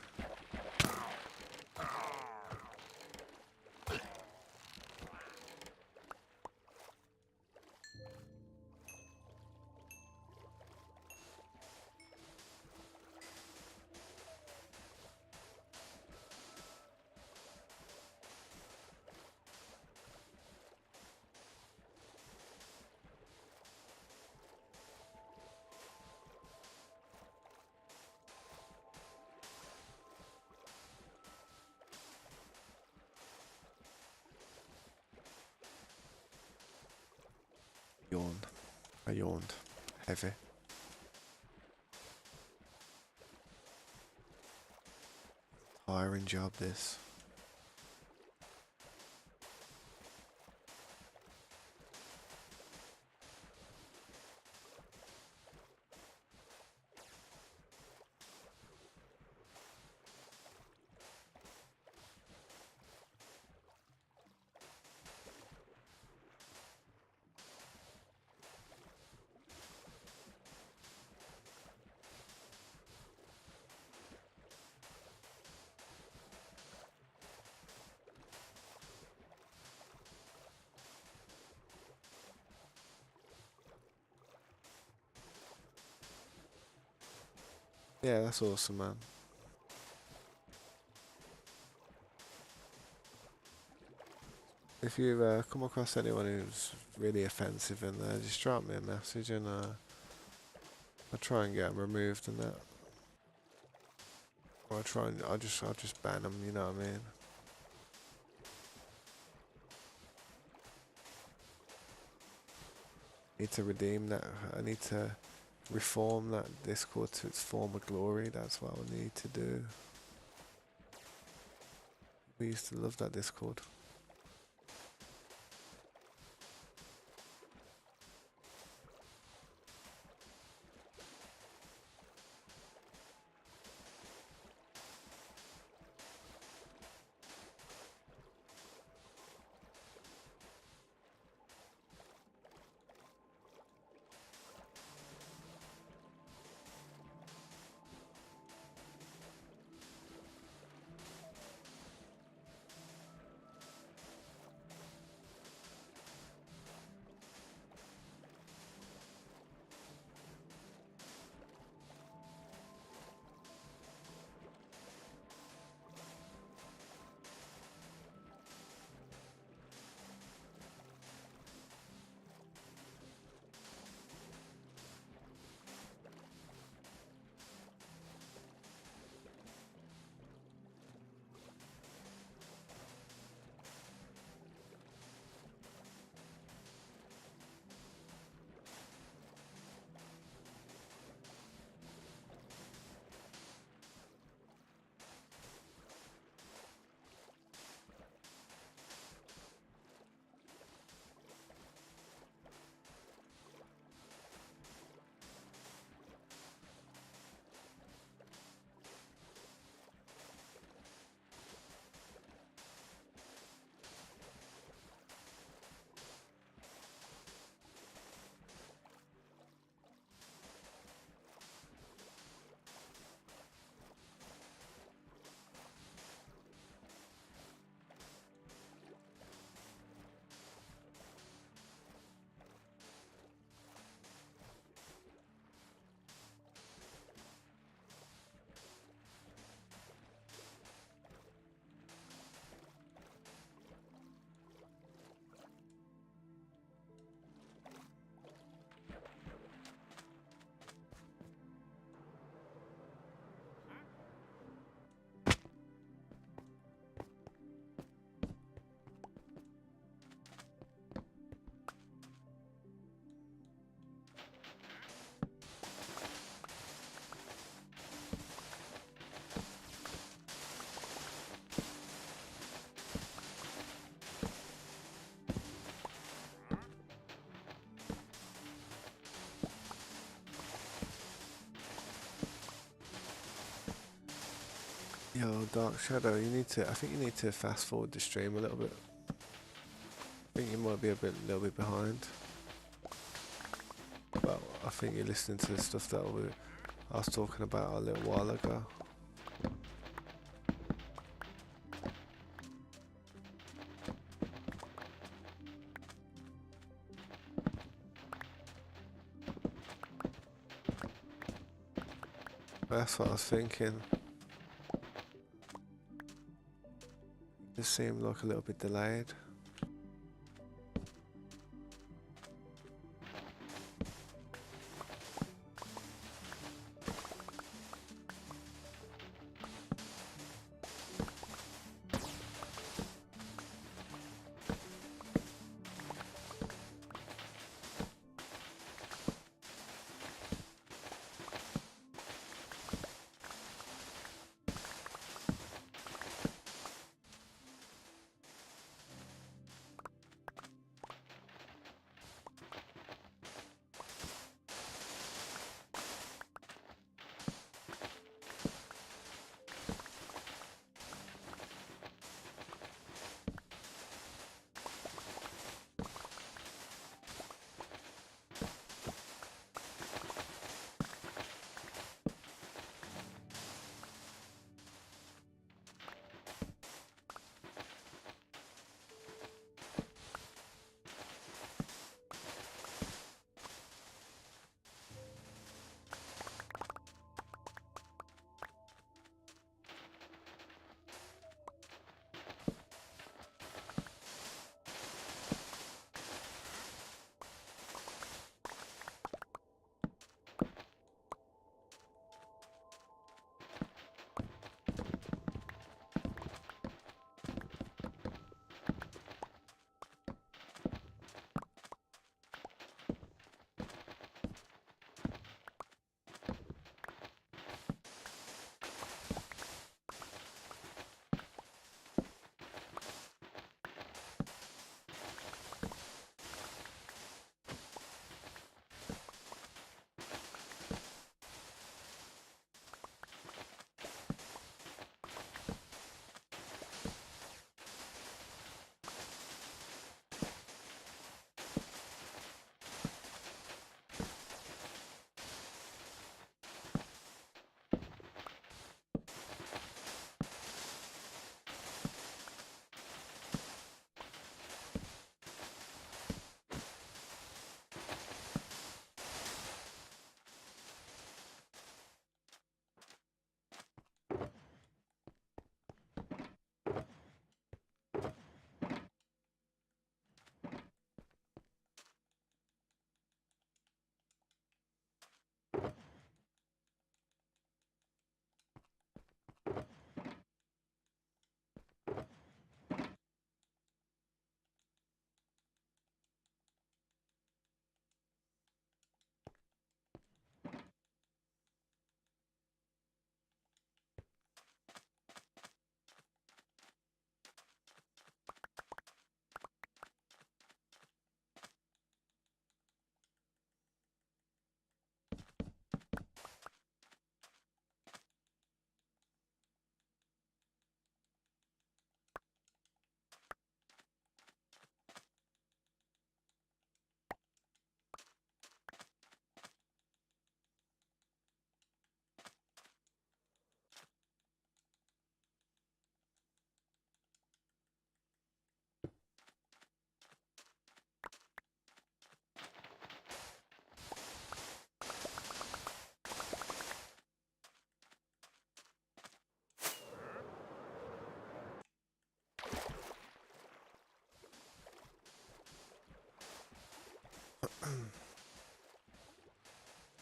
Yawned. I yawned. Heavy. Tiring job, this. Yeah, that's awesome, man. If you come across anyone who's really offensive in there, just drop me a message and I'll try and get them removed and that. Or I'll just ban them, you know what I mean? Need to redeem that. I need to reform that Discord to its former glory. That's what I need to do. We used to love that Discord. Yo, Dark Shadow, you need to. I think you need to fast forward the stream a little bit. I think you might be little bit behind. But I think you're listening to the stuff that I was talking about a little while ago. That's what I was thinking. It seemed like a little bit delayed.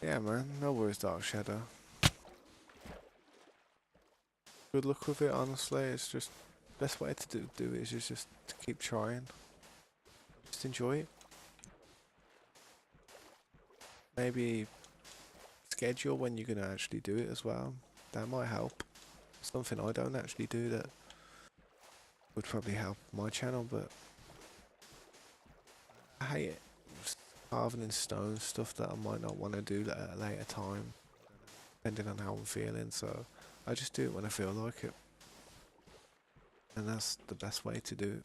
Yeah, man. No worries, Dark Shadow. Good luck with it. Honestly, it's just best way to do it is just to keep trying. Just enjoy it. Maybe schedule when you're gonna actually do it as well. That might help. Something I don't actually do that would probably help my channel, but I hate it. Just carving in stone stuff that I might not want to do at a later time, depending on how I'm feeling. So I just do it when I feel like it. and that's the best way to do it.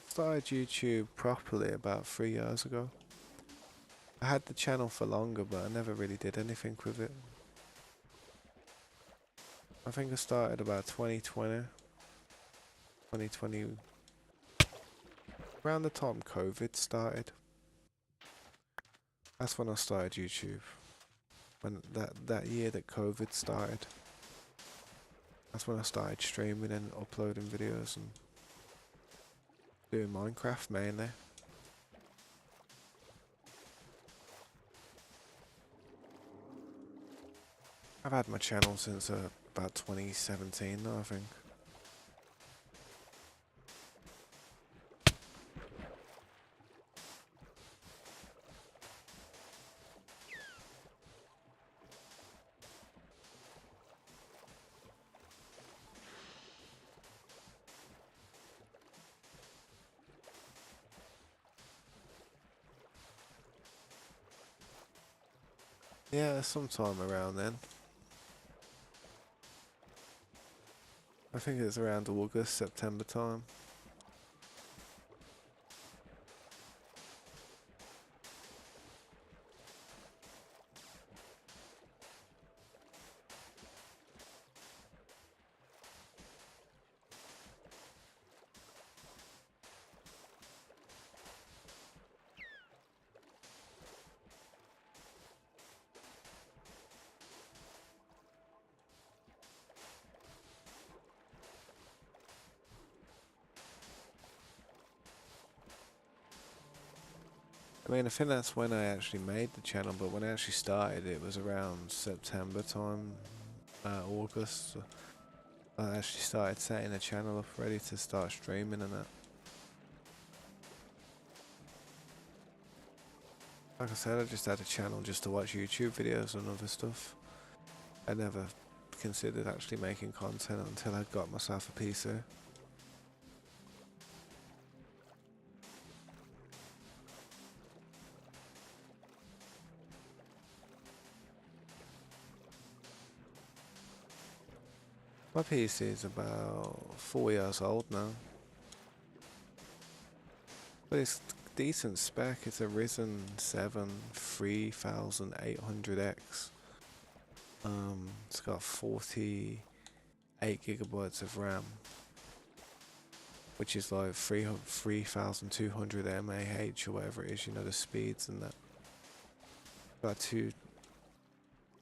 Started YouTube properly about 3 years ago. I had the channel for longer, but I never really did anything with it. I think I started about 2020, 2020, around the time COVID started. That's when I started YouTube. When that year that COVID started, that's when I started streaming and uploading videos and doing Minecraft mainly. I've had my channel since about 2017 now, I think. Yeah, sometime around then. I think it's around August, September time. I mean, I think that's when I actually made the channel, but when I actually started, it was around September time, August. I actually started setting the channel up ready to start streaming and that. Like I said, I just had a channel just to watch YouTube videos and other stuff. I never considered actually making content until I got myself a PC. My PC is about 4 years old now. But it's decent spec. It's a Ryzen 7 3800X. It's got 48 gigabytes of RAM, which is like 3200 mAh or whatever it is, you know, the speeds and that. Got two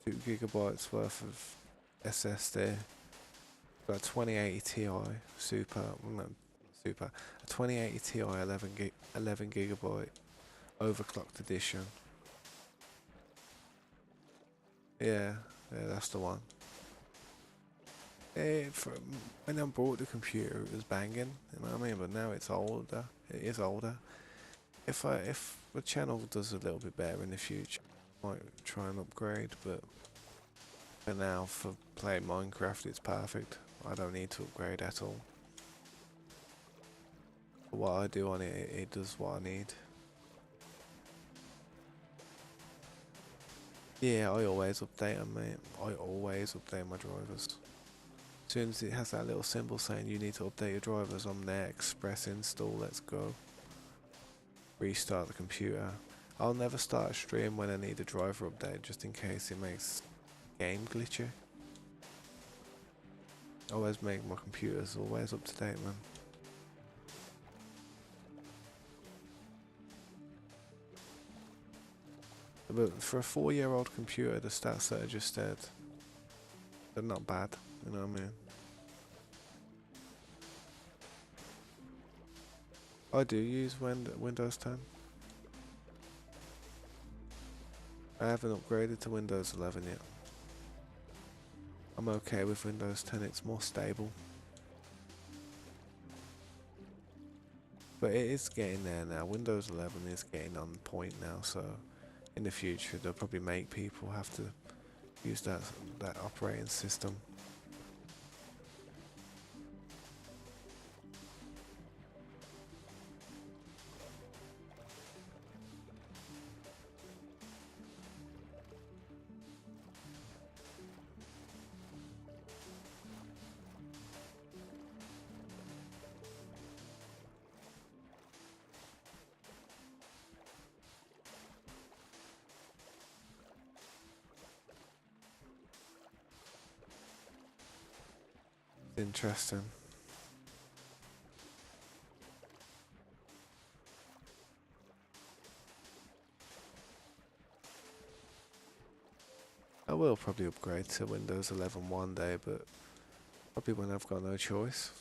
gigabytes worth of SSD. Got a 2080 Ti Super, well, no, Super, a 2080 Ti 11 gigabyte overclocked edition. Yeah, that's the one. When I bought the computer, it was banging, you know what I mean? But now it's older. It is older. If the channel does a little bit better in the future, I might try and upgrade. But for now, for playing Minecraft, it's perfect. I don't need to upgrade at all. For what I do on it, it does what I need. Yeah, I always update them, mate. I always update my drivers. As soon as it has that little symbol saying you need to update your drivers, I'm there, express install, let's go. Restart the computer. I'll never start a stream when I need a driver update, just in case it makes game glitchy. Always make my computers always up to date, man. But for a 4-year-old computer, the stats that I just said, they're not bad. You know what I mean? I do use Windows 10. I haven't upgraded to Windows 11 yet. I'm okay with Windows 10, it's more stable. But it is getting there now. Windows 11 is getting on point now, so in the future they'll probably make people have to use that operating system. Interesting. I will probably upgrade to Windows 11 one day, but probably when I've got no choice.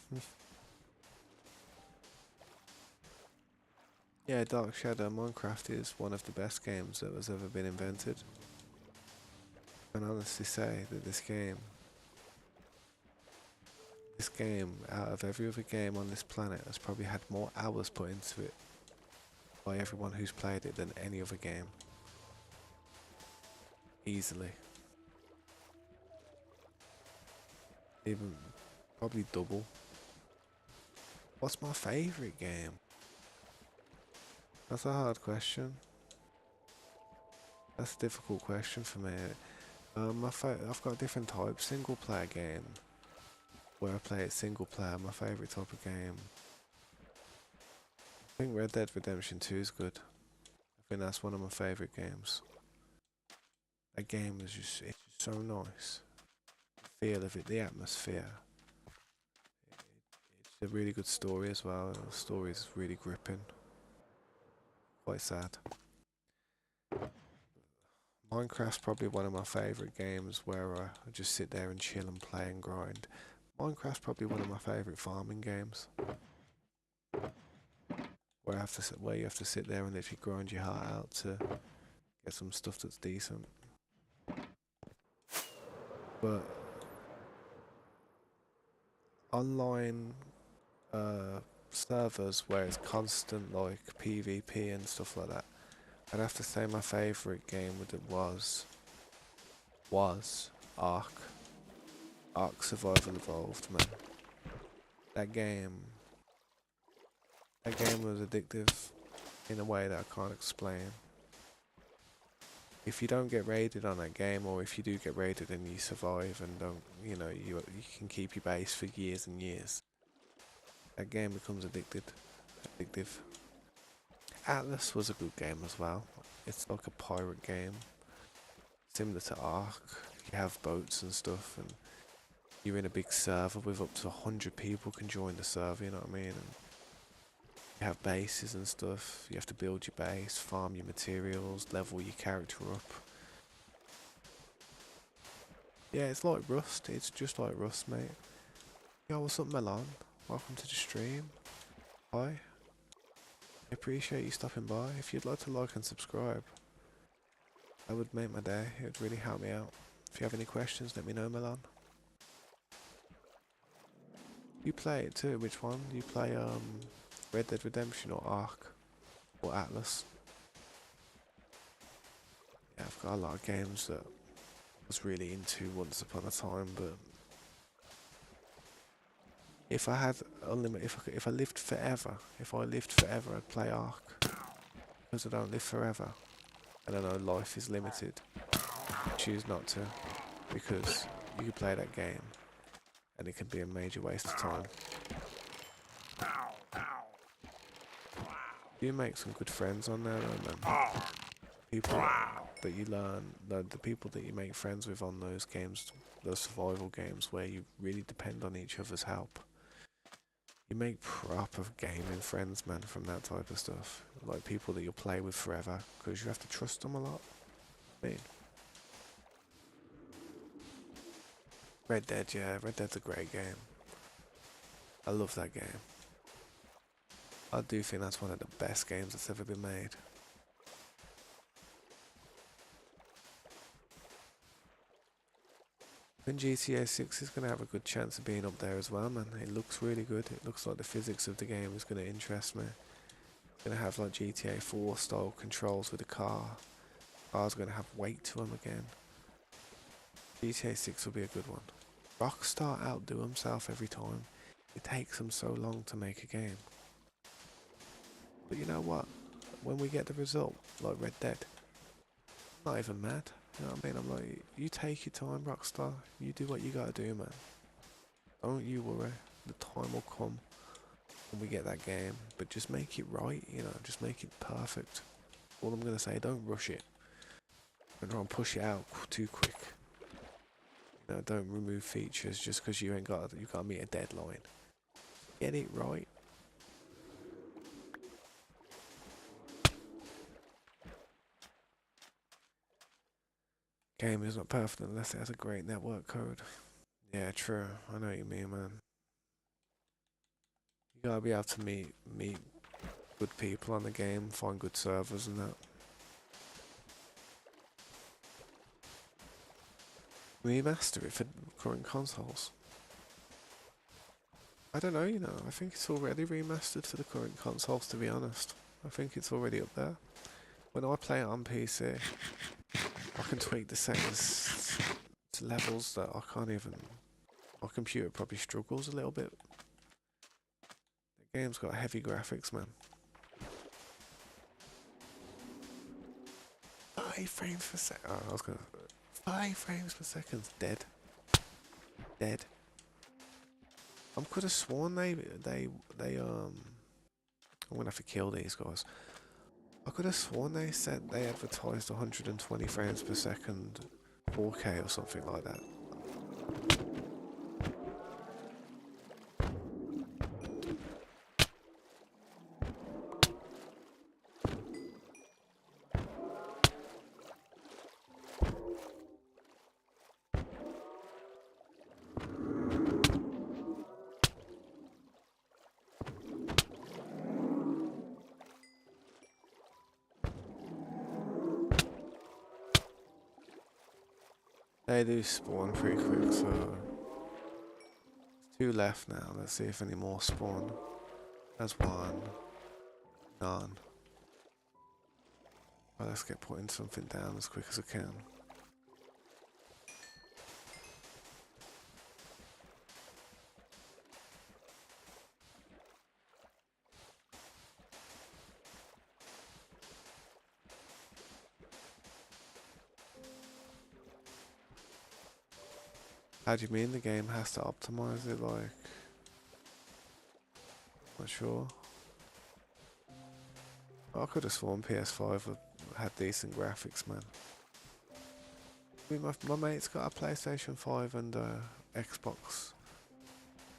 Yeah, Dark Shadow Minecraft is one of the best games that has ever been invented. I can honestly say that this game, out of every other game on this planet, has probably had more hours put into it by everyone who's played it than any other game. Easily. Even probably double. What's my favourite game? That's a hard question. That's a difficult question for me. I've got different types. Single player game, where I play it single player. My favourite type of game. I think Red Dead Redemption 2 is good. I think that's one of my favourite games. That game is it's just so nice. The feel of it, the atmosphere. It's a really good story as well. The story is really gripping. Quite sad. Minecraft's probably one of my favourite games where I just sit there and chill and play and grind. Minecraft's probably one of my favourite farming games. Where you have to sit there and literally grind your heart out to get some stuff that's decent. But online servers where it's constant like PvP and stuff like that, I'd have to say my favourite game with it was Ark. Ark Survival Evolved, man. That game was addictive in a way that I can't explain. If you don't get raided on that game, or if you do get raided and you survive and don't, you can keep your base for years and years, that game becomes addictive. Atlas was a good game as well. It's like a pirate game, similar to Ark. You have boats and stuff, and you're in a big server with up to 100 people can join the server, you know what I mean? And you have bases and stuff. You have to build your base, farm your materials, level your character up. Yeah, it's like Rust. It's just like Rust, mate. Yo, what's up, Melon? Welcome to the stream. Hi. I appreciate you stopping by. If you'd like to like and subscribe, that would make my day. It would really help me out. If you have any questions, let me know, Melon. You play it too. Which one? You play Red Dead Redemption or Ark or Atlas? Yeah, I've got a lot of games that I was really into once upon a time, but if I had unlimited, if I lived forever, I'd play Ark. Because I don't live forever, and I know life is limited. I choose not to, because you can play that game, and it can be a major waste of time. You make some good friends on there, though, man. People that you learn, the people that you make friends with on those games, those survival games where you really depend on each other's help. You make proper gaming friends, man, from that type of stuff. Like people that you'll play with forever, because you have to trust them a lot. I mean, Red Dead, yeah, Red Dead's a great game. I love that game. I do think that's one of the best games that's ever been made. I think GTA 6 is going to have a good chance of being up there as well, man. It looks really good. It looks like the physics of the game is going to interest me. It's going to have like GTA 4 style controls with the car. Cars are going to have weight to them again. GTA 6 will be a good one. Rockstar outdo himself every time. It takes them so long to make a game. But you know what? When we get the result, like Red Dead, I'm not even mad. You know what I mean? I'm like, you take your time, Rockstar. You do what you gotta do, man. Don't you worry. The time will come when we get that game. But just make it right, you know. Just make it perfect. All I'm gonna say, don't rush it. Don't try and push it out too quick. You know, don't remove features just because you gotta meet a deadline. Get it right. Game is not perfect unless it has a great network code. Yeah, true. I know what you mean, man. You gotta be able to meet good people on the game, find good servers and that. Remaster it for current consoles. I don't know, you know. I think it's already remastered for the current consoles, to be honest. I think it's already up there. When I play it on PC, I can tweak the settings to levels that I can't even. My computer probably struggles a little bit. The game's got heavy graphics, man. 5 frames per second. Oh, I was gonna. 5 frames per second. Dead. Dead. I could have sworn I'm gonna have to kill these guys. I could have sworn they said they advertised 120 frames per second, 4K or something like that. They do spawn pretty quick, so 2 left now. Let's see if any more spawn. There's 1. None. Well, let's get putting something down as quick as I can. How do you mean the game has to optimize it, like? Not sure. I could have sworn PS5 had decent graphics, man. I mean, my mate's got a PlayStation 5 and Xbox,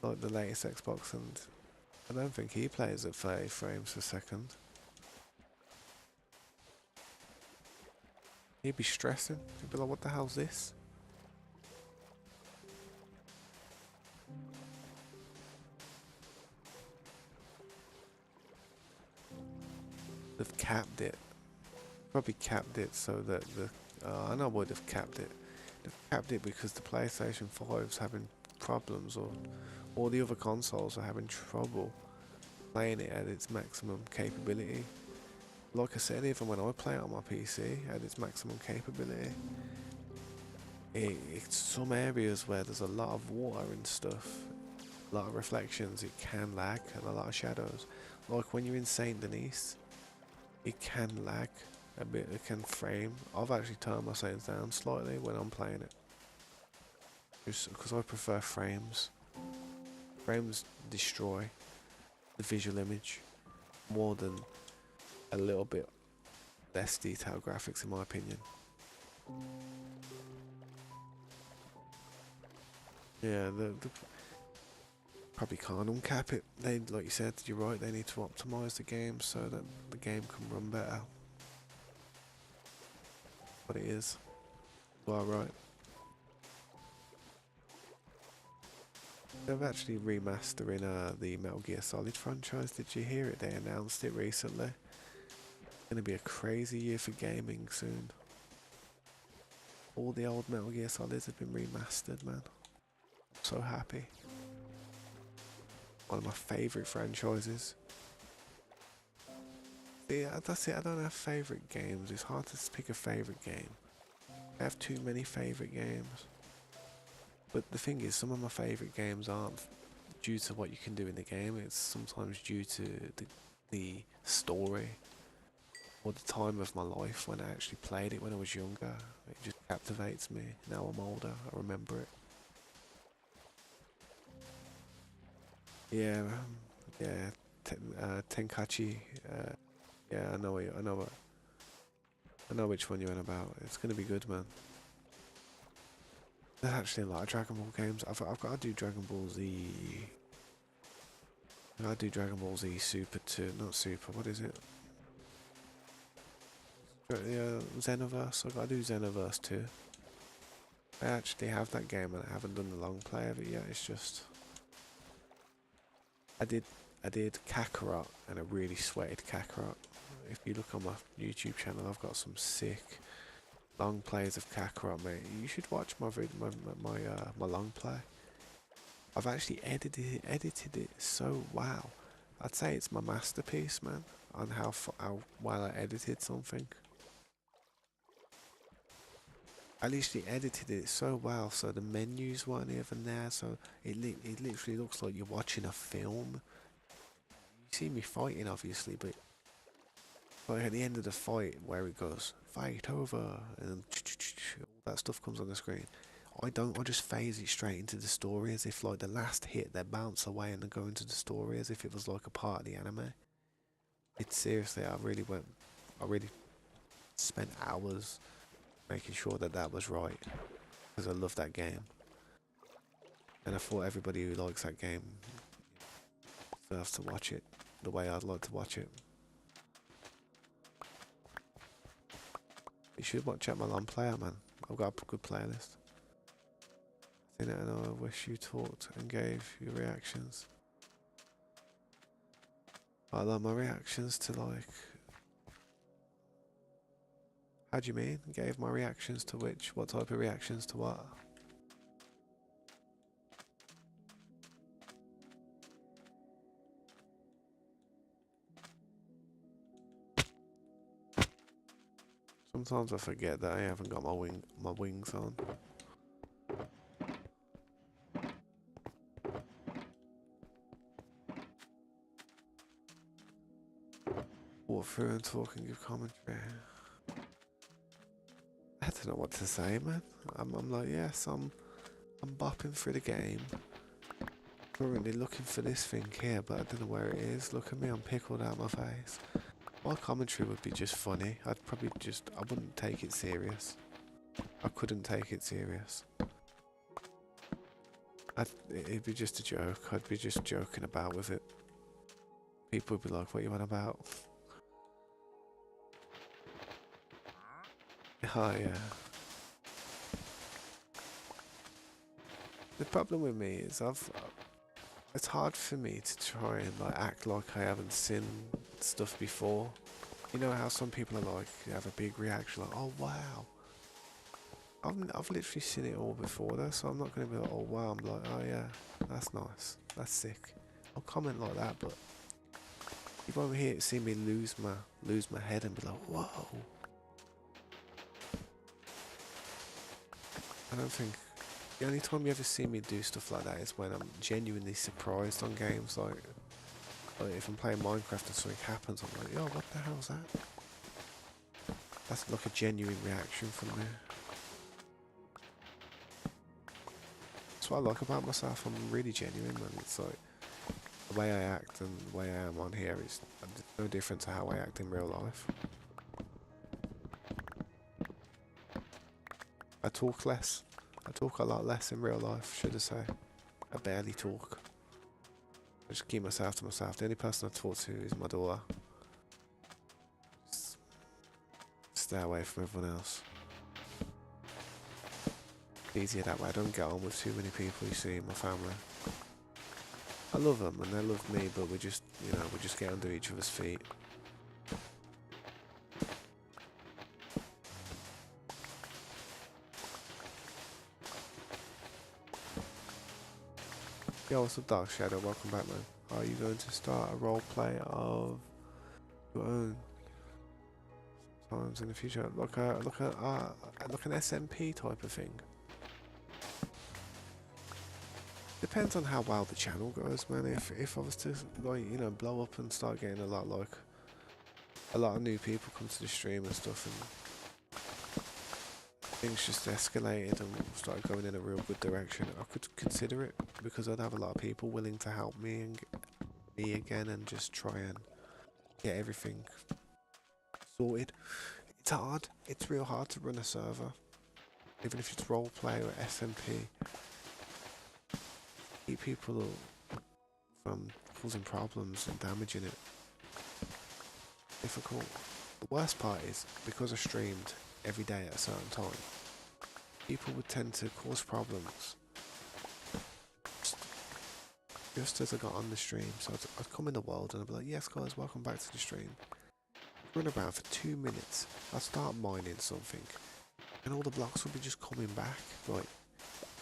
like the latest Xbox, and I don't think he plays at 30 frames per second. He'd be stressing. He'd be like, what the hell's this? They've capped it. Probably capped it so that the... I know why they've capped it. They've capped it because the PlayStation 5's having problems, or all the other consoles are having trouble playing it at its maximum capability. Like I said, even when I play it on my PC at its maximum capability, it's some areas where there's a lot of water and stuff, a lot of reflections, it can lag, and a lot of shadows. Like when you're in Saint Denis, it can lag a bit, it can frame. I've actually turned my settings down slightly when I'm playing it, just because I prefer frames. Frames destroy the visual image more than a little bit less detailed graphics, in my opinion. Yeah, the probably can't uncap it. They, like you said, you're right, they need to optimize the game so that the game can run better. what it is. Well, right. They're actually remastering the Metal Gear Solid franchise. Did you hear it? They announced it recently. It's gonna be a crazy year for gaming soon. All the old Metal Gear Solids have been remastered, man. I'm so happy. One of my favourite franchises. Yeah, that's it. I don't have favourite games. It's hard to pick a favourite game. I have too many favourite games. But the thing is, some of my favourite games aren't due to what you can do in the game. It's sometimes due to the story or the time of my life when I actually played it when I was younger. It just captivates me. Now I'm older, I remember it. Yeah, yeah, Tenkachi. Yeah, I know which one you're on about. It's gonna be good, man. There's actually a lot of Dragon Ball games. I've got to do Dragon Ball Z. I do Dragon Ball Z Super 2, not Super. What is it? Yeah, Xenoverse. I gotta do Xenoverse 2. I actually have that game and I haven't done the long play of it yet. It's just I did Kakarot and I really sweated Kakarot. If you look on my YouTube channel, I've got some sick long plays of Kakarot, mate. You should watch my long play. I've actually edited it so wow. I'd say it's my masterpiece, man, on how well I edited something. I literally edited it so well, so the menus weren't even there, so it literally looks like you're watching a film. You see me fighting, obviously, but like at the end of the fight, where it goes fight over, and all that stuff comes on the screen. I don't. I just phase it straight into the story, as if like the last hit, they bounce away and then go into the story, as if it was like a part of the anime. It's seriously, I really spent hours making sure that that was right, because I love that game. And I thought everybody who likes that game deserves to watch it the way I'd like to watch it. You should check my long player, man. I've got a good playlist. I think I know. I wish you talked and gave your reactions. I love my reactions to like. How do you mean? Gave my reactions to which? What type of reactions to what? Sometimes I forget that I haven't got my wings on. Walk through and talk and give commentary. I don't know what to say, man. I'm like, yes, I'm bopping through the game. Currently looking for this thing here, but I don't know where it is. Look at me, I'm pickled out my face. My commentary would be just funny. I wouldn't take it serious. I couldn't take it serious. It'd be just a joke. I'd be just joking about with it. People would be like, what you on about? Oh yeah. The problem with me is it's hard for me to try and like act like I haven't seen stuff before. You know how some people are like, have a big reaction like, oh wow. I've literally seen it all before though, so I'm not gonna be like, oh wow. I'm like, oh yeah, that's nice, that's sick. I'll comment like that, but you won't see me lose my head and be like, whoa. I don't think the only time you ever see me do stuff like that is when I'm genuinely surprised on games. Like if I'm playing Minecraft and something happens, I'm like, yo, what the hell's that? That's like a genuine reaction from me. That's what I like about myself. I'm really genuine, man. It's like the way I act and the way I am on here is no different to how I act in real life. I talk less. I talk a lot less in real life, should I say. I barely talk. I just keep myself to myself. The only person I talk to is my daughter. Just stay away from everyone else. easier that way. I don't get on with too many people you see in my family. I love them and they love me, but we just, we just get under each other's feet. Yo, what's up, Dark Shadow? Welcome back, man. Are you going to start a roleplay of your own times in the future? Like an SMP type of thing. Depends on how well the channel goes, man. If I was to blow up and start getting a lot of new people come to the stream and stuff, and things just escalated and started going in a real good direction, I could consider it, because I'd have a lot of people willing to help me and me again and just try and get everything sorted. It's hard. It's real hard to run a server, even if it's roleplay or SMP. Keep people from causing problems and damaging it. Difficult. The worst part is, because I streamed every day at a certain time, people would tend to cause problems just as I got on the stream. So I'd come in the world and I'd be like, yes guys, welcome back to the stream. Run around for 2 minutes, I'd start mining something, and all the blocks would be just coming back, right,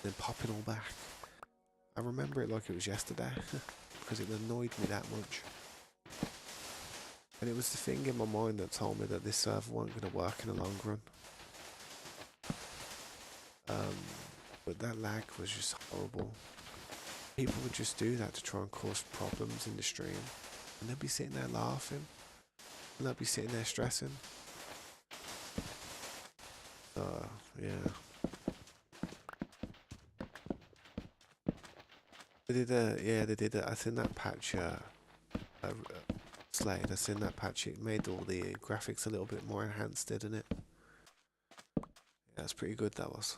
then popping all back. I remember it like it was yesterday, because it annoyed me that much. And it was the thing in my mind that told me that this server wasn't going to work in the long run. But that lag was just horrible. People would just do that to try and cause problems in the stream, and they'd be sitting there laughing, and they'd be sitting there stressing. Yeah. They did I seen that patch, Slade, I seen that patch, it made all the graphics a little bit more enhanced, didn't it? Yeah, that's pretty good, that was.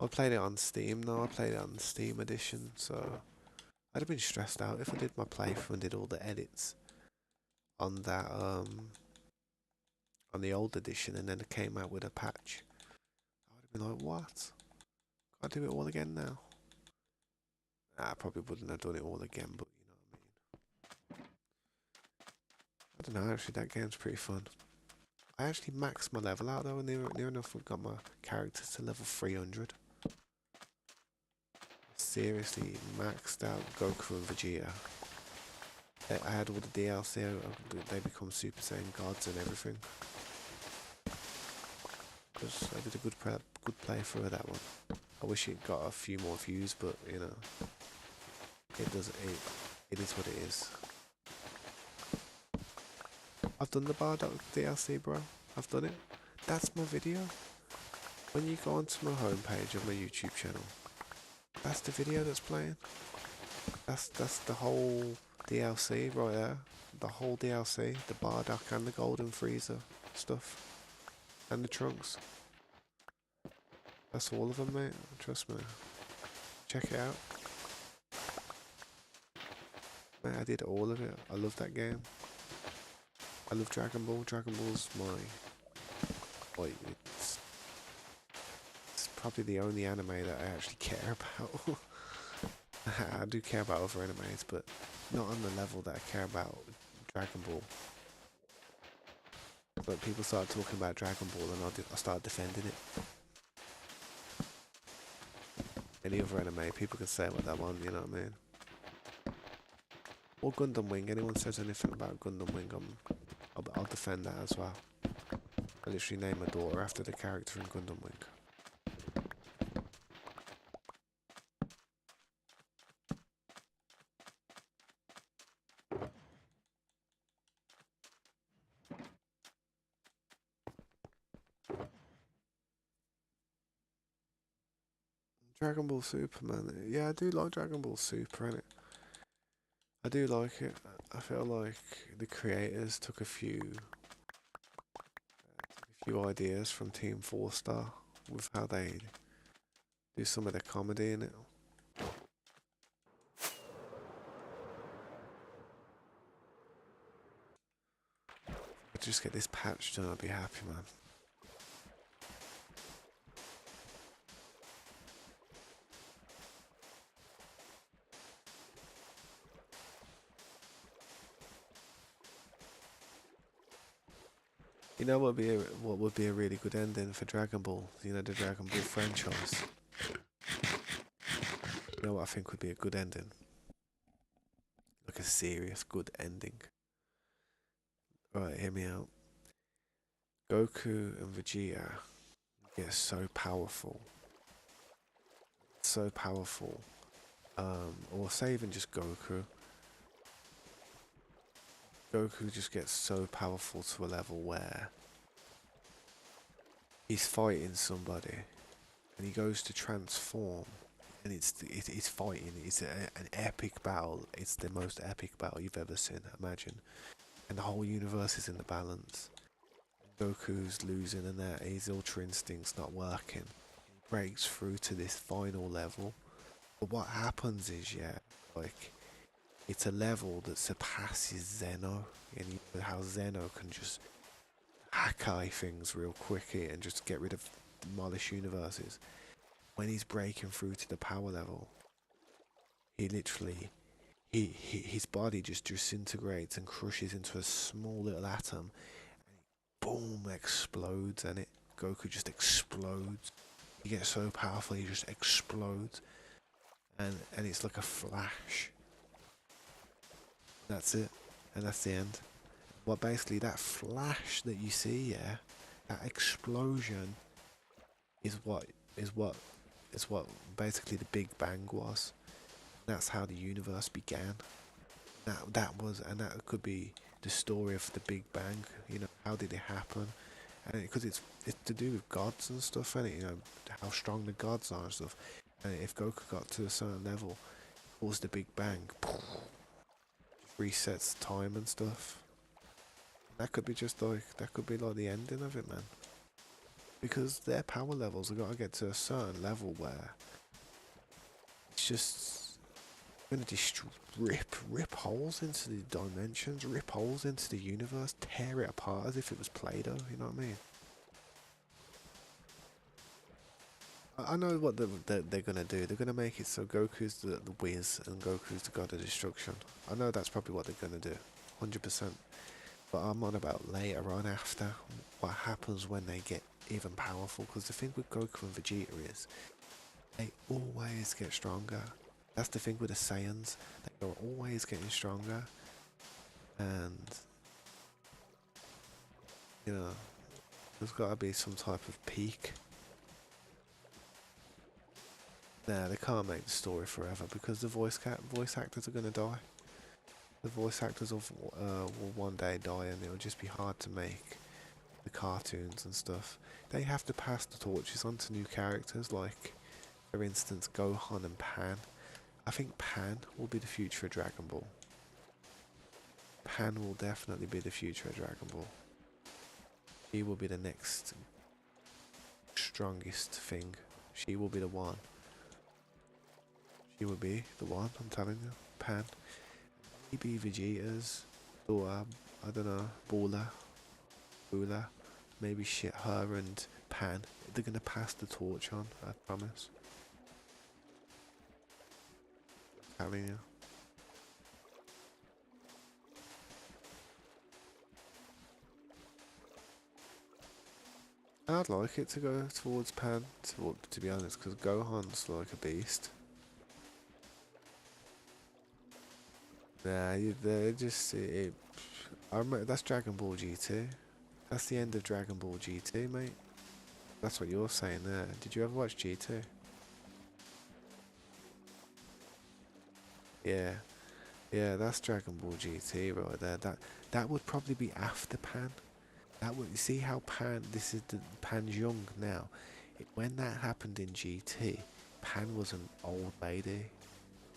I played it on Steam though, I played it on the Steam edition, so I'd have been stressed out if I did my playthrough and did all the edits on that, on the old edition, and then it came out with a patch. I would have been like, what? Can't do it all again now? Nah, I probably wouldn't have done it all again, but you know what I mean. I don't know, actually that game's pretty fun. I actually maxed my level out though, and near enough I got my character to level 300. Seriously maxed out Goku and Vegeta. I had all the DLC, they become Super Saiyan gods and everything. Because I did a good playthrough of that one. I wish it got a few more views, but you know, it doesn't. It is what it is. I've done the Bedrock DLC, bro. I've done it. That's my video. When you go onto my homepage of my YouTube channel, that's the video that's playing. That's the whole DLC right there. The whole DLC, the Bedrock and the Golden Freezer stuff, and the Trunks. That's all of them, mate. Trust me. Check it out. Mate, I did all of it. I love that game. I love Dragon Ball. Dragon Ball's like, it's probably the only anime that I actually care about. I do care about other animes, but not on the level that I care about Dragon Ball. But people started talking about Dragon Ball and I started defending it. Any other anime, people can say what they want, you know what I mean? Or Gundam Wing, anyone says anything about Gundam Wing, I'll defend that as well. I literally named my daughter after the character in Gundam Wing. Dragon Ball Super, man. Yeah, I do like Dragon Ball Super, innit? I do like it. I feel like the creators took a few ideas from Team 4 Star with how they do some of their comedy in it. If I just get this patch done, I'll be happy, man. You know what would be a really good ending for Dragon Ball? You know, the Dragon Ball franchise. You know what I think would be a good ending? Like a serious good ending. Right, hear me out. Goku and Vegeta get so powerful. So powerful. Or say even just Goku. Goku just gets so powerful to a level where he's fighting somebody and he goes to transform and it's fighting. It's an epic battle. It's the most epic battle you've ever seen. Imagine, and the whole universe is in the balance. Goku's losing, and that his Ultra Instinct's not working. He breaks through to this final level, but what happens is, yeah, like it's a level that surpasses Zeno, and you know how Zeno can just hack eye things real quickly and just get rid of demolish universes. When he's breaking through to the power level, he literally his body just disintegrates and crushes into a small little atom. Boom, explodes, and it Goku just explodes. He gets so powerful, he just explodes, and it's like a flash. That's it, and that's the end. Well, basically, that flash that you see, yeah, that explosion is what is what is what basically the Big Bang was. That's how the universe began. That could be the story of the Big Bang. You know, how did it happen? And because it's to do with gods and stuff, and you know how strong the gods are and stuff. And if Goku got to a certain level, it was the Big Bang, resets time and stuff. That could be like the ending of it, man. Because their power levels have got to get to a certain level where it's just gonna just rip holes into the dimensions, rip holes into the universe, tear it apart as if it was Play-Doh. You know what I mean? I know what they're gonna do. They're gonna make it so Goku's the whiz and Goku's the god of destruction. I know that's probably what they're gonna do, 100%. But I'm on about later on after what happens when they get even powerful. Because the thing with Goku and Vegeta is they always get stronger. That's the thing with the Saiyans. They are always getting stronger. And, you know, there's got to be some type of peak. Nah, they can't make the story forever because the voice actors are going to die. The voice actors will one day die and it'll just be hard to make the cartoons and stuff. They have to pass the torches on to new characters like, for instance, Gohan and Pan. I think Pan will be the future of Dragon Ball. Pan will definitely be the future of Dragon Ball. She will be the next strongest thing. She will be the one. She will be the one, I'm telling you. Pan. Maybe Vegeta's daughter, I don't know, Bula. Maybe shit, her and Pan. They're gonna pass the torch on, I promise. I'm telling you. I'd like it to go towards Pan, to be honest, because Gohan's like a beast. Nah, they're just I remember that's Dragon Ball GT. That's the end of Dragon Ball GT, mate. That's what you're saying there. Did you ever watch GT? Yeah, yeah, that's Dragon Ball GT right there. That would probably be after Pan. That would, you see how Pan. This is the Pan's young now. When that happened in GT, Pan was an old lady.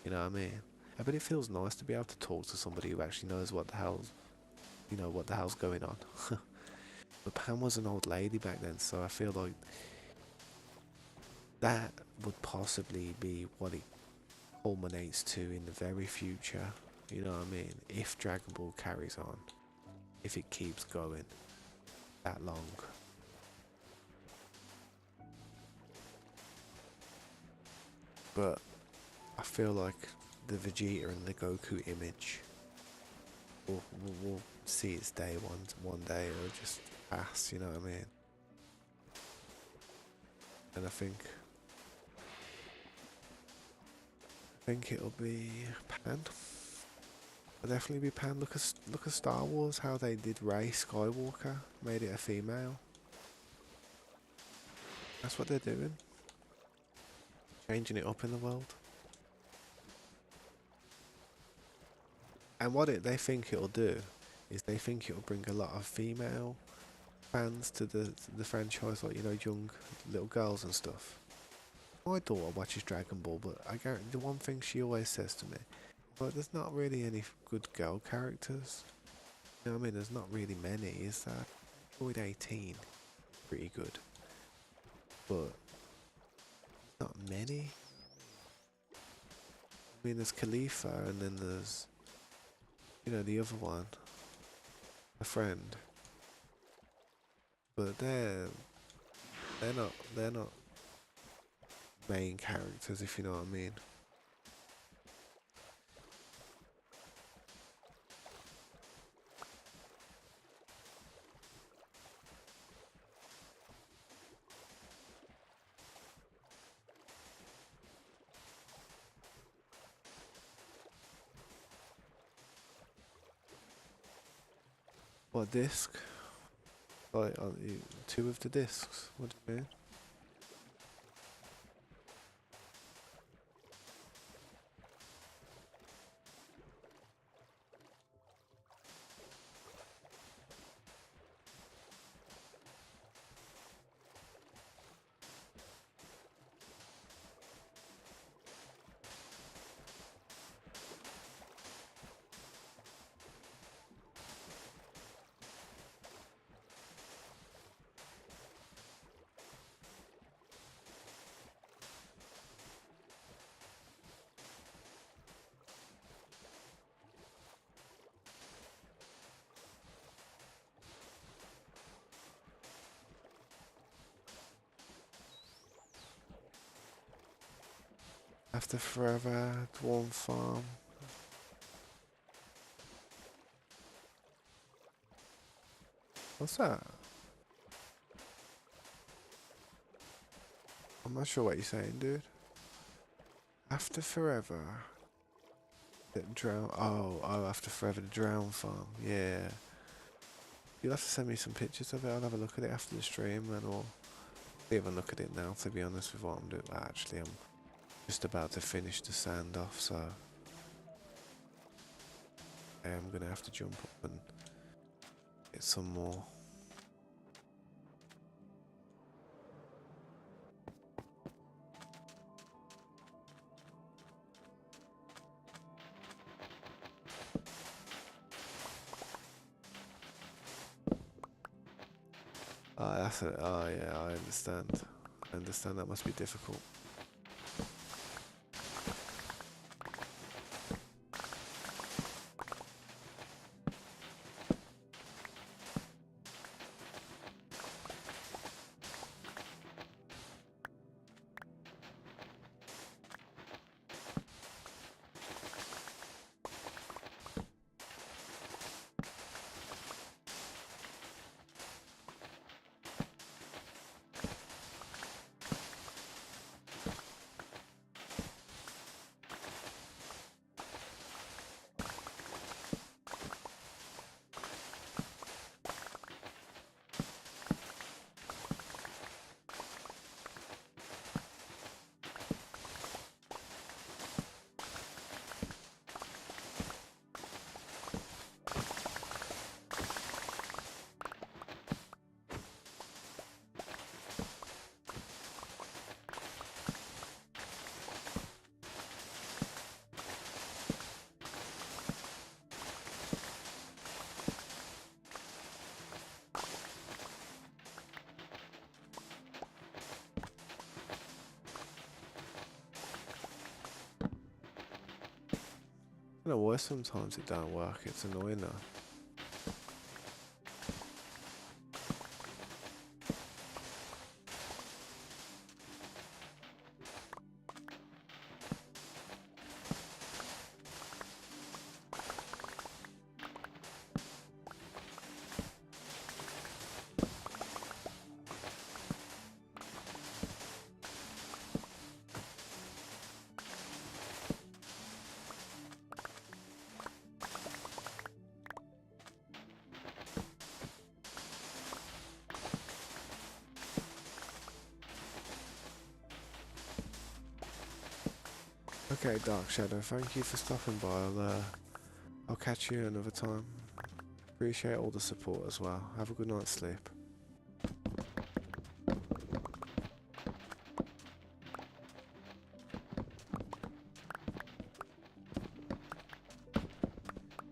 You know what I mean? But it feels nice to be able to talk to somebody who actually knows what the hell's, what the hell's going on. But Pam was an old lady back then, so I feel like that would possibly be what it culminates to in the very future. You know what I mean? If Dragon Ball carries on, if it keeps going that long. But I feel like the Vegeta and the Goku image will see its day one day. It'll just pass, you know what I mean? And I think it'll be Pan. It'll definitely be Pan. Look at Star Wars, how they did Rey Skywalker, made it a female. That's what they're doing. Changing it up in the world. And they think it'll do is they think it'll bring a lot of female fans to the franchise, like, you know, young little girls and stuff. My daughter watches Dragon Ball, but I guarantee the one thing she always says to me, but there's not really any good girl characters. You know what I mean? There's not really many, is there? Android 18, pretty good, but not many. I mean, there's Khalifa, and then there's, you know, the other one, a friend. But they're not main characters, if you know what I mean. What disc? Like, two of the discs. What do you mean? After Forever, Dwarf Farm. What's that? I'm not sure what you're saying, dude. After Forever. The drown. Oh, After Forever, the Drown Farm. Yeah. You'll have to send me some pictures of it. I'll have a look at it after the stream, and I'll even look at it now, to be honest with what I'm doing. Actually, I'm just about to finish the sand off, so I am gonna have to jump up and get some more. That's it. Oh yeah, I understand. I understand that must be difficult. I don't know why sometimes it don't work. It's annoying though. Okay, Dark Shadow, thank you for stopping by. I'll catch you another time. Appreciate all the support as well. Have a good night's sleep.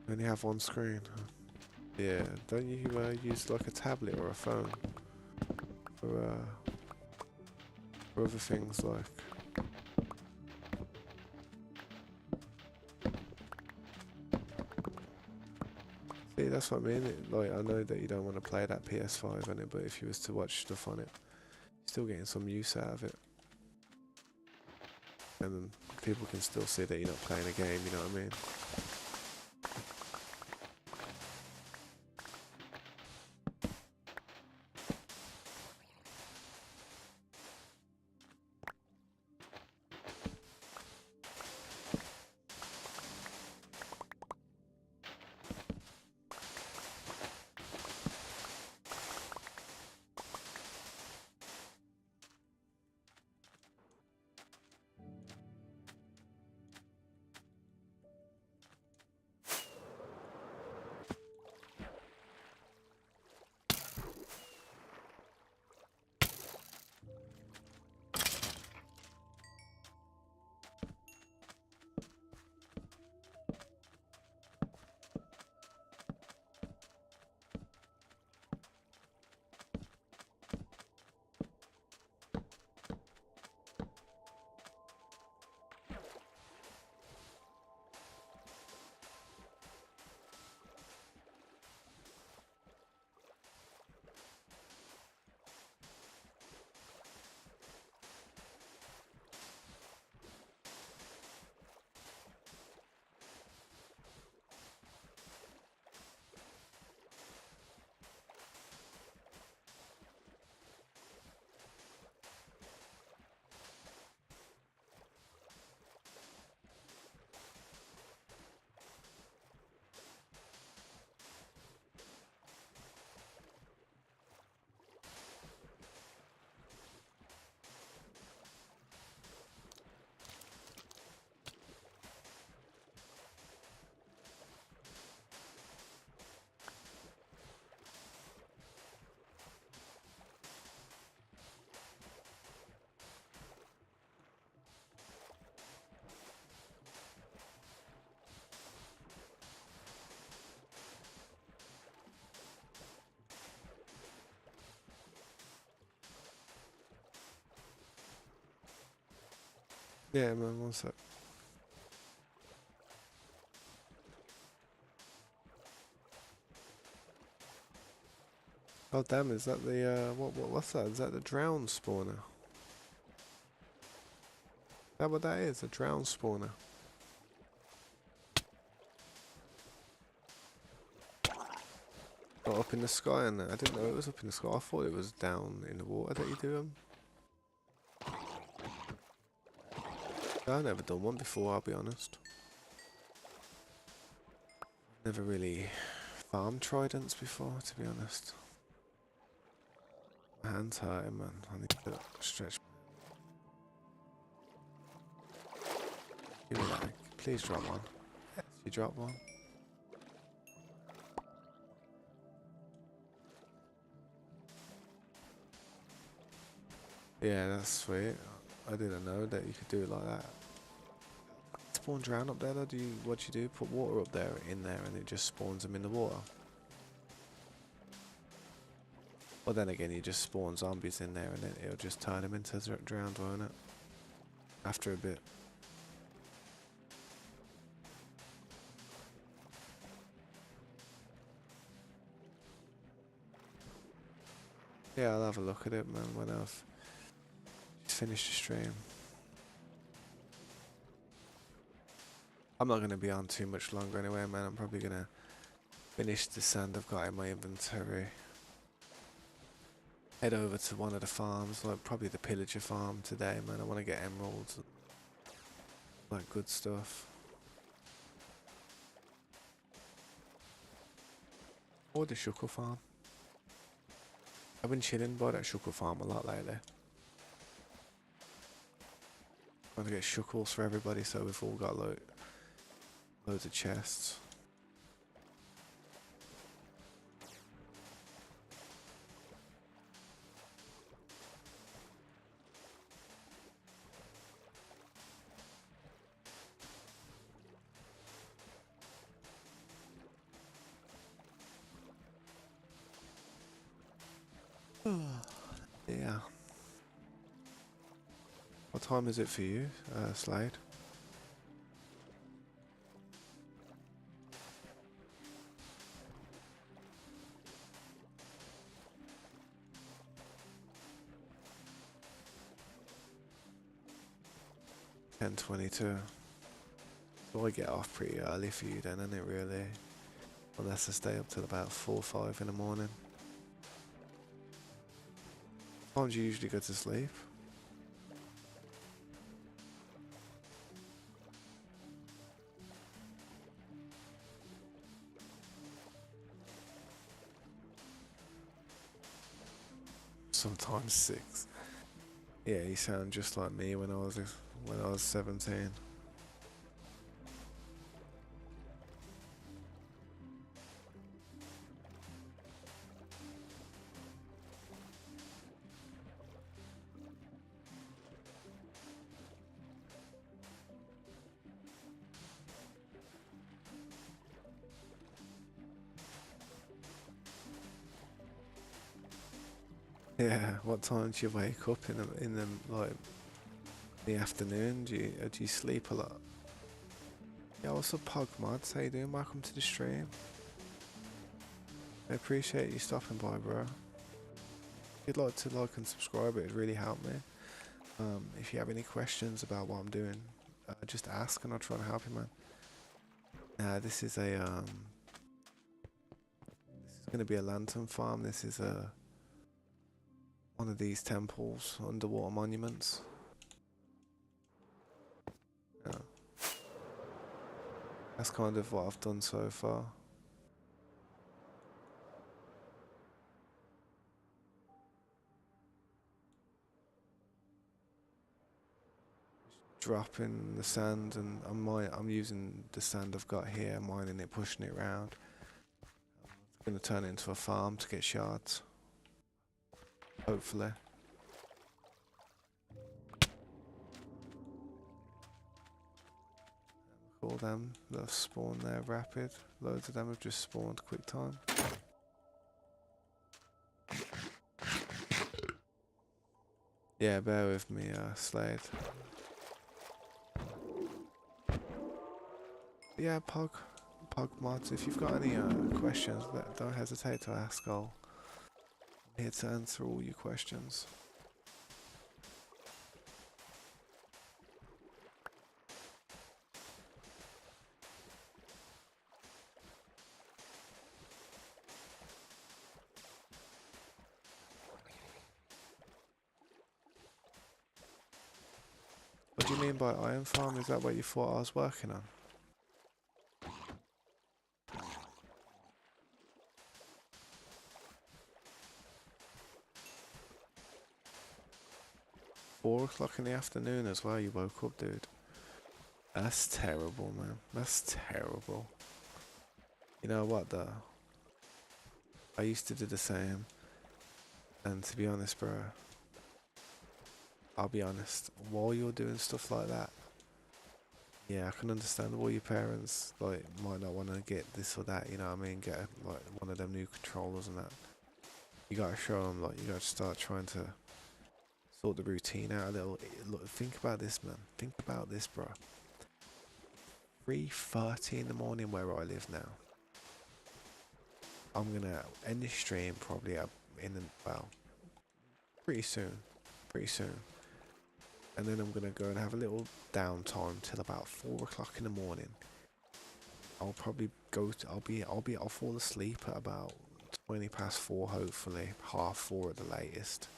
Only have one screen. Yeah, don't you use like a tablet or a phone for other things like? See, that's what I mean. Like, I know that you don't want to play that PS5 on it, but if you was to watch stuff on it, you're still getting some use out of it. And then people can still see that you're not playing a game, you know what I mean? Yeah, man, one sec. Oh damn, is that the what's that? Is that the drown spawner? Is that what that is? A drown spawner. Oh, up in the sky and I didn't know it was up in the sky. I thought it was down in the water that you do them. I've never done one before, I'll be honest. Never really farmed tridents before, to be honest. My hand's hurting, man. I need to stretch. Give me that. Please drop one. Yes, you drop one. Yeah, that's sweet. I didn't know that you could do it like that. Spawn drown up there though? What do you do? Put water up there, in there, and it just spawns them in the water? Well then again, you just spawn zombies in there and then it'll just turn them into drowned, won't it? After a bit. Yeah, I'll have a look at it, man, when I've finished the stream. I'm not going to be on too much longer anyway, man. I'm probably going to finish the sand I've got in my inventory. Head over to one of the farms, like probably the pillager farm today, man. I want to get emeralds, like good stuff. Or the sugar farm. I've been chilling by that sugar farm a lot lately. trying to get shuckles for everybody, so we've all got like loads of chests. Yeah. What time is it for you, Slade? $10:22. So I get off pretty early for you then, isn't it really? Unless I stay up till about 4 or 5 in the morning. What time do you usually go to sleep? Sometimes 6. Yeah, you sound just like me when I was 17. Yeah, what time do you wake up in the like the afternoon? Do you sleep a lot? Yeah, what's up, Pog Mods? How you doing? Welcome to the stream. I appreciate you stopping by, bro. If you'd like to like and subscribe, it'd really help me. If you have any questions about what I'm doing, just ask and I'll try to help you, man. This is gonna be a lantern farm. This is one of these temples, underwater monuments. Yeah. That's kind of what I've done so far. Dropping the sand, and I'm using the sand I've got here, mining it, pushing it around. It's gonna turn it into a farm to get shards. Hopefully. All them that have spawned there rapid. Loads of them have just spawned quick time. Yeah, bear with me, Slade. Yeah, Pog Mods, if you've got any questions, don't hesitate to ask. I'm here to answer all your questions. What do you mean by iron farm? Is that what you thought I was working on? Four o'clock in the afternoon as well, you woke up, dude. That's terrible, man. That's terrible. You know what, though? I used to do the same. And to be honest, bro, I'll be honest, while you're doing stuff like that, yeah, I can understand why your parents like might not want to get this or that, you know what I mean? Get like one of them new controllers and that. You gotta show them, like, you gotta start trying to sort the routine out a little. Look, think about this, man. Think about this, bro. 3:30 in the morning where I live now. I'm gonna end this stream probably pretty soon, and then I'm gonna go and have a little downtime till about 4 o'clock in the morning. I'll probably I'll fall asleep at about 20 past 4, hopefully 4:30 at the latest.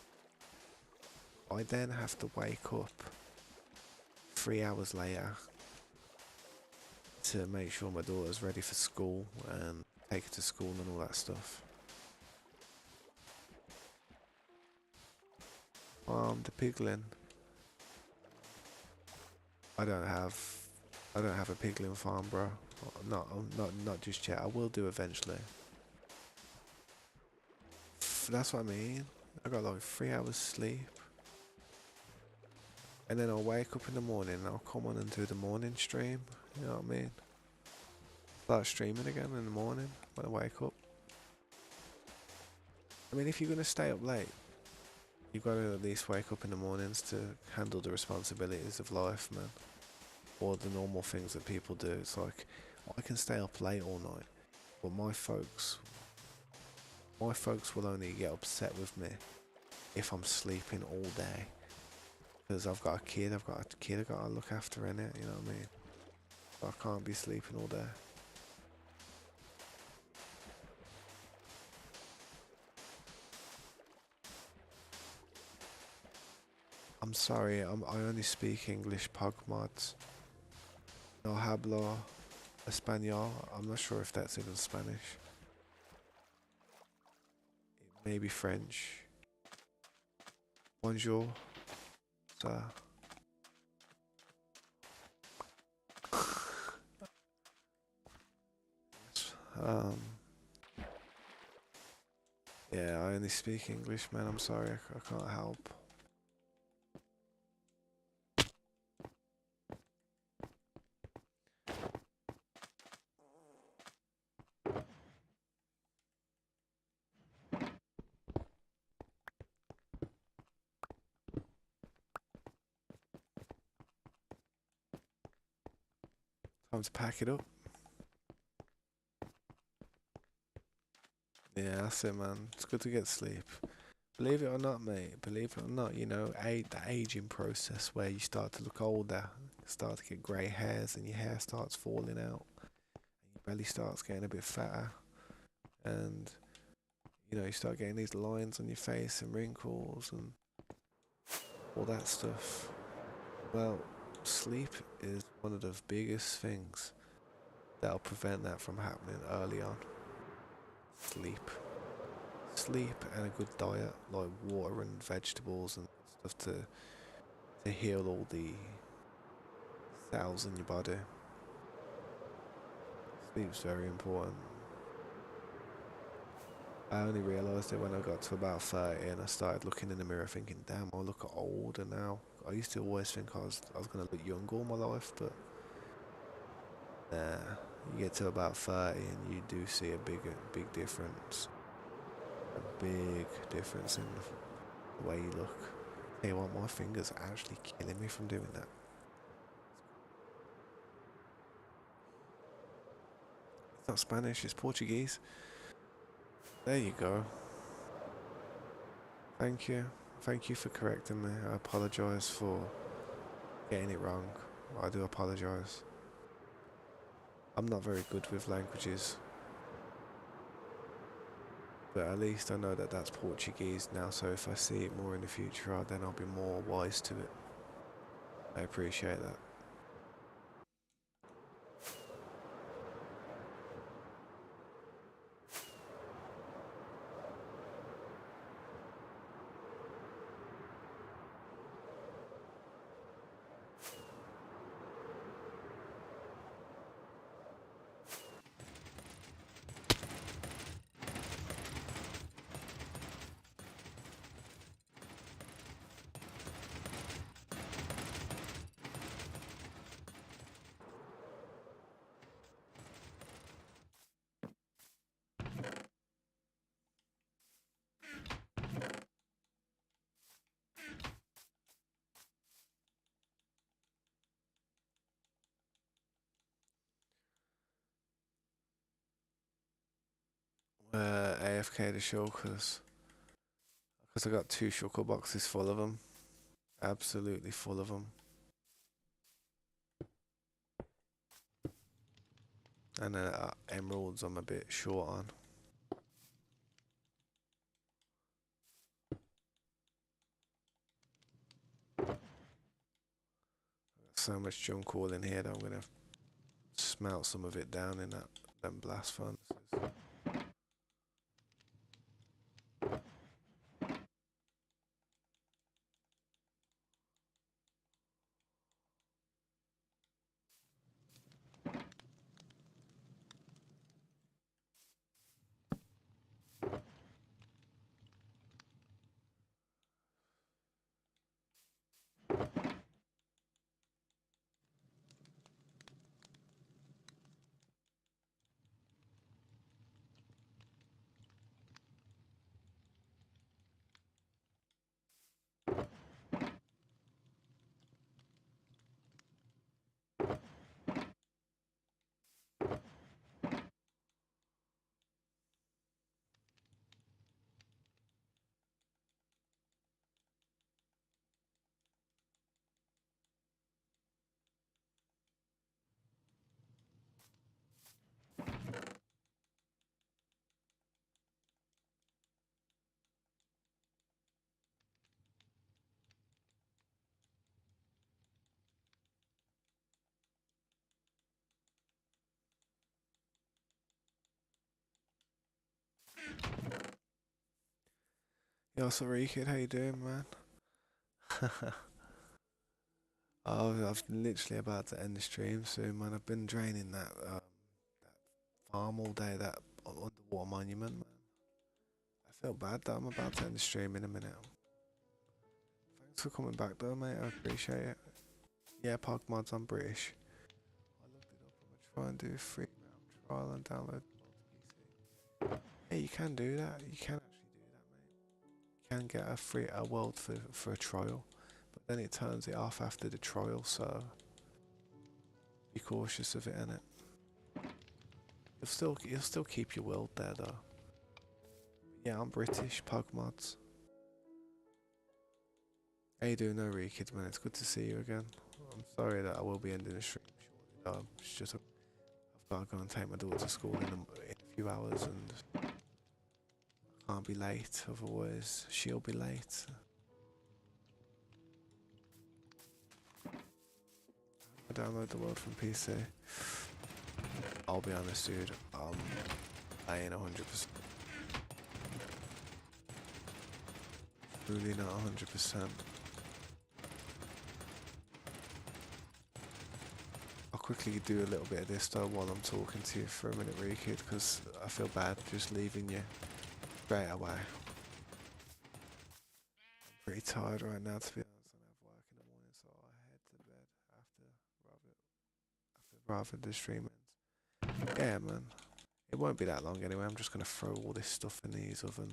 I then have to wake up 3 hours later to make sure my daughter's ready for school and take her to school and all that stuff. The piglin. I don't have I don't have a piglin farm, bro. Not just yet. I will do eventually. That's what I mean. I got like 3 hours sleep, and then I'll wake up in the morning and I'll come on and do the morning stream. You know what I mean? Start streaming again in the morning when I wake up. I mean, if you're gonna stay up late, you gotta at least wake up in the mornings to handle the responsibilities of life, man. Or the normal things that people do. It's like, I can stay up late all night, but my folks will only get upset with me if I'm sleeping all day. Because I've got a kid I've got to look after in it, you know what I mean? So I can't be sleeping all day. I'm sorry, I only speak English, pug mods. No hablo español. I'm not sure if that's even Spanish. It may be French. Bonjour, sir. Um, yeah, I only speak English, man. I'm sorry, I can't help. Time to pack it up. Yeah, that's it, man. It's good to get sleep. Believe it or not, mate, believe it or not, the aging process where you start to look older, start to get grey hairs and your hair starts falling out, and your belly starts getting a bit fatter, and, you start getting these lines on your face and wrinkles and all that stuff. Well, sleep is one of the biggest things that'll prevent that from happening early on. Sleep. Sleep and a good diet, like water and vegetables and stuff to heal all the cells in your body. Sleep's very important. I only realised it when I got to about 30 and I started looking in the mirror thinking, damn, I look older now. I used to always think I was going to look younger all my life, but nah, you get to about 30 and you do see a big difference. A big difference in the way you look. Tell you what, my fingers are actually killing me from doing that. It's not Spanish, it's Portuguese. There you go. Thank you. Thank you for correcting me. I apologise for getting it wrong. I do apologise. I'm not very good with languages. But at least I know that that's Portuguese now, so if I see it more in the future, then I'll be more wise to it. I appreciate that. AFK the show because I got 2 shulker boxes full of them. Absolutely full of them. And emeralds I'm a bit short on. So much junk all in here that I'm gonna smelt some of it down in them blast furnaces. Yo, sorry kid, how you doing, man? I've literally about to end the stream soon, man. I've been draining that farm all day, that underwater monument, man. I feel bad that I'm about to end the stream in a minute. Thanks for coming back though, mate. I appreciate it. Yeah, Pog Mods, I'm British. I looked it up. I'm gonna try and do a free round trial and download the PC. Yeah, you can do that. You can actually do that, mate. You can get a world for a trial, but then it turns it off after the trial, so be cautious of it, innit? You'll still keep your world there though. Yeah, I'm British, Pug Mods. How you doing, Ori kids, man? It's good to see you again. I'm sorry that I will be ending the stream shortly though. It's just I've got to go and take my daughter to school in a few hours and I can't be late, otherwise she'll be late. I download the world from PC. I'll be honest, dude. I ain't 100%. Really not 100%. I'll quickly do a little bit of this though while I'm talking to you for a minute, really, kid, because I feel bad just leaving you straight away. I'm pretty tired right now, to be honest. I have work in the morning, so I'll head to bed rather the stream ends. Yeah, man. It won't be that long anyway. I'm just gonna throw all this stuff in these ovens.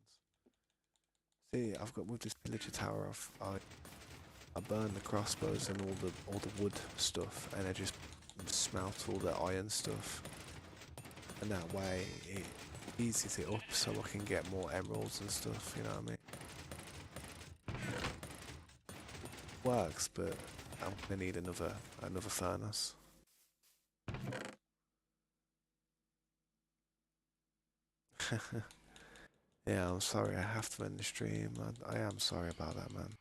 See, I've got with this pillager tower. I burn the crossbows and all the wood stuff, and I just smelt all the iron stuff, and that way it eases it up so I can get more emeralds and stuff. You know what I mean? Works, but I'm gonna need another furnace. Yeah, I'm sorry. I have to end the stream. I am sorry about that, man.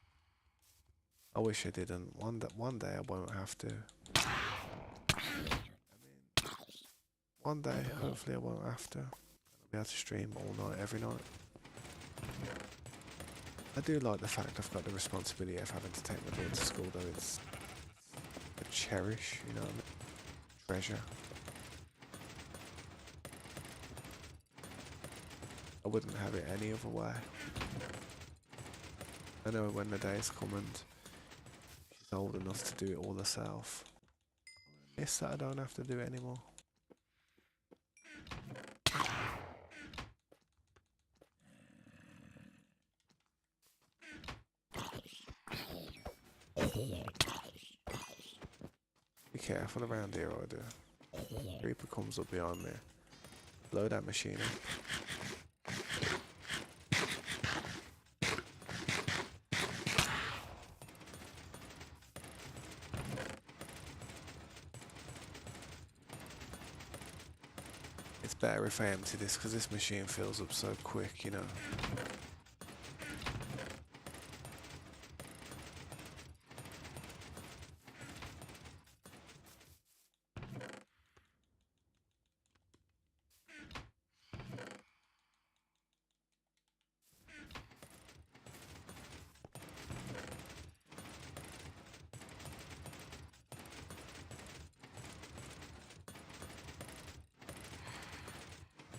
I wish I didn't. One day I won't have to. I mean, one day, hopefully I won't have to. I'll be able to stream all night, every night. I do like the fact I've got the responsibility of having to take my daughter to school, though. It's a cherish, you know what I mean? Treasure. I wouldn't have it any other way. I know when the days come and she's old enough to do it all herself. I miss that I don't have to do it anymore. Be careful around here, I do. Creeper comes up behind me. Blow that machine up. It's better if I empty this because this machine fills up so quick, you know.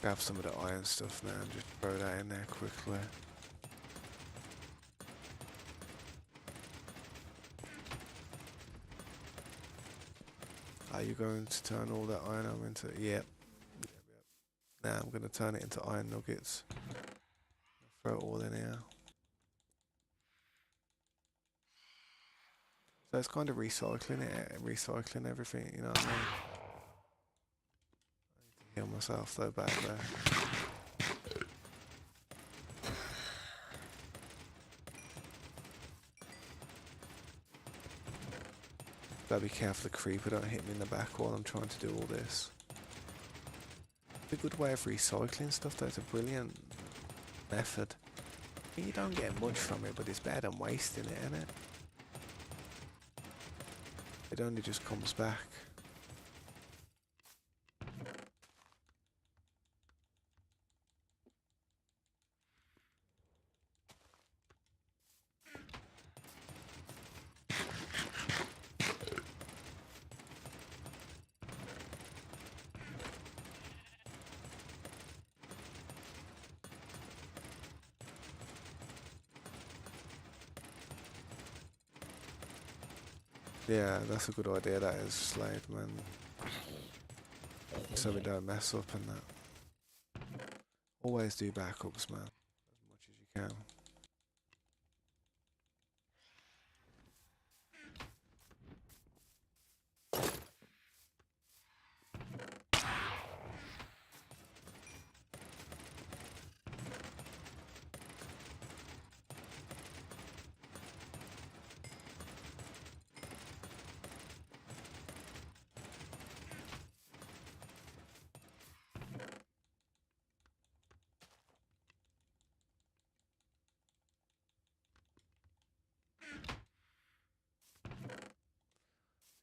Grab some of the iron stuff now and just throw that in there quickly. Are you going to turn all that iron into... Yep. Now I'm going to turn it into iron nuggets. Throw it all in here. So it's kind of recycling everything, you know what I mean? I need to heal myself though back there. Gotta be careful the creeper don't hit me in the back while I'm trying to do all this. It's a good way of recycling stuff though, it's a brilliant method. You don't get much from it, but it's better than wasting it, isn't it? It only just comes back. Yeah, that's a good idea. That is Slade, man. So we don't mess up and that. Always do backups, man, as much as you can.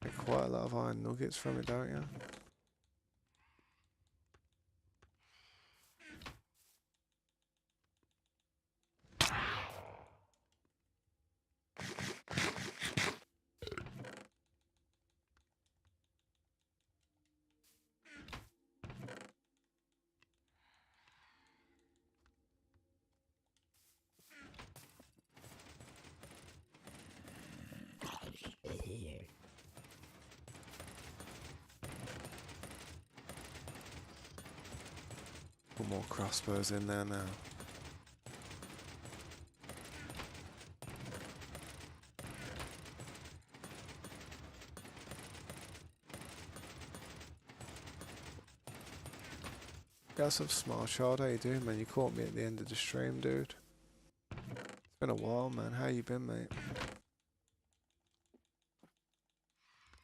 Get quite a lot of iron nuggets from it, don't you? Put more crossbows in there now. Got some small child, how you doing, man? You caught me at the end of the stream, dude. It's been a while, man. How you been, mate?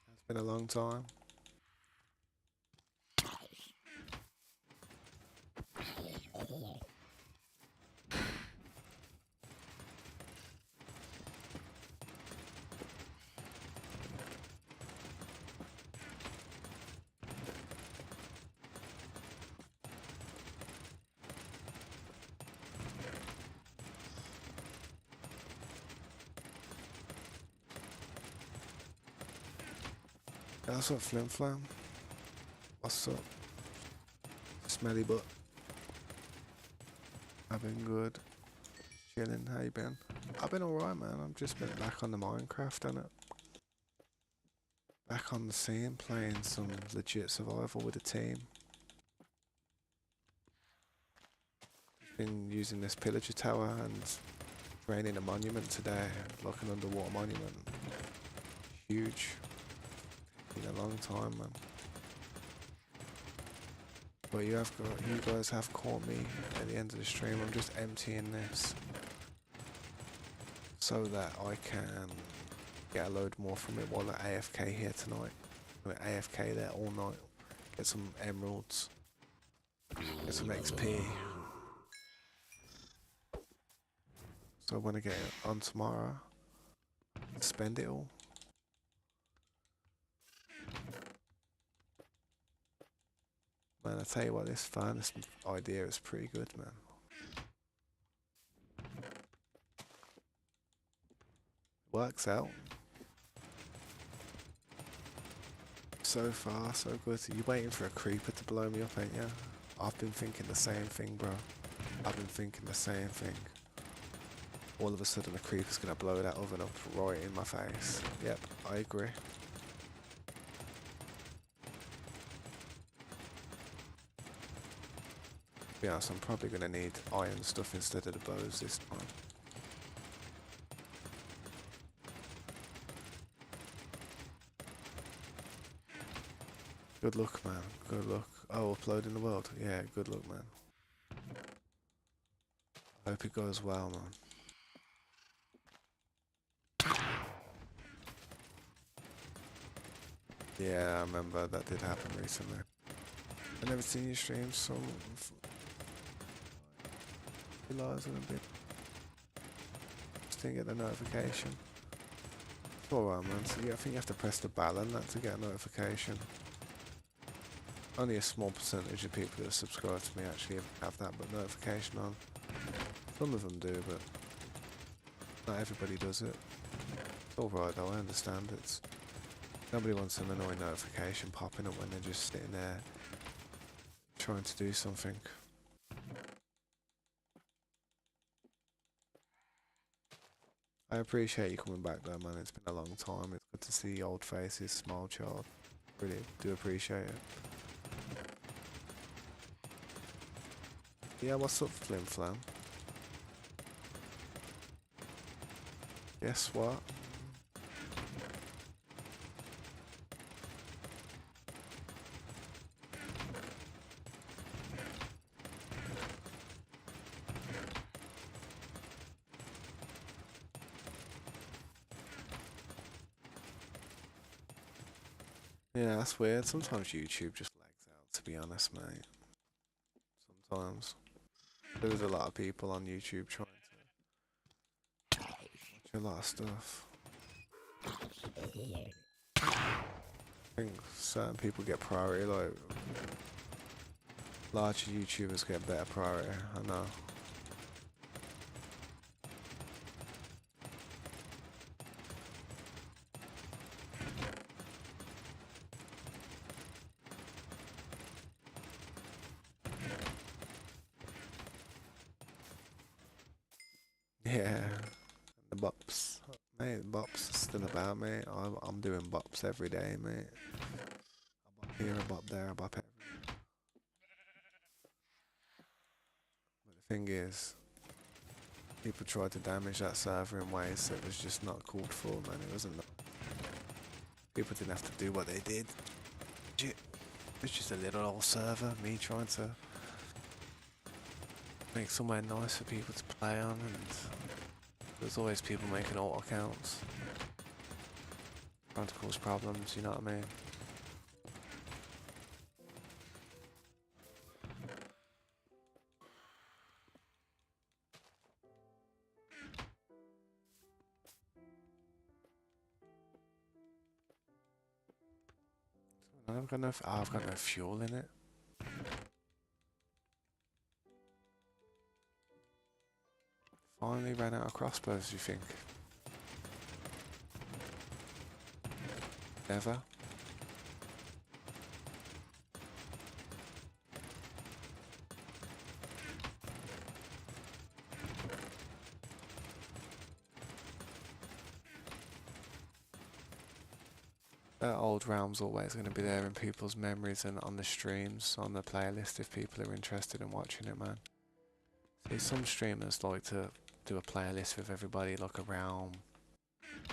It's been a long time. That's what Flim Flam. What's up? Smelly butt. I've been good. Chilling, how you been? I've been alright, man. I've just been back on the Minecraft, and it. Back on the scene, playing some legit survival with a team. Been using this pillager tower and draining a monument today, like an underwater monument. Huge. Been a long time, man. But you guys have caught me at the end of the stream. I'm just emptying this so that I can get a load more from it while I'm AFK here tonight. I'm AFK there all night. Get some emeralds. Get some XP. So when I get on tomorrow, spend it all. Man, I tell you what, this furnace idea is pretty good, man. Works out. So far, so good. You waiting for a creeper to blow me up, ain't ya? I've been thinking the same thing, bro. I've been thinking the same thing. All of a sudden, a creeper's gonna blow that oven up right in my face. Yep, I agree. To be honest, I'm probably gonna need iron stuff instead of the bows this time. Good luck, man. Good luck. Oh, uploading the world. Yeah, good luck, man. Hope it goes well, man. Yeah, I remember that did happen recently. I never seen you stream, so realising a bit. Just didn't get the notification. It's alright, man. So yeah, I think you have to press the bell and that to get a notification. Only a small percentage of people that subscribe to me actually have that but notification on. Some of them do, but not everybody does it. It's alright though, I understand it. Nobody wants an annoying notification popping up when they're just sitting there trying to do something. I appreciate you coming back though, man. It's been a long time. It's good to see old faces, small child. Really do appreciate it. Yeah, what's up, Flim Flam? Guess what? Yeah, that's weird. Sometimes YouTube just lags out, to be honest, mate. Sometimes. There's a lot of people on YouTube trying to watch a lot of stuff. I think certain people get priority, like larger YouTubers get better priority. I know. Yeah, the bops. Mate, bops are still about, mate. I'm doing bops every day, mate. A bop here, a bop there, a bop everywhere. But the thing is, people tried to damage that server in ways that was just not called for, man. It wasn't. People didn't have to do what they did. It was just a little old server, me trying to make somewhere nice for people to play on, and there's always people making alt accounts, trying to cause problems, you know what I mean? I've got no, I've got no fuel in it. Finally ran out of crossbows, you think? Never? That old realm's always going to be there in people's memories and on the streams, on the playlist if people are interested in watching it, man. See, some streamers like to do a playlist with everybody, like a realm.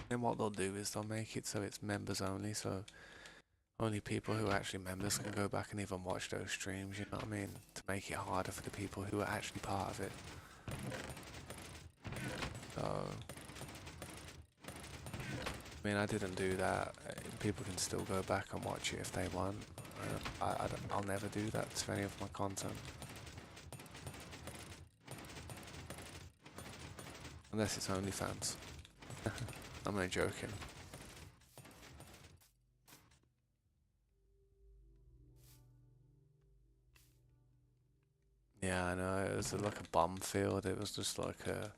And what they'll do is they'll make it so it's members only, so only people who are actually members can go back and even watch those streams, you know what I mean? To make it harder for the people who are actually part of it. So, I mean, I didn't do that. People can still go back and watch it if they want. I'll never do that to any of my content. Unless it's OnlyFans. I'm only joking. Yeah, I know. It was like a bomb field. It was just like a.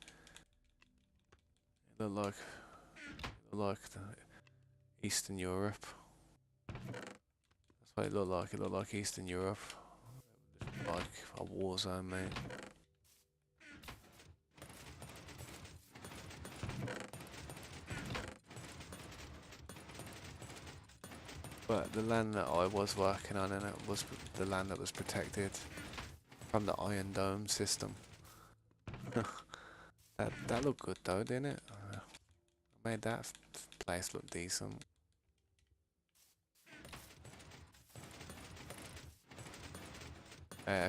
It looked like the Eastern Europe. That's what it looked like. It looked like Eastern Europe. Like a war zone, mate. But the land that I was working on, and it was the land that was protected from the Iron Dome system. that looked good though, didn't it? Made that place look decent.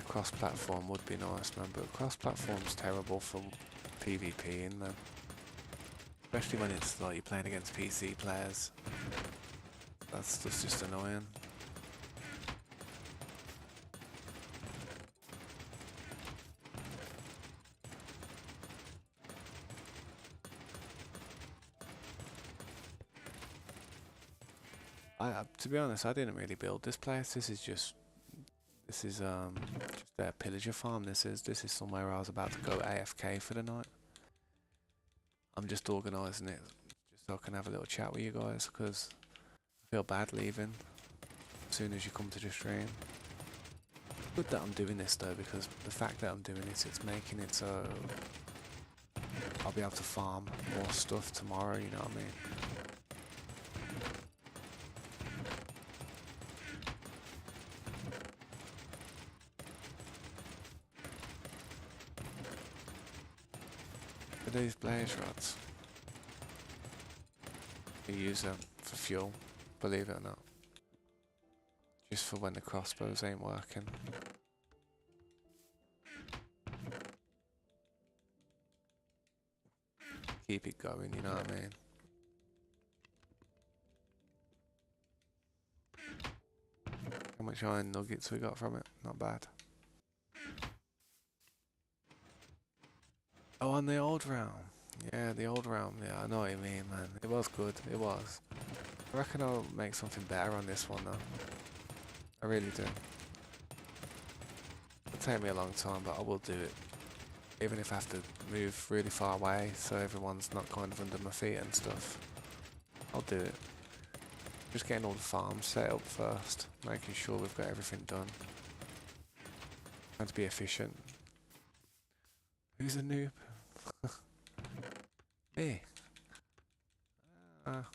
Cross-platform would be nice, man, but cross-platform's terrible for PvP, man. Especially when it's like you're playing against PC players. That's just annoying. To be honest, I didn't really build this place. This is just a pillager farm. This is somewhere I was about to go AFK for the night. I'm just organising it just so I can have a little chat with you guys, because I feel bad leaving as soon as you come to the stream. Good that I'm doing this though, because the fact that I'm doing this, it's making it so I'll be able to farm more stuff tomorrow, you know what I mean? But these blaze rods, you use them for fuel, believe it or not. Just for when the crossbows ain't working. Keep it going, you know what I mean? How much iron nuggets we got from it? Not bad. Oh, on the old realm. Yeah, the old realm. Yeah, I know what you mean, man. It was good. It was. I reckon I'll make something better on this one, though. I really do. It'll take me a long time, but I will do it. Even if I have to move really far away, so everyone's not kind of under my feet and stuff. I'll do it. Just getting all the farms set up first. Making sure we've got everything done. Trying to be efficient. Who's a noob? Me. I'm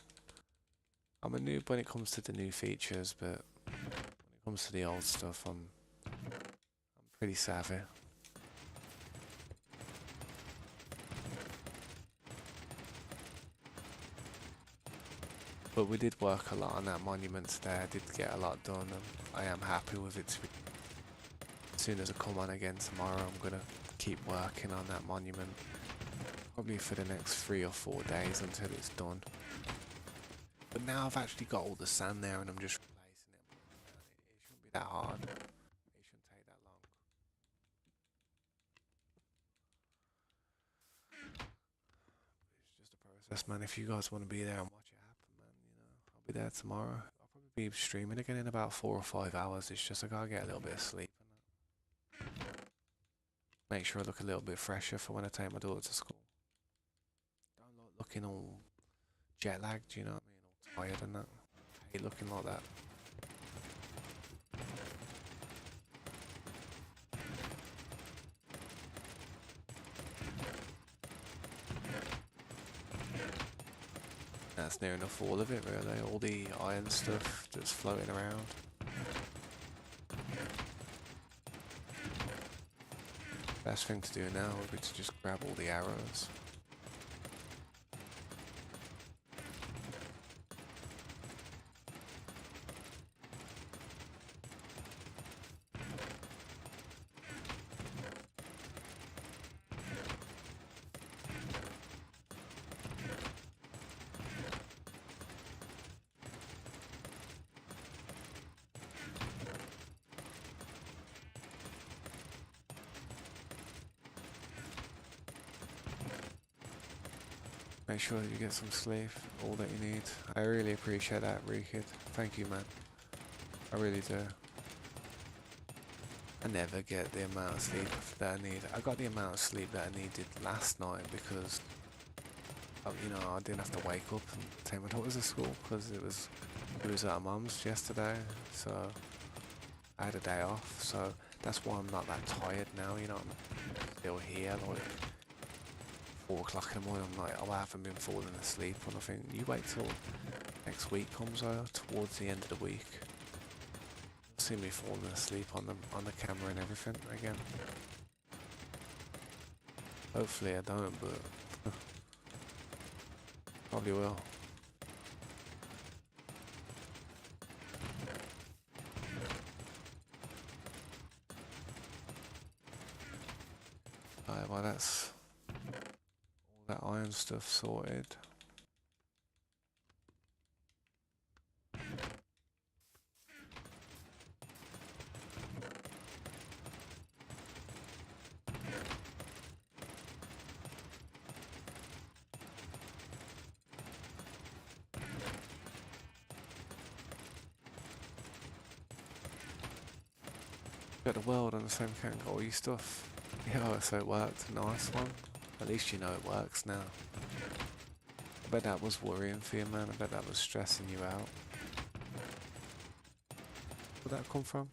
a noob when it comes to the new features, but when it comes to the old stuff, I'm pretty savvy. But we did work a lot on that monument today. I did get a lot done, and I am happy with it. As soon as I come on again tomorrow, I'm gonna keep working on that monument. Probably for the next 3 or 4 days until it's done. But now I've actually got all the sand there and I'm just replacing it. It shouldn't be that hard. It shouldn't take that long. It's just a process, man. If you guys want to be there and watch it happen, man, I'll be there tomorrow. I'll probably be streaming again in about 4 or 5 hours. It's just I gotta get a little bit of sleep. Make sure I look a little bit fresher for when I take my daughter to school. Don't look looking all jet lagged, you know what I mean? All tired and that. I hate looking like that. That's near enough all of it, really. All the iron stuff that's floating around. Best thing to do now would be to just grab all the arrows. Make sure you get some sleep, all that you need. I really appreciate that, Rekid. Thank you, man. I really do. I never get the amount of sleep that I need. I got the amount of sleep that I needed last night because, I didn't have to wake up and take my daughter to school because it was at her mum's yesterday. So I had a day off. So that's why I'm not that tired now. I'm still here, like 4 o'clock in the morning. I'm like, I haven't been falling asleep or nothing. You wait till next week comes out, towards the end of the week. You'll see me falling asleep on the camera and everything again. Hopefully I don't, but probably will. Alright, well that's all that iron stuff sorted. Got the world on the same account, got all your stuff. Yeah, so it worked. Nice one. At least you know it works now. I bet that was worrying for you, man. I bet that was stressing you out. Where'd that come from?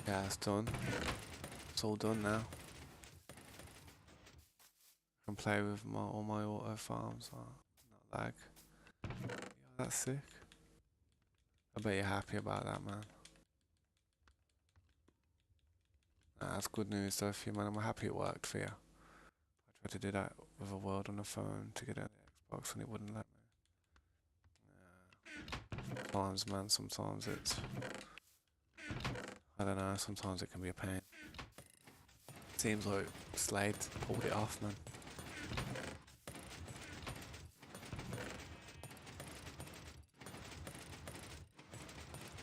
Yeah, it's done. It's all done now. I can play with all my auto farms. Not lag. Yeah, that's sick. I bet you're happy about that, man. Nah, that's good news though for you, man. I'm happy it worked for you. I tried to do that with a world on the phone to get on the Xbox and it wouldn't let me. Sometimes, man, sometimes it's... I don't know, sometimes it can be a pain. Seems like Slade pulled it off, man.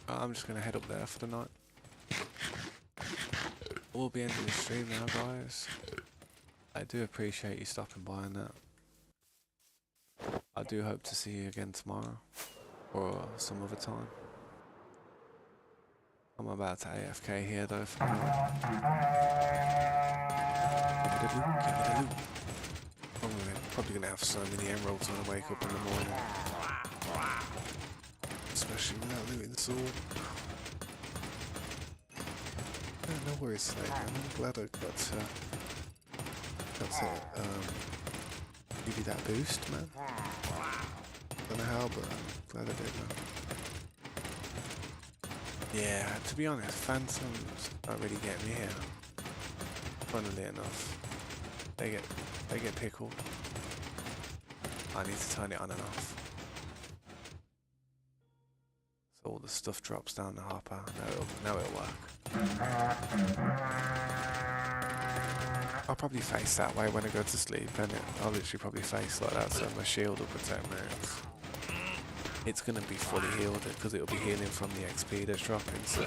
I'm just gonna head up there for the night. We'll be ending the stream now, guys. I do appreciate you stopping by and that. I do hope to see you again tomorrow or some other time. I'm about to AFK here though for now. Give me the loot, give me the loot. I'm probably gonna have so many emeralds when I wake up in the morning. Especially without looting the sword. No worries, Slade, man. I'm glad I got to give you that boost, man. Don't know how, but I'm glad I did, man. Yeah, to be honest, phantoms don't really get me here. Funnily enough, they get pickled. I need to turn it on and off. So all the stuff drops down the hopper. Now it'll work. I'll probably face that way when I go to sleep, and I'll literally probably face like that so my shield will protect me. It's gonna be fully healed because it'll be healing from the XP that's dropping, so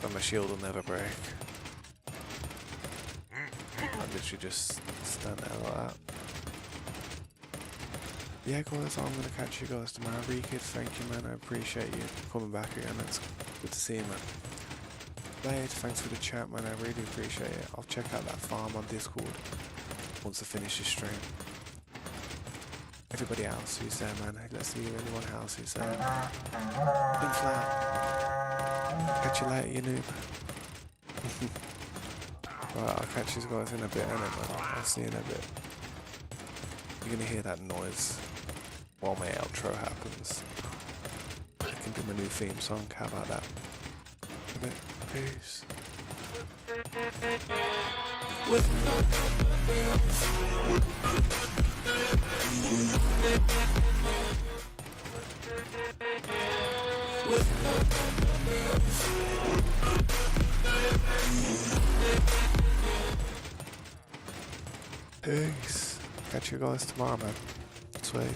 but my shield will never break. I'll literally just stand there like that. Yeah, guys, I'm gonna catch you guys tomorrow. Rekid, thank you, man. I appreciate you coming back again. It's good to see you, man. Blade, thanks for the chat, man. I really appreciate it. I'll check out that farm on Discord once I finish this stream. Everybody else who's there, man. Let's see anyone else who's there. Big flat. Catch you later, you noob. Right, I'll catch you guys in a bit, innit, man. I'll see you in a bit. You're gonna hear that noise while my outro happens. I can do my new theme song. How about that? A bit. Peace. Peace. Catch you guys tomorrow, man. Sweet.